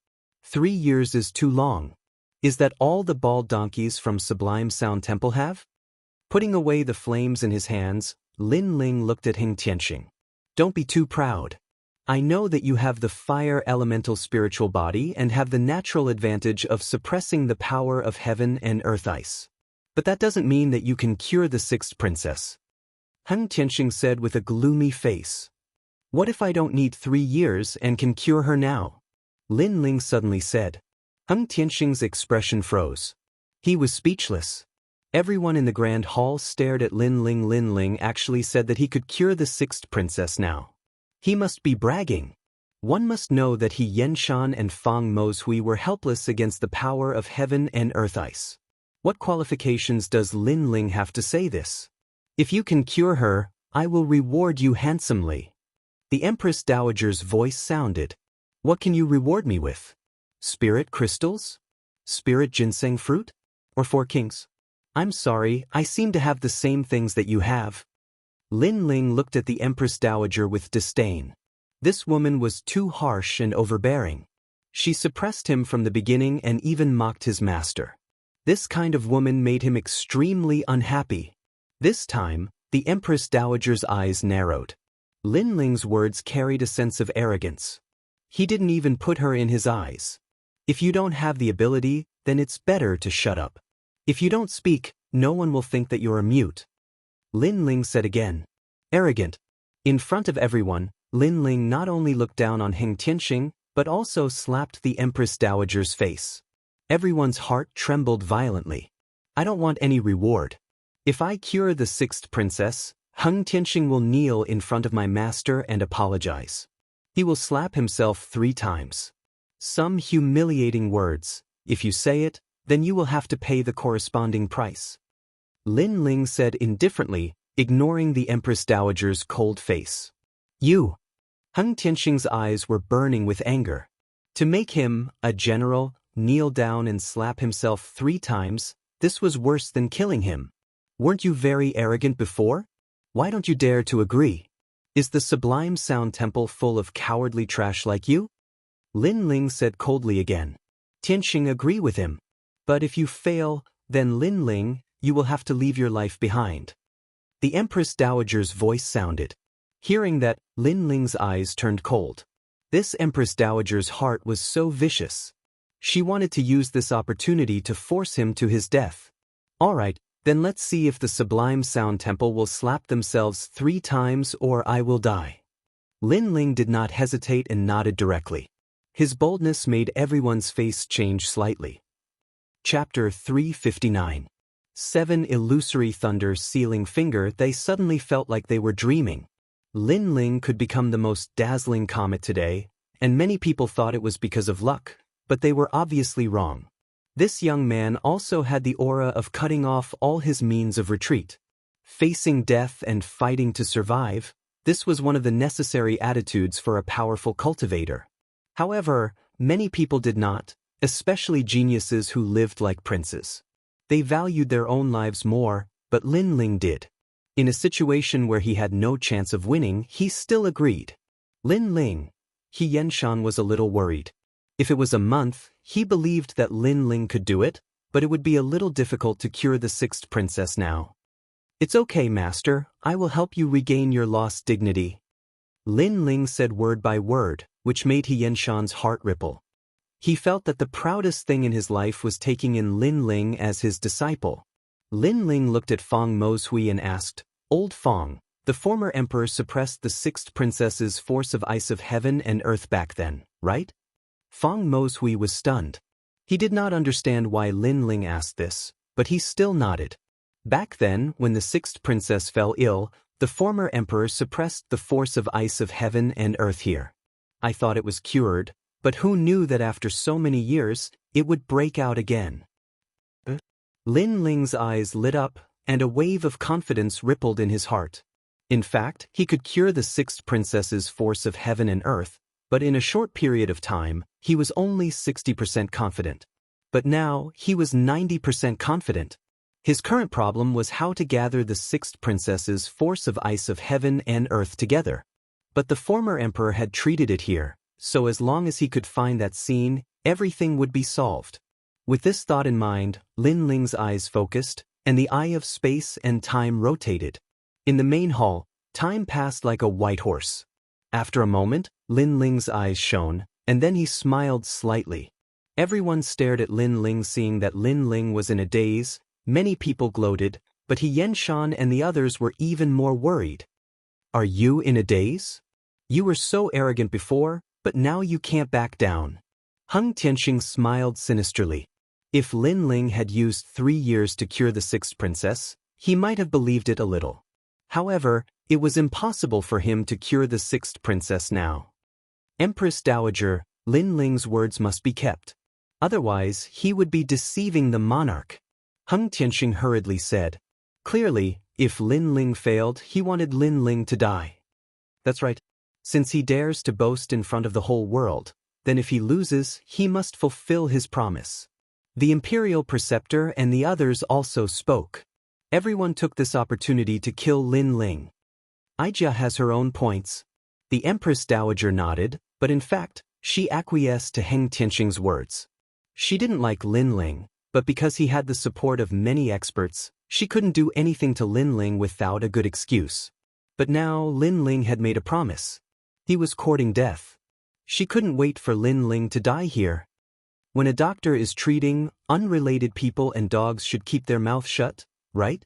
3 years is too long. Is that all the bald donkeys from Sublime Sound Temple have? Putting away the flames in his hands, Lin Ling looked at Heng Tianxing. Don't be too proud. I know that you have the fire elemental spiritual body and have the natural advantage of suppressing the power of heaven and earth ice. But that doesn't mean that you can cure the sixth princess. Heng Tianxing said with a gloomy face. What if I don't need 3 years and can cure her now? Lin Ling suddenly said. Heng Tianxing's expression froze. He was speechless. Everyone in the grand hall stared at Lin Ling. Lin Ling actually said that he could cure the sixth princess now. He must be bragging. One must know that he Yenshan and Fang Moshui were helpless against the power of heaven and earth ice. What qualifications does Lin Ling have to say this? If you can cure her, I will reward you handsomely. The Empress Dowager's voice sounded. What can you reward me with? Spirit crystals? Spirit ginseng fruit? Or 4 kings? I'm sorry, I seem to have the same things that you have. Lin Ling looked at the Empress Dowager with disdain. This woman was too harsh and overbearing. She suppressed him from the beginning and even mocked his master. This kind of woman made him extremely unhappy. This time, the Empress Dowager's eyes narrowed. Lin Ling's words carried a sense of arrogance. He didn't even put her in his eyes. If you don't have the ability, then it's better to shut up. If you don't speak, no one will think that you're a mute. Lin Ling said again. Arrogant. In front of everyone, Lin Ling not only looked down on Heng Tianxing, but also slapped the Empress Dowager's face. Everyone's heart trembled violently. I don't want any reward. If I cure the sixth princess, Heng Tianxing will kneel in front of my master and apologize. He will slap himself 3 times. Some humiliating words. If you say it, then you will have to pay the corresponding price. Lin Ling said indifferently, ignoring the Empress Dowager's cold face. You! Heng Tianxing's eyes were burning with anger. To make him, a general, kneel down and slap himself 3 times, this was worse than killing him. Weren't you very arrogant before? Why don't you dare to agree? Is the Sublime Sound Temple full of cowardly trash like you? Lin Ling said coldly again. Tianxing agree with him. But if you fail, then Lin Ling, you will have to leave your life behind. The Empress Dowager's voice sounded. Hearing that, Lin Ling's eyes turned cold. This Empress Dowager's heart was so vicious. She wanted to use this opportunity to force him to his death. All right, then let's see if the Sublime Sound Temple will slap themselves 3 times or I will die. Lin Ling did not hesitate and nodded directly. His boldness made everyone's face change slightly. Chapter 359. 7 illusory thunder sealing finger. They suddenly felt like they were dreaming. Lin Ling could become the most dazzling comet today, and many people thought it was because of luck, but they were obviously wrong. This young man also had the aura of cutting off all his means of retreat. Facing death and fighting to survive, this was one of the necessary attitudes for a powerful cultivator. However, many people did not, especially geniuses who lived like princes. They valued their own lives more, but Lin Ling did. In a situation where he had no chance of winning, he still agreed. Lin Ling. He Yenshan was a little worried. If it was a month, he believed that Lin Ling could do it, but it would be a little difficult to cure the sixth princess now. It's okay, master, I will help you regain your lost dignity. Lin Ling said word by word, which made He Yenshan's heart ripple. He felt that the proudest thing in his life was taking in Lin Ling as his disciple. Lin Ling looked at Fang Moshui and asked, Old Fang, the former emperor suppressed the sixth princess's force of ice of heaven and earth back then, right? Fang Moshui was stunned. He did not understand why Lin Ling asked this, but he still nodded. Back then, when the sixth princess fell ill, the former emperor suppressed the force of ice of heaven and earth here. I thought it was cured, but who knew that after so many years, it would break out again? Lin Ling's eyes lit up, and a wave of confidence rippled in his heart. In fact, he could cure the sixth princess's force of heaven and earth, but in a short period of time, he was only 60% confident. But now, he was 90% confident. His current problem was how to gather the sixth princess's force of ice of heaven and earth together. But the former emperor had treated it here, so as long as he could find that scene, everything would be solved. With this thought in mind, Lin Ling's eyes focused, and the eye of space and time rotated. In the main hall, time passed like a white horse. After a moment, Lin Ling's eyes shone, and then he smiled slightly. Everyone stared at Lin Ling, seeing that Lin Ling was in a daze. Many people gloated, but He Yenshan and the others were even more worried. Are you in a daze? You were so arrogant before, but now you can't back down. Heng Tianxing smiled sinisterly. If Lin Ling had used 3 years to cure the sixth princess, he might have believed it a little. However, it was impossible for him to cure the sixth princess now. Empress Dowager, Lin Ling's words must be kept. Otherwise, he would be deceiving the monarch. Heng Tianxing hurriedly said. Clearly, if Lin Ling failed, he wanted Lin Ling to die. That's right. Since he dares to boast in front of the whole world, then if he loses, he must fulfill his promise. The imperial preceptor and the others also spoke. Everyone took this opportunity to kill Lin Ling. Aijia has her own points. The Empress Dowager nodded, but in fact, she acquiesced to Heng Tianxing's words. She didn't like Lin Ling, but because he had the support of many experts, she couldn't do anything to Lin Ling without a good excuse. But now Lin Ling had made a promise. He was courting death. She couldn't wait for Lin Ling to die here. When a doctor is treating, unrelated people and dogs should keep their mouth shut, right?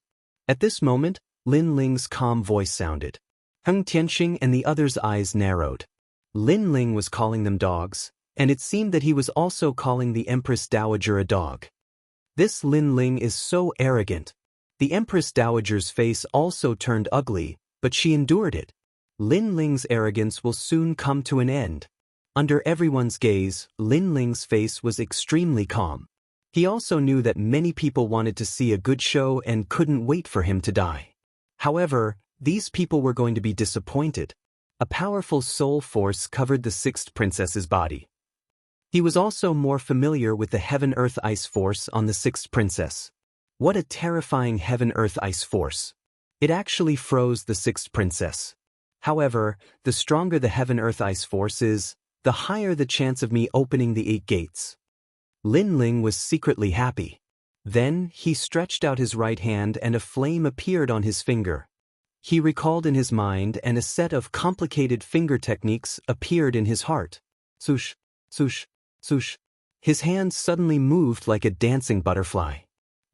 At this moment, Lin Ling's calm voice sounded. Heng Tianxing and the others' eyes narrowed. Lin Ling was calling them dogs, and it seemed that he was also calling the Empress Dowager a dog. This Lin Ling is so arrogant. The Empress Dowager's face also turned ugly, but she endured it. Lin Ling's arrogance will soon come to an end. Under everyone's gaze, Lin Ling's face was extremely calm. He also knew that many people wanted to see a good show and couldn't wait for him to die. However, these people were going to be disappointed. A powerful soul force covered the sixth princess's body. He was also more familiar with the Heaven-Earth-Ice force on the sixth princess. What a terrifying Heaven-Earth-Ice force! It actually froze the sixth princess. However, the stronger the Heaven-Earth-Ice force is, the higher the chance of me opening the 8 gates. Lin Ling was secretly happy. Then, he stretched out his right hand and a flame appeared on his finger. He recalled in his mind, and a set of complicated finger techniques appeared in his heart. Swoosh, swoosh, swoosh. His hand suddenly moved like a dancing butterfly.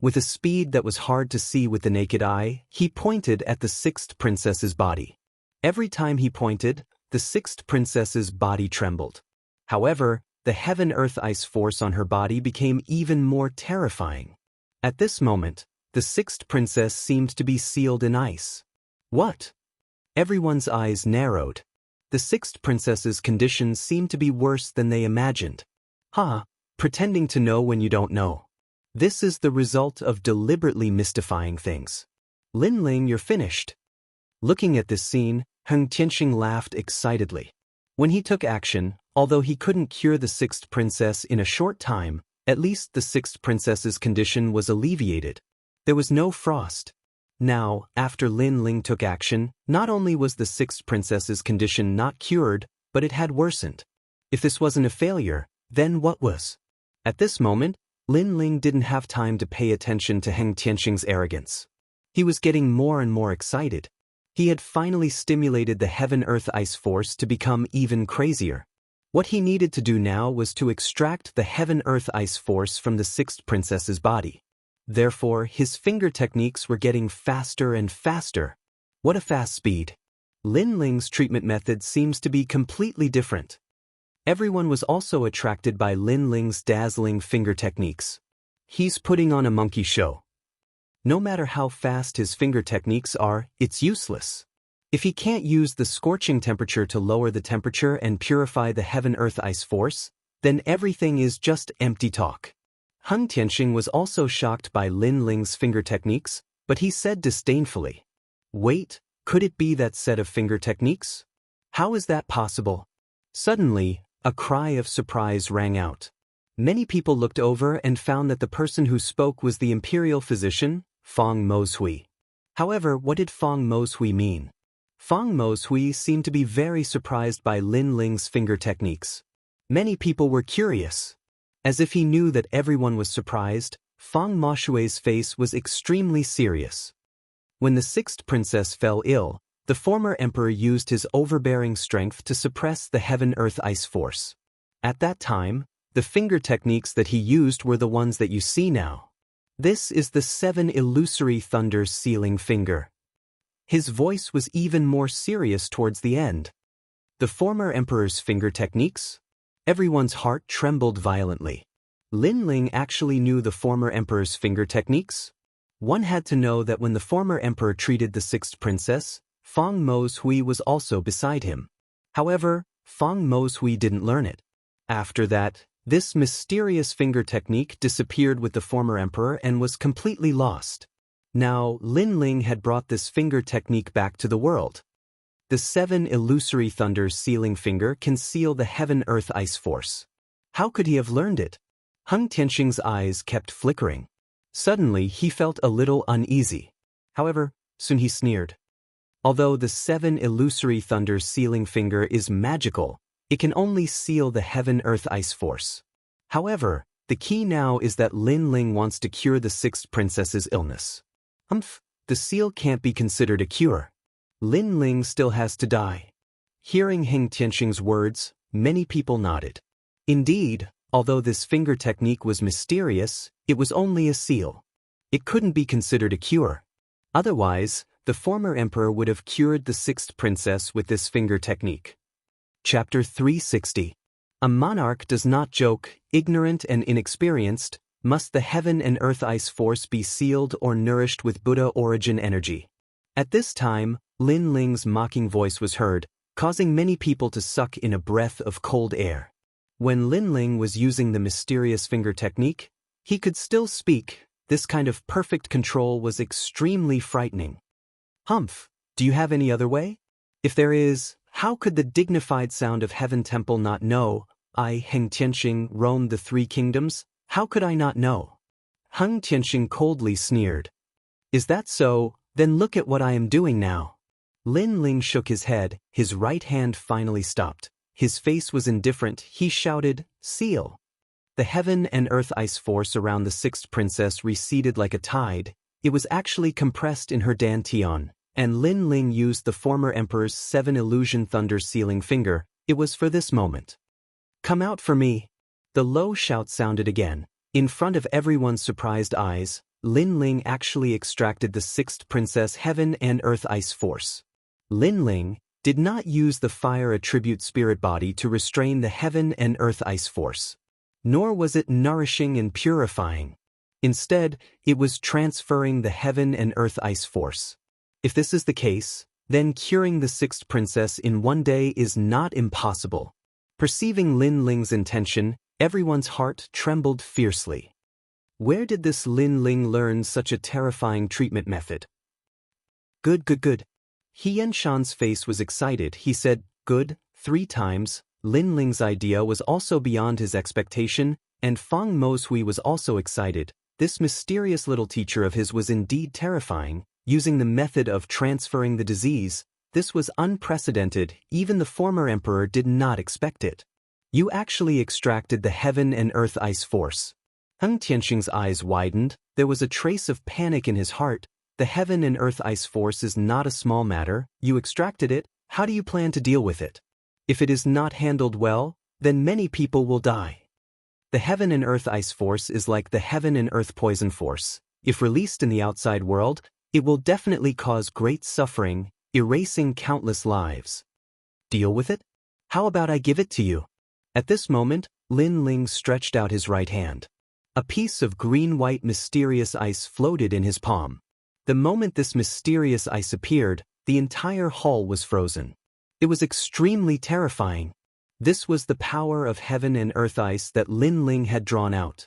With a speed that was hard to see with the naked eye, he pointed at the sixth princess's body. Every time he pointed, the sixth princess's body trembled. However, the Heaven-Earth-Ice force on her body became even more terrifying. At this moment, the sixth princess seemed to be sealed in ice. What? Everyone's eyes narrowed. The sixth princess's condition seemed to be worse than they imagined. Pretending to know when you don't know. This is the result of deliberately mystifying things. Lin Ling, you're finished. Looking at this scene, Heng Tianxing laughed excitedly. When he took action, although he couldn't cure the sixth princess in a short time, at least the sixth princess's condition was alleviated. There was no frost. Now, after Lin Ling took action, not only was the sixth princess's condition not cured, but it had worsened. If this wasn't a failure, then what was? At this moment, Lin Ling didn't have time to pay attention to Heng Tianxing's arrogance. He was getting more and more excited. He had finally stimulated the Heaven-Earth-Ice force to become even crazier. What he needed to do now was to extract the Heaven-Earth-Ice force from the sixth princess's body. Therefore, his finger techniques were getting faster and faster. What a fast speed! Lin Ling's treatment method seems to be completely different. Everyone was also attracted by Lin Ling's dazzling finger techniques. He's putting on a monkey show. No matter how fast his finger techniques are, it's useless. If he can't use the scorching temperature to lower the temperature and purify the Heaven-Earth-Ice force, then everything is just empty talk. Heng Tianxing was also shocked by Lin Ling's finger techniques, but he said disdainfully, "Wait, could it be that set of finger techniques? How is that possible?" Suddenly, a cry of surprise rang out. Many people looked over and found that the person who spoke was the imperial physician, Feng Mo Shui. However, what did Feng Mo Shui mean? Feng Mo Shui seemed to be very surprised by Lin Ling's finger techniques. Many people were curious. As if he knew that everyone was surprised, Feng Mo Shui's face was extremely serious. When the sixth princess fell ill, the former emperor used his overbearing strength to suppress the heaven-earth-ice force. At that time, the finger techniques that he used were the ones that you see now. This is the 7 illusory thunder sealing finger. His voice was even more serious towards the end. The former emperor's finger techniques? Everyone's heart trembled violently. Lin Ling actually knew the former emperor's finger techniques? One had to know that when the former emperor treated the sixth princess, Feng Mo Shui was also beside him. However, Feng Mo Shui didn't learn it. After that, this mysterious finger technique disappeared with the former emperor and was completely lost. Now, Lin Ling had brought this finger technique back to the world. The 7 illusory thunders sealing finger can seal the heaven-earth-ice force. How could he have learned it? Heng Tianxing's eyes kept flickering. Suddenly, he felt a little uneasy. However, soon he sneered. Although the 7 illusory thunders sealing finger is magical, it can only seal the heaven-earth-ice force. However, the key now is that Lin Ling wants to cure the sixth princess's illness. The seal can't be considered a cure. Lin Ling still has to die. Hearing Heng Tianxing's words, many people nodded. Indeed, although this finger technique was mysterious, it was only a seal. It couldn't be considered a cure. Otherwise, the former emperor would have cured the sixth princess with this finger technique. Chapter 360. A monarch does not joke, ignorant and inexperienced, must the heaven and earth ice force be sealed or nourished with Buddha origin energy. At this time, Lin Ling's mocking voice was heard, causing many people to suck in a breath of cold air. When Lin Ling was using the mysterious finger technique, he could still speak. This kind of perfect control was extremely frightening. Do you have any other way? If there is, how could the dignified sound of Heaven Temple not know? I, Heng Tianxing, roamed the 3 kingdoms. How could I not know? Heng Tianxing coldly sneered. Is that so? Then look at what I am doing now. Lin Ling shook his head, his right hand finally stopped. His face was indifferent. He shouted, seal. The heaven and earth ice force around the sixth princess receded like a tide. It was actually compressed in her dantian, and Lin Ling used the former emperor's 7 illusion thunder sealing finger. It was for this moment. Come out for me. The low shout sounded again. In front of everyone's surprised eyes, Lin Ling actually extracted the sixth princess heaven and earth ice force. Lin Ling did not use the fire attribute spirit body to restrain the heaven and earth ice force. Nor was it nourishing and purifying. Instead, it was transferring the heaven and earth ice force. If this is the case, then curing the sixth princess in one day is not impossible. Perceiving Lin Ling's intention, everyone's heart trembled fiercely. Where did this Lin Ling learn such a terrifying treatment method? Good. Xianxia's face was excited. He said, good, 3 times. Lin Ling's idea was also beyond his expectation, and Feng Mo Shui was also excited. This mysterious little teacher of his was indeed terrifying, using the method of transferring the disease. This was unprecedented. Even the former emperor did not expect it. You actually extracted the heaven and earth ice force. Heng Tianxing's eyes widened. There was a trace of panic in his heart. The heaven and earth ice force is not a small matter. You extracted it. How do you plan to deal with it? If it is not handled well, then many people will die. The heaven and earth ice force is like the heaven and earth poison force. If released in the outside world, it will definitely cause great suffering, erasing countless lives. Deal with it? How about I give it to you? At this moment, Lin Ling stretched out his right hand. A piece of green-white mysterious ice floated in his palm. The moment this mysterious ice appeared, the entire hall was frozen. It was extremely terrifying. This was the power of heaven and earth ice that Lin Ling had drawn out.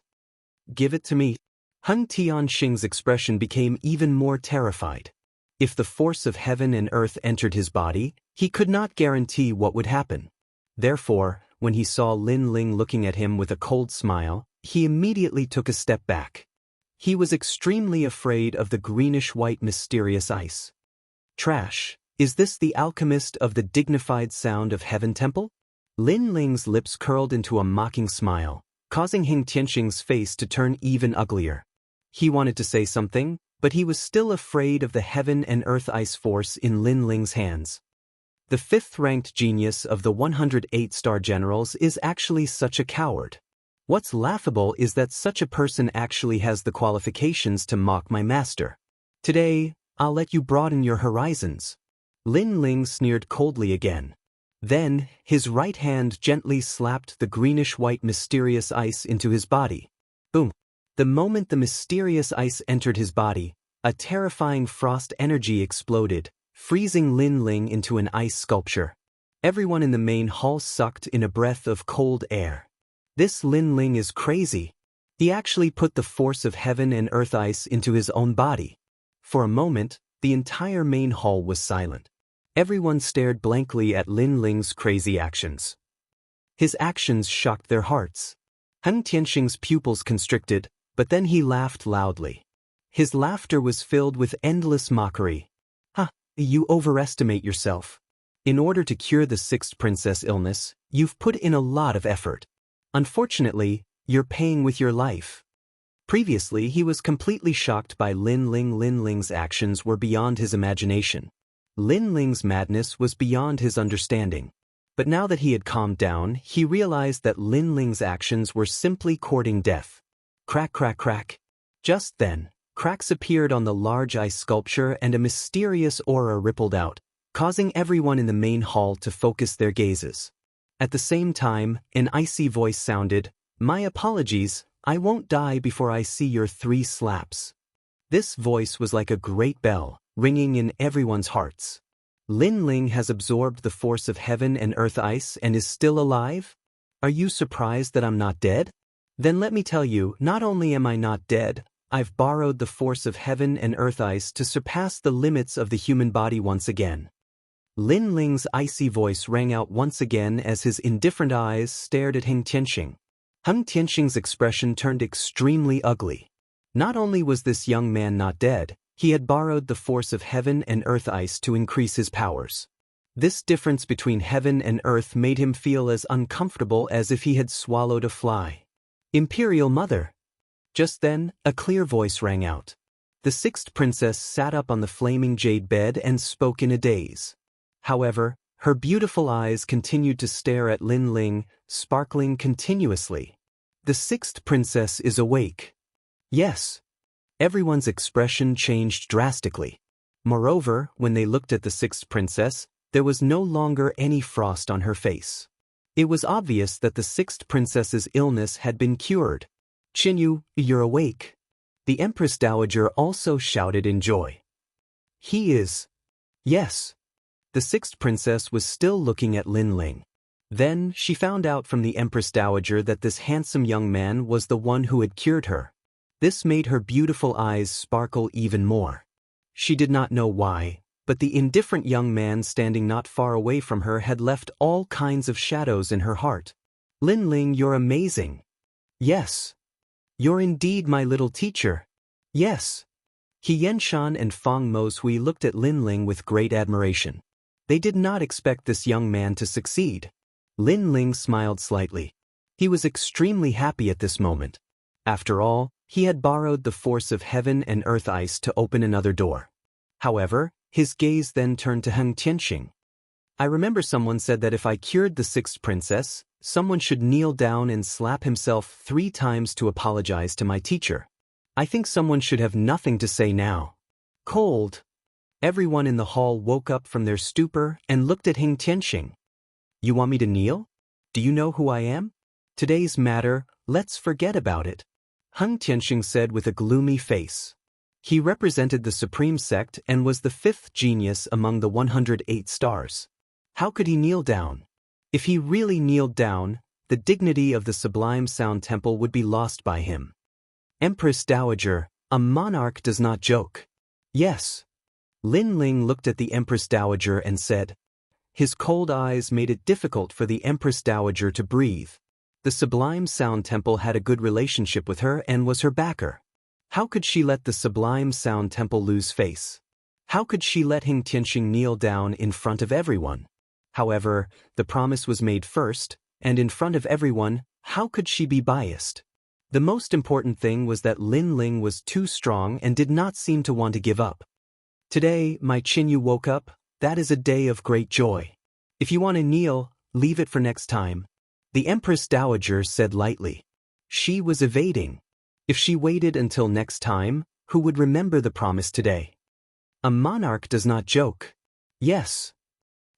Give it to me. Heng Tianxing's expression became even more terrified. If the force of heaven and earth entered his body, he could not guarantee what would happen. Therefore, when he saw Lin Ling looking at him with a cold smile, he immediately took a step back. He was extremely afraid of the greenish-white mysterious ice. Trash. Is this the alchemist of the dignified sound of Heaven Temple? Lin Ling's lips curled into a mocking smile, causing Hing Tianxing's face to turn even uglier. He wanted to say something, but he was still afraid of the heaven and earth ice force in Lin Ling's hands. The fifth-ranked genius of the 108-star generals is actually such a coward. What's laughable is that such a person actually has the qualifications to mock my master. Today, I'll let you broaden your horizons. Lin Ling sneered coldly again. Then, his right hand gently slapped the greenish-white mysterious ice into his body. Boom! The moment the mysterious ice entered his body, a terrifying frost energy exploded, freezing Lin Ling into an ice sculpture. Everyone in the main hall sucked in a breath of cold air. This Lin Ling is crazy. He actually put the force of heaven and earth ice into his own body. For a moment, the entire main hall was silent. Everyone stared blankly at Lin Ling's crazy actions. His actions shocked their hearts. Hing Tianxing's pupils constricted, but then he laughed loudly. His laughter was filled with endless mockery. Ha! You overestimate yourself. In order to cure the sixth princess illness, you've put in a lot of effort. Unfortunately, you're paying with your life. Previously, he was completely shocked by Lin Ling. Lin Ling's actions were beyond his imagination. Lin Ling's madness was beyond his understanding. But now that he had calmed down, he realized that Lin Ling's actions were simply courting death. Crack, crack, crack. Just then, cracks appeared on the large ice sculpture and a mysterious aura rippled out, causing everyone in the main hall to focus their gazes. At the same time, an icy voice sounded, "My apologies, I won't die before I see your 3 slaps." This voice was like a great bell, ringing in everyone's hearts. Lin Ling has absorbed the force of heaven and earth ice and is still alive? Are you surprised that I'm not dead? Then let me tell you, not only am I not dead, I've borrowed the force of heaven and earth ice to surpass the limits of the human body once again. Lin Ling's icy voice rang out once again as his indifferent eyes stared at Hing Tianxing. Hing Tianxing's expression turned extremely ugly. Not only was this young man not dead, he had borrowed the force of heaven and earth ice to increase his powers. This difference between heaven and earth made him feel as uncomfortable as if he had swallowed a fly. Imperial Mother! Just then, a clear voice rang out. The sixth princess sat up on the flaming jade bed and spoke in a daze. However, her beautiful eyes continued to stare at Lin Ling, sparkling continuously. The sixth princess is awake. Yes. Everyone's expression changed drastically. Moreover, when they looked at the sixth princess, there was no longer any frost on her face. It was obvious that the sixth princess's illness had been cured. "Qinyu, you're awake." The Empress Dowager also shouted in joy. "He is." Yes. The sixth princess was still looking at Lin Ling. Then, she found out from the Empress Dowager that this handsome young man was the one who had cured her. This made her beautiful eyes sparkle even more. She did not know why, but the indifferent young man standing not far away from her had left all kinds of shadows in her heart. "Lin Ling, you're amazing." "Yes." "You're indeed my little teacher." "Yes." He Yenshan and Feng Mozhui looked at Lin Ling with great admiration. They did not expect this young man to succeed. Lin Ling smiled slightly. He was extremely happy at this moment. After all, he had borrowed the force of heaven and earth ice to open another door. However, his gaze then turned to Hing Tianxing. "I remember someone said that if I cured the sixth princess, someone should kneel down and slap himself 3 times to apologize to my teacher. I think someone should have nothing to say now." Cold. Everyone in the hall woke up from their stupor and looked at Hing Tianxing. "You want me to kneel? Do you know who I am? Today's matter, let's forget about it," Hing Tianxing said with a gloomy face. He represented the supreme sect and was the 5th genius among the 108 stars. How could he kneel down? If he really kneeled down, the dignity of the sublime sound temple would be lost by him. Empress Dowager, a monarch does not joke. "Yes." Lin Ling looked at the Empress Dowager and said. His cold eyes made it difficult for the Empress Dowager to breathe. The Sublime Sound Temple had a good relationship with her and was her backer. How could she let the sublime sound temple lose face? How could she let Heng Tianxing kneel down in front of everyone? However, the promise was made first, and in front of everyone, how could she be biased? The most important thing was that Lin Ling was too strong and did not seem to want to give up. Today, my Qinyu woke up, that is a day of great joy. If you want to kneel, leave it for next time. The Empress Dowager said lightly. She was evading. If she waited until next time, who would remember the promise today? A monarch does not joke. Yes.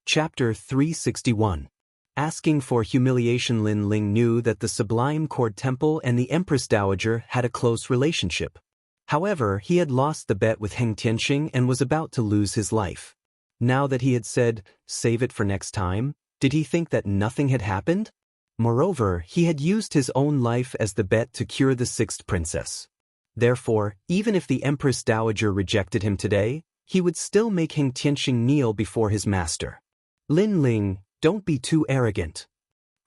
Chapter 361. Asking for humiliation. Lin Ling knew that the Sublime Court Temple and the Empress Dowager had a close relationship. However, he had lost the bet with Heng Tianxing and was about to lose his life. Now that he had said, save it for next time, did he think that nothing had happened? Moreover, he had used his own life as the bet to cure the sixth princess. Therefore, even if the Empress Dowager rejected him today, he would still make Heng Tianxing kneel before his master. Lin Ling, don't be too arrogant.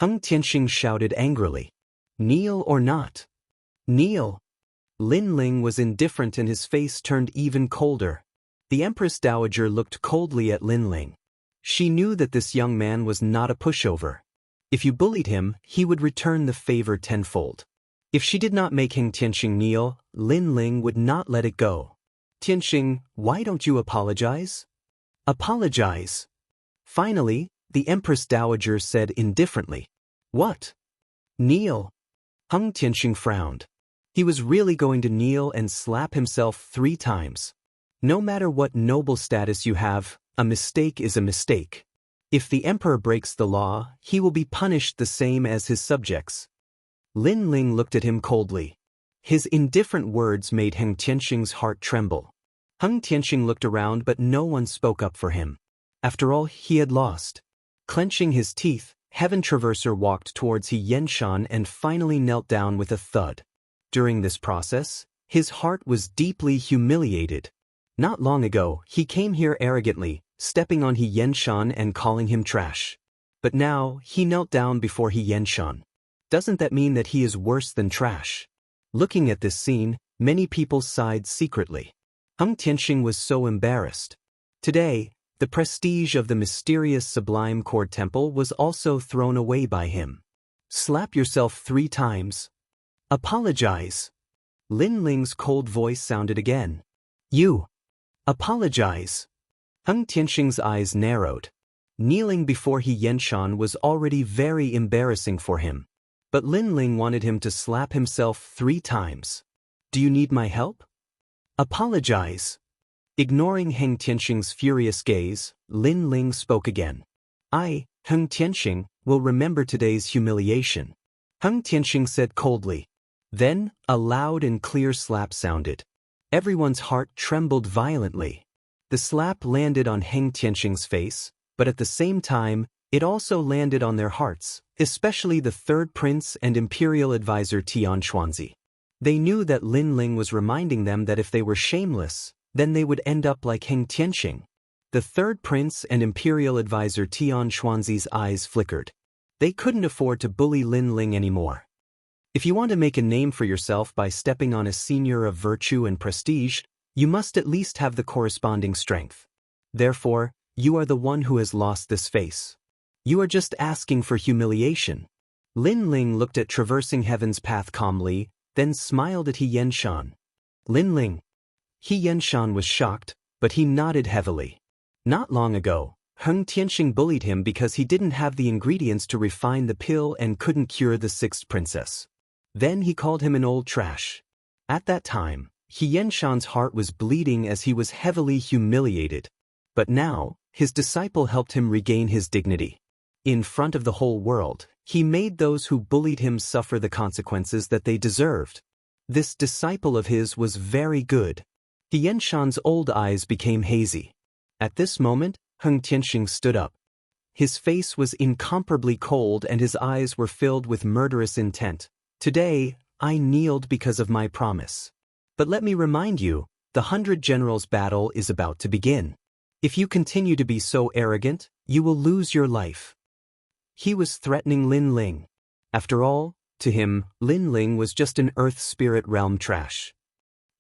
Heng Tianxing shouted angrily. Kneel or not? Kneel. Lin Ling was indifferent and his face turned even colder. The Empress Dowager looked coldly at Lin Ling. She knew that this young man was not a pushover. If you bullied him, he would return the favor tenfold. If she did not make Heng Tianxing kneel, Lin Ling would not let it go. Tianxing, why don't you apologize? Apologize. Finally, the Empress Dowager said indifferently. What? Kneel. Heng Tianxing frowned. He was really going to kneel and slap himself 3 times. No matter what noble status you have, a mistake is a mistake. If the emperor breaks the law, he will be punished the same as his subjects. Lin Ling looked at him coldly. His indifferent words made Heng Tianxing's heart tremble. Heng Tianxing looked around but no one spoke up for him. After all, he had lost. Clenching his teeth, Heaven Traverser walked towards Xianxia and finally knelt down with a thud. During this process, his heart was deeply humiliated. Not long ago, he came here arrogantly, stepping on Xianxia and calling him trash. But now, he knelt down before Xianxia. Doesn't that mean that he is worse than trash? Looking at this scene, many people sighed secretly. Heng Tianxing was so embarrassed. Today, the prestige of the mysterious Sublime Court Temple was also thrown away by him. Slap yourself 3 times. Apologize. Lin Ling's cold voice sounded again. You. Apologize. Heng Tianxing's eyes narrowed. Kneeling before Xianxia was already very embarrassing for him. But Lin Ling wanted him to slap himself 3 times. Do you need my help? Apologize. Ignoring Heng Tianxing's furious gaze, Lin Ling spoke again. I, Heng Tianxing, will remember today's humiliation. Heng Tianxing said coldly. Then, a loud and clear slap sounded. Everyone's heart trembled violently. The slap landed on Heng Tianxing's face, but at the same time, it also landed on their hearts, especially the third prince and imperial advisor Tian Xuanzi. They knew that Lin Ling was reminding them that if they were shameless, then they would end up like Heng Tianxing. The third prince and imperial advisor Tian Xuanzi's eyes flickered. They couldn't afford to bully Lin Ling anymore. If you want to make a name for yourself by stepping on a senior of virtue and prestige, you must at least have the corresponding strength. Therefore, you are the one who has lost this face. You are just asking for humiliation. Lin Ling looked at traversing heaven's path calmly, then smiled at Xianxia. Lin Ling. Xianxia was shocked, but he nodded heavily. Not long ago, Heng Tianxing bullied him because he didn't have the ingredients to refine the pill and couldn't cure the sixth princess. Then he called him an old trash. At that time, Xianxia's heart was bleeding as he was heavily humiliated. But now, his disciple helped him regain his dignity. In front of the whole world, he made those who bullied him suffer the consequences that they deserved. This disciple of his was very good. Xianxia's old eyes became hazy. At this moment, Heng Tianxing stood up. His face was incomparably cold and his eyes were filled with murderous intent. Today, I kneeled because of my promise. But let me remind you, the 100 Generals battle is about to begin. If you continue to be so arrogant, you will lose your life. He was threatening Lin Ling. After all, to him, Lin Ling was just an earth spirit realm trash.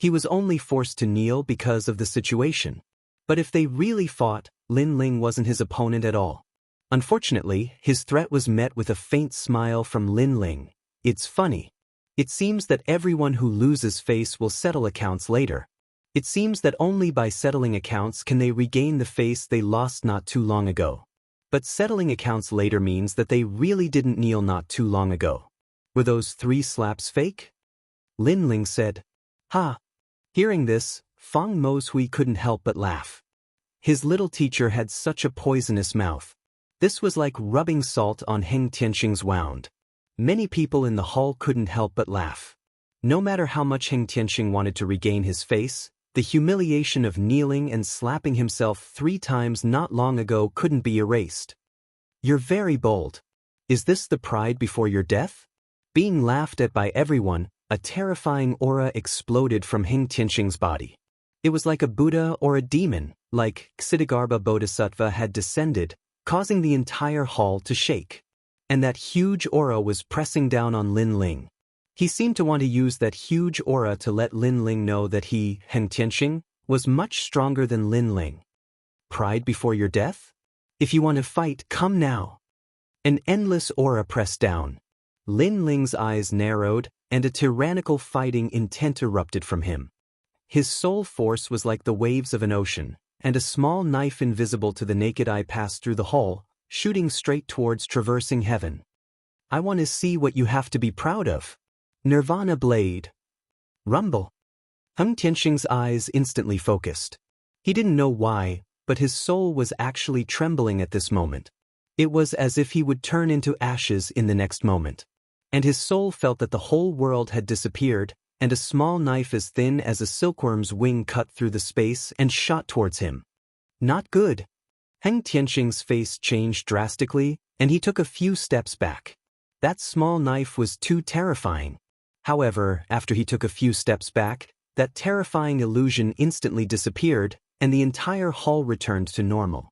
He was only forced to kneel because of the situation. But if they really fought, Lin Ling wasn't his opponent at all. Unfortunately, his threat was met with a faint smile from Lin Ling. It's funny. It seems that everyone who loses face will settle accounts later. It seems that only by settling accounts can they regain the face they lost not too long ago. But settling accounts later means that they really didn't kneel not too long ago. Were those 3 slaps fake? Lin Ling said. Ha! Hearing this, Fang Mohui couldn't help but laugh. His little teacher had such a poisonous mouth. This was like rubbing salt on Heng Tianxing's wound. Many people in the hall couldn't help but laugh. No matter how much Heng Tianxing wanted to regain his face, the humiliation of kneeling and slapping himself 3 times not long ago couldn't be erased. You're very bold. Is this the pride before your death? Being laughed at by everyone, a terrifying aura exploded from Heng Tianxing's body. It was like a Buddha or a demon, like Ksitigarbha Bodhisattva had descended, causing the entire hall to shake. And that huge aura was pressing down on Lin Ling. He seemed to want to use that huge aura to let Lin Ling know that he, Heng Tianxing, was much stronger than Lin Ling. Pride before your death? If you want to fight, come now. An endless aura pressed down. Lin Ling's eyes narrowed, and a tyrannical fighting intent erupted from him. His soul force was like the waves of an ocean, and a small knife invisible to the naked eye passed through the hall, shooting straight towards traversing heaven. I want to see what you have to be proud of. Nirvana blade. Rumble. Heng Tianxing's eyes instantly focused. He didn't know why, but his soul was actually trembling at this moment. It was as if he would turn into ashes in the next moment. And his soul felt that the whole world had disappeared, and a small knife as thin as a silkworm's wing cut through the space and shot towards him. Not good. Heng Tianxing's face changed drastically, and he took a few steps back. That small knife was too terrifying. However, after he took a few steps back, that terrifying illusion instantly disappeared, and the entire hall returned to normal.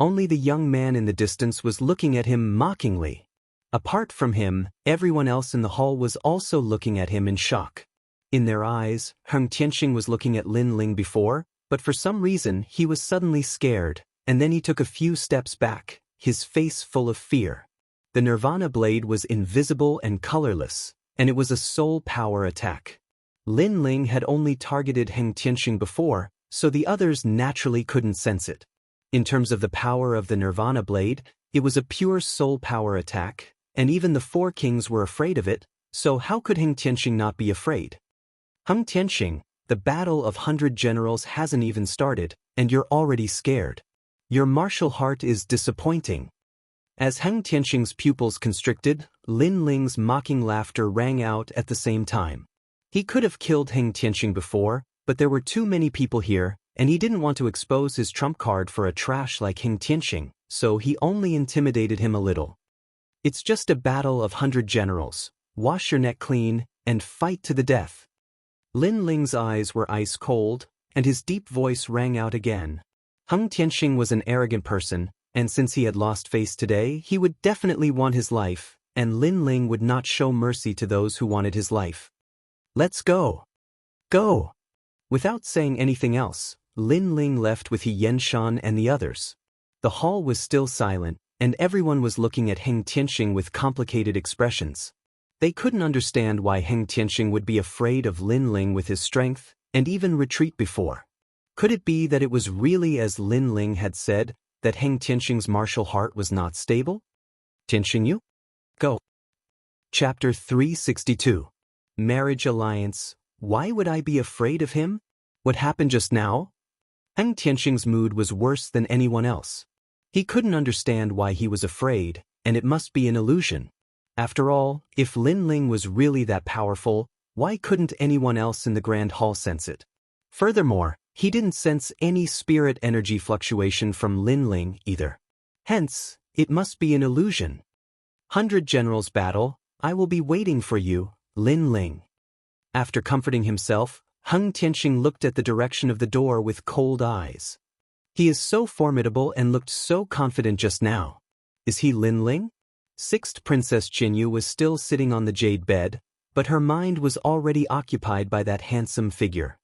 Only the young man in the distance was looking at him mockingly. Apart from him, everyone else in the hall was also looking at him in shock. In their eyes, Heng Tianxing was looking at Lin Ling before, but for some reason he was suddenly scared, and then he took a few steps back, his face full of fear. The Nirvana blade was invisible and colorless, and it was a soul power attack. Lin Ling had only targeted Heng Tianxing before, so the others naturally couldn't sense it. In terms of the power of the Nirvana blade, it was a pure soul power attack, and even the 4 kings were afraid of it, so how could Heng Tianxing not be afraid? Heng Tianxing, the battle of 100 generals hasn't even started, and you're already scared. Your martial heart is disappointing. As Heng Tianxing's pupils constricted, Lin Ling's mocking laughter rang out at the same time. He could have killed Heng Tianxing before, but there were too many people here, and he didn't want to expose his trump card for a trash like Heng Tianxing, so he only intimidated him a little. It's just a battle of 100 generals. Wash your neck clean, and fight to the death. Lin Ling's eyes were ice cold, and his deep voice rang out again. Heng Tianxing was an arrogant person, and since he had lost face today, he would definitely want his life, and Lin Ling would not show mercy to those who wanted his life. Let's go. Go. Without saying anything else, Lin Ling left with He Yenshan and the others. The hall was still silent, and everyone was looking at Heng Tianxing with complicated expressions. They couldn't understand why Heng Tianxing would be afraid of Lin Ling with his strength, and even retreat before. Could it be that it was really as Lin Ling had said, that Heng Tianxing's martial heart was not stable? Tianxing you? Go. Chapter 362. Marriage Alliance. Why would I be afraid of him? What happened just now? Heng Tianxing's mood was worse than anyone else. He couldn't understand why he was afraid, and it must be an illusion. After all, if Lin Ling was really that powerful, why couldn't anyone else in the Grand Hall sense it? Furthermore, he didn't sense any spirit energy fluctuation from Lin Ling either. Hence, it must be an illusion. 100 Generals battle, I will be waiting for you, Lin Ling. After comforting himself, Heng Tianxing looked at the direction of the door with cold eyes. He is so formidable and looked so confident just now. Is he Lin Ling? 6th Princess Qinyu was still sitting on the jade bed, but her mind was already occupied by that handsome figure.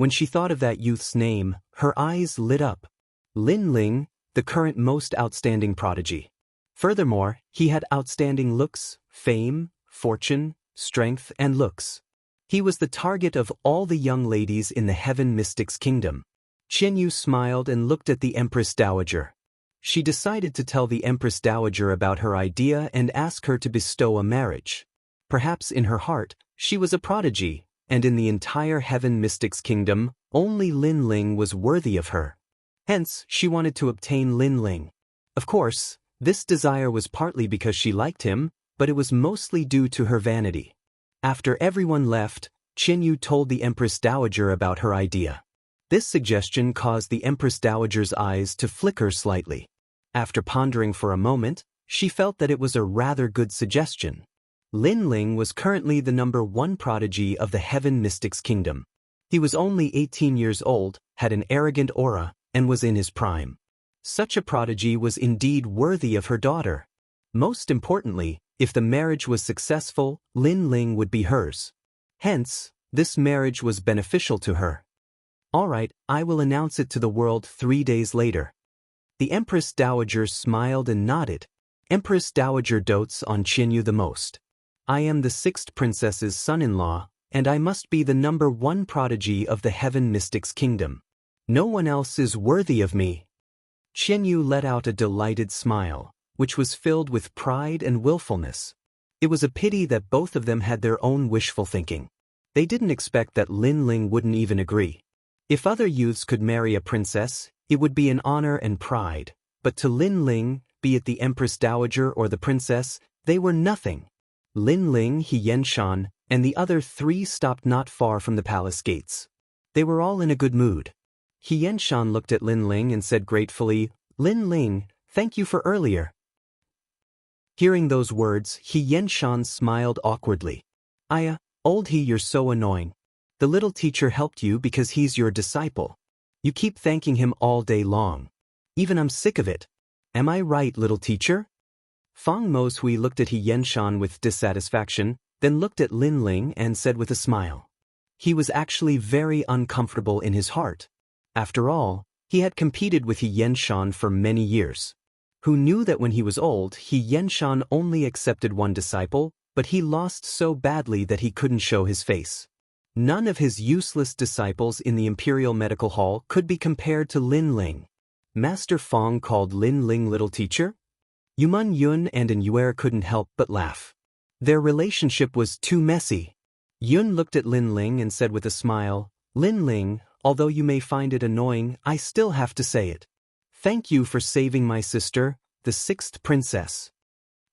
When she thought of that youth's name, her eyes lit up. Lin Ling, the current most outstanding prodigy. Furthermore, he had outstanding looks, fame, fortune, strength, and looks. He was the target of all the young ladies in the Heaven Mystics Kingdom. Xianyu smiled and looked at the Empress Dowager. She decided to tell the Empress Dowager about her idea and ask her to bestow a marriage. Perhaps in her heart, she was a prodigy, and in the entire Heaven Mystics Kingdom, only Lin Ling was worthy of her. Hence, she wanted to obtain Lin Ling. Of course, this desire was partly because she liked him, but it was mostly due to her vanity. After everyone left, Qianyu told the Empress Dowager about her idea. This suggestion caused the Empress Dowager's eyes to flicker slightly. After pondering for a moment, she felt that it was a rather good suggestion. Lin Ling was currently the #1 prodigy of the Heaven Mystics Kingdom. He was only 18 years old, had an arrogant aura, and was in his prime. Such a prodigy was indeed worthy of her daughter. Most importantly, if the marriage was successful, Lin Ling would be hers. Hence, this marriage was beneficial to her. All right, I will announce it to the world 3 days later. The Empress Dowager smiled and nodded. Empress Dowager dotes on Qianyu the most. I am the 6th princess's son-in-law, and I must be the #1 prodigy of the Heaven Mystics Kingdom. No one else is worthy of me. Qianyu let out a delighted smile, which was filled with pride and willfulness. It was a pity that both of them had their own wishful thinking. They didn't expect that Lin Ling wouldn't even agree. If other youths could marry a princess, it would be an honor and pride, but to Lin Ling, be it the Empress Dowager or the princess, they were nothing. Lin Ling, Xianxia, and the other 3 stopped not far from the palace gates. They were all in a good mood. Xianxia looked at Lin Ling and said gratefully, "Lin Ling, thank you for earlier." Hearing those words, Xianxia smiled awkwardly. Old he, you're so annoying. The little teacher helped you because he's your disciple. You keep thanking him all day long. Even I'm sick of it. Am I right, little teacher? Fang Moshui looked at Xianxia with dissatisfaction, then looked at Lin Ling and said with a smile. He was actually very uncomfortable in his heart. After all, he had competed with Xianxia for many years. Who knew that when he was old, Xianxia only accepted 1 disciple, but he lost so badly that he couldn't show his face. None of his useless disciples in the Imperial Medical Hall could be compared to Lin Ling. Master Fang called Lin Ling little teacher? Yuman Yun and An Yuer couldn't help but laugh. Their relationship was too messy. Yun looked at Lin Ling and said with a smile, "Lin Ling, although you may find it annoying, I still have to say it. Thank you for saving my sister, the 6th princess."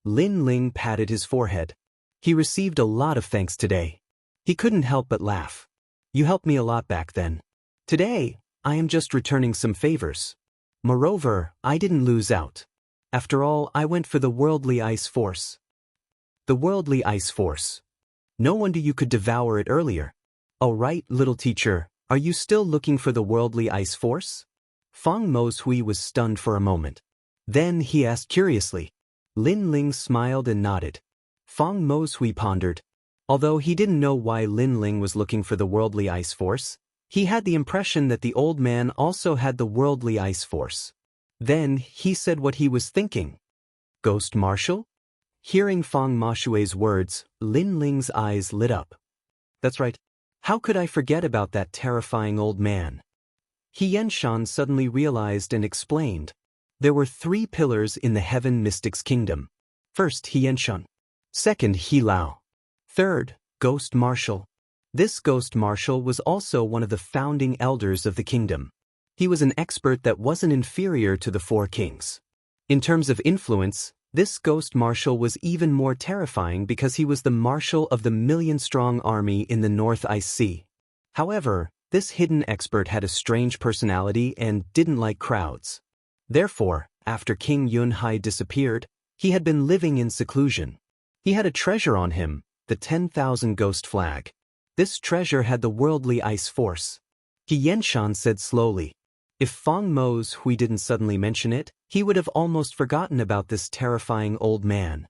Lin Ling patted his forehead. He received a lot of thanks today. He couldn't help but laugh. You helped me a lot back then. Today, I am just returning some favors. Moreover, I didn't lose out. After all, I went for the worldly ice force. The worldly ice force. No wonder you could devour it earlier. Oh right, little teacher, are you still looking for the worldly ice force? Fang Moshui was stunned for a moment. Then he asked curiously. Lin Ling smiled and nodded. Fang Moshui pondered. Although he didn't know why Lin Ling was looking for the worldly ice force, he had the impression that the old man also had the worldly ice force. Then he said what he was thinking. Ghost Marshal? Hearing Fang Moshui's words, Lin Ling's eyes lit up. That's right. How could I forget about that terrifying old man? Xianxia suddenly realized and explained. There were 3 pillars in the Heaven Mystics Kingdom. First, Xianxia. Second, Lao. Third, Ghost Marshal. This Ghost Marshal was also one of the founding elders of the kingdom. He was an expert that wasn't inferior to the 4 kings. In terms of influence, this Ghost Marshal was even more terrifying because he was the marshal of the 1,000,000-strong army in the North Ice Sea. However, this hidden expert had a strange personality and didn't like crowds. Therefore, after King Yunhai disappeared, he had been living in seclusion. He had a treasure on him, the 10,000 ghost flag. This treasure had the worldly ice force. Xianxia said slowly. If Fang Moshui didn't suddenly mention it, he would have almost forgotten about this terrifying old man.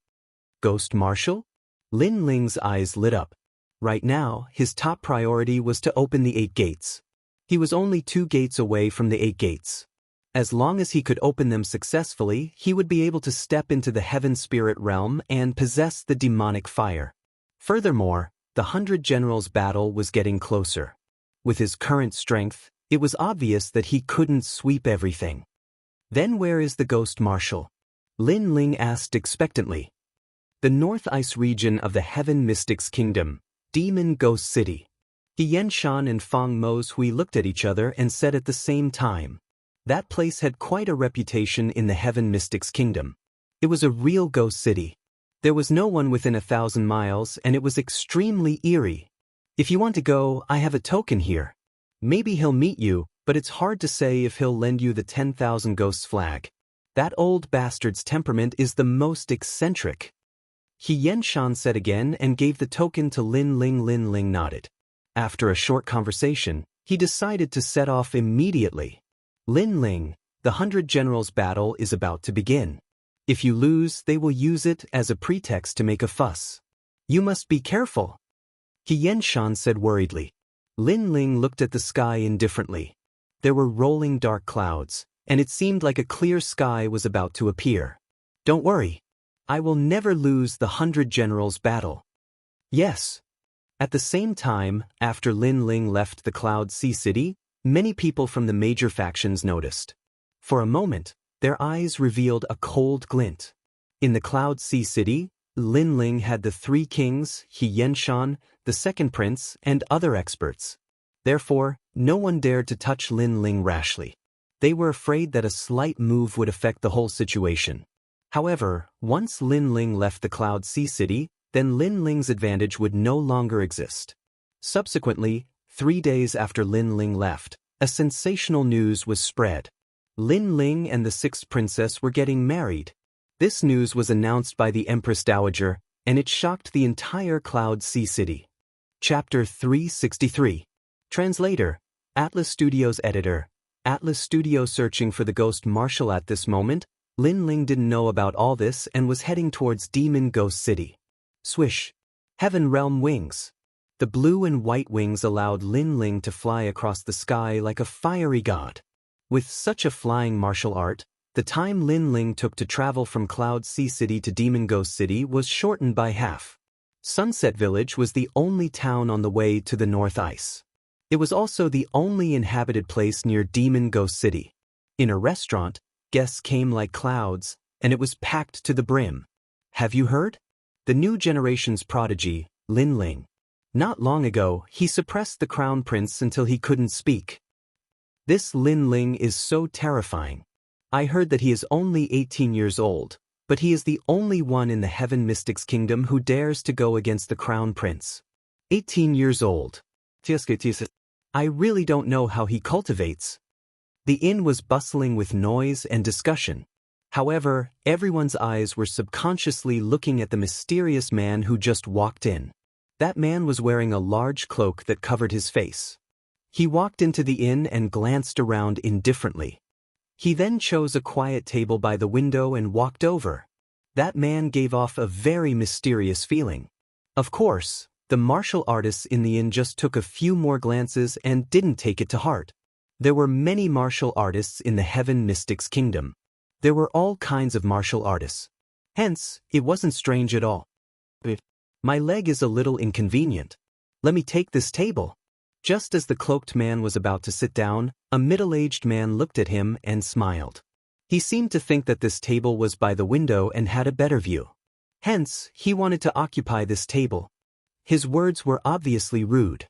Ghost Marshal? Lin Ling's eyes lit up. Right now, his top priority was to open the 8 gates. He was only 2 gates away from the 8 gates. As long as he could open them successfully, he would be able to step into the heaven spirit realm and possess the demonic fire. Furthermore, the 100 Generals battle was getting closer. With his current strength, it was obvious that he couldn't sweep everything. Then where is the Ghost Marshal? Lin Ling asked expectantly. The North Ice region of the Heaven Mystics Kingdom, Demon Ghost City. Xianxia and Fang Mo's-Hui looked at each other and said at the same time. That place had quite a reputation in the Heaven Mystics Kingdom. It was a real ghost city. There was no one within 1,000 miles and it was extremely eerie. If you want to go, I have a token here. Maybe he'll meet you, but it's hard to say if he'll lend you the 10,000 ghosts flag. That old bastard's temperament is the most eccentric. Xianxia said again and gave the token to Lin Ling. Lin Ling nodded. After a short conversation, he decided to set off immediately. Lin Ling, the 100 Generals battle is about to begin. If you lose, they will use it as a pretext to make a fuss. You must be careful. Xianxia said worriedly. Lin Ling looked at the sky indifferently. There were rolling dark clouds, and it seemed like a clear sky was about to appear. Don't worry. I will never lose the 100 Generals battle. Yes. At the same time, after Lin Ling left the Cloud Sea City, many people from the major factions noticed. For a moment, their eyes revealed a cold glint. In the Cloud Sea City, Lin Ling had the 3 kings, Xianxia, the second prince, and other experts. Therefore, no one dared to touch Lin Ling rashly. They were afraid that a slight move would affect the whole situation. However, once Lin Ling left the Cloud Sea City, then Lin Ling's advantage would no longer exist. Subsequently, 3 days after Lin Ling left, a sensational news was spread. Lin Ling and the 6th princess were getting married. This news was announced by the Empress Dowager, and it shocked the entire Cloud Sea City. Chapter 363. Translator, Atlas Studios Editor. Atlas Studio searching for the Ghost Marshal at this moment, Lin Ling didn't know about all this and was heading towards Demon Ghost City. Swish. Heaven Realm Wings. The blue and white wings allowed Lin Ling to fly across the sky like a fiery god. With such a flying martial art, the time Lin Ling took to travel from Cloud Sea City to Demon Ghost City was shortened by half. Sunset Village was the only town on the way to the North Ice. It was also the only inhabited place near Demon Ghost City. In a restaurant, guests came like clouds, and it was packed to the brim. Have you heard? The new generation's prodigy, Lin Ling. Not long ago, he suppressed the crown prince until he couldn't speak. This Lin Ling is so terrifying. I heard that he is only 18 years old, but he is the only one in the Heaven Mystics Kingdom who dares to go against the crown prince. 18 years old. I really don't know how he cultivates. The inn was bustling with noise and discussion. However, everyone's eyes were subconsciously looking at the mysterious man who just walked in. That man was wearing a large cloak that covered his face. He walked into the inn and glanced around indifferently. He then chose a quiet table by the window and walked over. That man gave off a very mysterious feeling. Of course, the martial artists in the inn just took a few more glances and didn't take it to heart. There were many martial artists in the Heaven Mystics Kingdom. There were all kinds of martial artists. Hence, it wasn't strange at all. My leg is a little inconvenient. Let me take this table. Just as the cloaked man was about to sit down, a middle-aged man looked at him and smiled. He seemed to think that this table was by the window and had a better view. Hence, he wanted to occupy this table. His words were obviously rude.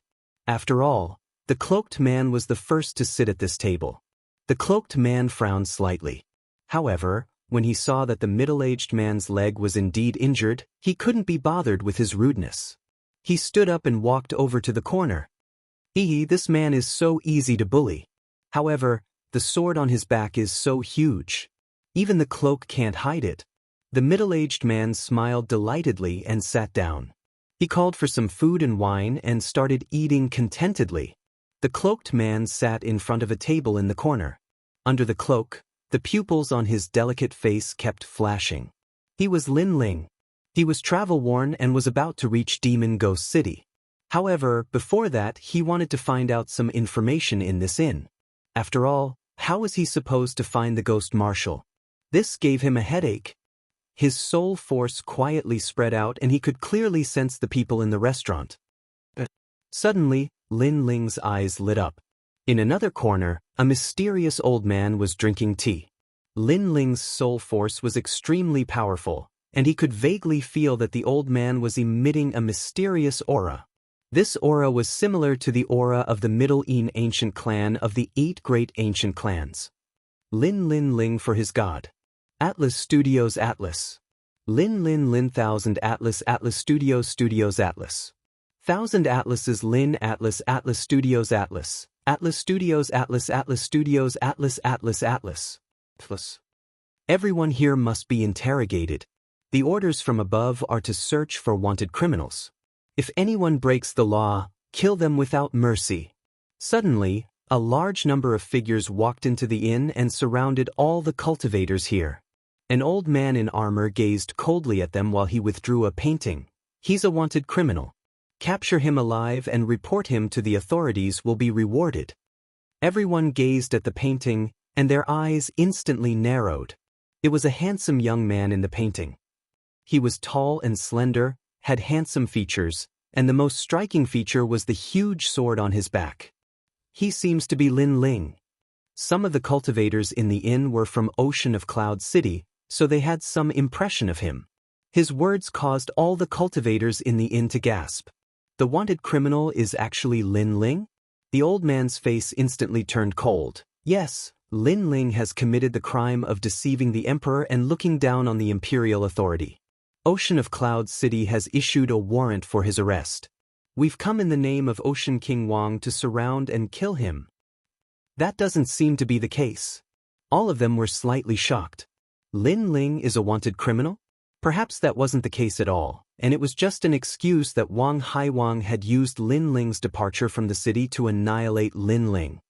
After all, the cloaked man was the first to sit at this table. The cloaked man frowned slightly. However, when he saw that the middle-aged man's leg was indeed injured, he couldn't be bothered with his rudeness. He stood up and walked over to the corner. This man is so easy to bully. However, the sword on his back is so huge. Even the cloak can't hide it. The middle-aged man smiled delightedly and sat down. He called for some food and wine and started eating contentedly. The cloaked man sat in front of a table in the corner. Under the cloak, the pupils on his delicate face kept flashing. He was Lin Ling. He was travel-worn and was about to reach Demon Ghost City. However, before that he wanted to find out some information in this inn. After all, how was he supposed to find the ghost marshal? This gave him a headache. His soul force quietly spread out and he could clearly sense the people in the restaurant. Suddenly, Lin Ling's eyes lit up. In another corner, a mysterious old man was drinking tea. Lin Ling's soul force was extremely powerful, and he could vaguely feel that the old man was emitting a mysterious aura. This aura was similar to the aura of the Middle Ean ancient clan of the 8 great ancient clans. Lin Ling for his god. Atlas Studios Atlas. Lin Thousand Atlas Studios Atlas. Thousand Atlases Atlas Studios Atlas. Atlas Studios Atlas. Everyone here must be interrogated. The orders from above are to search for wanted criminals. If anyone breaks the law, kill them without mercy. Suddenly, a large number of figures walked into the inn and surrounded all the cultivators here. An old man in armor gazed coldly at them while he withdrew a painting. He's a wanted criminal. Capture him alive and report him to the authorities will be rewarded. Everyone gazed at the painting, and their eyes instantly narrowed. It was a handsome young man in the painting. He was tall and slender, had handsome features, and the most striking feature was the huge sword on his back. He seems to be Lin Ling. Some of the cultivators in the inn were from Ocean of Cloud City, so they had some impression of him. His words caused all the cultivators in the inn to gasp. The wanted criminal is actually Lin Ling? The old man's face instantly turned cold. Yes, Lin Ling has committed the crime of deceiving the emperor and looking down on the imperial authority. Ocean of Cloud City has issued a warrant for his arrest. We've come in the name of Ocean King Wang to surround and kill him. That doesn't seem to be the case. All of them were slightly shocked. Lin Ling is a wanted criminal? Perhaps that wasn't the case at all, and it was just an excuse that Wang Haiwang had used Lin Ling's departure from the city to annihilate Lin Ling.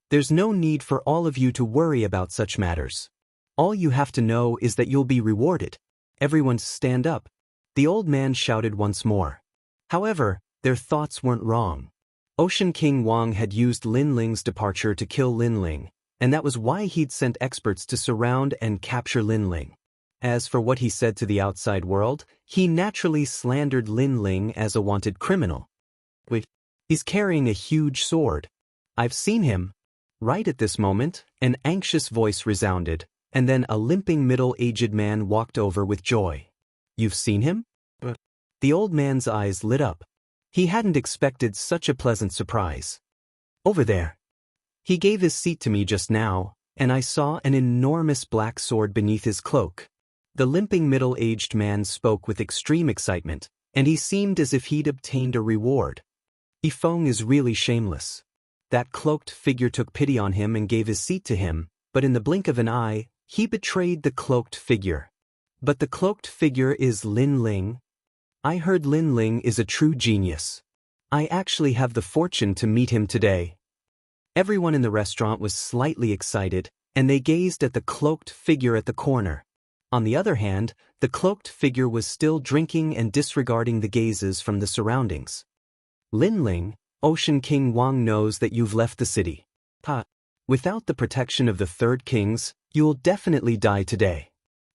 There's no need for all of you to worry about such matters. All you have to know is that you'll be rewarded. Everyone stand up. The old man shouted once more. However, their thoughts weren't wrong. Ocean King Wang had used Lin Ling's departure to kill Lin Ling, and that was why he'd sent experts to surround and capture Lin Ling. As for what he said to the outside world, he naturally slandered Lin Ling as a wanted criminal. Wait, he's carrying a huge sword. I've seen him. Right at this moment, an anxious voice resounded, and then a limping middle-aged man walked over with joy. You've seen him? The old man's eyes lit up. He hadn't expected such a pleasant surprise. Over there. He gave his seat to me just now, and I saw an enormous black sword beneath his cloak. The limping middle-aged man spoke with extreme excitement, and he seemed as if he'd obtained a reward. Yifeng is really shameless. That cloaked figure took pity on him and gave his seat to him, but in the blink of an eye, he betrayed the cloaked figure. But the cloaked figure is Lin Ling. I heard Lin Ling is a true genius. I actually have the fortune to meet him today. Everyone in the restaurant was slightly excited, and they gazed at the cloaked figure at the corner. On the other hand, the cloaked figure was still drinking and disregarding the gazes from the surroundings. Lin Ling, Ocean King Wang knows that you've left the city. Without the protection of the third kings, you'll definitely die today.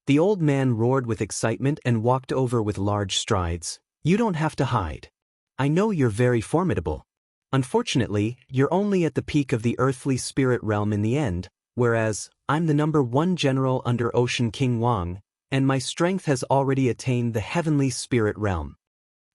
The old man roared with excitement and walked over with large strides. You don't have to hide. I know you're very formidable. Unfortunately, you're only at the peak of the earthly spirit realm in the end, whereas I'm the #1 general under Ocean King Wang, and my strength has already attained the heavenly spirit realm.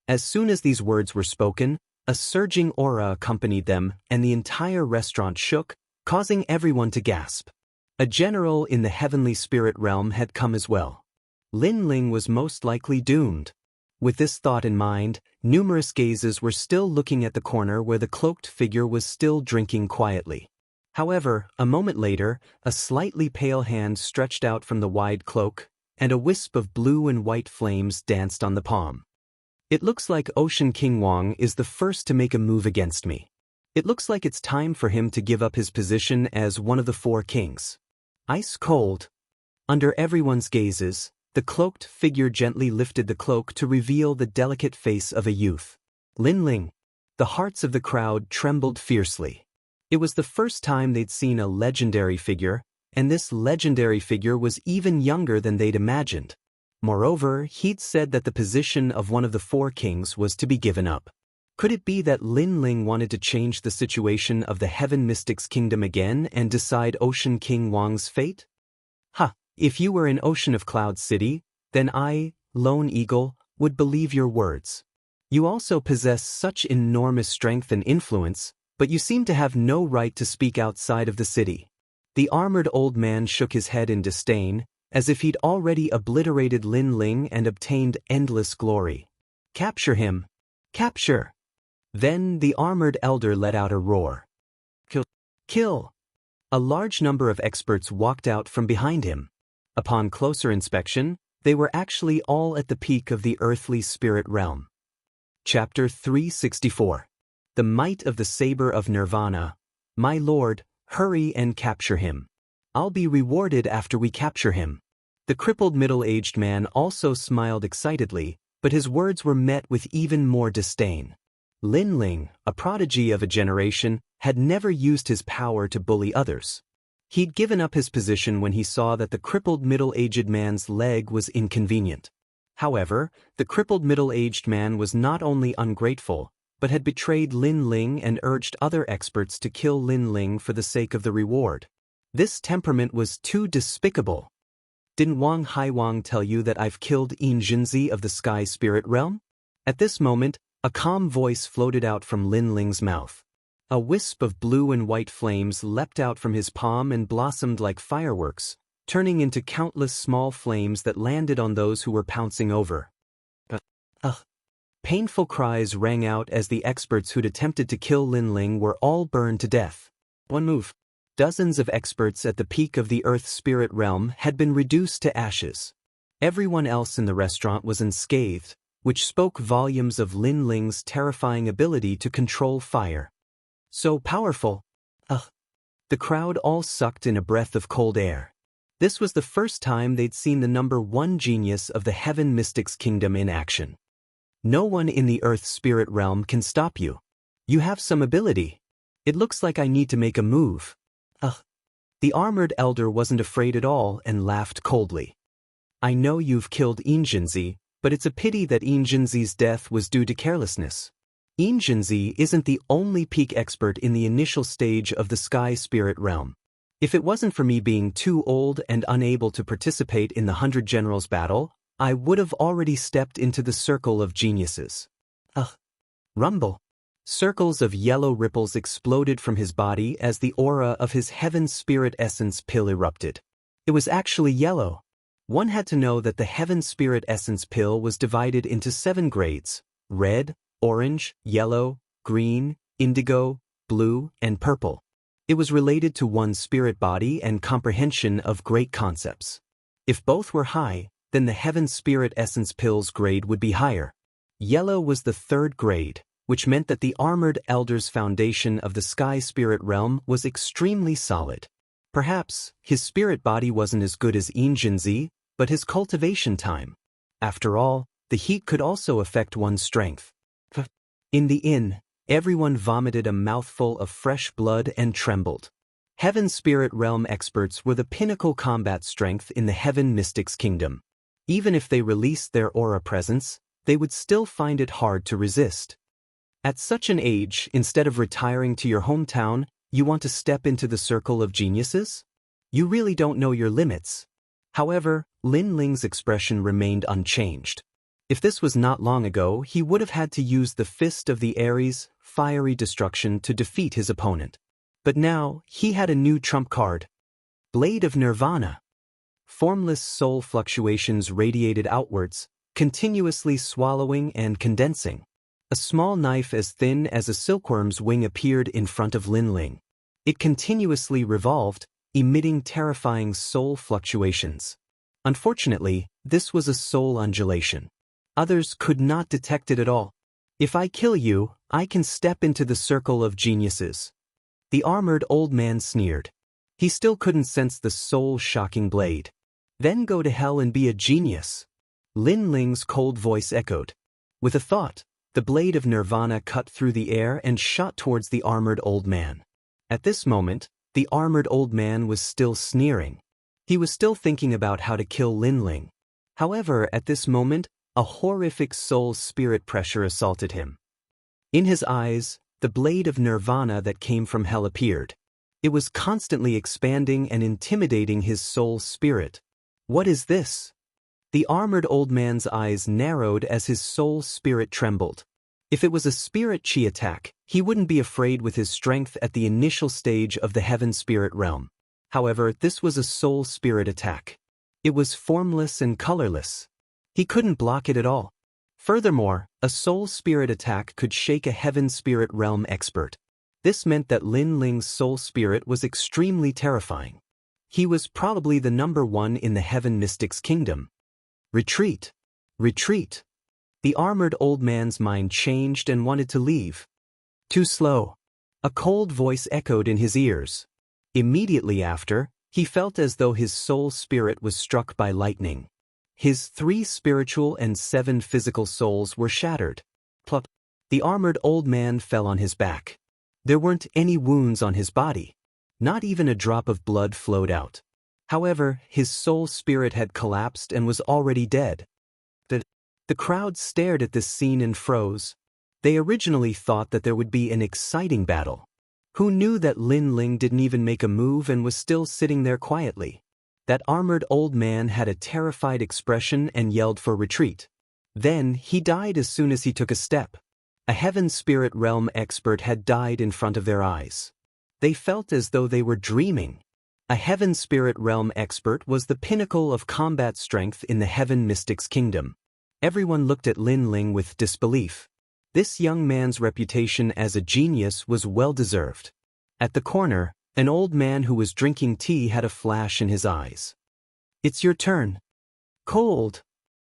As soon as these words were spoken, a surging aura accompanied them, and the entire restaurant shook, causing everyone to gasp. A general in the heavenly spirit realm had come as well. Lin Ling was most likely doomed. With this thought in mind, numerous gazes were still looking at the corner where the cloaked figure was still drinking quietly. However, a moment later, a slightly pale hand stretched out from the wide cloak, and a wisp of blue and white flames danced on the palm. It looks like Ocean King Wang is the first to make a move against me. It looks like it's time for him to give up his position as one of the 4 kings. Ice cold. Under everyone's gazes, the cloaked figure gently lifted the cloak to reveal the delicate face of a youth. Lin Ling. The hearts of the crowd trembled fiercely. It was the first time they'd seen a legendary figure, and this legendary figure was even younger than they'd imagined. Moreover, he'd said that the position of one of the four kings was to be given up. Could it be that Lin Ling wanted to change the situation of the Heaven Mystics Kingdom again and decide Ocean King Wang's fate? If you were in Ocean of Cloud City, then I, Lone Eagle, would believe your words. You also possess such enormous strength and influence, but you seem to have no right to speak outside of the city. The armored old man shook his head in disdain, as if he'd already obliterated Lin Ling and obtained endless glory. Capture him! Capture! Then the armored elder let out a roar. Kill! Kill! A large number of experts walked out from behind him. Upon closer inspection, they were actually all at the peak of the earthly spirit realm. Chapter 364. The Might of the Saber of Nirvana. My lord, hurry and capture him. I'll be rewarded after we capture him. The crippled middle-aged man also smiled excitedly, but his words were met with even more disdain. Lin Ling, a prodigy of a generation, had never used his power to bully others. He'd given up his position when he saw that the crippled middle-aged man's leg was inconvenient. However, the crippled middle-aged man was not only ungrateful, but had betrayed Lin Ling and urged other experts to kill Lin Ling for the sake of the reward. This temperament was too despicable. Didn't Wang Haiwang tell you that I've killed Xianxia of the Sky Spirit Realm? At this moment, a calm voice floated out from Lin Ling's mouth. A wisp of blue and white flames leapt out from his palm and blossomed like fireworks, turning into countless small flames that landed on those who were pouncing over. Painful cries rang out as the experts who'd attempted to kill Lin Ling were all burned to death. One move. Dozens of experts at the peak of the Earth Spirit Realm had been reduced to ashes. Everyone else in the restaurant was unscathed, which spoke volumes of Lin Ling's terrifying ability to control fire. So powerful. The crowd all sucked in a breath of cold air. This was the first time they'd seen the number one genius of the Heaven Mystics Kingdom in action. No one in the Earth Spirit Realm can stop you. You have some ability. It looks like I need to make a move. The armored elder wasn't afraid at all and laughed coldly. I know you've killed Xianxia, but it's a pity that Xianxia's death was due to carelessness. Xianxia isn't the only peak expert in the initial stage of the Sky Spirit Realm. If it wasn't for me being too old and unable to participate in the 100 Generals battle, I would have already stepped into the circle of geniuses. Rumble. Circles of yellow ripples exploded from his body as the aura of his Heaven Spirit Essence pill erupted. It was actually yellow. One had to know that the Heaven Spirit Essence pill was divided into 7 grades: red, orange, yellow, green, indigo, blue, and purple. It was related to one's spirit body and comprehension of great concepts. If both were high, then the Heaven Spirit Essence pill's grade would be higher. Yellow was the 3rd grade, which meant that the armored elder's foundation of the Sky Spirit Realm was extremely solid. Perhaps his spirit body wasn't as good as Xianxia, but his cultivation time. After all, the heat could also affect one's strength. In the inn, everyone vomited a mouthful of fresh blood and trembled. Heaven Spirit Realm experts were the pinnacle combat strength in the Heaven Mystics Kingdom. Even if they released their aura presence, they would still find it hard to resist. At such an age, instead of retiring to your hometown, you want to step into the circle of geniuses? You really don't know your limits. However, Lin Ling's expression remained unchanged. If this was not long ago, he would have had to use the Fist of the Ares, fiery destruction, to defeat his opponent. But now, he had a new trump card. Blade of Nirvana. Formless soul fluctuations radiated outwards, continuously swallowing and condensing. A small knife as thin as a silkworm's wing appeared in front of Lin Ling. It continuously revolved, emitting terrifying soul fluctuations. Unfortunately, this was a soul undulation. Others could not detect it at all. If I kill you, I can step into the circle of geniuses. The armored old man sneered. He still couldn't sense the soul-shocking blade. Then go to hell and be a genius. Lin Ling's cold voice echoed. With a thought, The blade of Nirvana cut through the air and shot towards the armored old man. At this moment, the armored old man was still sneering. He was still thinking about how to kill Linling. However, at this moment, a horrific soul-spirit pressure assaulted him. In his eyes, the blade of Nirvana that came from hell appeared. It was constantly expanding and intimidating his soul-spirit. What is this? The armored old man's eyes narrowed as his soul-spirit trembled. If it was a spirit chi attack, he wouldn't be afraid with his strength at the initial stage of the heaven spirit realm. However, this was a soul-spirit attack. It was formless and colorless. He couldn't block it at all. Furthermore, a soul-spirit attack could shake a heaven spirit realm expert. This meant that Lin Ling's soul spirit was extremely terrifying. He was probably the number one in the heaven mystics kingdom. Retreat! Retreat! The armored old man's mind changed and wanted to leave. Too slow. A cold voice echoed in his ears. Immediately after, he felt as though his soul spirit was struck by lightning. His 3 spiritual and 7 physical souls were shattered. Plop! The armored old man fell on his back. There weren't any wounds on his body. Not even a drop of blood flowed out. However, his soul spirit had collapsed and was already dead. The crowd stared at this scene and froze. They originally thought that there would be an exciting battle. Who knew that Lin Ling didn't even make a move and was still sitting there quietly? That armored old man had a terrified expression and yelled for retreat. Then, he died as soon as he took a step. A heaven spirit realm expert had died in front of their eyes. They felt as though they were dreaming. A heaven spirit realm expert was the pinnacle of combat strength in the heaven mystics kingdom. Everyone looked at Lin Ling with disbelief. This young man's reputation as a genius was well-deserved. At the corner, an old man who was drinking tea had a flash in his eyes. "It's your turn." "Cold."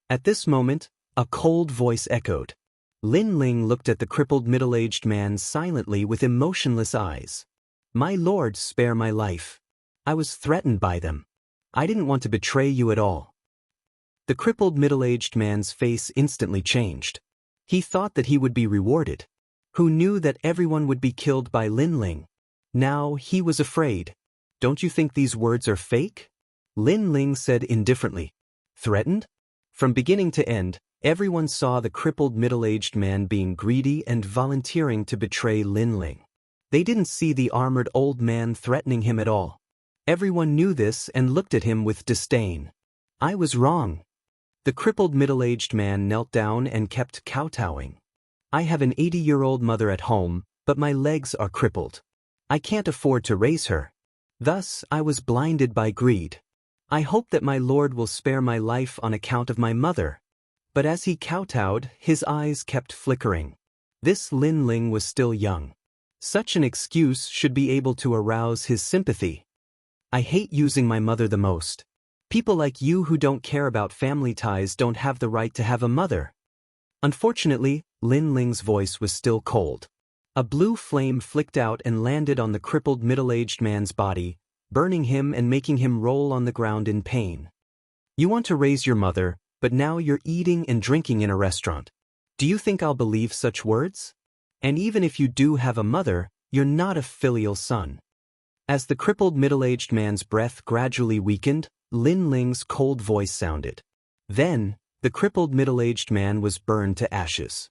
At this moment, a cold voice echoed. Lin Ling looked at the crippled middle-aged man silently with emotionless eyes. "My lord, spare my life. I was threatened by them. I didn't want to betray you at all." The crippled middle-aged man's face instantly changed. He thought that he would be rewarded. Who knew that everyone would be killed by Lin Ling? Now he was afraid. "Don't you think these words are fake?" Lin Ling said indifferently. "Threatened?" From beginning to end, everyone saw the crippled middle-aged man being greedy and volunteering to betray Lin Ling. They didn't see the armored old man threatening him at all. Everyone knew this and looked at him with disdain. "I was wrong." The crippled middle-aged man knelt down and kept kowtowing. "I have an 80-year-old mother at home, but my legs are crippled. I can't afford to raise her. Thus, I was blinded by greed. I hope that my lord will spare my life on account of my mother." But as he kowtowed, his eyes kept flickering. This Lin Ling was still young. Such an excuse should be able to arouse his sympathy. "I hate using my mother the most. People like you who don't care about family ties don't have the right to have a mother." Unfortunately, Lin Ling's voice was still cold. A blue flame flicked out and landed on the crippled middle-aged man's body, burning him and making him roll on the ground in pain. "You want to raise your mother, but now you're eating and drinking in a restaurant. Do you think I'll believe such words? And even if you do have a mother, you're not a filial son." As the crippled middle-aged man's breath gradually weakened, Lin Ling's cold voice sounded. Then, the crippled middle-aged man was burned to ashes.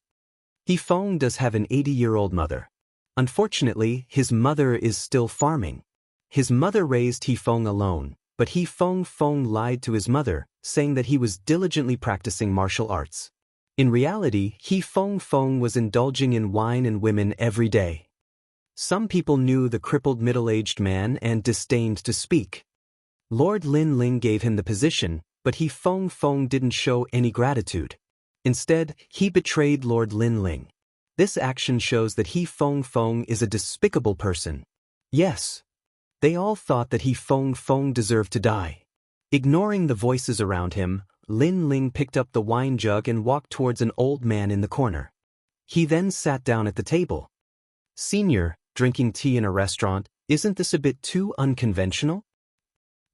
He Feng does have an 80-year-old mother. Unfortunately, his mother is still farming. His mother raised He Feng alone, but He Feng lied to his mother, saying that he was diligently practicing martial arts. In reality, He Feng was indulging in wine and women every day. Some people knew the crippled middle-aged man and disdained to speak. Lord Lin Ling gave him the position, but He Feng didn't show any gratitude. Instead, he betrayed Lord Lin Ling. This action shows that He Feng is a despicable person. Yes. They all thought that He Feng deserved to die. Ignoring the voices around him, Lin Ling picked up the wine jug and walked towards an old man in the corner. He then sat down at the table. "Senior, drinking tea in a restaurant, isn't this a bit too unconventional?"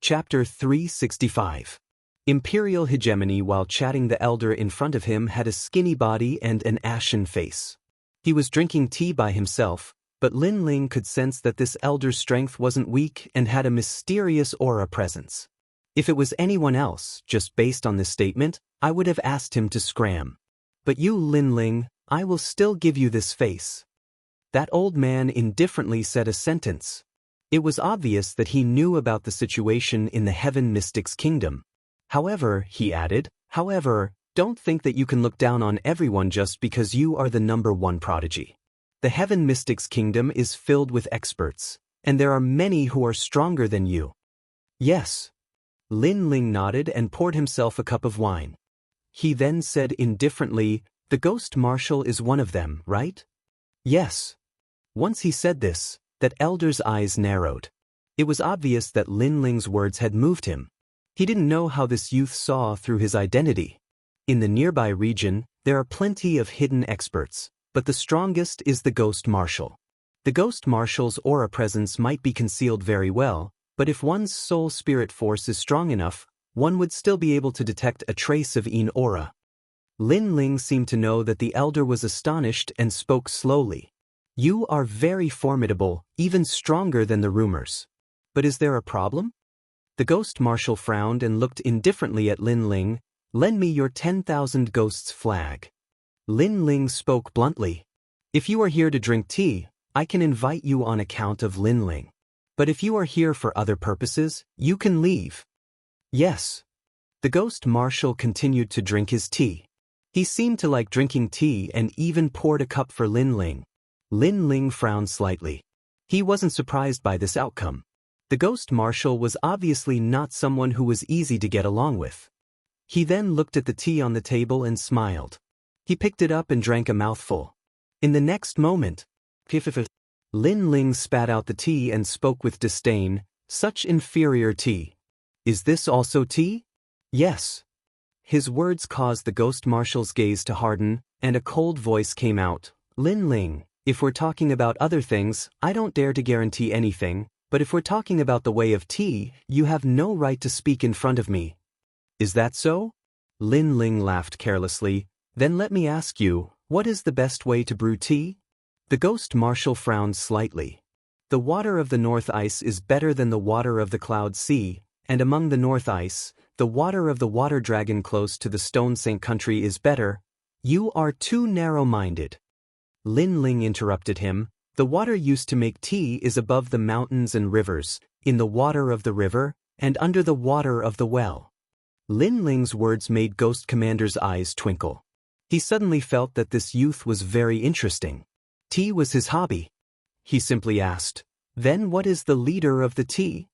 Chapter 365. Imperial hegemony. While chatting, the elder in front of him had a skinny body and an ashen face. He was drinking tea by himself, but Lin Ling could sense that this elder's strength wasn't weak and had a mysterious aura presence. If it was anyone else, just based on this statement, I would have asked him to scram. But you, Lin Ling, I will still give you this face. That old man indifferently said a sentence. It was obvious that he knew about the situation in the Heaven Mystics Kingdom. However, he added, don't think that you can look down on everyone just because you are the #1 prodigy. The Heaven Mystics Kingdom is filled with experts, and there are many who are stronger than you. Yes. Lin Ling nodded and poured himself a cup of wine. He then said indifferently, the Ghost Marshal is one of them, right? Yes. Once he said this, that elder's eyes narrowed. It was obvious that Lin Ling's words had moved him. He didn't know how this youth saw through his identity. In the nearby region, there are plenty of hidden experts, but the strongest is the Ghost Marshal. The Ghost Marshal's aura presence might be concealed very well, but if one's soul spirit force is strong enough, one would still be able to detect a trace of Yin aura. Lin Ling seemed to know that the elder was astonished and spoke slowly. You are very formidable, even stronger than the rumors. But is there a problem? The Ghost Marshal frowned and looked indifferently at Lin Ling. Lend me your 10,000 ghosts flag. Lin Ling spoke bluntly. If you are here to drink tea, I can invite you on account of Lin Ling. But if you are here for other purposes, you can leave. Yes. The Ghost Marshal continued to drink his tea. He seemed to like drinking tea and even poured a cup for Lin Ling. Lin Ling frowned slightly. He wasn't surprised by this outcome. The Ghost Marshal was obviously not someone who was easy to get along with. He then looked at the tea on the table and smiled. He picked it up and drank a mouthful. In the next moment, Lin Ling spat out the tea and spoke with disdain, such inferior tea. Is this also tea? Yes. His words caused the Ghost Marshal's gaze to harden, and a cold voice came out. Lin Ling, if we're talking about other things, I don't dare to guarantee anything, but if we're talking about the way of tea, you have no right to speak in front of me. Is that so? Lin Ling laughed carelessly. Then let me ask you, what is the best way to brew tea? The Ghost Marshal frowned slightly. The water of the North Ice is better than the water of the Cloud Sea, and among the North Ice, the water of the Water Dragon close to the Stone Saint country is better. You are too narrow-minded. Lin Ling interrupted him. The water used to make tea is above the mountains and rivers, in the water of the river, and under the water of the well. Lin Ling's words made Ghost Commander's eyes twinkle. He suddenly felt that this youth was very interesting. Tea was his hobby. He simply asked, then what is the leader of the tea?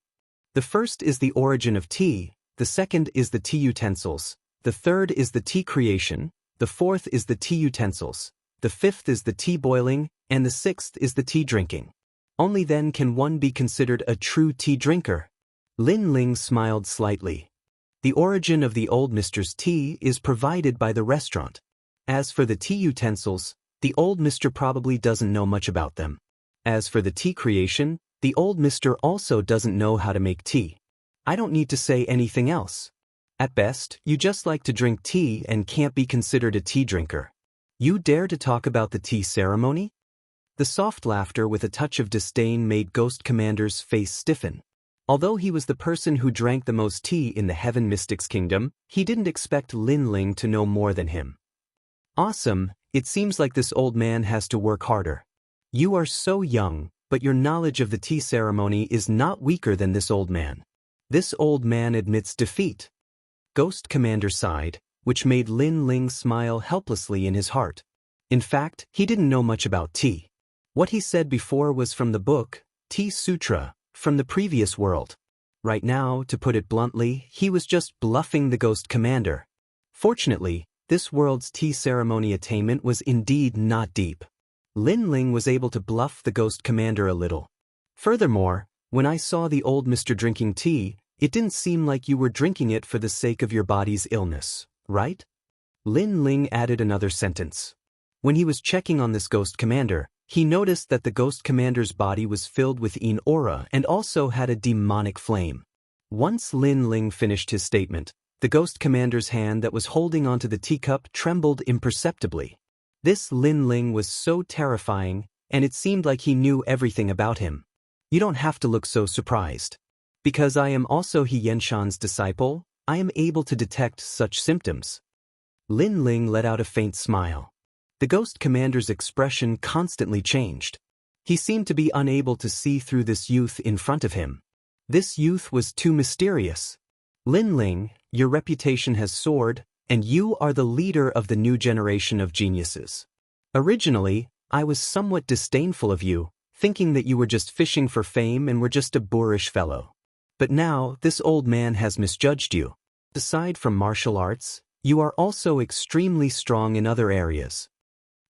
The first is the origin of tea, the second is the tea utensils, the third is the tea creation, the fourth is the tea utensils, the fifth is the tea boiling, and the sixth is the tea drinking. Only then can one be considered a true tea drinker. Lin Ling smiled slightly. The origin of the old mister's tea is provided by the restaurant. As for the tea utensils, the old mister probably doesn't know much about them. As for the tea creation, the old mister also doesn't know how to make tea. I don't need to say anything else. At best, you just like to drink tea and can't be considered a tea drinker. You dare to talk about the tea ceremony? The soft laughter with a touch of disdain made Ghost Commander's face stiffen. Although he was the person who drank the most tea in the Heaven Mystics Kingdom, he didn't expect Lin Ling to know more than him. Awesome, it seems like this old man has to work harder. You are so young, but your knowledge of the tea ceremony is not weaker than this old man. This old man admits defeat. Ghost Commander sighed, which made Lin Ling smile helplessly in his heart. In fact, he didn't know much about tea. What he said before was from the book, Tea Sutra, from the previous world. Right now, to put it bluntly, he was just bluffing the Ghost Commander. Fortunately, this world's tea ceremony attainment was indeed not deep. Lin Ling was able to bluff the Ghost Commander a little. Furthermore, when I saw the old Mr. drinking tea, it didn't seem like you were drinking it for the sake of your body's illness, right? Lin Ling added another sentence. When he was checking on this Ghost Commander, he noticed that the Ghost Commander's body was filled with Yin aura and also had a demonic flame. Once Lin Ling finished his statement, The ghost commander's hand that was holding onto the teacup trembled imperceptibly. This Lin Ling was so terrifying, and it seemed like he knew everything about him. You don't have to look so surprised. Because I am also He Yenshan's disciple, I am able to detect such symptoms. Lin Ling let out a faint smile. The ghost commander's expression constantly changed. He seemed to be unable to see through this youth in front of him. This youth was too mysterious. Lin Ling, your reputation has soared, and you are the leader of the new generation of geniuses. Originally, I was somewhat disdainful of you, thinking that you were just fishing for fame and were just a boorish fellow. But now, this old man has misjudged you. Aside from martial arts, you are also extremely strong in other areas.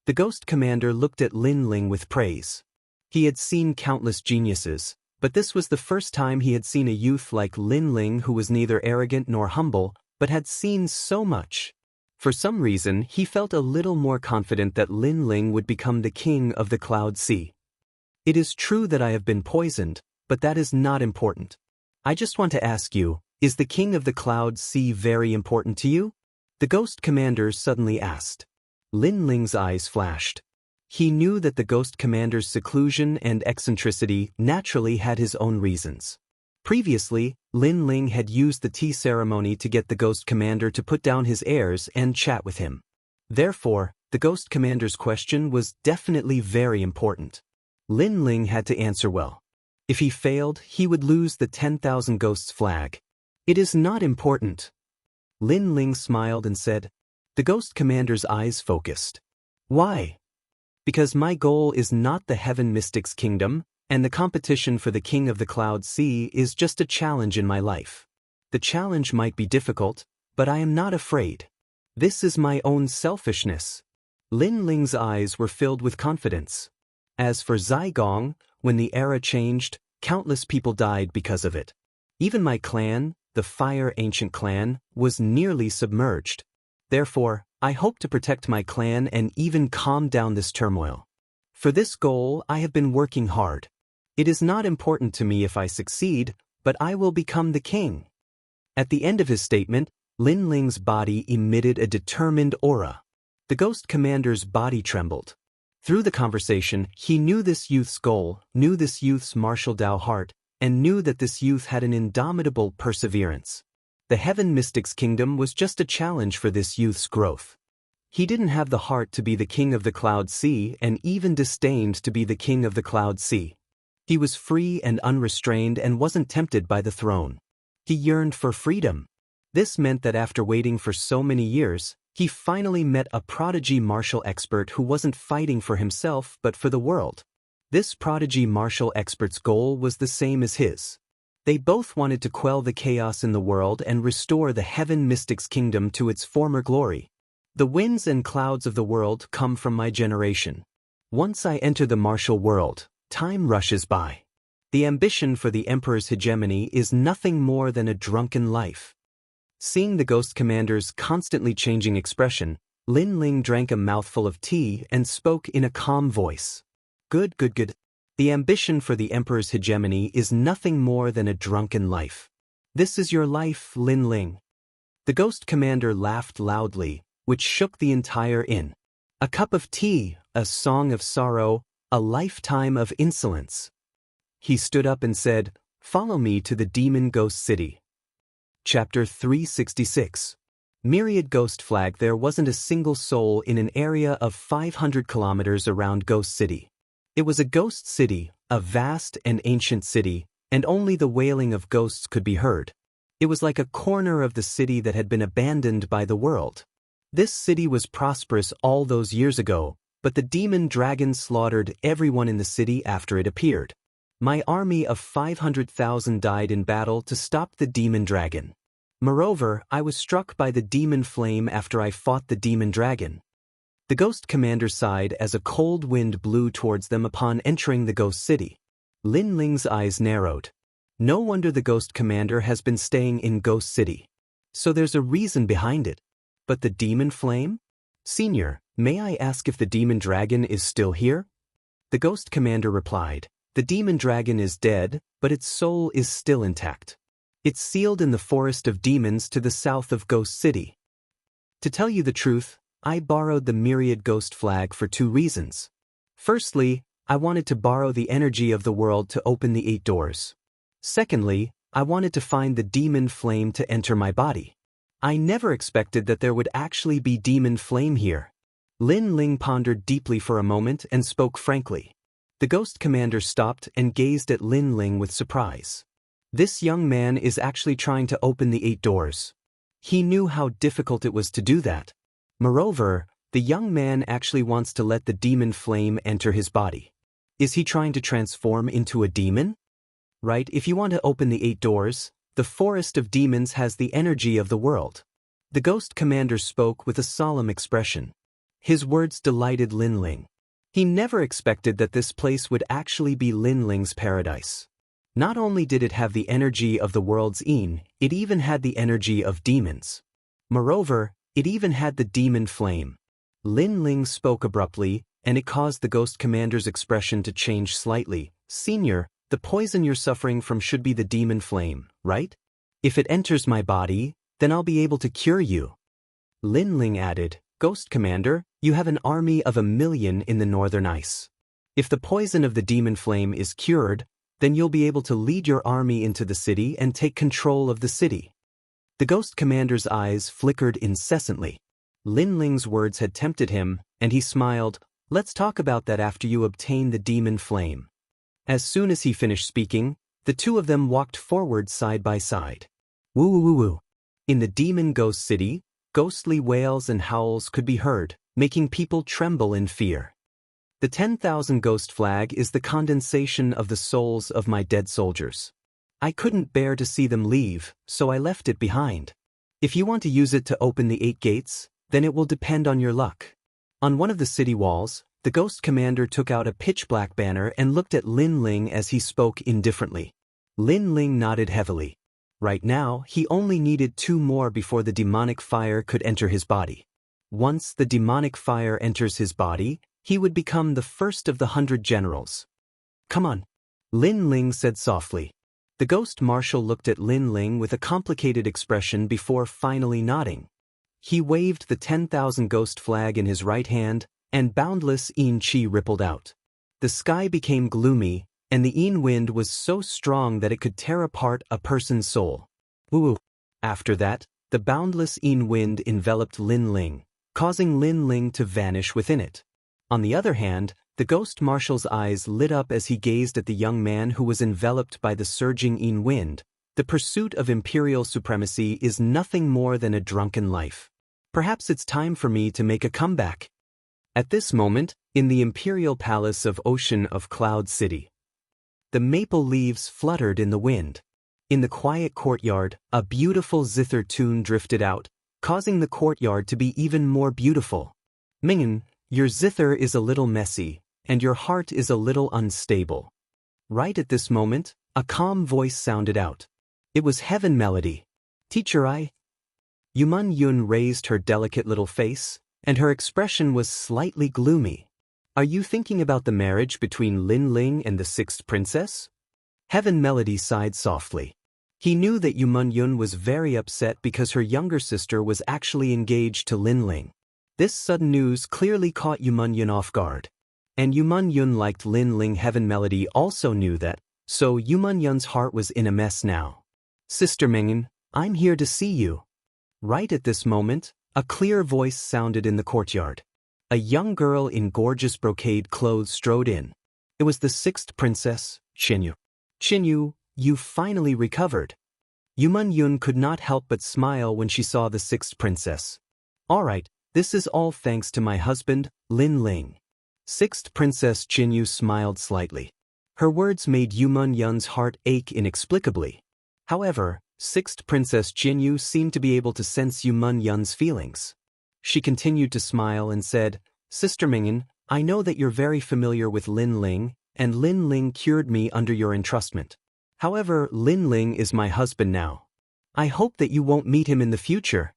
The ghost commander looked at Lin Ling with praise. He had seen countless geniuses, but this was the first time he had seen a youth like Lin Ling who was neither arrogant nor humble, but had seen so much. For some reason, he felt a little more confident that Lin Ling would become the king of the Cloud Sea. It is true that I have been poisoned, but that is not important. I just want to ask you, is the king of the Cloud Sea very important to you? The ghost commander suddenly asked. Lin Ling's eyes flashed. He knew that the ghost commander's seclusion and eccentricity naturally had his own reasons. Previously, Lin Ling had used the tea ceremony to get the ghost commander to put down his airs and chat with him. Therefore, the ghost commander's question was definitely very important. Lin Ling had to answer well. If he failed, he would lose the 10,000 ghosts flag. It is not important. Lin Ling smiled and said. The ghost commander's eyes focused. Why? Because my goal is not the Heaven Mystics Kingdom, and the competition for the King of the Cloud Sea is just a challenge in my life. The challenge might be difficult, but I am not afraid. This is my own selfishness. Lin Ling's eyes were filled with confidence. As for Zigong, when the era changed, countless people died because of it. Even my clan, the Fire Ancient Clan, was nearly submerged. Therefore, I hope to protect my clan and even calm down this turmoil. For this goal, I have been working hard. It is not important to me if I succeed, but I will become the king. At the end of his statement, Lin Ling's body emitted a determined aura. The ghost commander's body trembled. Through the conversation, he knew this youth's goal, knew this youth's martial Dao heart, and knew that this youth had an indomitable perseverance. The Heaven Mystics Kingdom was just a challenge for this youth's growth. He didn't have the heart to be the king of the Cloud Sea and even disdained to be the king of the Cloud Sea. He was free and unrestrained and wasn't tempted by the throne. He yearned for freedom. This meant that after waiting for so many years, he finally met a prodigy martial expert who wasn't fighting for himself but for the world. This prodigy martial expert's goal was the same as his. They both wanted to quell the chaos in the world and restore the Heaven Mystics Kingdom to its former glory. The winds and clouds of the world come from my generation. Once I enter the martial world, time rushes by. The ambition for the Emperor's hegemony is nothing more than a drunken life. Seeing the ghost commander's constantly changing expression, Lin Ling drank a mouthful of tea and spoke in a calm voice. Good. The ambition for the Emperor's hegemony is nothing more than a drunken life. This is your life, Lin Ling. The ghost commander laughed loudly, which shook the entire inn. A cup of tea, a song of sorrow, a lifetime of insolence. He stood up and said, "Follow me to the Demon Ghost City." Chapter 366. Myriad Ghost Flag. There wasn't a single soul in an area of 500 kilometers around Ghost City. It was a ghost city, a vast and ancient city, and only the wailing of ghosts could be heard. It was like a corner of the city that had been abandoned by the world. This city was prosperous all those years ago, but the demon dragon slaughtered everyone in the city after it appeared. My army of 500,000 died in battle to stop the demon dragon. Moreover, I was struck by the demon flame after I fought the demon dragon. The ghost commander sighed as a cold wind blew towards them upon entering the ghost city. Lin Ling's eyes narrowed. No wonder the ghost commander has been staying in Ghost City. So there's a reason behind it. But the demon flame? Senior, may I ask if the demon dragon is still here? The ghost commander replied. The demon dragon is dead, but its soul is still intact. It's sealed in the forest of demons to the south of Ghost City. To tell you the truth, I borrowed the myriad ghost flag for 2 reasons. Firstly, I wanted to borrow the energy of the world to open the 8 doors. Secondly, I wanted to find the demon flame to enter my body. I never expected that there would actually be demon flame here. Lin Ling pondered deeply for a moment and spoke frankly. The ghost commander stopped and gazed at Lin Ling with surprise. This young man is actually trying to open the 8 doors. He knew how difficult it was to do that. Moreover, the young man actually wants to let the demon flame enter his body. Is he trying to transform into a demon? Right, if you want to open the 8 doors, the forest of demons has the energy of the world. The ghost commander spoke with a solemn expression. His words delighted Lin Ling. He never expected that this place would actually be Lin Ling's paradise. Not only did it have the energy of the world's Yin, it even had the energy of demons. Moreover, it even had the demon flame. Lin Ling spoke abruptly, and it caused the ghost commander's expression to change slightly. Senior, the poison you're suffering from should be the demon flame, right? If it enters my body, then I'll be able to cure you. Lin Ling added, Ghost Commander, you have an army of 1,000,000 in the northern ice. If the poison of the demon flame is cured, then you'll be able to lead your army into the city and take control of the city. The ghost commander's eyes flickered incessantly. Lin Ling's words had tempted him, and he smiled, let's talk about that after you obtain the demon flame. As soon as he finished speaking, the 2 of them walked forward side by side. Woo woo woo woo. In the demon ghost city, ghostly wails and howls could be heard, making people tremble in fear. The 10,000 ghost flag is the condensation of the souls of my dead soldiers. I couldn't bear to see them leave, so I left it behind. If you want to use it to open the 8 gates, then it will depend on your luck. On one of the city walls, the ghost commander took out a pitch-black banner and looked at Lin Ling as he spoke indifferently. Lin Ling nodded heavily. Right now, he only needed 2 more before the demonic fire could enter his body. Once the demonic fire enters his body, he would become the first of the 100 generals. Come on, Lin Ling said softly. The ghost marshal looked at Lin Ling with a complicated expression before finally nodding. He waved the 10,000 ghost flag in his right hand, and boundless Yin Qi rippled out. The sky became gloomy, and the Yin wind was so strong that it could tear apart a person's soul. Woo! After that, the boundless Yin wind enveloped Lin Ling, causing Lin Ling to vanish within it. On the other hand, the ghost marshal's eyes lit up as he gazed at the young man who was enveloped by the surging Yin wind. The pursuit of imperial supremacy is nothing more than a drunken life. Perhaps it's time for me to make a comeback. At this moment, in the imperial palace of Ocean of Cloud City, the maple leaves fluttered in the wind. In the quiet courtyard, a beautiful zither tune drifted out, causing the courtyard to be even more beautiful. Mingen, your zither is a little messy, and your heart is a little unstable. Right at this moment, a calm voice sounded out. It was Heaven Melody. Teacher Yuman Yun raised her delicate little face, and her expression was slightly gloomy. Are you thinking about the marriage between Lin Ling and the 6th princess? Heaven Melody sighed softly. He knew that Yuman Yun was very upset because her younger sister was actually engaged to Lin Ling. This sudden news clearly caught Yuman Yun off guard. And Yuman Yun liked Lin Ling. Heaven Melody also knew that, so Yuman Yun's heart was in a mess now. Sister Mingen, I'm here to see you. Right at this moment, a clear voice sounded in the courtyard. A young girl in gorgeous brocade clothes strode in. It was the 6th princess, Xinyu. Xinyu, you finally recovered. Yuman Yun could not help but smile when she saw the 6th princess. All right, this is all thanks to my husband, Lin Ling. 6th Princess Xinyu smiled slightly. Her words made Yuman Yun's heart ache inexplicably. However, 6th Princess Xinyu seemed to be able to sense Yuman Yun's feelings. She continued to smile and said, Sister Mingen, I know that you're very familiar with Lin Ling, and Lin Ling cured me under your entrustment. However, Lin Ling is my husband now. I hope that you won't meet him in the future.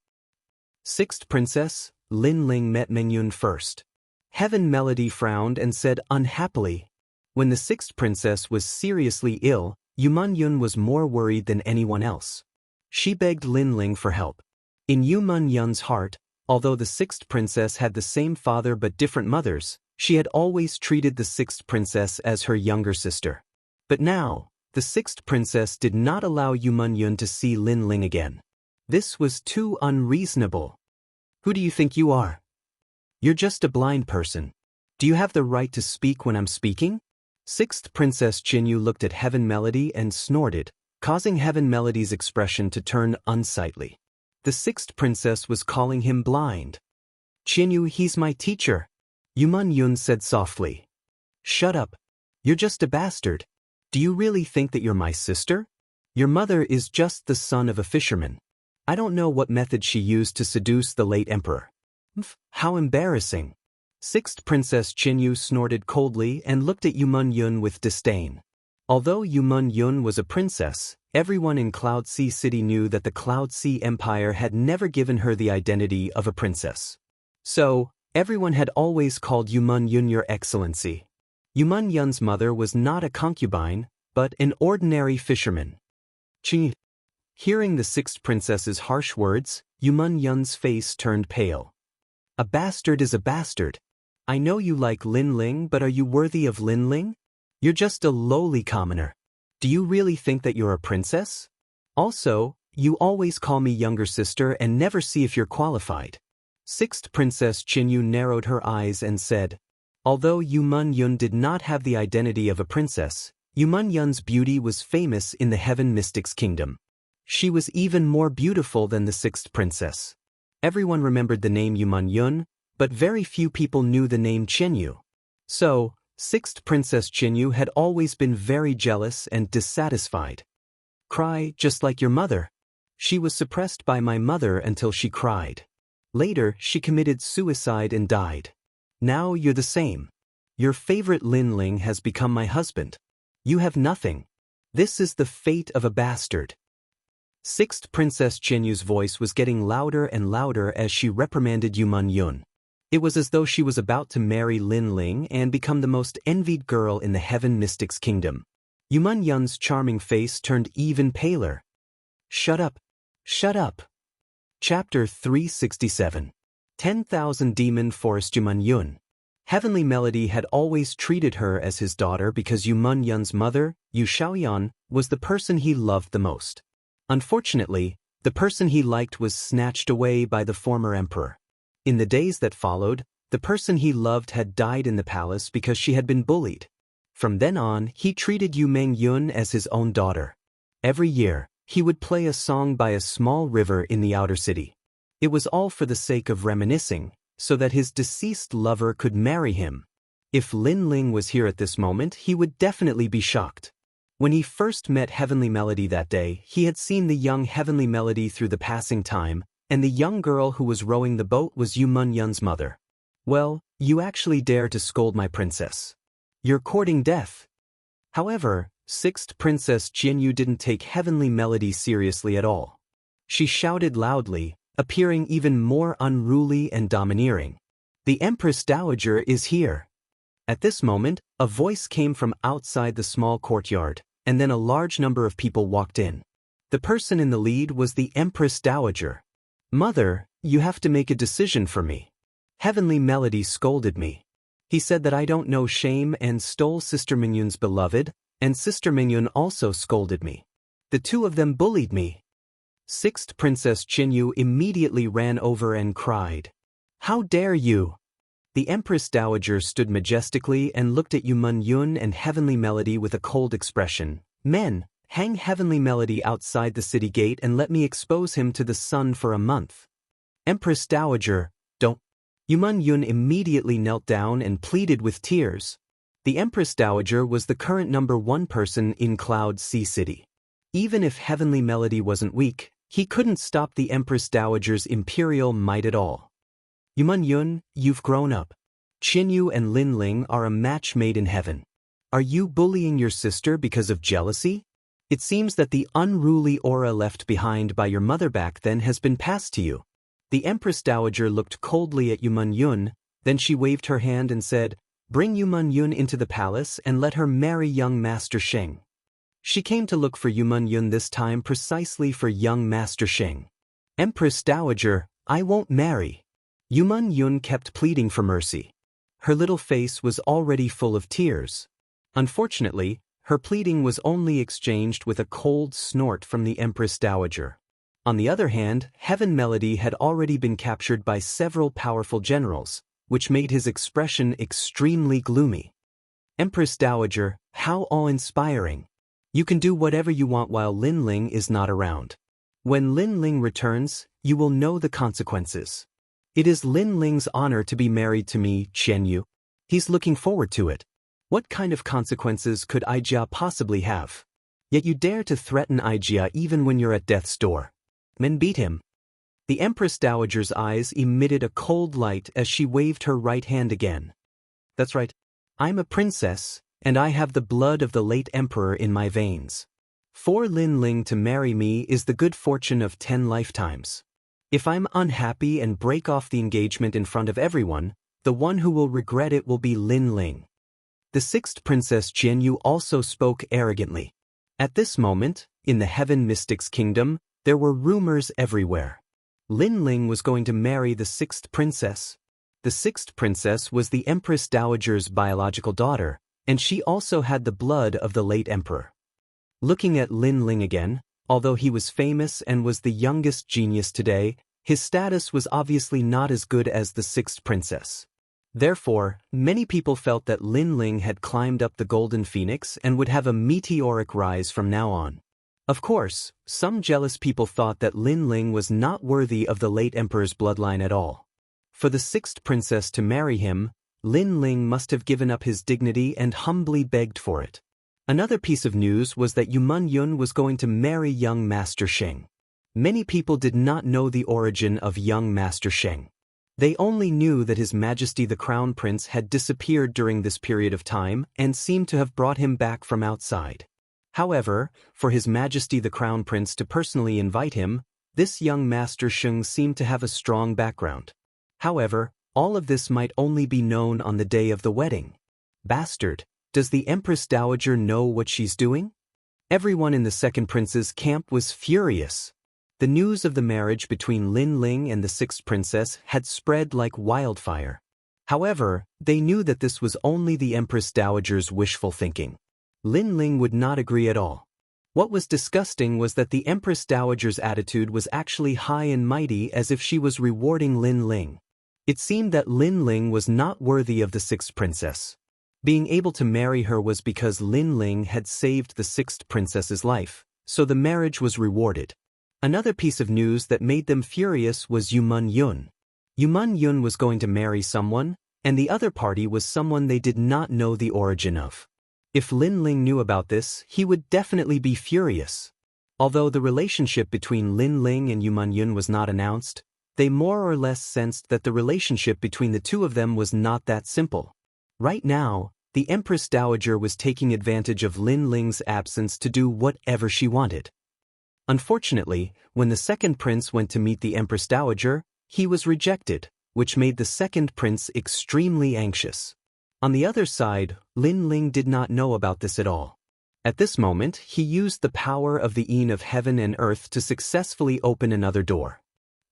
6th Princess, Lin Ling met Mengyun first. Heaven Melody frowned and said unhappily. When the 6th princess was seriously ill, Yuman Yun was more worried than anyone else. She begged Lin Ling for help. In Yuman Yun's heart, although the sixth princess had the same father but different mothers, she had always treated the sixth princess as her younger sister. But now, the sixth princess did not allow Yuman Yun to see Lin Ling again. This was too unreasonable. Who do you think you are? You're just a blind person. Do you have the right to speak when I'm speaking? Sixth Princess Qinyu looked at Heaven Melody and snorted, causing Heaven Melody's expression to turn unsightly. The sixth princess was calling him blind. Qinyu, he's my teacher. Yuman Yun said softly. Shut up. You're just a bastard. Do you really think that you're my sister? Your mother is just the son of a fisherman. I don't know what method she used to seduce the late emperor. How embarrassing. Sixth Princess Qinyu snorted coldly and looked at Yuman Yun with disdain. Although Yuman Yun was a princess, everyone in Cloud Sea City knew that the Cloud Sea Empire had never given her the identity of a princess. So, everyone had always called Yuman Yun Your Excellency. Yuman Yun's mother was not a concubine, but an ordinary fisherman. Hearing the sixth princess's harsh words, Yuman Yun's face turned pale. A bastard is a bastard. I know you like Lin Ling, but are you worthy of Lin Ling? You're just a lowly commoner. Do you really think that you're a princess? Also, you always call me younger sister and never see if you're qualified. Sixth Princess Qinyu narrowed her eyes and said, although Yuman Yun did not have the identity of a princess, Yuman Yun's beauty was famous in the Heaven Mystics Kingdom. She was even more beautiful than the sixth princess. Everyone remembered the name Yuman Yun, but very few people knew the name Qinyu. So, sixth Princess Qinyu had always been very jealous and dissatisfied. Cry just like your mother. She was suppressed by my mother until she cried. Later, she committed suicide and died. Now you're the same. Your favorite Lin Ling has become my husband. You have nothing. This is the fate of a bastard. Sixth Princess Qinyu's voice was getting louder and louder as she reprimanded Yuman Yun. It was as though she was about to marry Lin Ling and become the most envied girl in the Heaven Mystics Kingdom. Yuman Yun's charming face turned even paler. Shut up. Shut up. Chapter 367. 10,000 Demon Forest. Yuman Yun. Heavenly Melody had always treated her as his daughter because Yuman Yun's mother, Yu Xiaoyan, was the person he loved the most. Unfortunately, the person he liked was snatched away by the former emperor. In the days that followed, the person he loved had died in the palace because she had been bullied. From then on, he treated Yuman Yun as his own daughter. Every year, he would play a song by a small river in the outer city. It was all for the sake of reminiscing, so that his deceased lover could marry him. If Lin Ling was here at this moment, he would definitely be shocked. When he first met Heavenly Melody that day, he had seen the young Heavenly Melody through the passing time, and the young girl who was rowing the boat was Yuman Yun's mother. Well, you actually dare to scold my princess. You're courting death. However, sixth Princess Qinyu didn't take Heavenly Melody seriously at all. She shouted loudly, appearing even more unruly and domineering. The Empress Dowager is here. At this moment, a voice came from outside the small courtyard, and then a large number of people walked in. The person in the lead was the Empress Dowager. Mother, you have to make a decision for me. Heavenly Melody scolded me. He said that I don't know shame and stole Sister Mingyun's beloved, and Sister Mingyun also scolded me. The two of them bullied me. Sixth Princess Qinyu immediately ran over and cried. How dare you! The Empress Dowager stood majestically and looked at Yuman Yun and Heavenly Melody with a cold expression. Men, hang Heavenly Melody outside the city gate and let me expose him to the sun for a month. Empress Dowager, don't. Yuman Yun immediately knelt down and pleaded with tears. The Empress Dowager was the current #1 person in Cloud Sea City. Even if Heavenly Melody wasn't weak, he couldn't stop the Empress Dowager's imperial might at all. Yuman Yun, you've grown up. Qinyu and Lin Ling are a match made in heaven. Are you bullying your sister because of jealousy? It seems that the unruly aura left behind by your mother back then has been passed to you. The Empress Dowager looked coldly at Yuman Yun, then she waved her hand and said, Bring Yuman Yun into the palace and let her marry young Master Sheng. She came to look for Yuman Yun this time precisely for young Master Sheng. Empress Dowager, I won't marry. Yuman Yun kept pleading for mercy. Her little face was already full of tears. Unfortunately, her pleading was only exchanged with a cold snort from the Empress Dowager. On the other hand, Heaven Melody had already been captured by several powerful generals, which made his expression extremely gloomy. Empress Dowager, how awe-inspiring. You can do whatever you want while Lin Ling is not around. When Lin Ling returns, you will know the consequences. It is Lin Ling's honor to be married to me, Qianyu. He's looking forward to it. What kind of consequences could Aijia possibly have? Yet you dare to threaten Aijia even when you're at death's door. Men beat him. The Empress Dowager's eyes emitted a cold light as she waved her right hand again. That's right. I'm a princess, and I have the blood of the late emperor in my veins. For Lin Ling to marry me is the good fortune of 10 lifetimes. If I'm unhappy and break off the engagement in front of everyone, the one who will regret it will be Lin Ling. The sixth Princess Qianyu also spoke arrogantly. At this moment, in the Heaven Mystics Kingdom, there were rumors everywhere. Lin Ling was going to marry the sixth princess. The sixth princess was the Empress Dowager's biological daughter, and she also had the blood of the late emperor. Looking at Lin Ling again, although he was famous and was the youngest genius today, his status was obviously not as good as the sixth princess. Therefore, many people felt that Lin Ling had climbed up the Golden Phoenix and would have a meteoric rise from now on. Of course, some jealous people thought that Lin Ling was not worthy of the late emperor's bloodline at all. For the sixth princess to marry him, Lin Ling must have given up his dignity and humbly begged for it. Another piece of news was that Yuman Yun was going to marry young Master Sheng. Many people did not know the origin of young Master Sheng. They only knew that His Majesty the Crown Prince had disappeared during this period of time and seemed to have brought him back from outside. However, for His Majesty the Crown Prince to personally invite him, this young Master Sheng seemed to have a strong background. However, all of this might only be known on the day of the wedding. Bastard, does the Empress Dowager know what she's doing? Everyone in the second prince's camp was furious. The news of the marriage between Lin Ling and the sixth princess had spread like wildfire. However, they knew that this was only the Empress Dowager's wishful thinking. Lin Ling would not agree at all. What was disgusting was that the Empress Dowager's attitude was actually high and mighty, as if she was rewarding Lin Ling. It seemed that Lin Ling was not worthy of the sixth princess. Being able to marry her was because Lin Ling had saved the sixth princess's life, so the marriage was rewarded. Another piece of news that made them furious was Yuman Yun. Yuman Yun was going to marry someone, and the other party was someone they did not know the origin of. If Lin Ling knew about this, he would definitely be furious. Although the relationship between Lin Ling and Yuman Yun was not announced, they more or less sensed that the relationship between the two of them was not that simple. Right now, the Empress Dowager was taking advantage of Lin Ling's absence to do whatever she wanted. Unfortunately, when the second prince went to meet the Empress Dowager, he was rejected, which made the second prince extremely anxious. On the other side, Lin Ling did not know about this at all. At this moment, he used the power of the Yin of heaven and earth to successfully open another door.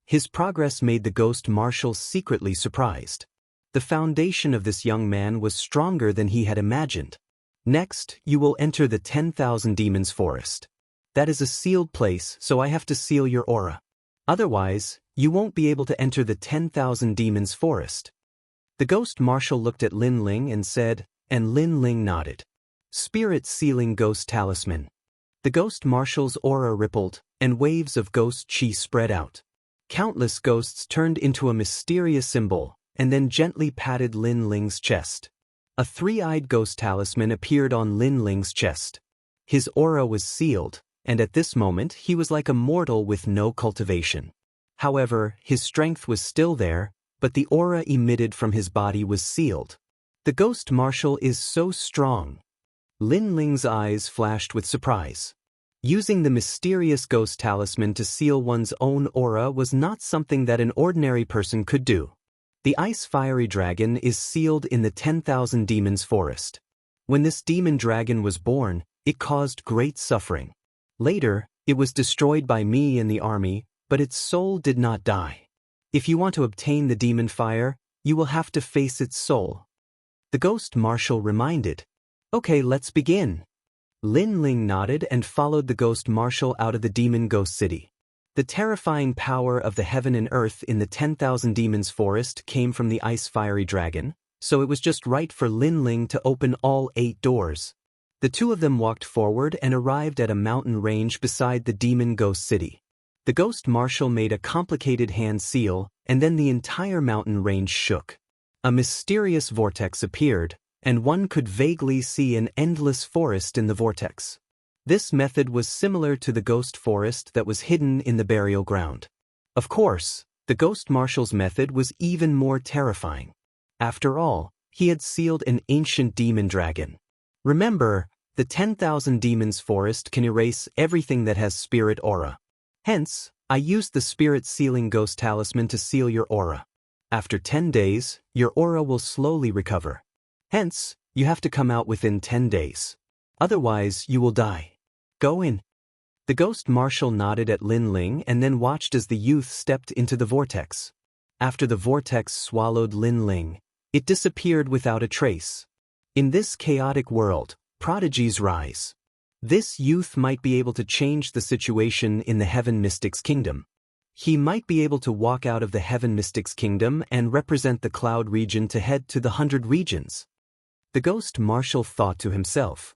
His progress made the ghost marshal secretly surprised. The foundation of this young man was stronger than he had imagined. Next, you will enter the 10,000 Demons Forest. That is a sealed place, so I have to seal your aura. Otherwise, you won't be able to enter the 10,000 Demons Forest. The ghost marshal looked at Lin Ling and said, and Lin Ling nodded. Spirit Sealing Ghost Talisman. The ghost marshal's aura rippled, and waves of ghost chi spread out. Countless ghosts turned into a mysterious symbol, and then gently patted Lin Ling's chest. A three-eyed ghost talisman appeared on Lin Ling's chest. His aura was sealed, and at this moment he was like a mortal with no cultivation. However, his strength was still there, but the aura emitted from his body was sealed. The ghost marshal is so strong. Lin Ling's eyes flashed with surprise. Using the mysterious ghost talisman to seal one's own aura was not something that an ordinary person could do. The ice fiery dragon is sealed in the 10,000 Demons Forest. When this demon dragon was born, It caused great suffering. Later, it was destroyed by me and the army, but its soul did not die. If you want to obtain the demon fire, you will have to face its soul. The ghost marshal reminded. Okay, let's begin. Lin Ling nodded and followed the ghost marshal out of the demon ghost city. The terrifying power of the heaven and earth in the 10,000 demons forest came from the ice fiery dragon, so it was just right for Lin Ling to open all 8 doors. The two of them walked forward and arrived at a mountain range beside the demon ghost city. The ghost marshal made a complicated hand seal, and then the entire mountain range shook. A mysterious vortex appeared, and one could vaguely see an endless forest in the vortex. This method was similar to the ghost forest that was hidden in the burial ground. Of course, the ghost marshal's method was even more terrifying. After all, he had sealed an ancient demon dragon. Remember, the 10,000 demons forest can erase everything that has spirit aura. Hence, I used the spirit sealing ghost talisman to seal your aura. After 10 days, your aura will slowly recover. Hence, you have to come out within 10 days. Otherwise, you will die. Go in. The ghost marshal nodded at Lin Ling and then watched as the youth stepped into the vortex. After the vortex swallowed Lin Ling, it disappeared without a trace. In this chaotic world, prodigies rise. This youth might be able to change the situation in the Heaven Mystics Kingdom. He might be able to walk out of the Heaven Mystics Kingdom and represent the Cloud region to head to the 100 regions. The ghost marshal thought to himself.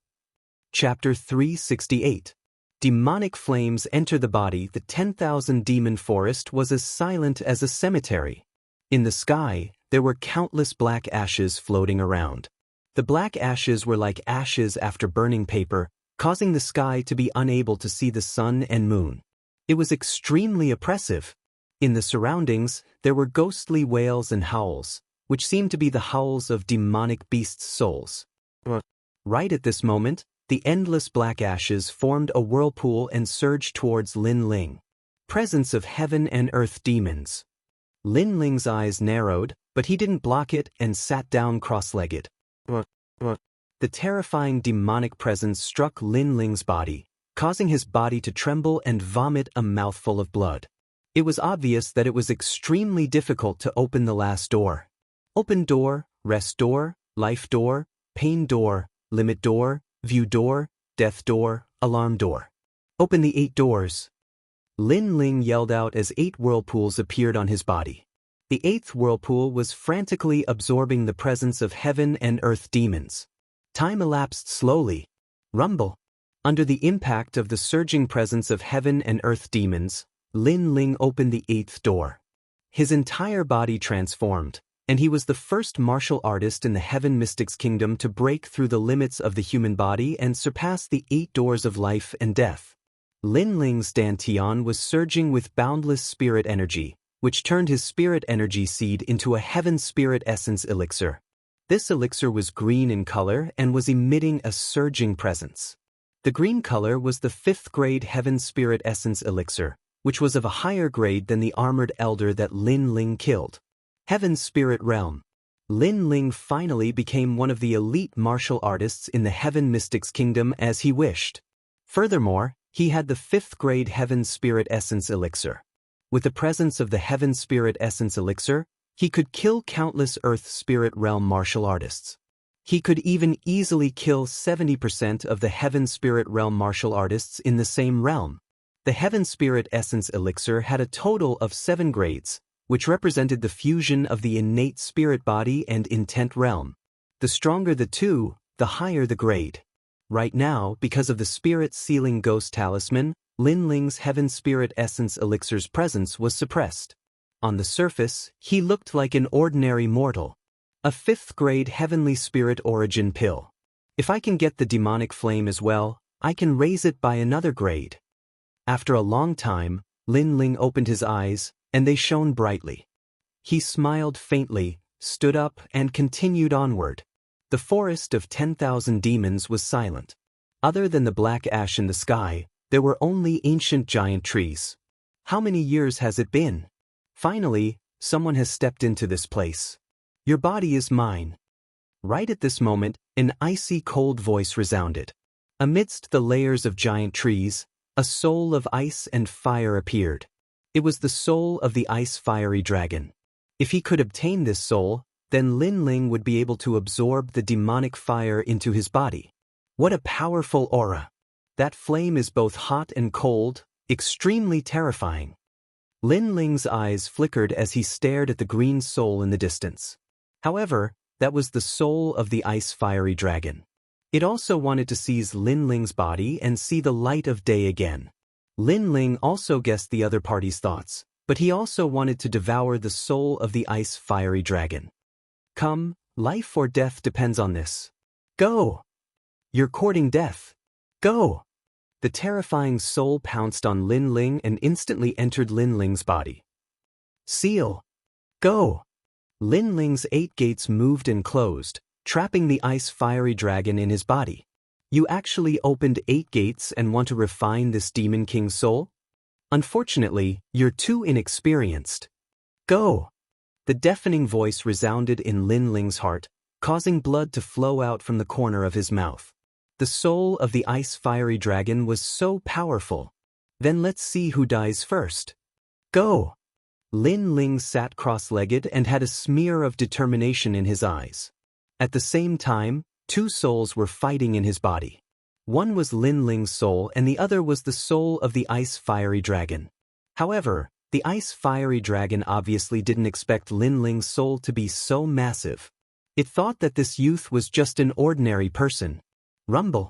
Chapter 368. Demonic flames enter the body. The 10,000 demon forest was as silent as a cemetery. In the sky, there were countless black ashes floating around. The black ashes were like ashes after burning paper, causing the sky to be unable to see the sun and moon. It was extremely oppressive. In the surroundings, there were ghostly wails and howls, which seemed to be the howls of demonic beasts' souls. Right at this moment, the endless black ashes formed a whirlpool and surged towards Lin Ling. Presence of heaven and earth demons. Lin Ling's eyes narrowed, but he didn't block it and sat down cross-legged. The terrifying demonic presence struck Lin Ling's body, causing his body to tremble and vomit a mouthful of blood. It was obvious that it was extremely difficult to open the last door. Open door, rest door, life door, pain door, limit door, view door, death door, alarm door. Open the 8 doors. Lin Ling yelled out as 8 whirlpools appeared on his body. The 8th whirlpool was frantically absorbing the presence of heaven and earth demons. Time elapsed slowly. Rumble. Under the impact of the surging presence of heaven and earth demons, Lin Ling opened the 8th door. His entire body transformed, and he was the first martial artist in the Heaven Mystics Kingdom to break through the limits of the human body and surpass the 8 doors of life and death. Lin Ling's dantian was surging with boundless spirit energy, which turned his spirit energy seed into a heaven spirit essence elixir. This elixir was green in color and was emitting a surging presence. The green color was the 5th grade heaven spirit essence elixir, which was of a higher grade than the armored elder that Lin Ling killed. Heaven Spirit Realm. Lin Ling finally became one of the elite martial artists in the Heaven Mystics Kingdom as he wished. Furthermore, he had the 5th grade Heaven Spirit Essence Elixir. With the presence of the Heaven Spirit Essence Elixir, he could kill countless Earth Spirit Realm martial artists. He could even easily kill 70% of the Heaven Spirit Realm martial artists in the same realm. The Heaven Spirit Essence Elixir had a total of 7 grades, which represented the fusion of the innate spirit body and intent realm. The stronger the two, the higher the grade. Right now, because of the spirit sealing ghost talisman, Lin Ling's Heaven Spirit Essence Elixir's presence was suppressed. On the surface, he looked like an ordinary mortal. A 5th grade Heavenly Spirit Origin pill. If I can get the demonic flame as well, I can raise it by another grade. After a long time, Lin Ling opened his eyes, and they shone brightly. He smiled faintly, stood up, and continued onward. The forest of 10,000 demons was silent. Other than the black ash in the sky, there were only ancient giant trees. How many years has it been? Finally, someone has stepped into this place. Your body is mine. Right at this moment, an icy cold voice resounded. Amidst the layers of giant trees, a soul of ice and fire appeared. It was the soul of the ice-fiery dragon. If he could obtain this soul, then Lin Ling would be able to absorb the demonic fire into his body. What a powerful aura! That flame is both hot and cold, extremely terrifying. Lin Ling's eyes flickered as he stared at the green soul in the distance. However, that was the soul of the ice-fiery dragon. It also wanted to seize Lin Ling's body and see the light of day again. Lin Ling also guessed the other party's thoughts, but he also wanted to devour the soul of the ice-fiery dragon. Come, life or death depends on this. Go! You're courting death. Go! The terrifying soul pounced on Lin Ling and instantly entered Lin Ling's body. Seal! Go! Lin Ling's 8 gates moved and closed, trapping the ice-fiery dragon in his body. You actually opened 8 gates and want to refine this Demon King's soul? Unfortunately, you're too inexperienced. Go! The deafening voice resounded in Lin Ling's heart, causing blood to flow out from the corner of his mouth. The soul of the ice-fiery dragon was so powerful. Then let's see who dies first. Go! Lin Ling sat cross-legged and had a smear of determination in his eyes. At the same time, 2 souls were fighting in his body. One was Lin Ling's soul and the other was the soul of the ice-fiery dragon. However, the ice-fiery dragon obviously didn't expect Lin Ling's soul to be so massive. It thought that this youth was just an ordinary person. Rumble!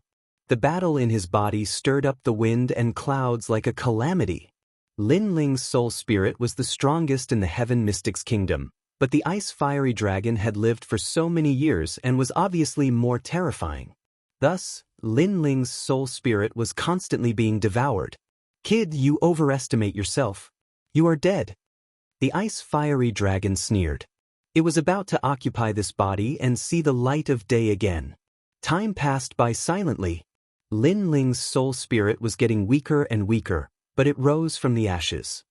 The battle in his body stirred up the wind and clouds like a calamity. Lin Ling's soul spirit was the strongest in the Heaven Mystics Kingdom, but the ice-fiery dragon had lived for so many years and was obviously more terrifying. Thus, Lin Ling's soul spirit was constantly being devoured. Kid, you overestimate yourself. You are dead. The ice-fiery dragon sneered. It was about to occupy this body and see the light of day again. Time passed by silently. Lin Ling's soul spirit was getting weaker and weaker, but it rose from the ashes.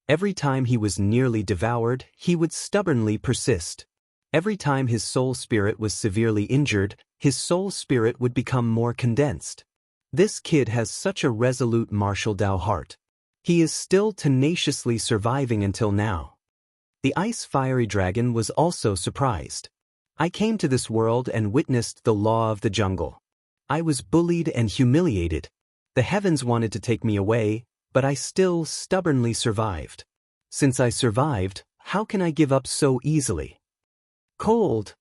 Every time he was nearly devoured, he would stubbornly persist. Every time his soul spirit was severely injured, his soul spirit would become more condensed. This kid has such a resolute martial Dao heart. He is still tenaciously surviving until now. The ice-fiery dragon was also surprised. I came to this world and witnessed the law of the jungle. I was bullied and humiliated. The heavens wanted to take me away, but I still stubbornly survived. Since I survived, how can I give up so easily? Cold!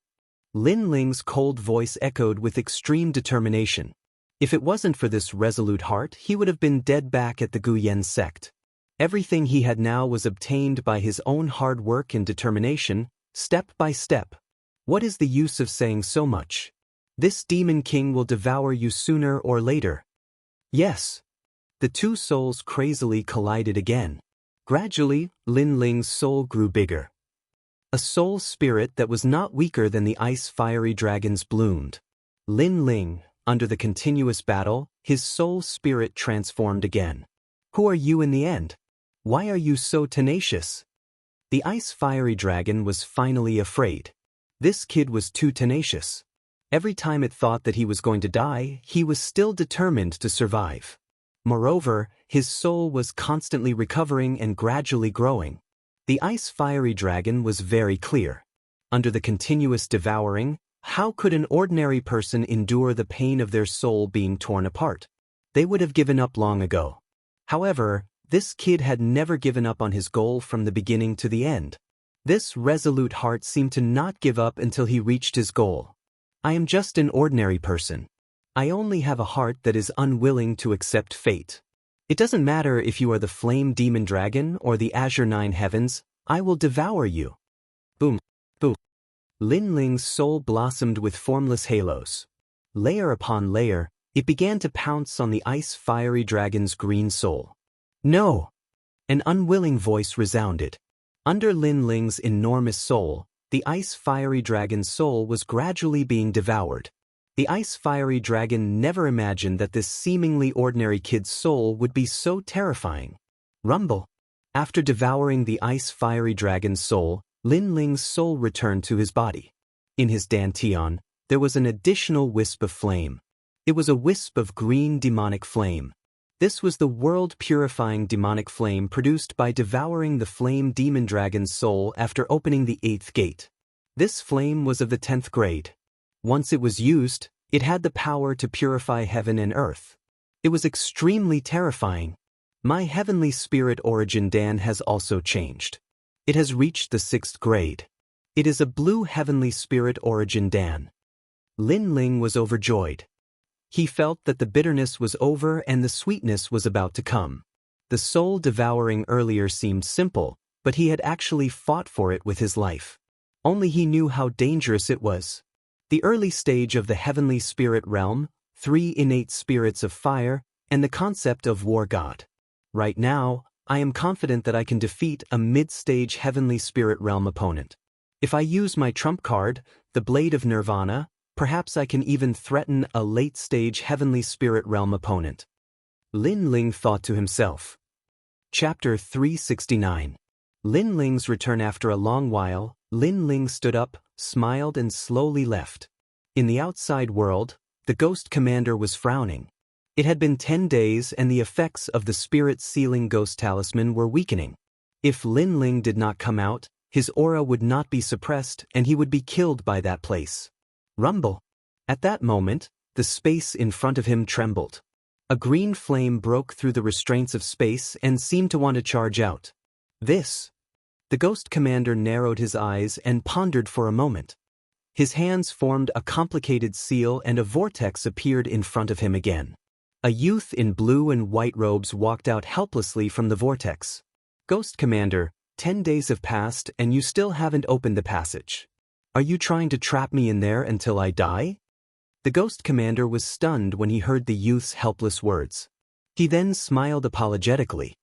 Lin Ling's cold voice echoed with extreme determination. If it wasn't for this resolute heart, he would have been dead back at the Guyan sect. Everything he had now was obtained by his own hard work and determination, step by step. What is the use of saying so much? This Demon King will devour you sooner or later. Yes. The 2 souls crazily collided again. Gradually, Lin Ling's soul grew bigger. A soul spirit that was not weaker than the ice-fiery dragon's bloomed. Lin Ling, under the continuous battle, his soul spirit transformed again. Who are you in the end? Why are you so tenacious? The ice-fiery dragon was finally afraid. This kid was too tenacious. Every time it thought that he was going to die, he was still determined to survive. Moreover, his soul was constantly recovering and gradually growing. The ice-fiery dragon was very clear. Under the continuous devouring, how could an ordinary person endure the pain of their soul being torn apart? They would have given up long ago. However, this kid had never given up on his goal from the beginning to the end. This resolute heart seemed to not give up until he reached his goal. I am just an ordinary person. I only have a heart that is unwilling to accept fate. It doesn't matter if you are the Flame Demon Dragon or the Azure 9 Heavens, I will devour you. Boom, boom. Lin Ling's soul blossomed with formless halos. Layer upon layer, it began to pounce on the ice-fiery dragon's green soul. No! An unwilling voice resounded. Under Lin Ling's enormous soul, the ice-fiery dragon's soul was gradually being devoured. The ice-fiery dragon never imagined that this seemingly ordinary kid's soul would be so terrifying. Rumble! After devouring the ice-fiery dragon's soul, Lin Ling's soul returned to his body. In his dantian, there was an additional wisp of flame. It was a wisp of green demonic flame. This was the world-purifying demonic flame produced by devouring the flame demon dragon's soul after opening the 8th gate. This flame was of the 10th grade. Once it was used, it had the power to purify heaven and earth. It was extremely terrifying. My heavenly spirit origin Dan has also changed. It has reached the 6th grade. It is a blue heavenly spirit origin Dan. Lin Ling was overjoyed. He felt that the bitterness was over and the sweetness was about to come. The soul devouring earlier seemed simple, but he had actually fought for it with his life. Only he knew how dangerous it was. The early stage of the heavenly spirit realm, 3 innate spirits of fire, and the concept of war god. Right now, I am confident that I can defeat a mid-stage heavenly spirit realm opponent. If I use my trump card, the Blade of Nirvana, perhaps I can even threaten a late-stage heavenly spirit realm opponent. Lin Ling thought to himself. Chapter 369. Lin Ling's return. After a long while, Lin Ling stood up, smiled and slowly left. In the outside world, the ghost commander was frowning. It had been 10 days and the effects of the spirit sealing ghost talisman were weakening. If Lin Ling did not come out, his aura would not be suppressed and he would be killed by that place. Rumble. At that moment, the space in front of him trembled. A green flame broke through the restraints of space and seemed to want to charge out. This. The ghost commander narrowed his eyes and pondered for a moment. His hands formed a complicated seal and a vortex appeared in front of him again. A youth in blue and white robes walked out helplessly from the vortex. Ghost Commander, 10 days have passed and you still haven't opened the passage. Are you trying to trap me in there until I die? The Ghost Commander was stunned when he heard the youth's helpless words. He then smiled apologetically.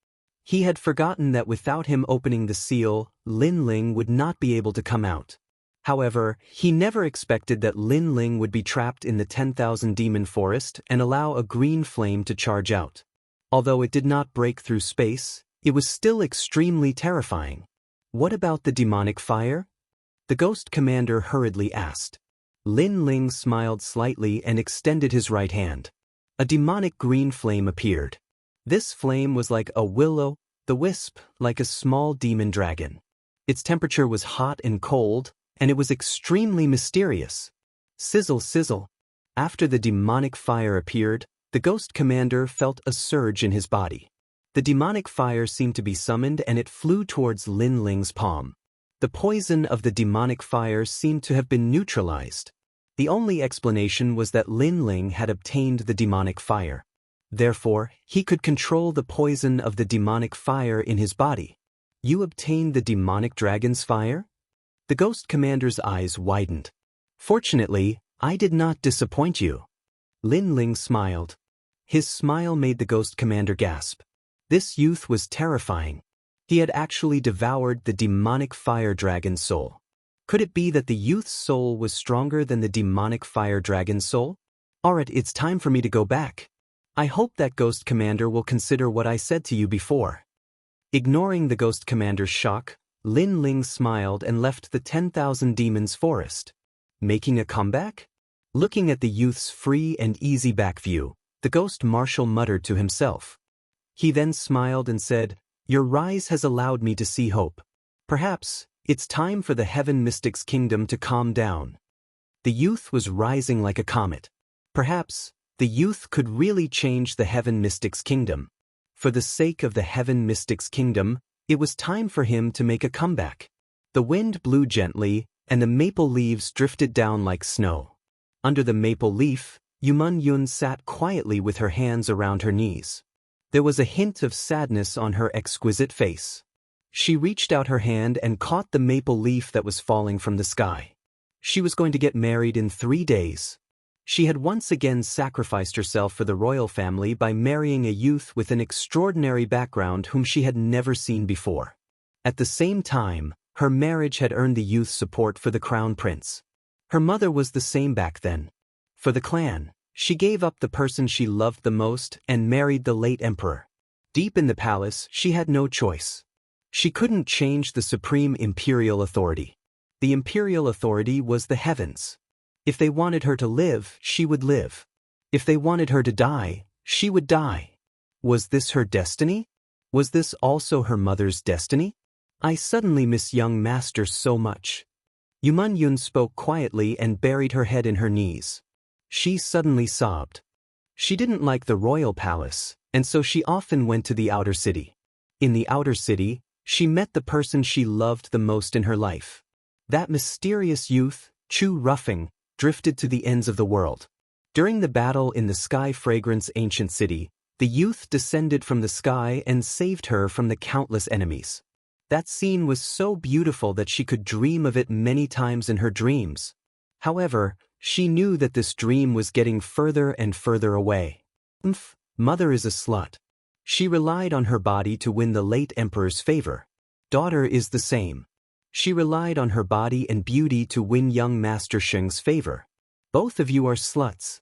He had forgotten that without him opening the seal, Lin Ling would not be able to come out. However, he never expected that Lin Ling would be trapped in the 10,000 demon forest and allow a green flame to charge out. Although it did not break through space, it was still extremely terrifying. What about the demonic fire? The Ghost Commander hurriedly asked. Lin Ling smiled slightly and extended his right hand. A demonic green flame appeared. This flame was like a will-o'-the-wisp, like a small demon dragon. Its temperature was hot and cold, and it was extremely mysterious. Sizzle, sizzle. After the demonic fire appeared, the Ghost Commander felt a surge in his body. The demonic fire seemed to be summoned and it flew towards Lin Ling's palm. The poison of the demonic fire seemed to have been neutralized. The only explanation was that Lin Ling had obtained the demonic fire. Therefore, he could control the poison of the demonic fire in his body. You obtained the demonic dragon's fire? The Ghost Commander's eyes widened. Fortunately, I did not disappoint you. Lin Ling smiled. His smile made the Ghost Commander gasp. This youth was terrifying. He had actually devoured the demonic fire dragon's soul. Could it be that the youth's soul was stronger than the demonic fire dragon's soul? Alright, it's time for me to go back. I hope that Ghost Commander will consider what I said to you before. Ignoring the Ghost Commander's shock, Lin Ling smiled and left the 10,000 demons forest. Making a comeback? Looking at the youth's free and easy back view, the Ghost Marshal muttered to himself. He then smiled and said, Your rise has allowed me to see hope. Perhaps, it's time for the Heaven Mystic's kingdom to calm down. The youth was rising like a comet. Perhaps, the youth could really change the Heaven Mystic's kingdom. For the sake of the Heaven Mystic's kingdom, it was time for him to make a comeback. The wind blew gently, and the maple leaves drifted down like snow. Under the maple leaf, Yumun Yun sat quietly with her hands around her knees. There was a hint of sadness on her exquisite face. She reached out her hand and caught the maple leaf that was falling from the sky. She was going to get married in 3 days. She had once again sacrificed herself for the royal family by marrying a youth with an extraordinary background whom she had never seen before. At the same time, her marriage had earned the youth's support for the crown prince. Her mother was the same back then. For the clan, she gave up the person she loved the most and married the late emperor. Deep in the palace, she had no choice. She couldn't change the supreme imperial authority. The imperial authority was the heavens. If they wanted her to live, she would live. If they wanted her to die, she would die. Was this her destiny? Was this also her mother's destiny? I suddenly miss young master so much. Yuman Yun spoke quietly and buried her head in her knees. She suddenly sobbed. She didn't like the royal palace, and so she often went to the outer city. In the outer city, she met the person she loved the most in her life. That mysterious youth, Chu Ruffing, drifted to the ends of the world. During the battle in the Sky Fragrance ancient city, the youth descended from the sky and saved her from the countless enemies. That scene was so beautiful that she could dream of it many times in her dreams. However, she knew that this dream was getting further and further away. Mother is a slut. She relied on her body to win the late emperor's favor. Daughter is the same. She relied on her body and beauty to win young Master Sheng's favor. Both of you are sluts.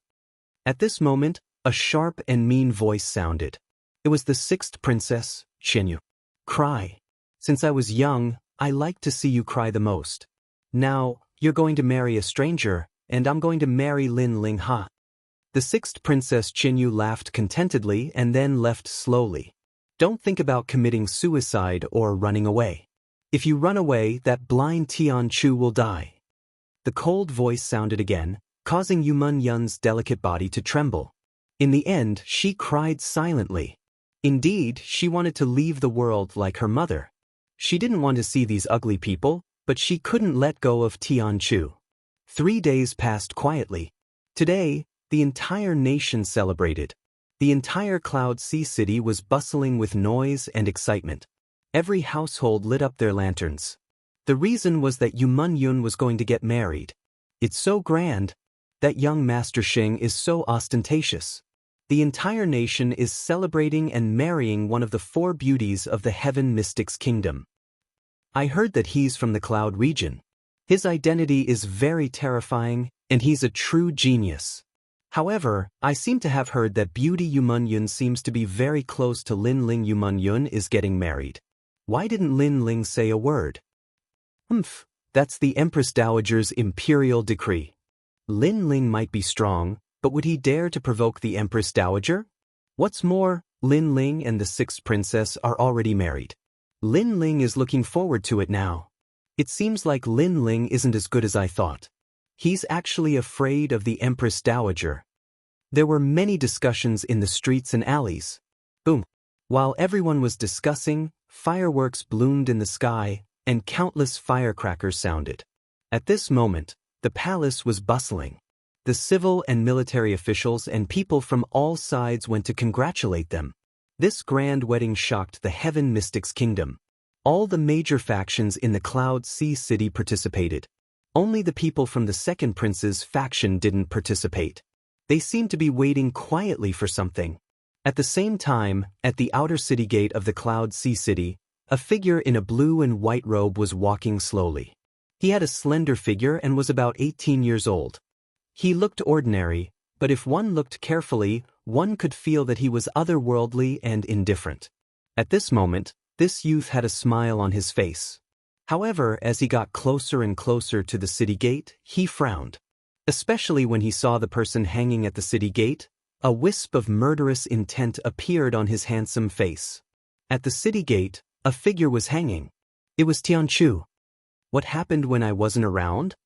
At this moment, a sharp and mean voice sounded. It was the sixth princess, Xianxia. Cry. Since I was young, I liked to see you cry the most. Now, you're going to marry a stranger, and I'm going to marry Lin Ling Ha. The sixth princess Xianxia laughed contentedly and then left slowly. Don't think about committing suicide or running away. If you run away, that blind Tian Chu will die. The cold voice sounded again, causing Yuman Yun's delicate body to tremble. In the end, she cried silently. Indeed, she wanted to leave the world like her mother. She didn't want to see these ugly people, but she couldn't let go of Tian Chu. 3 days passed quietly. Today, the entire nation celebrated. The entire Cloud Sea City was bustling with noise and excitement. Every household lit up their lanterns. The reason was that Yuman Yun was going to get married. It's so grand. That young Master Sheng is so ostentatious. The entire nation is celebrating and marrying one of the 4 beauties of the Heaven Mystics Kingdom. I heard that he's from the Cloud region. His identity is very terrifying, and he's a true genius. However, I seem to have heard that Beauty Yuman Yun seems to be very close to Lin Ling. Yuman Yun is getting married. Why didn't Lin Ling say a word? That's the Empress Dowager's imperial decree. Lin Ling might be strong, but would he dare to provoke the Empress Dowager? What's more, Lin Ling and the sixth princess are already married. Lin Ling is looking forward to it now. It seems like Lin Ling isn't as good as I thought. He's actually afraid of the Empress Dowager. There were many discussions in the streets and alleys. Boom. While everyone was discussing, fireworks bloomed in the sky, and countless firecrackers sounded. At this moment, the palace was bustling. The civil and military officials and people from all sides went to congratulate them. This grand wedding shocked the Heaven Mystics Kingdom. All the major factions in the Cloud Sea City participated. Only the people from the second prince's faction didn't participate. They seemed to be waiting quietly for something. At the same time, at the outer city gate of the Cloud Sea City, a figure in a blue and white robe was walking slowly. He had a slender figure and was about 18 years old. He looked ordinary, but if one looked carefully, one could feel that he was otherworldly and indifferent. At this moment, this youth had a smile on his face. However, as he got closer and closer to the city gate, he frowned. Especially when he saw the person hanging at the city gate, a wisp of murderous intent appeared on his handsome face. At the city gate, a figure was hanging. It was Tian Chu. What happened when I wasn't around?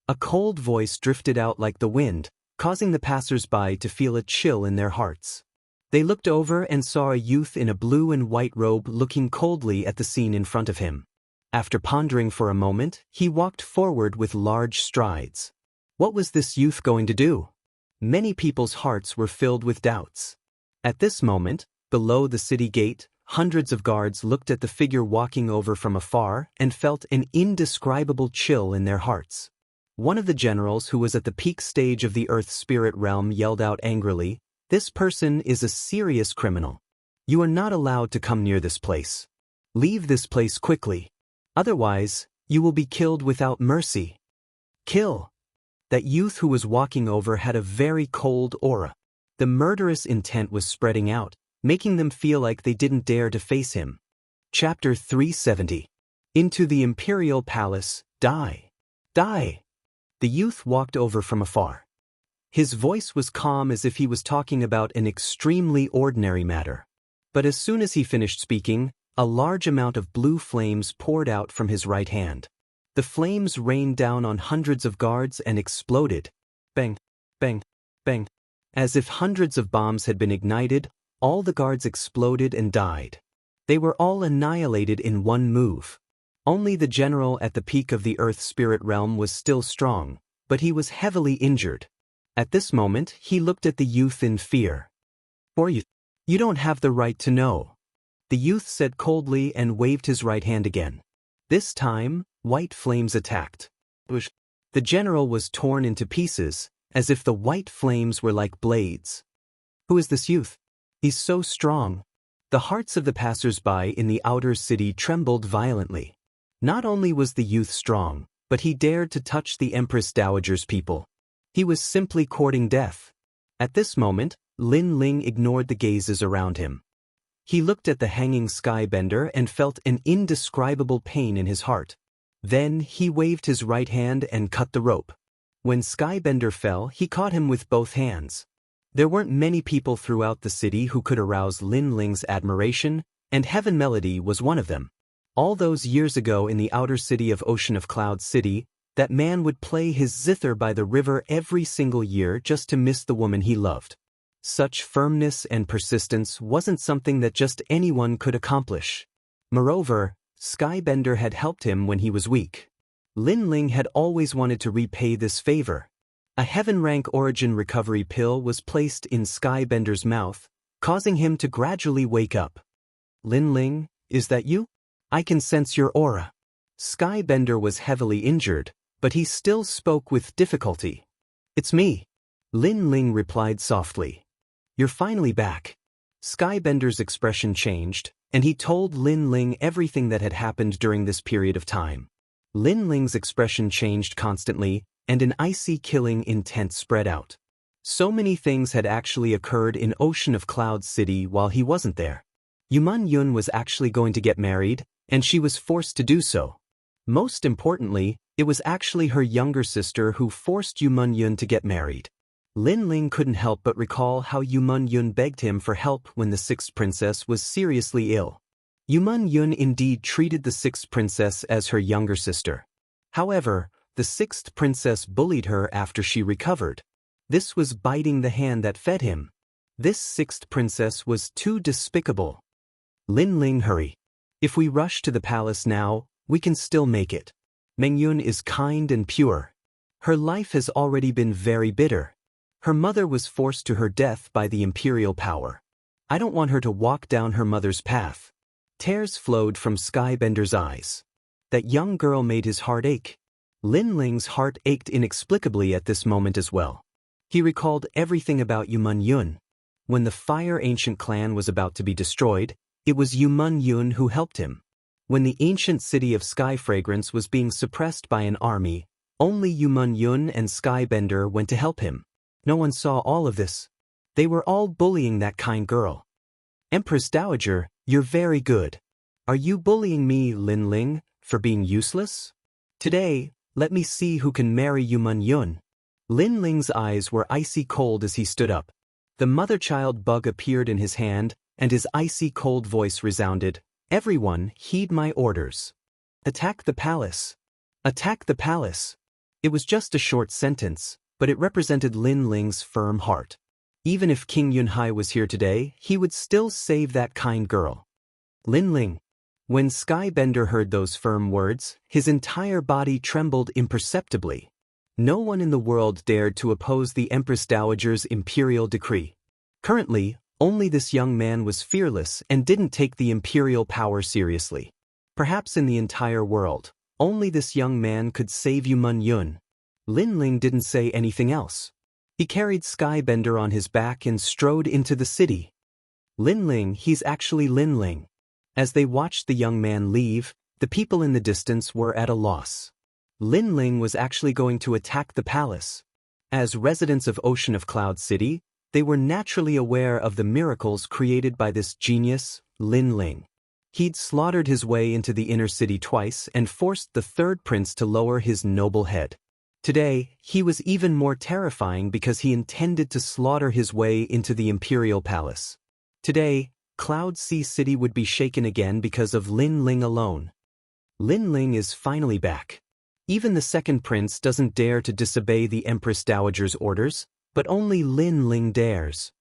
A cold voice drifted out like the wind, causing the passers-by to feel a chill in their hearts. They looked over and saw a youth in a blue and white robe looking coldly at the scene in front of him. After pondering for a moment, he walked forward with large strides. What was this youth going to do? Many people's hearts were filled with doubts. At this moment, below the city gate, hundreds of guards looked at the figure walking over from afar and felt an indescribable chill in their hearts. One of the generals who was at the peak stage of the Earth Spirit realm yelled out angrily, "This person is a serious criminal. You are not allowed to come near this place. Leave this place quickly. Otherwise, you will be killed without mercy." Kill. That youth who was walking over had a very cold aura. The murderous intent was spreading out, making them feel like they didn't dare to face him. Chapter 370. Into the Imperial Palace, die. Die. The youth walked over from afar. His voice was calm as if he was talking about an extremely ordinary matter. But as soon as he finished speaking, a large amount of blue flames poured out from his right hand. The flames rained down on hundreds of guards and exploded. Bang, bang, bang. As if hundreds of bombs had been ignited, all the guards exploded and died. They were all annihilated in one move. Only the general at the peak of the Earth Spirit realm was still strong, but he was heavily injured. At this moment, he looked at the youth in fear. "For you don't have the right to know," the youth said coldly and waved his right hand again. This time, white flames attacked. The general was torn into pieces, as if the white flames were like blades. "Who is this youth? He's so strong." The hearts of the passers-by in the outer city trembled violently. Not only was the youth strong, but he dared to touch the Empress Dowager's people. He was simply courting death. At this moment, Lin Ling ignored the gazes around him. He looked at the hanging skybender and felt an indescribable pain in his heart. Then he waved his right hand and cut the rope. When Skybender fell, he caught him with both hands. There weren't many people throughout the city who could arouse Lin Ling's admiration, and Heaven Melody was one of them. All those years ago in the outer city of Ocean of Cloud City, that man would play his zither by the river every single year just to miss the woman he loved. Such firmness and persistence wasn't something that just anyone could accomplish. Moreover, Skybender had helped him when he was weak. Lin Ling had always wanted to repay this favor. A Heaven Rank Origin recovery pill was placed in Skybender's mouth, causing him to gradually wake up. "Lin Ling, is that you? I can sense your aura." Skybender was heavily injured, but he still spoke with difficulty. "It's me," Lin Ling replied softly. "You're finally back." Skybender's expression changed, and he told Lin Ling everything that had happened during this period of time. Lin Ling's expression changed constantly, and an icy killing intent spread out. So many things had actually occurred in Ocean of Cloud City while he wasn't there. Yuman Yun was actually going to get married, and she was forced to do so. Most importantly, it was actually her younger sister who forced Yuman Yun to get married. Lin Ling couldn't help but recall how Yuman Yun begged him for help when the sixth princess was seriously ill. Yuman Yun indeed treated the sixth princess as her younger sister. However, the sixth princess bullied her after she recovered. This was biting the hand that fed him. This sixth princess was too despicable. "Lin Ling, hurry. If we rush to the palace now, we can still make it. Meng Yun is kind and pure. Her life has already been very bitter. Her mother was forced to her death by the imperial power. I don't want her to walk down her mother's path." Tears flowed from Skybender's eyes. That young girl made his heart ache. Lin Ling's heart ached inexplicably at this moment as well. He recalled everything about Yuman Yun. When the Fire Ancient clan was about to be destroyed, it was Yuman Yun who helped him. When the ancient city of Sky Fragrance was being suppressed by an army, only Yuman Yun and Skybender went to help him. No one saw all of this. They were all bullying that kind girl. "Empress Dowager, you're very good. Are you bullying me, Lin Ling, for being useless? Today, let me see who can marry Yuman Yun." Lin Ling's eyes were icy cold as he stood up. The mother-child bug appeared in his hand, and his icy cold voice resounded, "Everyone, heed my orders. Attack the palace. Attack the palace." It was just a short sentence, but it represented Lin Ling's firm heart. Even if King Yunhai was here today, he would still save that kind girl. "Lin Ling." When Skybender heard those firm words, his entire body trembled imperceptibly. No one in the world dared to oppose the Empress Dowager's imperial decree. Currently, only this young man was fearless and didn't take the imperial power seriously. Perhaps in the entire world, only this young man could save Yuman Yun. Lin Ling didn't say anything else. He carried Skybender on his back and strode into the city. "Lin Ling, he's actually Lin Ling." As they watched the young man leave, the people in the distance were at a loss. Lin Ling was actually going to attack the palace. As residents of Ocean of Cloud City, they were naturally aware of the miracles created by this genius, Lin Ling. He'd slaughtered his way into the inner city twice and forced the third prince to lower his noble head. Today, he was even more terrifying because he intended to slaughter his way into the imperial palace. Today, Cloud Sea City would be shaken again because of Lin Ling alone. Lin Ling is finally back. Even the second prince doesn't dare to disobey the Empress Dowager's orders, but only Lin Ling dares.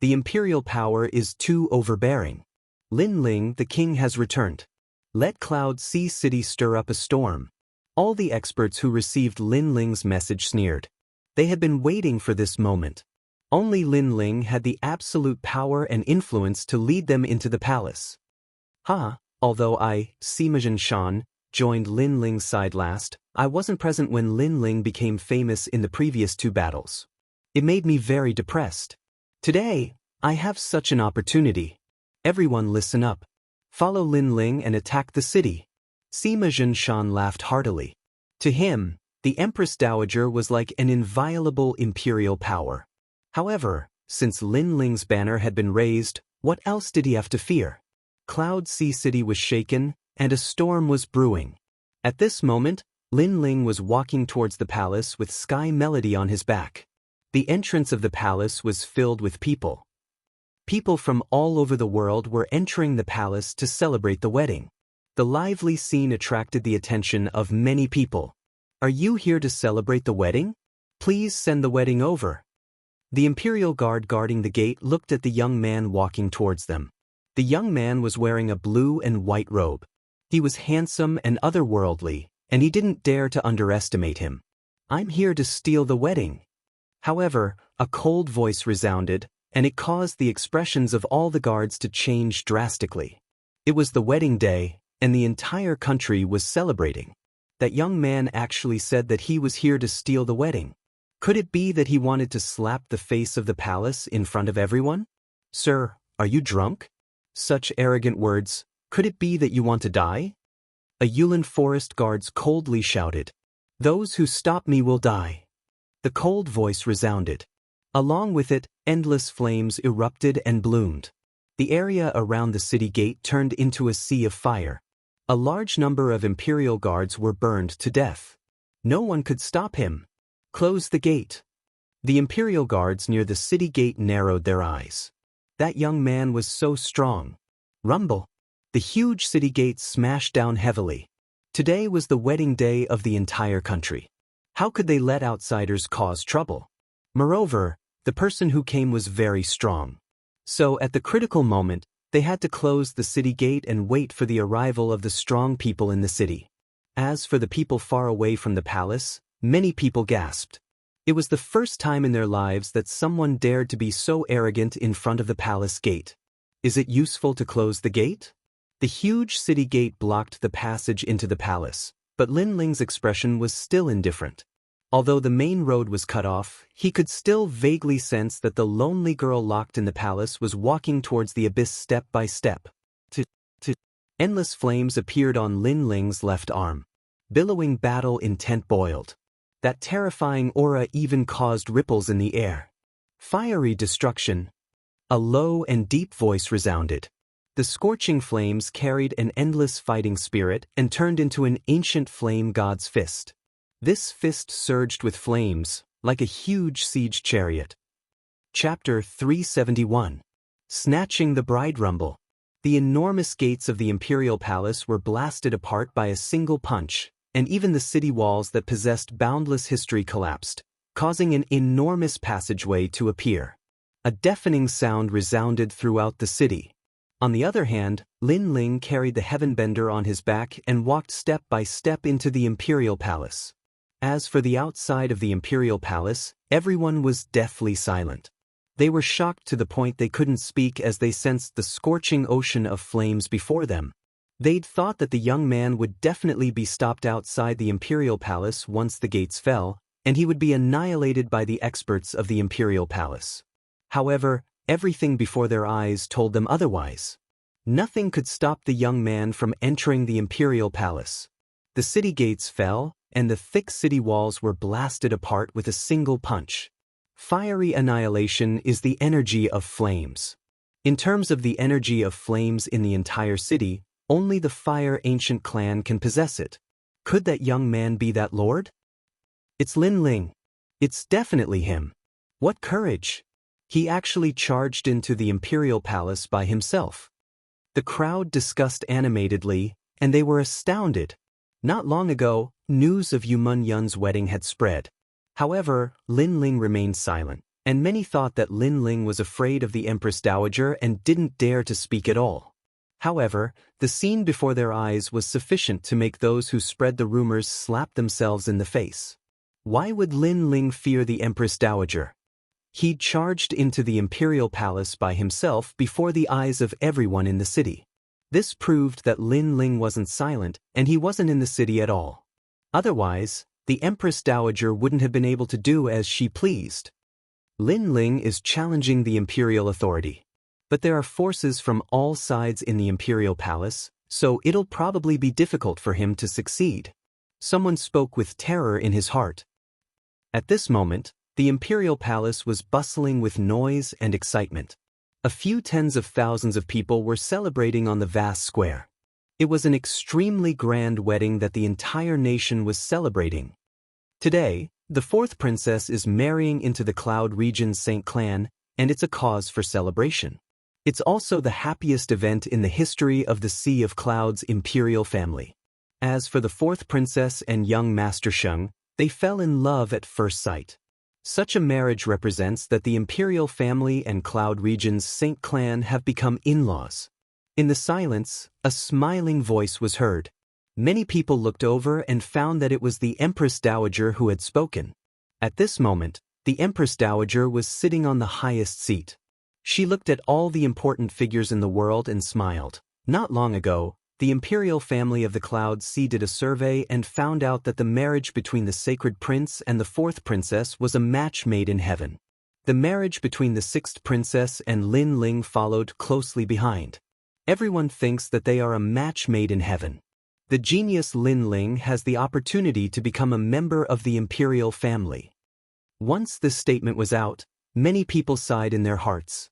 The imperial power is too overbearing. Lin Ling, the king, has returned. Let Cloud Sea City stir up a storm. All the experts who received Lin Ling's message sneered. They had been waiting for this moment. Only Lin Ling had the absolute power and influence to lead them into the palace. Although I, Sima Shan, joined Lin Ling's side last, I wasn't present when Lin Ling became famous in the previous 2 battles. It made me very depressed. Today, I have such an opportunity. Everyone listen up. Follow Lin Ling and attack the city. Sima Shan laughed heartily. To him, the Empress Dowager was like an inviolable imperial power. However, since Lin Ling's banner had been raised, what else did he have to fear? Cloud Sea City was shaken, and a storm was brewing. At this moment, Lin Ling was walking towards the palace with Sky Melody on his back. The entrance of the palace was filled with people. People from all over the world were entering the palace to celebrate the wedding. The lively scene attracted the attention of many people. Are you here to celebrate the wedding? Please send the wedding over. The imperial guard guarding the gate looked at the young man walking towards them. The young man was wearing a blue and white robe. He was handsome and otherworldly, and he didn't dare to underestimate him. I'm here to steal the wedding. However, a cold voice resounded, and it caused the expressions of all the guards to change drastically. It was the wedding day, and the entire country was celebrating. That young man actually said that he was here to steal the wedding. Could it be that he wanted to slap the face of the palace in front of everyone? Sir, are you drunk? Such arrogant words. Could it be that you want to die? A Yulin forest guards coldly shouted. Those who stop me will die. The cold voice resounded. Along with it, endless flames erupted and bloomed. The area around the city gate turned into a sea of fire. A large number of imperial guards were burned to death. No one could stop him. Close the gate. The imperial guards near the city gate narrowed their eyes. That young man was so strong. Rumble. The huge city gate smashed down heavily. Today was the wedding day of the entire country. How could they let outsiders cause trouble? Moreover, the person who came was very strong. So at the critical moment, they had to close the city gate and wait for the arrival of the strong people in the city. As for the people far away from the palace, many people gasped. It was the first time in their lives that someone dared to be so arrogant in front of the palace gate. Is it useful to close the gate? The huge city gate blocked the passage into the palace, but Lin Ling's expression was still indifferent. Although the main road was cut off, he could still vaguely sense that the lonely girl locked in the palace was walking towards the abyss step by step. Endless flames appeared on Lin Ling's left arm. Billowing battle intent boiled. That terrifying aura even caused ripples in the air. Fiery destruction. A low and deep voice resounded. The scorching flames carried an endless fighting spirit and turned into an ancient flame god's fist. This fist surged with flames, like a huge siege chariot. Chapter 371. Snatching the Bride Rumble. The enormous gates of the imperial palace were blasted apart by a single punch, and even the city walls that possessed boundless history collapsed, causing an enormous passageway to appear. A deafening sound resounded throughout the city. On the other hand, Lin Ling carried the Heavenbender on his back and walked step by step into the imperial palace. As for the outside of the imperial palace, everyone was deathly silent. They were shocked to the point they couldn't speak as they sensed the scorching ocean of flames before them. They'd thought that the young man would definitely be stopped outside the imperial palace once the gates fell, and he would be annihilated by the experts of the imperial palace. However, everything before their eyes told them otherwise. Nothing could stop the young man from entering the imperial palace. The city gates fell, and the thick city walls were blasted apart with a single punch. Fiery annihilation is the energy of flames. In terms of the energy of flames in the entire city, only the Fire Ancient clan can possess it. Could that young man be that lord? It's Lin Ling. It's definitely him. What courage! He actually charged into the imperial palace by himself. The crowd discussed animatedly, and they were astounded. Not long ago, news of Yu Yun's wedding had spread. However, Lin Ling remained silent, and many thought that Lin Ling was afraid of the Empress Dowager and didn't dare to speak at all. However, the scene before their eyes was sufficient to make those who spread the rumors slap themselves in the face. Why would Lin Ling fear the Empress Dowager? He charged into the imperial palace by himself before the eyes of everyone in the city. This proved that Lin Ling wasn't silent, and he wasn't in the city at all. Otherwise, the Empress Dowager wouldn't have been able to do as she pleased. Lin Ling is challenging the imperial authority. But there are forces from all sides in the imperial palace, so it'll probably be difficult for him to succeed. Someone spoke with terror in his heart. At this moment, the imperial palace was bustling with noise and excitement. A few tens of thousands of people were celebrating on the vast square. It was an extremely grand wedding that the entire nation was celebrating. Today, the fourth princess is marrying into the Cloud Region's Saint clan, and it's a cause for celebration. It's also the happiest event in the history of the Sea of Clouds imperial family. As for the fourth princess and young Master Sheng, they fell in love at first sight. Such a marriage represents that the imperial family and Cloud Region's Saint clan have become in-laws. In the silence, a smiling voice was heard. Many people looked over and found that it was the Empress Dowager who had spoken. At this moment, the Empress Dowager was sitting on the highest seat. She looked at all the important figures in the world and smiled. Not long ago, the imperial family of the Cloud Sea did a survey and found out that the marriage between the sacred prince and the fourth princess was a match made in heaven. The marriage between the sixth princess and Lin Ling followed closely behind. Everyone thinks that they are a match made in heaven. The genius Lin Ling has the opportunity to become a member of the imperial family. Once this statement was out, many people sighed in their hearts.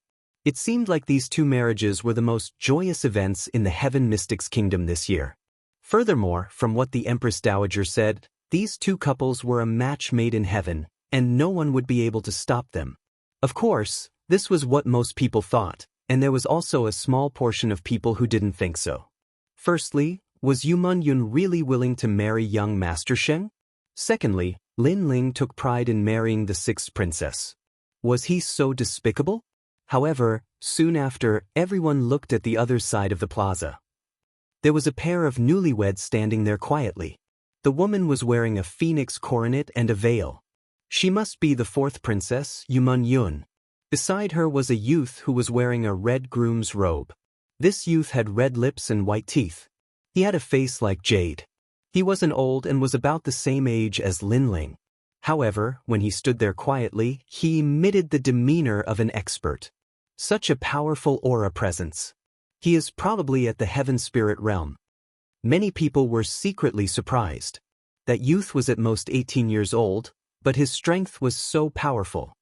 It seemed like these two marriages were the most joyous events in the Heaven Mystics Kingdom this year. Furthermore, from what the Empress Dowager said, these two couples were a match made in heaven, and no one would be able to stop them. Of course, this was what most people thought, and there was also a small portion of people who didn't think so. Firstly, was Yu Yun really willing to marry young Master Sheng? Secondly, Lin Ling took pride in marrying the sixth princess. Was he so despicable? However, soon after, everyone looked at the other side of the plaza. There was a pair of newlyweds standing there quietly. The woman was wearing a phoenix coronet and a veil. She must be the fourth princess, Yu Yun. Beside her was a youth who was wearing a red groom's robe. This youth had red lips and white teeth. He had a face like jade. He wasn't old and was about the same age as Lin Ling. However, when he stood there quietly, he emitted the demeanor of an expert. Such a powerful aura presence. He is probably at the heaven spirit realm. Many people were secretly surprised. That youth was at most 18 years old, but his strength was so powerful.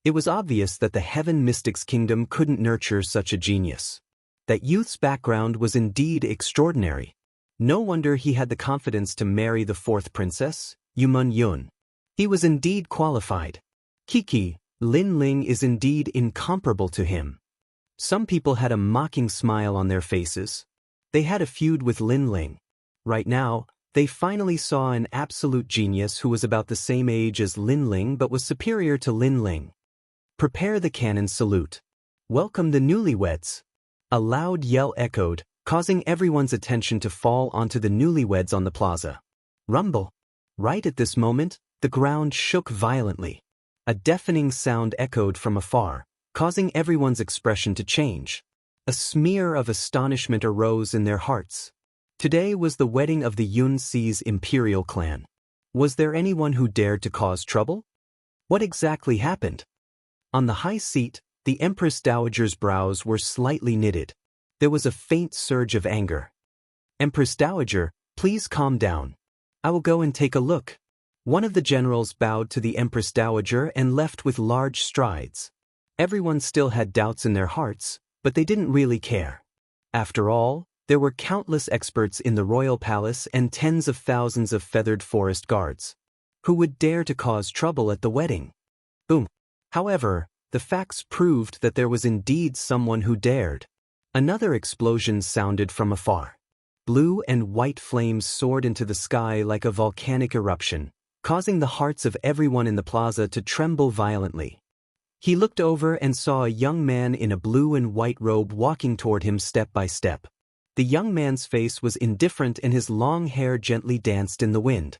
It was obvious that the Heaven Mystics Kingdom couldn't nurture such a genius. That youth's background was indeed extraordinary. No wonder he had the confidence to marry the fourth princess, Yu Yun. He was indeed qualified. Kiki, Lin Ling is indeed incomparable to him. Some people had a mocking smile on their faces. They had a feud with Lin Ling. Right now, they finally saw an absolute genius who was about the same age as Lin Ling but was superior to Lin Ling. Prepare the cannon salute. Welcome the newlyweds. A loud yell echoed, causing everyone's attention to fall onto the newlyweds on the plaza. Rumble. Right at this moment, the ground shook violently. A deafening sound echoed from afar, causing everyone's expression to change. A smear of astonishment arose in their hearts. Today was the wedding of the Yun Sea's imperial clan. Was there anyone who dared to cause trouble? What exactly happened? On the high seat, the Empress Dowager's brows were slightly knitted. There was a faint surge of anger. Empress Dowager, please calm down. I will go and take a look. One of the generals bowed to the Empress Dowager and left with large strides. Everyone still had doubts in their hearts, but they didn't really care. After all, there were countless experts in the royal palace and tens of thousands of feathered forest guards. Who would dare to cause trouble at the wedding? Boom. However, the facts proved that there was indeed someone who dared. Another explosion sounded from afar. Blue and white flames soared into the sky like a volcanic eruption, causing the hearts of everyone in the plaza to tremble violently. He looked over and saw a young man in a blue and white robe walking toward him step by step. The young man's face was indifferent and his long hair gently danced in the wind.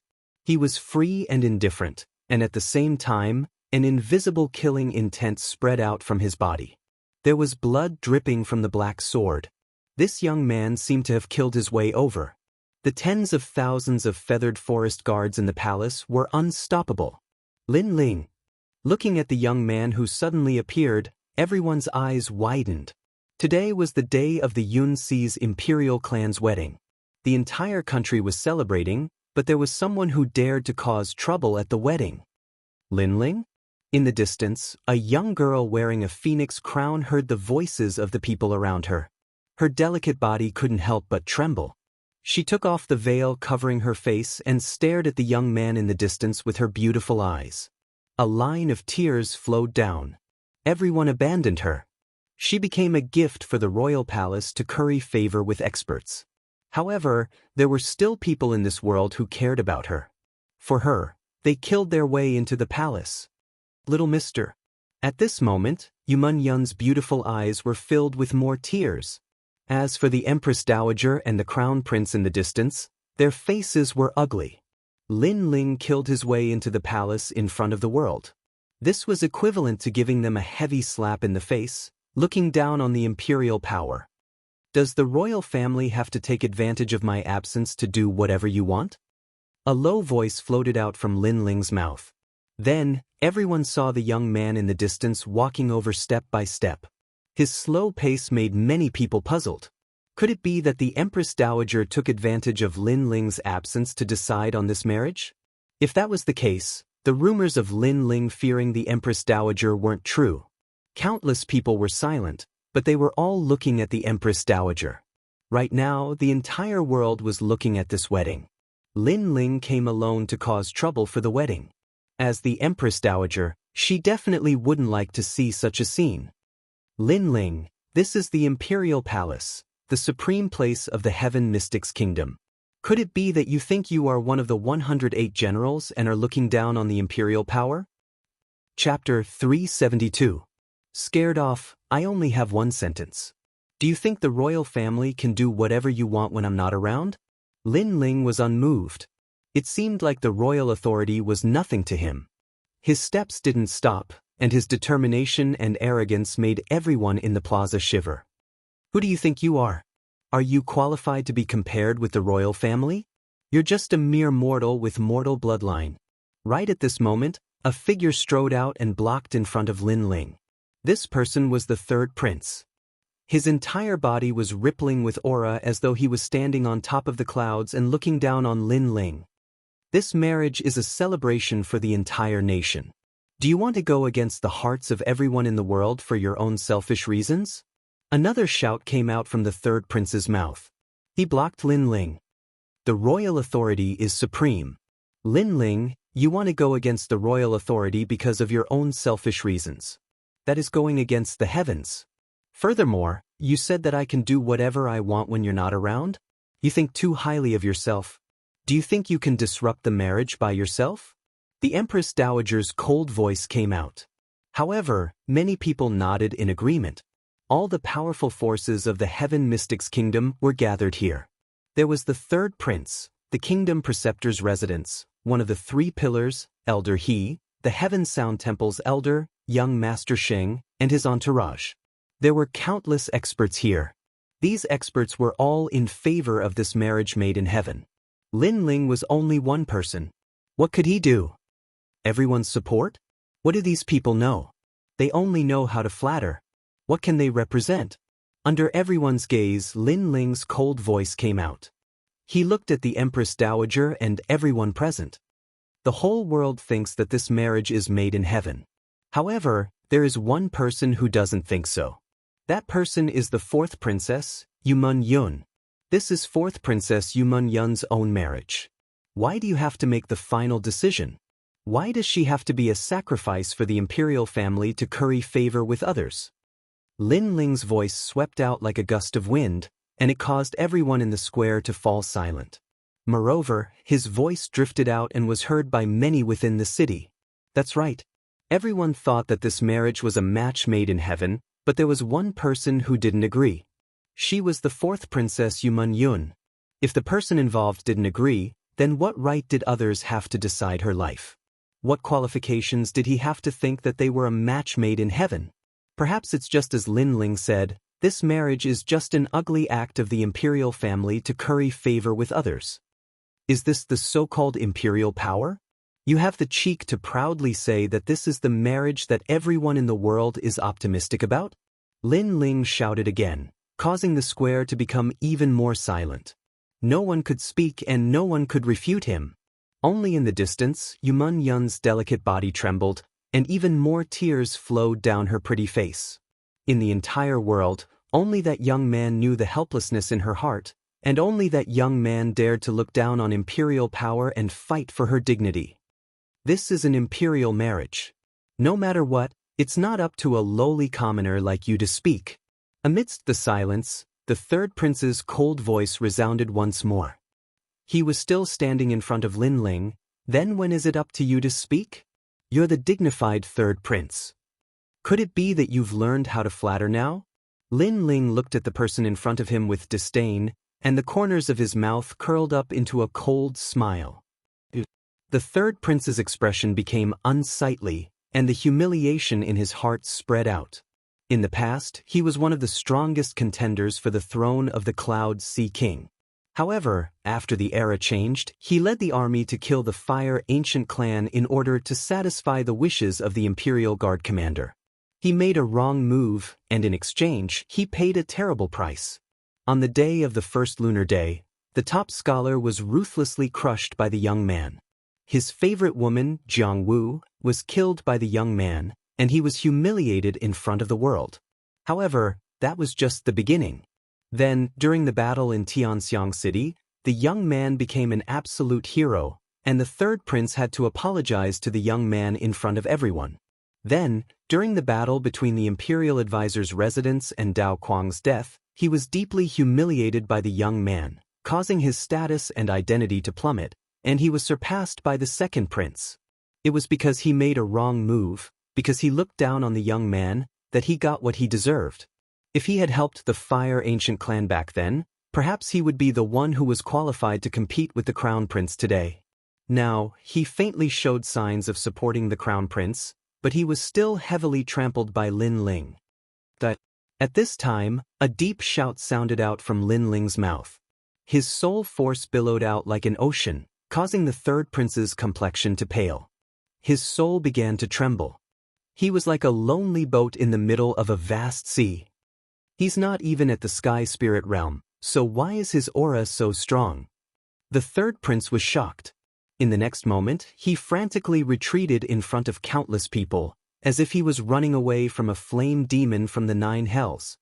He was free and indifferent, and at the same time, an invisible killing intent spread out from his body. There was blood dripping from the black sword. This young man seemed to have killed his way over. The tens of thousands of feathered forest guards in the palace were unstoppable. Lin Ling. Looking at the young man who suddenly appeared, everyone's eyes widened. Today was the day of the Yunxi's imperial clan's wedding. The entire country was celebrating, but there was someone who dared to cause trouble at the wedding. Lin Ling? In the distance, a young girl wearing a phoenix crown heard the voices of the people around her. Her delicate body couldn't help but tremble. She took off the veil covering her face and stared at the young man in the distance with her beautiful eyes. A line of tears flowed down. Everyone abandoned her. She became a gift for the royal palace to curry favor with experts. However, there were still people in this world who cared about her. For her, they killed their way into the palace. Little mister. At this moment, Yumun Yun's beautiful eyes were filled with more tears. As for the Empress Dowager and the Crown Prince in the distance, their faces were ugly. Lin Ling killed his way into the palace in front of the world. This was equivalent to giving them a heavy slap in the face, looking down on the imperial power. Does the royal family have to take advantage of my absence to do whatever you want? A low voice floated out from Lin Ling's mouth. Then, everyone saw the young man in the distance walking over step by step. His slow pace made many people puzzled. Could it be that the Empress Dowager took advantage of Lin Ling's absence to decide on this marriage? If that was the case, the rumors of Lin Ling fearing the Empress Dowager weren't true. Countless people were silent, but they were all looking at the Empress Dowager. Right now, the entire world was looking at this wedding. Lin Ling came alone to cause trouble for the wedding. As the Empress Dowager, she definitely wouldn't like to see such a scene. Lin Ling, this is the Imperial Palace, the supreme place of the Heaven Mystics Kingdom. Could it be that you think you are one of the 108 generals and are looking down on the imperial power? Chapter 372. Scared off, I only have one sentence. Do you think the royal family can do whatever you want when I'm not around? Lin Ling was unmoved. It seemed like the royal authority was nothing to him. His steps didn't stop, and his determination and arrogance made everyone in the plaza shiver. Who do you think you are? Are you qualified to be compared with the royal family? You're just a mere mortal with mortal bloodline. Right at this moment, a figure strode out and blocked in front of Lin Ling. This person was the third prince. His entire body was rippling with aura as though he was standing on top of the clouds and looking down on Lin Ling. This marriage is a celebration for the entire nation. Do you want to go against the hearts of everyone in the world for your own selfish reasons? Another shout came out from the third prince's mouth. He blocked Lin Ling. The royal authority is supreme. Lin Ling, you want to go against the royal authority because of your own selfish reasons. That is going against the heavens. Furthermore, you said that I can do whatever I want when you're not around? You think too highly of yourself. Do you think you can disrupt the marriage by yourself? The Empress Dowager's cold voice came out. However, many people nodded in agreement. All the powerful forces of the Heaven Mystics Kingdom were gathered here. There was the third prince, the Kingdom Preceptor's residence, one of the three pillars, Elder He, the Heaven Sound Temple's elder, young Master Sheng, and his entourage. There were countless experts here. These experts were all in favor of this marriage made in heaven. Lin Ling was only one person. What could he do? Everyone's support? What do these people know? They only know how to flatter. What can they represent? Under everyone's gaze, Lin Ling's cold voice came out. He looked at the Empress Dowager and everyone present. The whole world thinks that this marriage is made in heaven. However, there is one person who doesn't think so. That person is the fourth princess, Yumun Yun. This is fourth princess Yumun Yun's own marriage. Why do you have to make the final decision? Why does she have to be a sacrifice for the imperial family to curry favor with others? Lin Ling's voice swept out like a gust of wind, and it caused everyone in the square to fall silent. Moreover, his voice drifted out and was heard by many within the city. That's right. Everyone thought that this marriage was a match made in heaven, but there was one person who didn't agree. She was the fourth princess Yumun Yun. If the person involved didn't agree, then what right did others have to decide her life? What qualifications did he have to think that they were a match made in heaven? Perhaps it's just as Lin Ling said, this marriage is just an ugly act of the imperial family to curry favor with others. Is this the so-called imperial power? You have the cheek to proudly say that this is the marriage that everyone in the world is optimistic about? Lin Ling shouted again, causing the square to become even more silent. No one could speak and no one could refute him. Only in the distance, Yumun Yun's delicate body trembled, and even more tears flowed down her pretty face. In the entire world, only that young man knew the helplessness in her heart, and only that young man dared to look down on imperial power and fight for her dignity. This is an imperial marriage. No matter what, it's not up to a lowly commoner like you to speak. Amidst the silence, the third prince's cold voice resounded once more. He was still standing in front of Lin Ling. Then when is it up to you to speak? You're the dignified third prince. Could it be that you've learned how to flatter now? Lin Ling looked at the person in front of him with disdain, and the corners of his mouth curled up into a cold smile. The third prince's expression became unsightly, and the humiliation in his heart spread out. In the past, he was one of the strongest contenders for the throne of the Cloud Sea King. However, after the era changed, he led the army to kill the Fire Ancient clan in order to satisfy the wishes of the Imperial Guard commander. He made a wrong move, and in exchange, he paid a terrible price. On the day of the first lunar day, the top scholar was ruthlessly crushed by the young man. His favorite woman, Jiang Wu, was killed by the young man, and he was humiliated in front of the world. However, that was just the beginning. Then, during the battle in Tianxiang City, the young man became an absolute hero, and the third prince had to apologize to the young man in front of everyone. Then, during the battle between the imperial advisor's residence and Dao Kuang's death, he was deeply humiliated by the young man, causing his status and identity to plummet, and he was surpassed by the second prince. It was because he made a wrong move, because he looked down on the young man, that he got what he deserved. If he had helped the Fire Ancient clan back then, perhaps he would be the one who was qualified to compete with the Crown Prince today. Now, he faintly showed signs of supporting the Crown Prince, but he was still heavily trampled by Lin Ling. At this time, a deep shout sounded out from Lin Ling's mouth. His soul force billowed out like an ocean, causing the third prince's complexion to pale. His soul began to tremble. He was like a lonely boat in the middle of a vast sea. He's not even at the sky spirit realm, so why is his aura so strong? The third prince was shocked. In the next moment, he frantically retreated in front of countless people, as if he was running away from a flame demon from the 9 hells.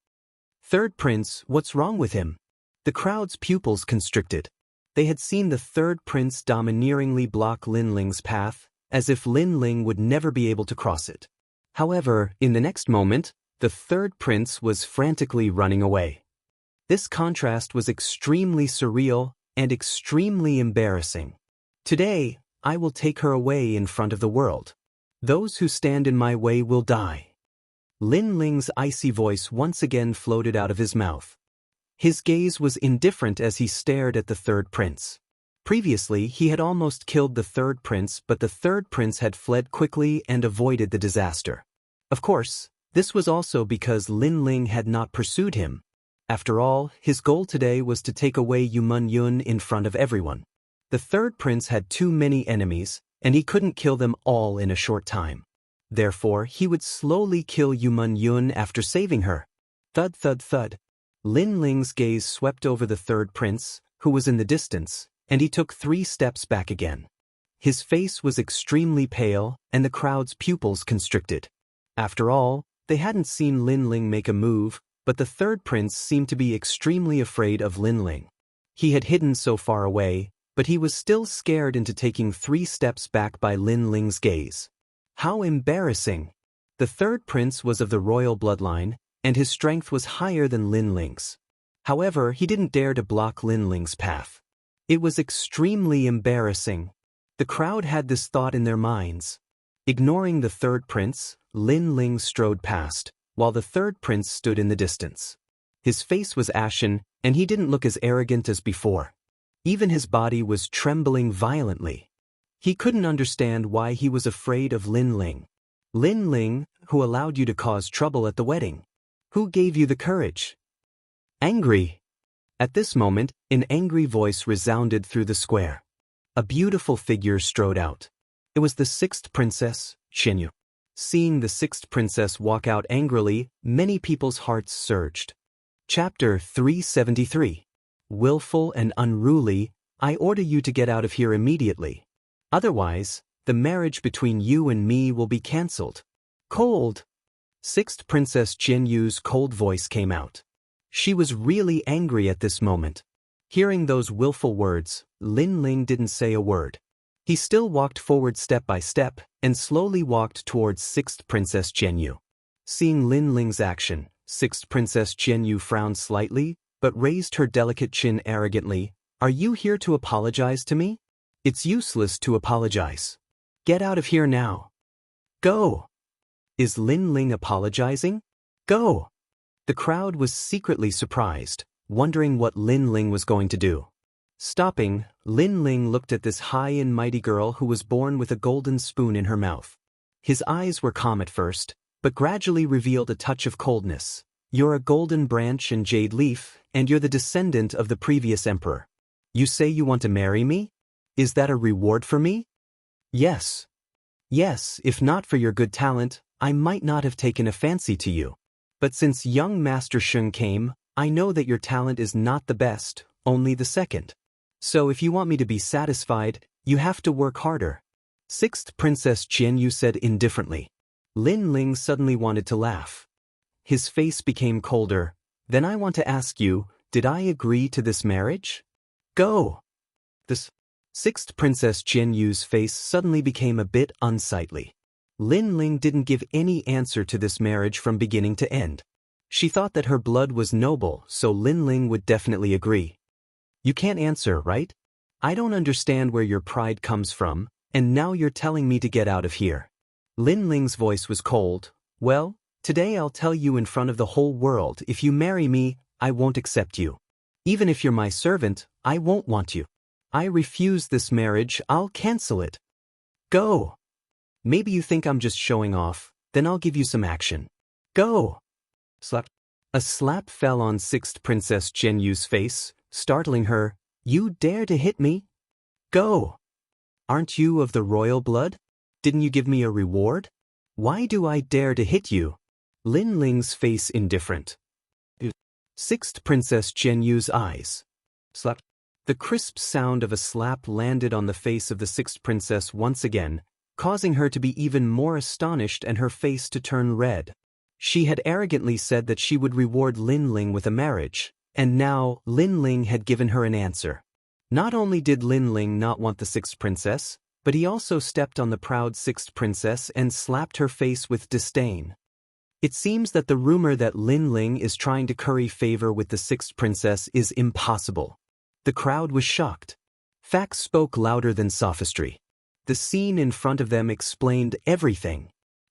Third prince, what's wrong with him? The crowd's pupils constricted. They had seen the third prince domineeringly block Lin Ling's path, as if Lin Ling would never be able to cross it. However, in the next moment, the third prince was frantically running away. This contrast was extremely surreal and extremely embarrassing. Today, I will take her away in front of the world. Those who stand in my way will die. Lin Ling's icy voice once again floated out of his mouth. His gaze was indifferent as he stared at the third prince. Previously, he had almost killed the third prince, but the third prince had fled quickly and avoided the disaster. Of course, this was also because Lin Ling had not pursued him. After all, his goal today was to take away Yumun Yun in front of everyone. The third prince had too many enemies, and he couldn't kill them all in a short time. Therefore, he would slowly kill Yumun Yun after saving her. Thud thud thud. Lin Ling's gaze swept over the third prince, who was in the distance, and he took 3 steps back again. His face was extremely pale, and the crowd's pupils constricted. After all, they hadn't seen Lin Ling make a move, but the third prince seemed to be extremely afraid of Lin Ling. He had hidden so far away, but he was still scared into taking 3 steps back by Lin Ling's gaze. How embarrassing! The third prince was of the royal bloodline, and his strength was higher than Lin Ling's. However, he didn't dare to block Lin Ling's path. It was extremely embarrassing. The crowd had this thought in their minds. Ignoring the third prince, Lin Ling strode past, while the third prince stood in the distance. His face was ashen, and he didn't look as arrogant as before. Even his body was trembling violently. He couldn't understand why he was afraid of Lin Ling. Lin Ling, who allowed you to cause trouble at the wedding. Who gave you the courage? Angry. At this moment, an angry voice resounded through the square. A beautiful figure strode out. It was the 6th princess, Xianxia. Seeing the 6th princess walk out angrily, many people's hearts surged. Chapter 373. Willful and unruly, I order you to get out of here immediately. Otherwise, the marriage between you and me will be cancelled. Cold. 6th Princess Xianxu's cold voice came out. She was really angry at this moment. Hearing those willful words, Lin Ling didn't say a word. He still walked forward step by step, and slowly walked towards 6th Princess Xianxia. Seeing Lin Ling's action, 6th Princess Xianxia frowned slightly, but raised her delicate chin arrogantly. Are you here to apologize to me? It's useless to apologize. Get out of here now. Go. Is Lin Ling apologizing? Go. The crowd was secretly surprised, wondering what Lin Ling was going to do. Stopping, Lin Ling looked at this high and mighty girl who was born with a golden spoon in her mouth. His eyes were calm at first, but gradually revealed a touch of coldness. You're a golden branch and jade leaf, and you're the descendant of the previous emperor. You say you want to marry me? Is that a reward for me? Yes. Yes, if not for your good talent, I might not have taken a fancy to you. But since young Master Sheng came, I know that your talent is not the best, only the second. So if you want me to be satisfied, you have to work harder. 6th Princess Xianxia said indifferently. Lin Ling suddenly wanted to laugh. His face became colder. Then I want to ask you, did I agree to this marriage? Go. The 6th Princess Xianxu's face suddenly became a bit unsightly. Lin Ling didn't give any answer to this marriage from beginning to end. She thought that her blood was noble, so Lin Ling would definitely agree. You can't answer, right? I don't understand where your pride comes from, and now you're telling me to get out of here. Lin Ling's voice was cold. Well, today I'll tell you in front of the whole world, if you marry me, I won't accept you. Even if you're my servant, I won't want you. I refuse this marriage, I'll cancel it. Go. Maybe you think I'm just showing off, then I'll give you some action. Go. Slap. A slap fell on 6th Princess Xianxu's face, startling her. You dare to hit me? Go. Aren't you of the royal blood? Didn't you give me a reward? Why do I dare to hit you? Lin Ling's face indifferent. 6th Princess Xianxu's eyes. Slap. The crisp sound of a slap landed on the face of the 6th princess once again, causing her to be even more astonished and her face to turn red. She had arrogantly said that she would reward Lin Ling with a marriage, and now Lin Ling had given her an answer. Not only did Lin Ling not want the 6th princess, but he also stepped on the proud 6th princess and slapped her face with disdain. It seems that the rumor that Lin Ling is trying to curry favor with the 6th princess is impossible. The crowd was shocked. Facts spoke louder than sophistry. The scene in front of them explained everything.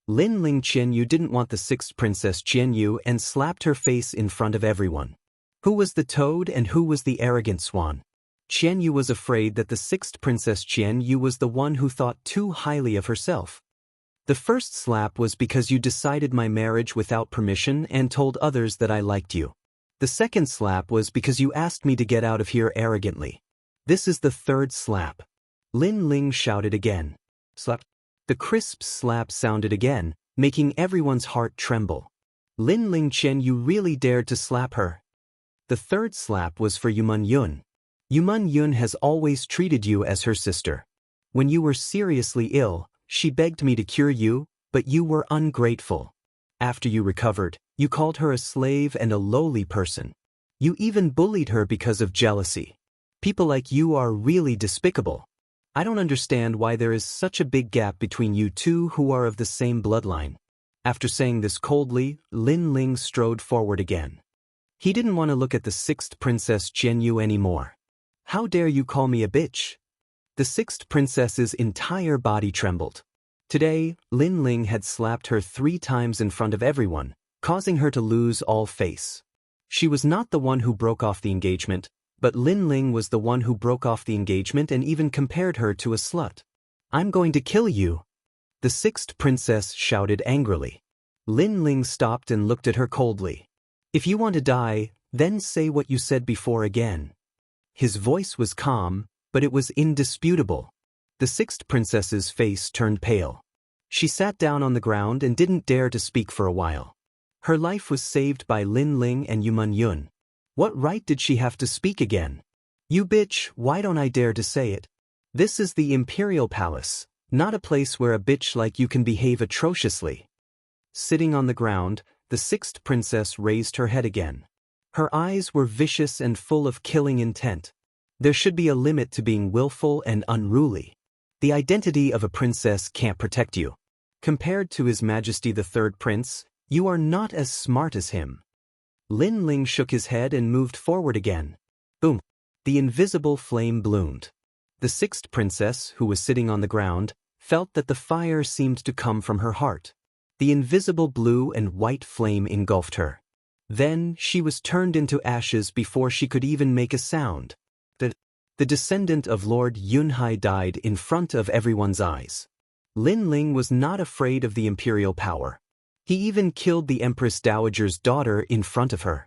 Lin Ling Qianyu didn't want the 6th princess Qianyu and slapped her face in front of everyone. Who was the toad and who was the arrogant swan? Qianyu was afraid that the 6th princess Qianyu was the one who thought too highly of herself. The first slap was because you decided my marriage without permission and told others that I liked you. The second slap was because you asked me to get out of here arrogantly. This is the third slap. Lin Ling shouted again. Slap. The crisp slap sounded again, making everyone's heart tremble. Lin Ling Chen, you really dared to slap her. The third slap was for Yumun Yun. Yumun Yun has always treated you as her sister. When you were seriously ill, she begged me to cure you, but you were ungrateful. After you recovered, you called her a slave and a lowly person. You even bullied her because of jealousy. People like you are really despicable. I don't understand why there is such a big gap between you two who are of the same bloodline. After saying this coldly, Lin Ling strode forward again. He didn't want to look at the sixth princess Jianyu anymore. How dare you call me a bitch? The sixth princess's entire body trembled. Today, Lin Ling had slapped her 3 times in front of everyone, causing her to lose all face. She was not the one who broke off the engagement, but Lin Ling was the one who broke off the engagement and even compared her to a slut. I'm going to kill you! The sixth princess shouted angrily. Lin Ling stopped and looked at her coldly. If you want to die, then say what you said before again. His voice was calm, but it was indisputable. The sixth princess's face turned pale. She sat down on the ground and didn't dare to speak for a while. Her life was saved by Lin Ling and Yuman Yun. What right did she have to speak again? You bitch, why don't I dare to say it? This is the Imperial Palace, not a place where a bitch like you can behave atrociously. Sitting on the ground, the sixth princess raised her head again. Her eyes were vicious and full of killing intent. There should be a limit to being willful and unruly. The identity of a princess can't protect you. Compared to His Majesty the Third Prince, you are not as smart as him. Lin Ling shook his head and moved forward again. Boom! The invisible flame bloomed. The sixth princess, who was sitting on the ground, felt that the fire seemed to come from her heart. The invisible blue and white flame engulfed her. Then she was turned into ashes before she could even make a sound. The descendant of Lord Yunhai died in front of everyone's eyes. Lin Ling was not afraid of the imperial power. He even killed the Empress Dowager's daughter in front of her.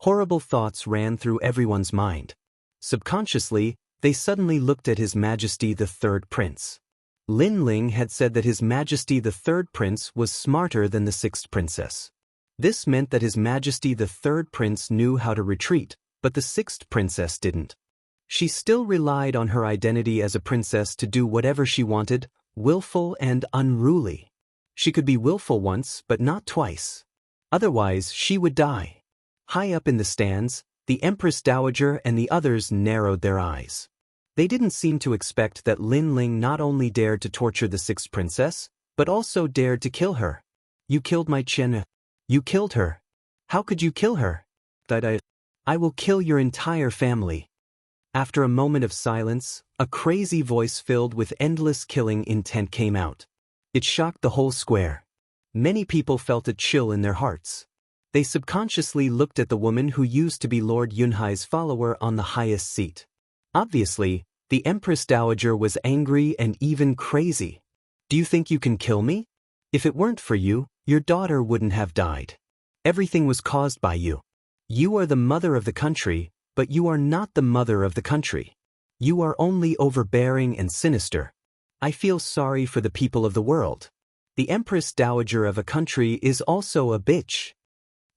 Horrible thoughts ran through everyone's mind. Subconsciously, they suddenly looked at His Majesty the Third Prince. Lin Ling had said that His Majesty the Third Prince was smarter than the sixth princess. This meant that His Majesty the Third Prince knew how to retreat, but the sixth princess didn't. She still relied on her identity as a princess to do whatever she wanted, willful and unruly. She could be willful once, but not twice. Otherwise, she would die. High up in the stands, the Empress Dowager and the others narrowed their eyes. They didn't seem to expect that Lin Ling not only dared to torture the sixth princess, but also dared to kill her. You killed my Chen. You killed her. How could you kill her? I will kill your entire family. After a moment of silence, a crazy voice filled with endless killing intent came out. It shocked the whole square. Many people felt a chill in their hearts. They subconsciously looked at the woman who used to be Lord Yunhai's follower on the highest seat. Obviously, the Empress Dowager was angry and even crazy. Do you think you can kill me? If it weren't for you, your daughter wouldn't have died. Everything was caused by you. You are the mother of the country, but you are not the mother of the country. You are only overbearing and sinister. I feel sorry for the people of the world. The Empress Dowager of a country is also a bitch.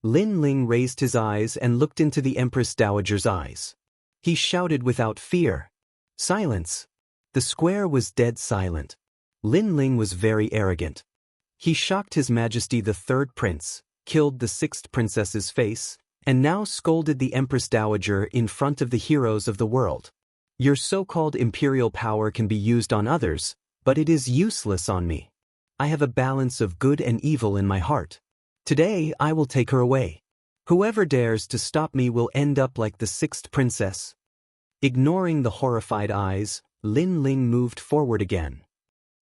Lin Ling raised his eyes and looked into the Empress Dowager's eyes. He shouted without fear. Silence! The square was dead silent. Lin Ling was very arrogant. He shocked His Majesty the Third Prince, killed the sixth princess's face, and now scolded the Empress Dowager in front of the heroes of the world. Your so-called imperial power can be used on others, but it is useless on me. I have a balance of good and evil in my heart. Today I will take her away. Whoever dares to stop me will end up like the sixth princess. Ignoring the horrified eyes, Lin Ling moved forward again.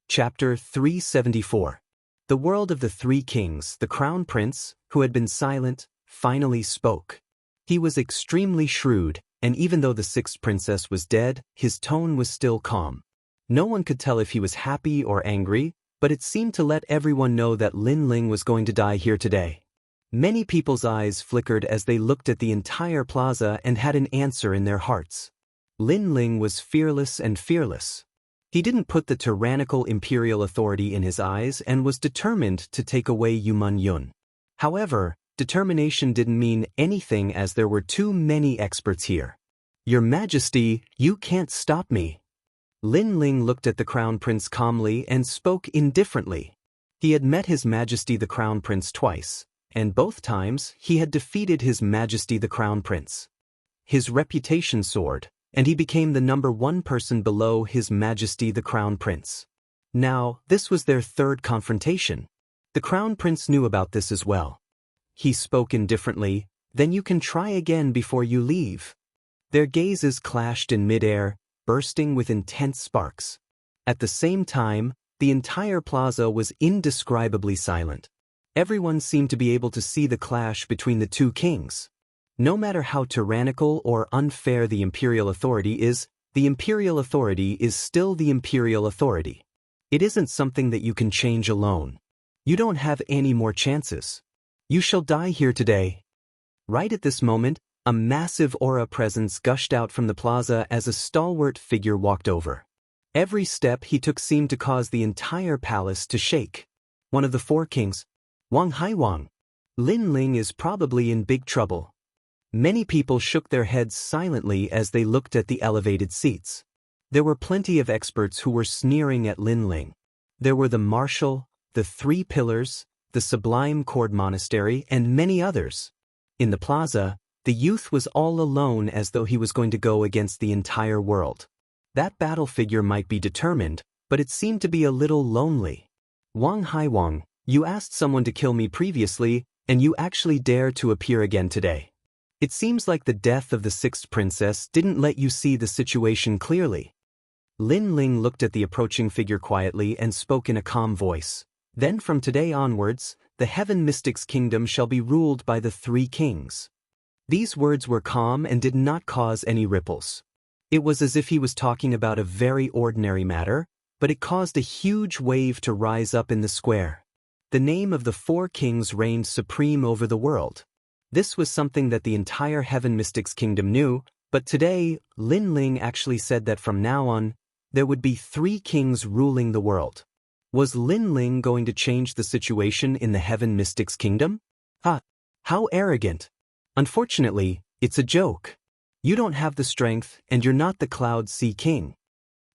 Chapter 374. The world of the three kings, the crown prince, who had been silent, finally spoke. He was extremely shrewd, and even though the sixth princess was dead, his tone was still calm. No one could tell if he was happy or angry, but it seemed to let everyone know that Lin Ling was going to die here today. Many people's eyes flickered as they looked at the entire plaza and had an answer in their hearts. Lin Ling was fearless and fearless. He didn't put the tyrannical imperial authority in his eyes and was determined to take away Yuman Yun. However, determination didn't mean anything as there were too many experts here. Your Majesty, you can't stop me. Lin Ling looked at the Crown Prince calmly and spoke indifferently. He had met His Majesty the Crown Prince twice, and both times he had defeated His Majesty the Crown Prince. His reputation soared, and he became the #1 person below His Majesty the Crown Prince. Now, this was their third confrontation. The Crown Prince knew about this as well. He spoke indifferently, "Then you can try again before you leave." Their gazes clashed in midair, bursting with intense sparks. At the same time, the entire plaza was indescribably silent. Everyone seemed to be able to see the clash between the two kings. No matter how tyrannical or unfair the imperial authority is, the imperial authority is still the imperial authority. It isn't something that you can change alone. You don't have any more chances. You shall die here today. Right at this moment, a massive aura presence gushed out from the plaza as a stalwart figure walked over. Every step he took seemed to cause the entire palace to shake. One of the four kings, Wang Haiwang. Lin Ling is probably in big trouble. Many people shook their heads silently as they looked at the elevated seats. There were plenty of experts who were sneering at Lin Ling. There were the Marshal, the Three Pillars, the Sublime Cord Monastery, and many others. In the plaza, the youth was all alone as though he was going to go against the entire world. That battle figure might be determined, but it seemed to be a little lonely. Wang Haiwang, you asked someone to kill me previously, and you actually dare to appear again today. It seems like the death of the sixth princess didn't let you see the situation clearly. Lin Ling looked at the approaching figure quietly and spoke in a calm voice. Then from today onwards, the Heaven Mystics Kingdom shall be ruled by the three kings. These words were calm and did not cause any ripples. It was as if he was talking about a very ordinary matter, but it caused a huge wave to rise up in the square. The name of the four kings reigned supreme over the world. This was something that the entire Heaven Mystics Kingdom knew, but today, Lin Ling actually said that from now on, there would be three kings ruling the world. Was Lin Ling going to change the situation in the Heaven Mystics Kingdom? How arrogant. Unfortunately, it's a joke. You don't have the strength, and you're not the Cloud Sea King.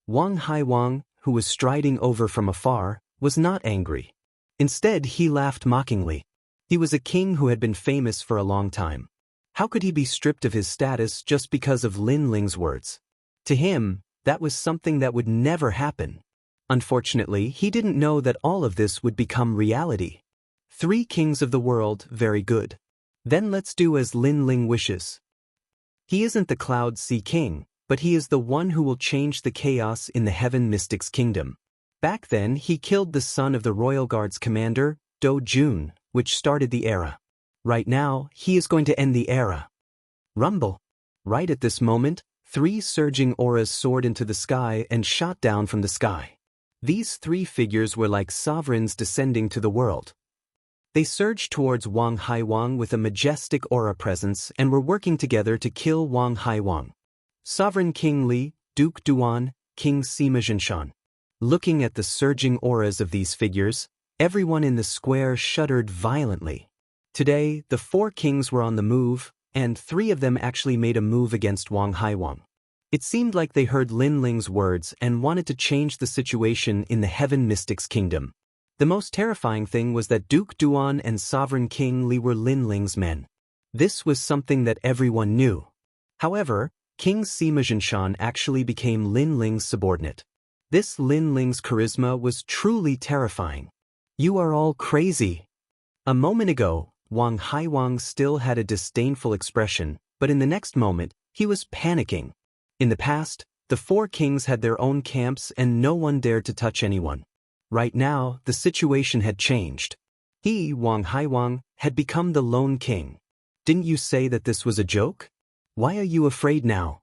Wang Haiwang, who was striding over from afar, was not angry. Instead, he laughed mockingly. He was a king who had been famous for a long time. How could he be stripped of his status just because of Lin Ling's words? To him, that was something that would never happen. Unfortunately, he didn't know that all of this would become reality. Three kings of the world, very good. Then let's do as Lin Ling wishes. He isn't the Cloud Sea King, but he is the one who will change the chaos in the Heaven Mystics Kingdom. Back then, he killed the son of the Royal Guard's commander, Do Jun, which started the era. Right now, he is going to end the era. Rumble. Right at this moment, three surging auras soared into the sky and shot down from the sky. These three figures were like sovereigns descending to the world. They surged towards Wang Haiwang with a majestic aura presence and were working together to kill Wang Haiwang. Sovereign King Li, Duke Duan, King Sima Zhenshan. Looking at the surging auras of these figures, everyone in the square shuddered violently. Today, the four kings were on the move, and three of them actually made a move against Wang Haiwang. It seemed like they heard Lin Ling's words and wanted to change the situation in the Heaven Mystics Kingdom. The most terrifying thing was that Duke Duan and Sovereign King Li were Lin Ling's men. This was something that everyone knew. However, King Sima Zhenshan actually became Lin Ling's subordinate. This Lin Ling's charisma was truly terrifying. You are all crazy. A moment ago, Wang Haiwang still had a disdainful expression, but in the next moment, he was panicking. In the past, the four kings had their own camps and no one dared to touch anyone. Right now, the situation had changed. He, Wang Haiwang, had become the lone king. Didn't you say that this was a joke? Why are you afraid now?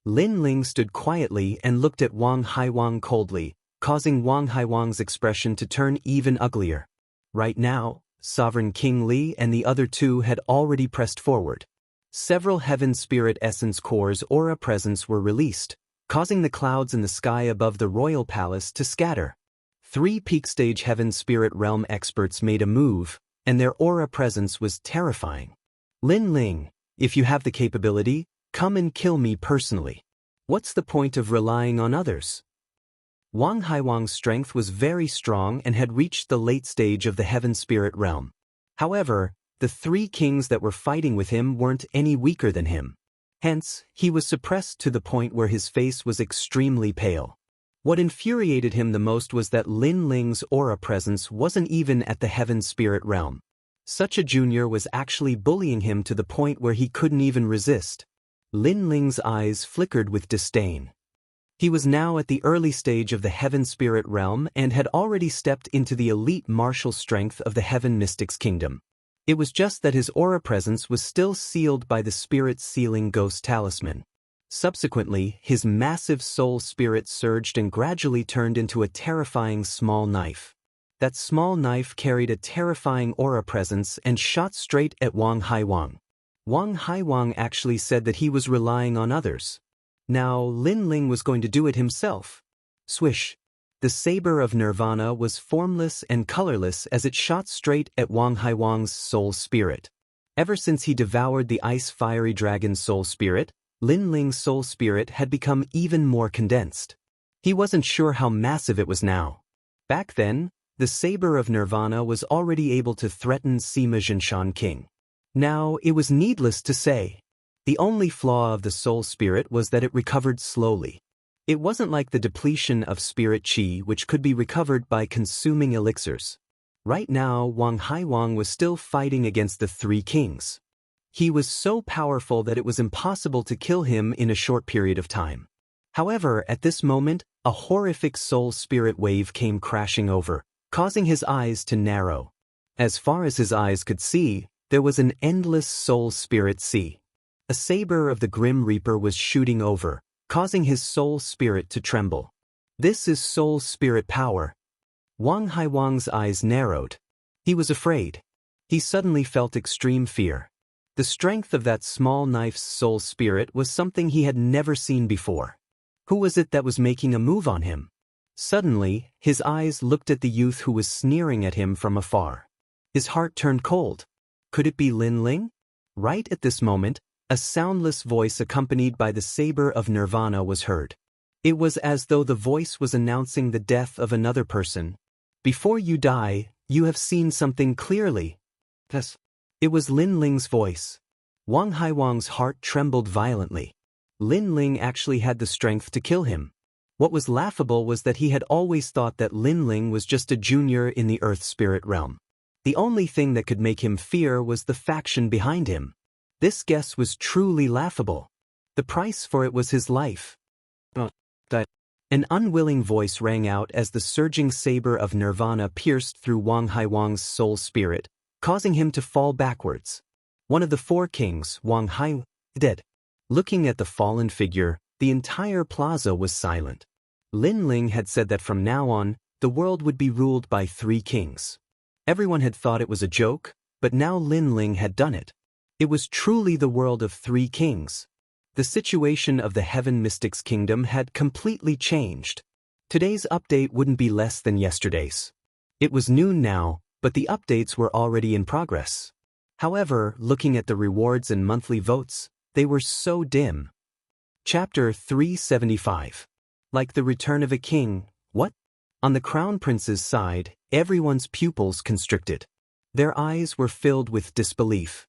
Lin Ling stood quietly and looked at Wang Haiwang coldly, causing Wang Haiwang's expression to turn even uglier. Right now, Sovereign King Li and the other two had already pressed forward. Several Heaven Spirit Essence Cores aura presence were released, causing the clouds in the sky above the royal palace to scatter. Three peak stage Heaven Spirit Realm experts made a move, and their aura presence was terrifying. Lin Ling, if you have the capability, come and kill me personally. What's the point of relying on others? Wang Haiwang's strength was very strong and had reached the late stage of the Heaven Spirit Realm. However, the three kings that were fighting with him weren't any weaker than him. Hence, he was suppressed to the point where his face was extremely pale. What infuriated him the most was that Lin Ling's aura presence wasn't even at the heaven spirit realm. Such a junior was actually bullying him to the point where he couldn't even resist. Lin Ling's eyes flickered with disdain. He was now at the early stage of the heaven spirit realm and had already stepped into the elite martial strength of the heaven mystics kingdom. It was just that his aura presence was still sealed by the spirit sealing ghost talisman. Subsequently, his massive soul spirit surged and gradually turned into a terrifying small knife. That small knife carried a terrifying aura presence and shot straight at Wang Haiwang. Wang Haiwang actually said that he was relying on others. Now Lin Ling was going to do it himself. Swish! The saber of Nirvana was formless and colorless as it shot straight at Wang Haiwang's soul spirit. Ever since he devoured the ice-fiery dragon's soul spirit, Lin Ling's soul spirit had become even more condensed. He wasn't sure how massive it was now. Back then, the saber of Nirvana was already able to threaten Sima Jinshan King. Now, it was needless to say. The only flaw of the soul spirit was that it recovered slowly. It wasn't like the depletion of spirit chi, which could be recovered by consuming elixirs. Right now, Wang Haiwang was still fighting against the three kings. He was so powerful that it was impossible to kill him in a short period of time. However, at this moment, a horrific soul spirit wave came crashing over, causing his eyes to narrow. As far as his eyes could see, there was an endless soul spirit sea. A saber of the Grim Reaper was shooting over, causing his soul spirit to tremble. This is soul spirit power. Wang Haiwang's eyes narrowed. He was afraid. He suddenly felt extreme fear. The strength of that small knife's soul spirit was something he had never seen before. Who was it that was making a move on him? Suddenly, his eyes looked at the youth who was sneering at him from afar. His heart turned cold. Could it be Lin Ling? Right at this moment, a soundless voice accompanied by the saber of Nirvana was heard. It was as though the voice was announcing the death of another person. Before you die, you have seen something clearly. Yes. It was Lin Ling's voice. Wang Haiwang's heart trembled violently. Lin Ling actually had the strength to kill him. What was laughable was that he had always thought that Lin Ling was just a junior in the Earth Spirit realm. The only thing that could make him fear was the faction behind him. This guess was truly laughable. The price for it was his life. An unwilling voice rang out as the surging saber of Nirvana pierced through Wang Haiwang's soul spirit, causing him to fall backwards. One of the four kings, Wang Hai, dead. Looking at the fallen figure, the entire plaza was silent. Lin Ling had said that from now on, the world would be ruled by three kings. Everyone had thought it was a joke, but now Lin Ling had done it. It was truly the world of three kings. The situation of the Heaven Mystics Kingdom had completely changed. Today's update wouldn't be less than yesterday's. It was noon now, but the updates were already in progress. However, looking at the rewards and monthly votes, they were so dim. Chapter 375. Like the return of a king, what? On the Crown Prince's side, everyone's pupils constricted. Their eyes were filled with disbelief.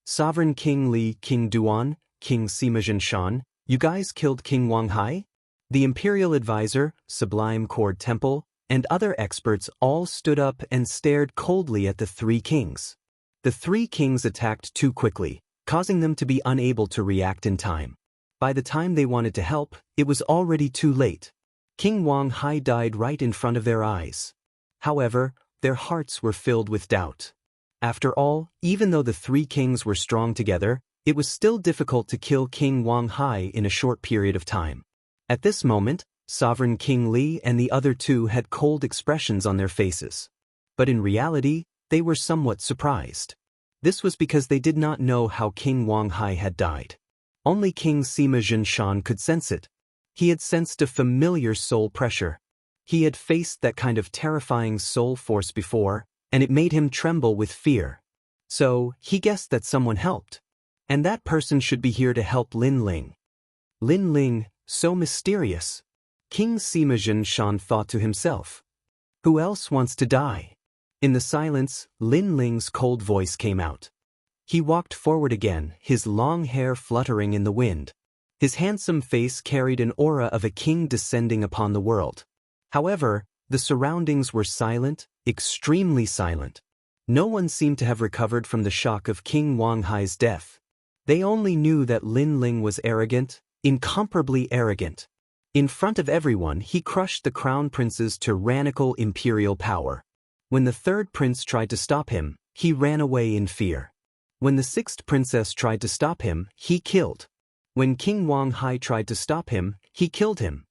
Sovereign King Li, King Duan, King Sima Jinshan, you guys killed King Wang Hai? The Imperial Advisor, Sublime Cord Temple, and other experts all stood up and stared coldly at the three kings. The three kings attacked too quickly, causing them to be unable to react in time. By the time they wanted to help, it was already too late. King Wang Hai died right in front of their eyes. However, their hearts were filled with doubt. After all, even though the three kings were strong together, it was still difficult to kill King Wang Hai in a short period of time. At this moment, Sovereign King Li and the other two had cold expressions on their faces. But in reality, they were somewhat surprised. This was because they did not know how King Wang Hai had died. Only King Sima Jinshan could sense it. He had sensed a familiar soul pressure. He had faced that kind of terrifying soul force before, and it made him tremble with fear. So, he guessed that someone helped. And that person should be here to help Lin Ling. Lin Ling, so mysterious. King Sima Jinshan thought to himself. Who else wants to die? In the silence, Lin Ling's cold voice came out. He walked forward again, his long hair fluttering in the wind. His handsome face carried an aura of a king descending upon the world. However, the surroundings were silent, extremely silent. No one seemed to have recovered from the shock of King Wang Hai's death. They only knew that Lin Ling was arrogant, incomparably arrogant. In front of everyone, he crushed the crown prince's tyrannical imperial power. When the third prince tried to stop him, he ran away in fear. When the sixth princess tried to stop him, he killed. When King Wang Hai tried to stop him, he killed him.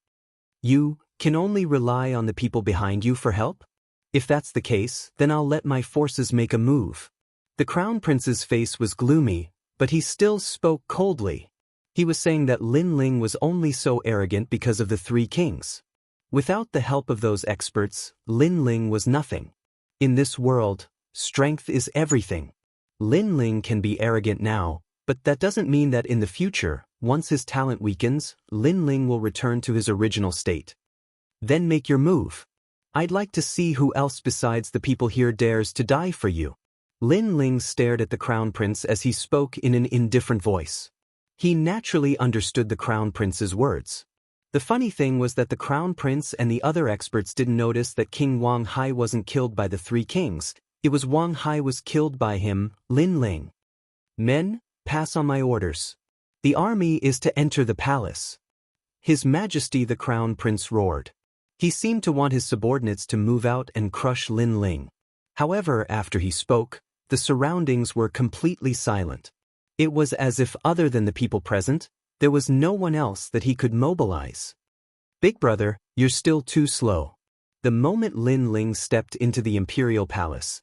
You can only rely on the people behind you for help? If that's the case, then I'll let my forces make a move. The crown prince's face was gloomy, but he still spoke coldly. He was saying that Lin Ling was only so arrogant because of the three kings. Without the help of those experts, Lin Ling was nothing. In this world, strength is everything. Lin Ling can be arrogant now, but that doesn't mean that in the future, once his talent weakens, Lin Ling will return to his original state. Then make your move. I'd like to see who else besides the people here dares to die for you. Lin Ling stared at the crown prince as he spoke in an indifferent voice. He naturally understood the crown prince's words. The funny thing was that the crown prince and the other experts didn't notice that King Wang Hai wasn't killed by the three kings. It was Wang Hai was killed by him, Lin Ling. Men, pass on my orders. The army is to enter the palace. His Majesty the Crown Prince roared. He seemed to want his subordinates to move out and crush Lin Ling. However, after he spoke, the surroundings were completely silent. It was as if other than the people present, there was no one else that he could mobilize. Big brother, you're still too slow. The moment Lin Ling stepped into the imperial palace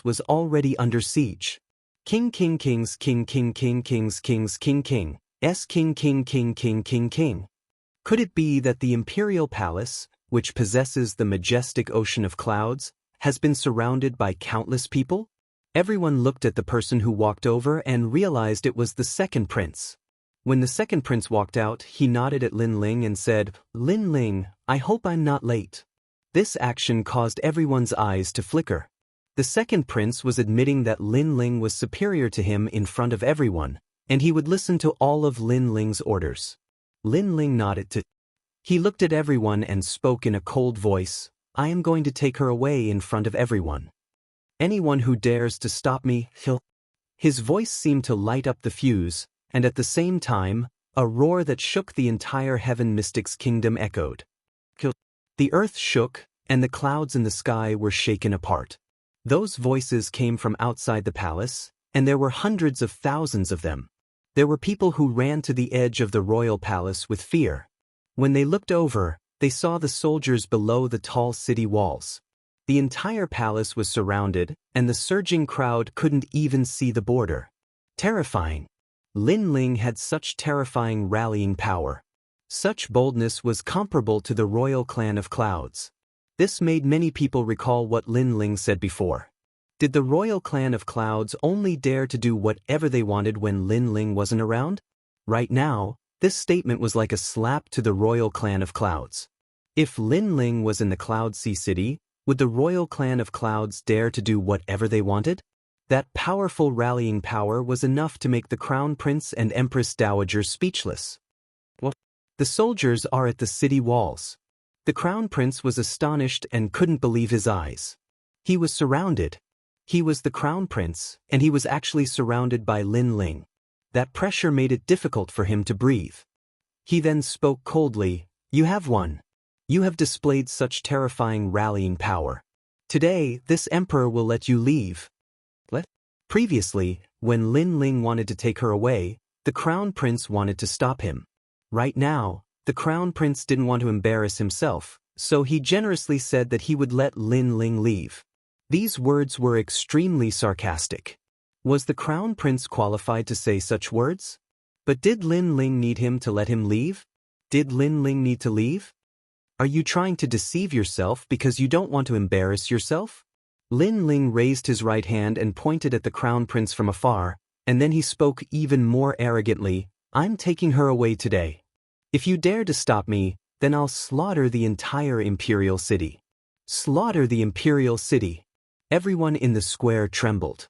was already under siege. King King Kings King King King Kings Kings King King S King King King King King King. Could it be that the imperial palace, which possesses the majestic ocean of clouds, has been surrounded by countless people? Everyone looked at the person who walked over and realized it was the second prince. When the second prince walked out, he nodded at Lin Ling and said, "Lin Ling, I hope I'm not late." This action caused everyone's eyes to flicker. The second prince was admitting that Lin Ling was superior to him in front of everyone, and he would listen to all of Lin Ling's orders. Lin Ling nodded too. He looked at everyone and spoke in a cold voice, "I am going to take her away in front of everyone. Anyone who dares to stop me, he'll..." His voice seemed to light up the fuse, and at the same time, a roar that shook the entire Heaven Mystic's kingdom echoed. The earth shook, and the clouds in the sky were shaken apart. Those voices came from outside the palace, and there were hundreds of thousands of them. There were people who ran to the edge of the royal palace with fear. When they looked over, they saw the soldiers below the tall city walls. The entire palace was surrounded, and the surging crowd couldn't even see the border. Terrifying. Lin Ling had such terrifying rallying power. Such boldness was comparable to the royal clan of clouds. This made many people recall what Lin Ling said before. Did the royal clan of clouds only dare to do whatever they wanted when Lin Ling wasn't around? Right now, this statement was like a slap to the royal clan of clouds. If Lin Ling was in the Cloud Sea City, would the royal clan of clouds dare to do whatever they wanted? That powerful rallying power was enough to make the crown prince and empress dowager speechless. Well, the soldiers are at the city walls. The crown prince was astonished and couldn't believe his eyes. He was surrounded. He was the crown prince, and he was actually surrounded by Lin Ling. That pressure made it difficult for him to breathe. He then spoke coldly, "You have won. You have displayed such terrifying rallying power. Today, this emperor will let you leave." Previously, when Lin Ling wanted to take her away, the crown prince wanted to stop him. Right now, the crown prince didn't want to embarrass himself, so he generously said that he would let Lin Ling leave. These words were extremely sarcastic. Was the crown prince qualified to say such words? But did Lin Ling need him to let him leave? Did Lin Ling need to leave? Are you trying to deceive yourself because you don't want to embarrass yourself? Lin Ling raised his right hand and pointed at the crown prince from afar, and then he spoke even more arrogantly, "I'm taking her away today. If you dare to stop me, then I'll slaughter the entire imperial city." Slaughter the imperial city. Everyone in the square trembled.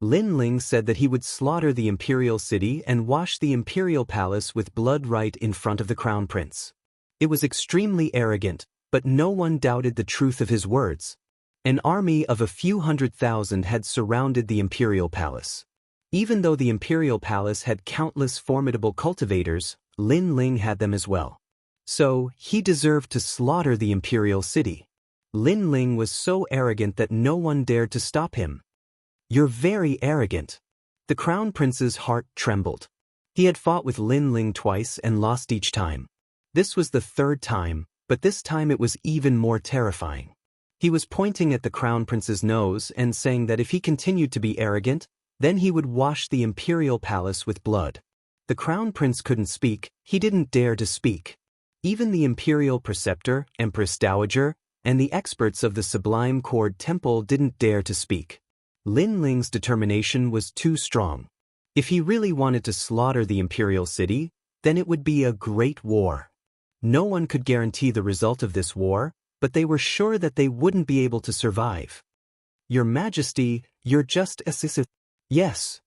Lin Ling said that he would slaughter the imperial city and wash the imperial palace with blood right in front of the crown prince. It was extremely arrogant, but no one doubted the truth of his words. An army of a few 100,000 had surrounded the imperial palace. Even though the imperial palace had countless formidable cultivators, Lin Ling had them as well. So, he deserved to slaughter the imperial city. Lin Ling was so arrogant that no one dared to stop him. "You're very arrogant." The crown prince's heart trembled. He had fought with Lin Ling twice and lost each time. This was the third time, but this time it was even more terrifying. He was pointing at the crown prince's nose and saying that if he continued to be arrogant, then he would wash the imperial palace with blood. The crown prince couldn't speak, he didn't dare to speak. Even the imperial preceptor, Empress Dowager, and the experts of the Sublime Cord Temple didn't dare to speak. Lin Ling's determination was too strong. If he really wanted to slaughter the imperial city, then it would be a great war. No one could guarantee the result of this war, but they were sure that they wouldn't be able to survive. "Your Majesty, you're just a Yes,"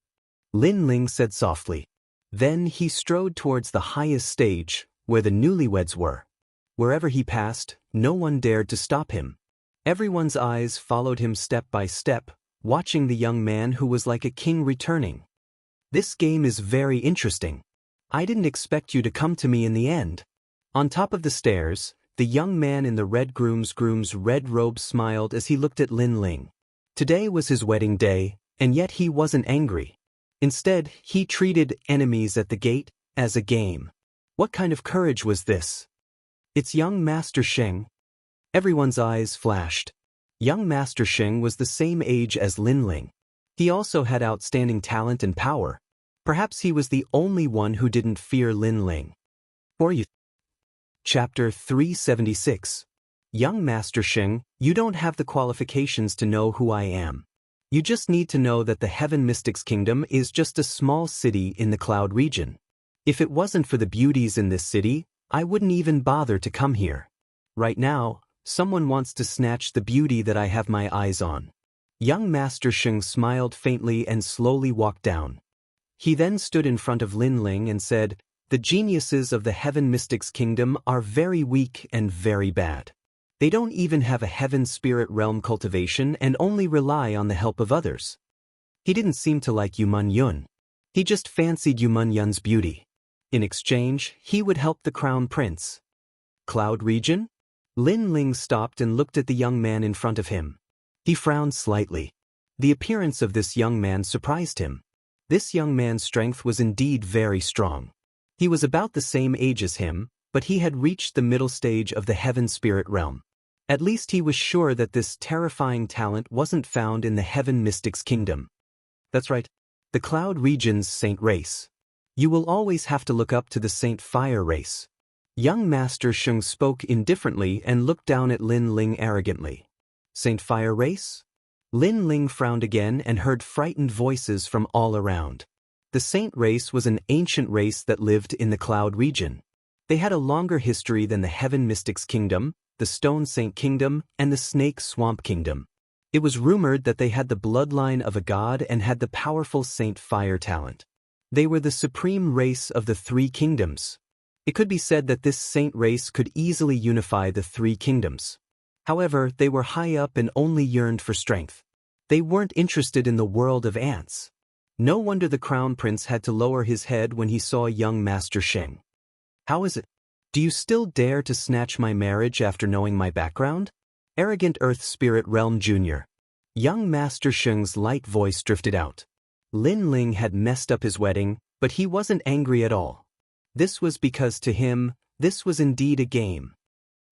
Lin Ling said softly. Then he strode towards the highest stage, where the newlyweds were. Wherever he passed, no one dared to stop him. Everyone's eyes followed him step by step, watching the young man who was like a king returning. "This game is very interesting. I didn't expect you to come to me in the end." On top of the stairs, the young man in the red groom's red robe smiled as he looked at Lin Ling. Today was his wedding day, and yet he wasn't angry. Instead, he treated enemies at the gate as a game. What kind of courage was this? "It's young Master Sheng." Everyone's eyes flashed. Young Master Sheng was the same age as Lin Ling. He also had outstanding talent and power. Perhaps he was the only one who didn't fear Lin Ling. For you. Chapter 376. Young Master Sheng, you don't have the qualifications to know who I am. You just need to know that the Heaven Mystics Kingdom is just a small city in the Cloud region. If it wasn't for the beauties in this city, I wouldn't even bother to come here. Right now, someone wants to snatch the beauty that I have my eyes on. Young Master Sheng smiled faintly and slowly walked down. He then stood in front of Lin Ling and said, "The geniuses of the Heaven Mystics Kingdom are very weak and very bad. They don't even have a Heaven Spirit Realm cultivation and only rely on the help of others." He didn't seem to like Yumun Yun. He just fancied Yumun Yun's beauty. In exchange, he would help the Crown Prince. Cloud region? Lin Ling stopped and looked at the young man in front of him. He frowned slightly. The appearance of this young man surprised him. This young man's strength was indeed very strong. He was about the same age as him, but he had reached the middle stage of the Heaven Spirit Realm. At least he was sure that this terrifying talent wasn't found in the Heaven Mystics Kingdom. That's right, the Cloud region's Saint race. You will always have to look up to the Saint Fire race. Young Master Sheng spoke indifferently and looked down at Lin Ling arrogantly. Saint Fire race? Lin Ling frowned again and heard frightened voices from all around. The Saint race was an ancient race that lived in the Cloud region. They had a longer history than the Heaven Mystics Kingdom, the Stone Saint Kingdom, and the Snake Swamp Kingdom. It was rumored that they had the bloodline of a god and had the powerful Saint Fire talent. They were the supreme race of the three kingdoms. It could be said that this saint race could easily unify the three kingdoms. However, they were high up and only yearned for strength. They weren't interested in the world of ants. No wonder the Crown Prince had to lower his head when he saw young Master Sheng. "How is it? Do you still dare to snatch my marriage after knowing my background?" Arrogant Earth Spirit Realm Jr. Young Master Sheng's light voice drifted out. Lin Ling had messed up his wedding, but he wasn't angry at all. This was because to him, this was indeed a game.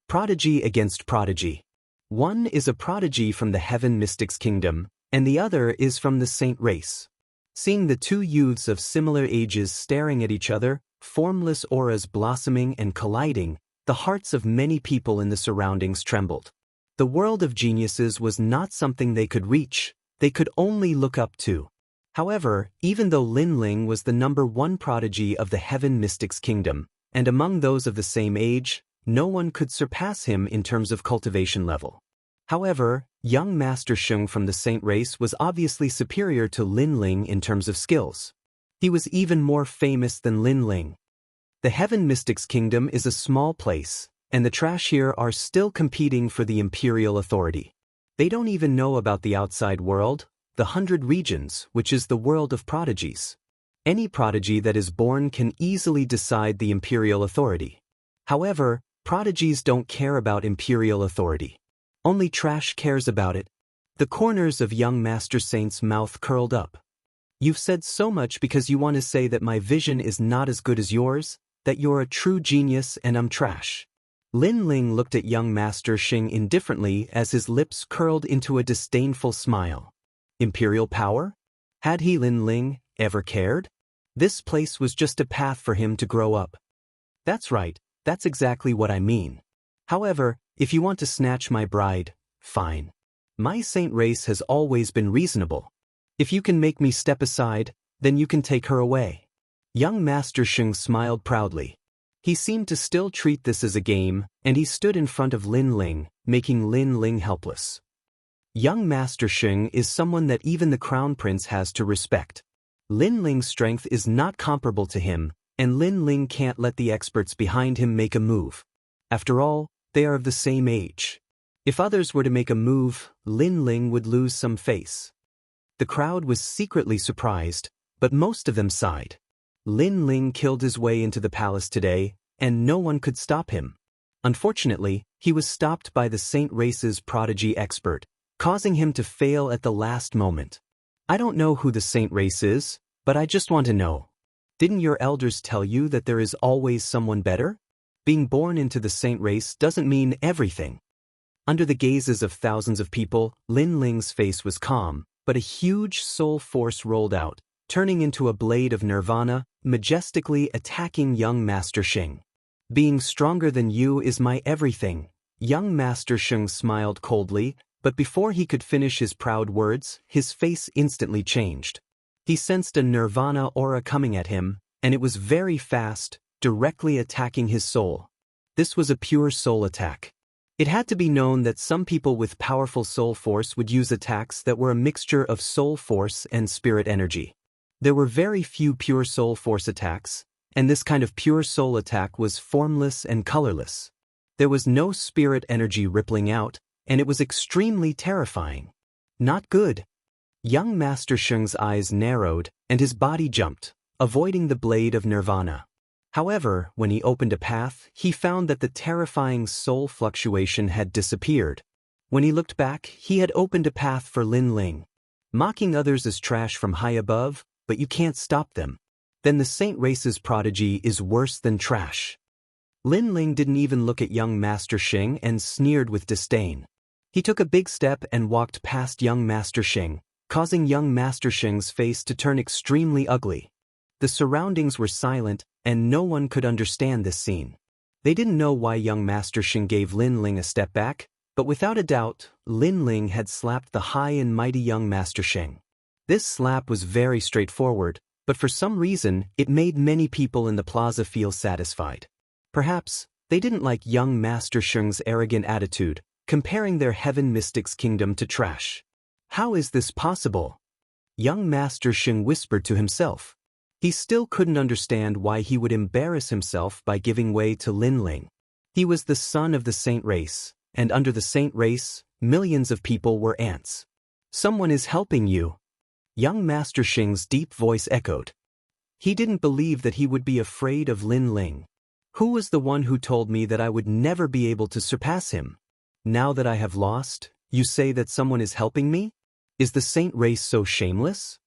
Prodigy against prodigy. One is a prodigy from the Heaven Mystics Kingdom, and the other is from the Saint race. Seeing the two youths of similar ages staring at each other, formless auras blossoming and colliding, the hearts of many people in the surroundings trembled. The world of geniuses was not something they could reach, they could only look up to. However, even though Lin Ling was the #1 prodigy of the Heaven Mystics Kingdom, and among those of the same age, no one could surpass him in terms of cultivation level. However, Young Master Sheng from the Saint race was obviously superior to Lin Ling in terms of skills. He was even more famous than Lin Ling. The Heaven Mystics Kingdom is a small place, and the trash here are still competing for the imperial authority. They don't even know about the outside world, the 100 regions, which is the world of prodigies. Any prodigy that is born can easily decide the imperial authority. However, prodigies don't care about imperial authority. Only trash cares about it. The corners of young Master Saint's mouth curled up. You've said so much because you want to say that my vision is not as good as yours, that you're a true genius and I'm trash. Lin Ling looked at young Master Sheng indifferently as his lips curled into a disdainful smile. Imperial power? Had he, Lin Ling, ever cared? This place was just a path for him to grow up. That's right, that's exactly what I mean. However, if you want to snatch my bride, fine. My saint race has always been reasonable. If you can make me step aside, then you can take her away. Young Master Sheng smiled proudly. He seemed to still treat this as a game, and he stood in front of Lin Ling, making Lin Ling helpless. Young Master Sheng is someone that even the Crown Prince has to respect. Lin Ling's strength is not comparable to him, and Lin Ling can't let the experts behind him make a move. After all, they are of the same age. If others were to make a move, Lin Ling would lose some face. The crowd was secretly surprised, but most of them sighed. Lin Ling killed his way into the palace today, and no one could stop him. Unfortunately, he was stopped by the Saint race's prodigy expert, causing him to fail at the last moment. I don't know who the Saint race is, but I just want to know. Didn't your elders tell you that there is always someone better? Being born into the Saint race doesn't mean everything. Under the gazes of thousands of people, Lin Ling's face was calm, but a huge soul force rolled out, turning into a blade of nirvana, majestically attacking young Master Sheng. Being stronger than you is my everything. Young Master Sheng smiled coldly, but before he could finish his proud words, his face instantly changed. He sensed a nirvana aura coming at him, and it was very fast, directly attacking his soul. This was a pure soul attack. It had to be known that some people with powerful soul force would use attacks that were a mixture of soul force and spirit energy. There were very few pure soul force attacks, and this kind of pure soul attack was formless and colorless. There was no spirit energy rippling out, and it was extremely terrifying. Not good. Young Master Sheng's eyes narrowed, and his body jumped, avoiding the blade of nirvana. However, when he opened a path, he found that the terrifying soul fluctuation had disappeared. When he looked back, he had opened a path for Lin Ling. Mocking others is trash from high above, but you can't stop them. Then the Saint race's prodigy is worse than trash. Lin Ling didn't even look at young Master Sheng and sneered with disdain. He took a big step and walked past young Master Sheng, causing young Master Sheng's face to turn extremely ugly. The surroundings were silent, and no one could understand this scene. They didn't know why young Master Sheng gave Lin Ling a step back, but without a doubt, Lin Ling had slapped the high and mighty young Master Sheng. This slap was very straightforward, but for some reason, it made many people in the plaza feel satisfied. Perhaps, they didn't like young Master Sheng's arrogant attitude, comparing their Heaven Mystics Kingdom to trash. How is this possible? Young Master Sheng whispered to himself. He still couldn't understand why he would embarrass himself by giving way to Lin Ling. He was the son of the Saint race, and under the Saint race, millions of people were ants. Someone is helping you. Young Master Sheng's deep voice echoed. He didn't believe that he would be afraid of Lin Ling. Who was the one who told me that I would never be able to surpass him? Now that I have lost, you say that someone is helping me? Is the Saint race so shameless?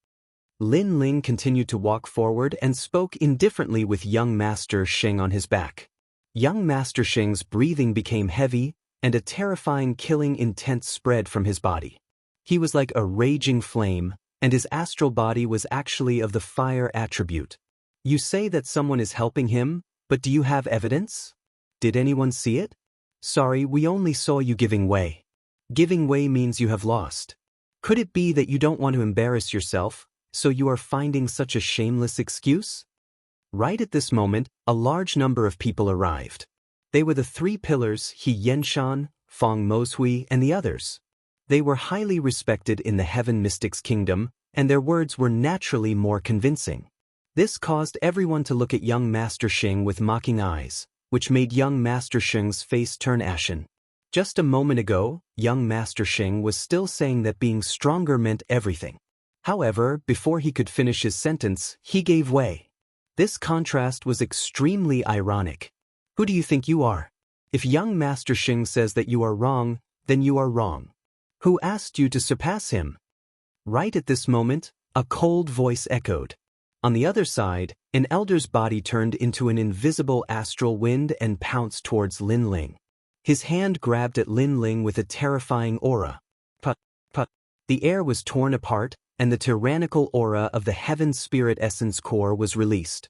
Lin Ling continued to walk forward and spoke indifferently with young Master Sheng on his back. Young Master Sheng's breathing became heavy, and a terrifying killing intent spread from his body. He was like a raging flame, and his astral body was actually of the fire attribute. You say that someone is helping him, but do you have evidence? Did anyone see it? Sorry, we only saw you giving way. Giving way means you have lost. Could it be that you don't want to embarrass yourself, so you are finding such a shameless excuse? Right at this moment, a large number of people arrived. They were the three pillars, Xianxia, Feng Moshui, and the others. They were highly respected in the Heaven Mystics Kingdom, and their words were naturally more convincing. This caused everyone to look at young Master Xing with mocking eyes, which made young Master Xing's face turn ashen. Just a moment ago, young Master Xing was still saying that being stronger meant everything. However, before he could finish his sentence, he gave way. This contrast was extremely ironic. Who do you think you are? If young Master Xing says that you are wrong, then you are wrong. Who asked you to surpass him? Right at this moment, a cold voice echoed. On the other side, an elder's body turned into an invisible astral wind and pounced towards Lin Ling. His hand grabbed at Lin Ling with a terrifying aura. Put, put. The air was torn apart, and the tyrannical aura of the Heaven Spirit Essence Core was released.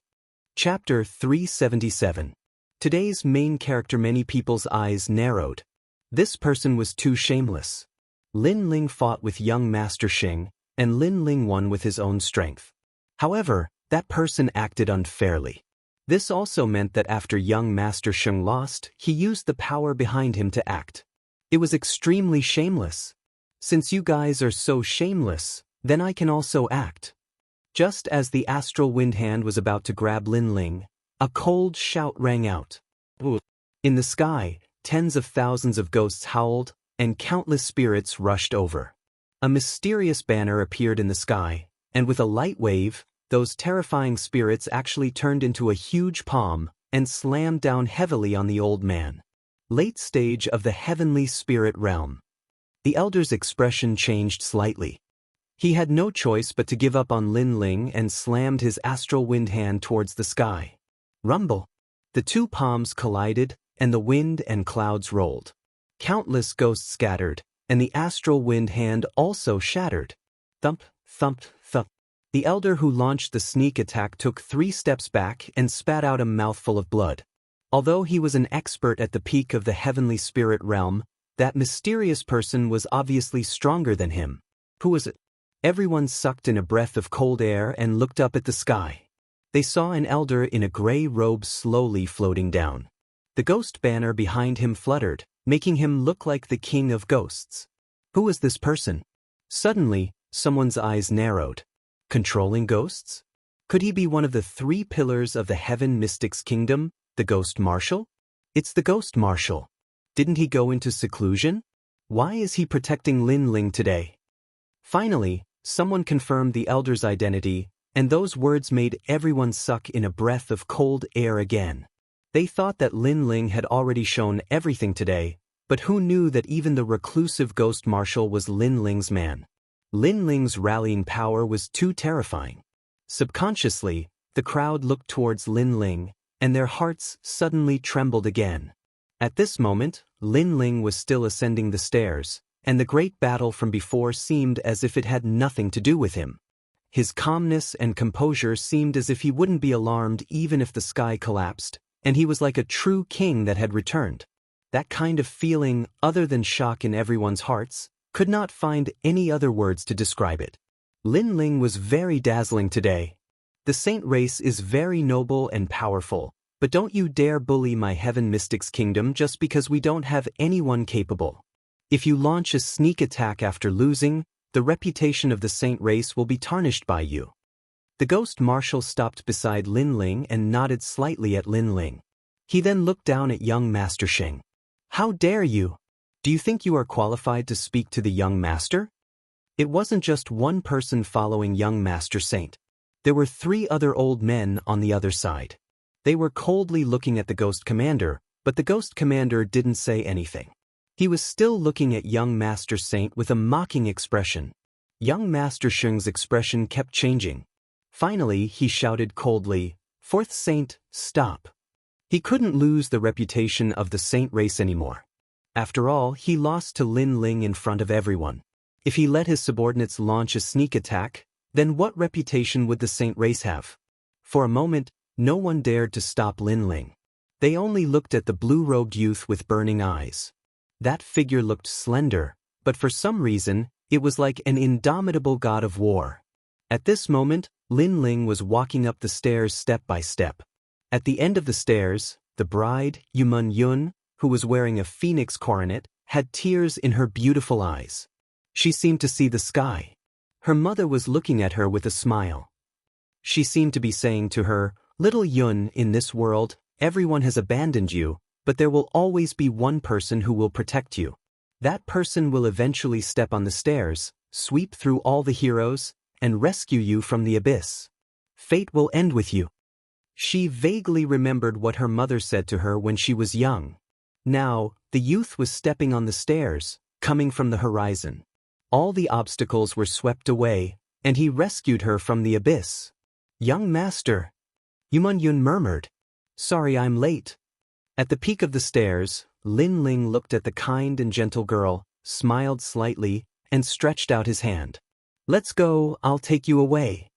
Chapter 377. Today's main character. Many people's eyes narrowed. This person was too shameless. Lin Ling fought with young Master Xing, and Lin Ling won with his own strength. However, that person acted unfairly. This also meant that after young Master Xing lost, he used the power behind him to act. It was extremely shameless. Since you guys are so shameless, then I can also act. Just as the astral wind hand was about to grab Lin Ling, a cold shout rang out. In the sky, tens of thousands of ghosts howled, and countless spirits rushed over. A mysterious banner appeared in the sky, and with a light wave, those terrifying spirits actually turned into a huge palm and slammed down heavily on the old man. Late stage of the heavenly spirit realm. The elder's expression changed slightly. He had no choice but to give up on Lin Ling and slammed his astral wind hand towards the sky. Rumble. The two palms collided, and the wind and clouds rolled. Countless ghosts scattered, and the astral wind hand also shattered. Thump, thump, thump. The elder who launched the sneak attack took 3 steps back and spat out a mouthful of blood. Although he was an expert at the peak of the heavenly spirit realm, that mysterious person was obviously stronger than him. Who was it? Everyone sucked in a breath of cold air and looked up at the sky. They saw an elder in a gray robe slowly floating down. The ghost banner behind him fluttered, making him look like the king of ghosts. Who was this person? Suddenly, someone's eyes narrowed. Controlling ghosts? Could he be one of the 3 pillars of the Heaven Mystics Kingdom, the Ghost Marshal? It's the Ghost Marshal. Didn't he go into seclusion? Why is he protecting Lin Ling today? Finally, someone confirmed the elder's identity, and those words made everyone suck in a breath of cold air again. They thought that Lin Ling had already shown everything today, but who knew that even the reclusive Ghost Marshal was Lin Ling's man? Lin Ling's rallying power was too terrifying. Subconsciously, the crowd looked towards Lin Ling, and their hearts suddenly trembled again. At this moment, Lin Ling was still ascending the stairs, and the great battle from before seemed as if it had nothing to do with him. His calmness and composure seemed as if he wouldn't be alarmed even if the sky collapsed, and he was like a true king that had returned. That kind of feeling, other than shock in everyone's hearts, could not find any other words to describe it. Lin Ling was very dazzling today. The saint race is very noble and powerful, but don't you dare bully my Heaven Mystics Kingdom just because we don't have anyone capable. If you launch a sneak attack after losing, the reputation of the saint race will be tarnished by you. The Ghost Marshal stopped beside Lin Ling and nodded slightly at Lin Ling. He then looked down at young Master Xing. How dare you? Do you think you are qualified to speak to the young master? It wasn't just one person following young Master Saint. There were 3 other old men on the other side. They were coldly looking at the Ghost Commander, but the Ghost Commander didn't say anything. He was still looking at young Master Saint with a mocking expression. Young Master Xing's expression kept changing. Finally, he shouted coldly, "Fourth Saint, stop." He couldn't lose the reputation of the saint race anymore. After all, he lost to Lin Ling in front of everyone. If he let his subordinates launch a sneak attack, then what reputation would the saint race have? For a moment, no one dared to stop Lin Ling. They only looked at the blue-robed youth with burning eyes. That figure looked slender, but for some reason, it was like an indomitable god of war. At this moment, Lin Ling was walking up the stairs step by step. At the end of the stairs, the bride, Yumun Yun, who was wearing a phoenix coronet, had tears in her beautiful eyes. She seemed to see the sky. Her mother was looking at her with a smile. She seemed to be saying to her, "Little Yun, in this world, everyone has abandoned you, but there will always be one person who will protect you. That person will eventually step on the stairs, sweep through all the heroes, and rescue you from the abyss. Fate will end with you." She vaguely remembered what her mother said to her when she was young. Now, the youth was stepping on the stairs, coming from the horizon. All the obstacles were swept away, and he rescued her from the abyss. "Young master," Yumun Yun murmured. "Sorry I'm late." At the peak of the stairs, Lin Ling looked at the kind and gentle girl, smiled slightly, and stretched out his hand. "Let's go, I'll take you away."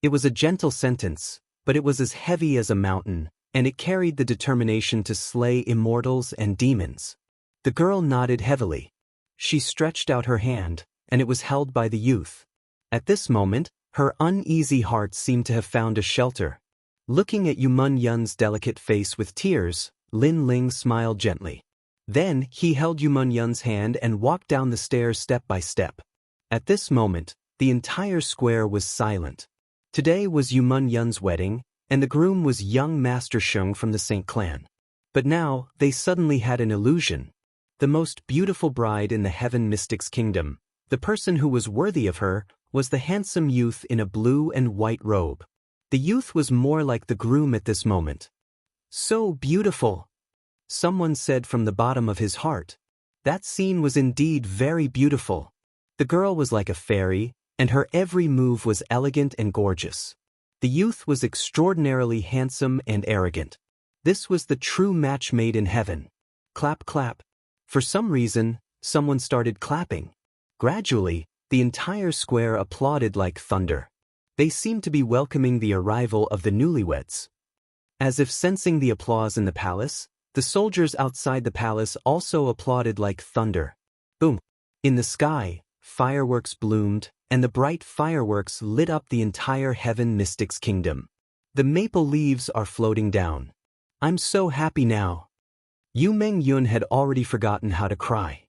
It was a gentle sentence, but it was as heavy as a mountain, and it carried the determination to slay immortals and demons. The girl nodded heavily. She stretched out her hand, and it was held by the youth. At this moment, her uneasy heart seemed to have found a shelter. Looking at Yumun Yun's delicate face with tears, Lin Ling smiled gently. Then he held Yumun Yun's hand and walked down the stairs step by step. At this moment, the entire square was silent. Today was Yumun Yun's wedding, and the groom was young Master Sheng from the Saint clan. But now, they suddenly had an illusion. The most beautiful bride in the Heaven Mystics Kingdom, the person who was worthy of her, was the handsome youth in a blue and white robe. The youth was more like the groom at this moment. "So beautiful," someone said from the bottom of his heart. That scene was indeed very beautiful. The girl was like a fairy, and her every move was elegant and gorgeous. The youth was extraordinarily handsome and arrogant. This was the true match made in heaven. Clap, clap. For some reason, someone started clapping. Gradually, the entire square applauded like thunder. They seemed to be welcoming the arrival of the newlyweds. As if sensing the applause in the palace, the soldiers outside the palace also applauded like thunder. Boom! In the sky, fireworks bloomed, and the bright fireworks lit up the entire Heaven Mystics Kingdom. The maple leaves are floating down. "I'm so happy now." Yu Meng Yun had already forgotten how to cry.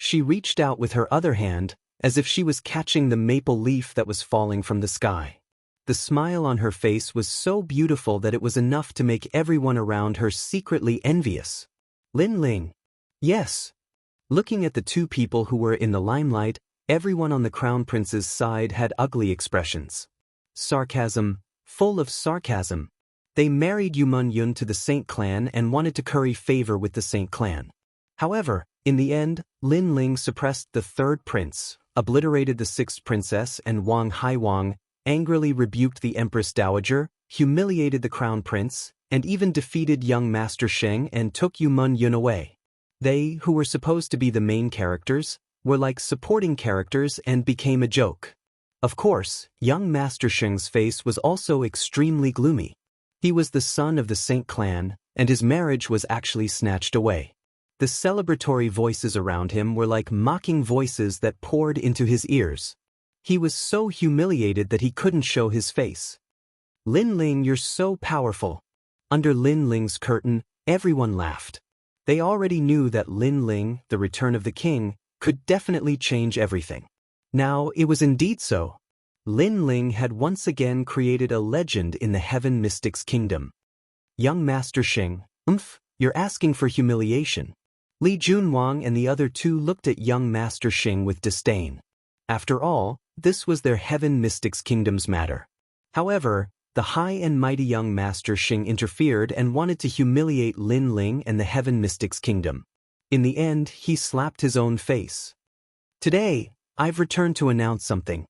She reached out with her other hand, as if she was catching the maple leaf that was falling from the sky. The smile on her face was so beautiful that it was enough to make everyone around her secretly envious. Lin Ling. Yes. Looking at the two people who were in the limelight, everyone on the crown prince's side had ugly expressions. Sarcasm, full of sarcasm. They married Yumun Yun to the Saint clan and wanted to curry favor with the Saint clan. However, in the end, Lin Ling suppressed the third prince, obliterated the sixth princess, and Wang Haiwang angrily rebuked the Empress Dowager, humiliated the crown prince, and even defeated young Master Sheng and took Yumun Yun away. They, who were supposed to be the main characters, were like supporting characters and became a joke. Of course, young Master Sheng's face was also extremely gloomy. He was the son of the Saint clan, and his marriage was actually snatched away. The celebratory voices around him were like mocking voices that poured into his ears. He was so humiliated that he couldn't show his face. "Lin Ling, you're so powerful." Under Lin Ling's curtain, everyone laughed. They already knew that Lin Ling, the return of the king, could definitely change everything. Now, it was indeed so. Lin Ling had once again created a legend in the Heaven Mystics Kingdom. Young Master Sheng, you're asking for humiliation. Li Junwang and the other two looked at young Master Sheng with disdain. After all, this was their Heaven Mystics Kingdom's matter. However, the high and mighty young Master Sheng interfered and wanted to humiliate Lin Ling and the Heaven Mystics Kingdom. In the end, he slapped his own face. "Today, I've returned to announce something.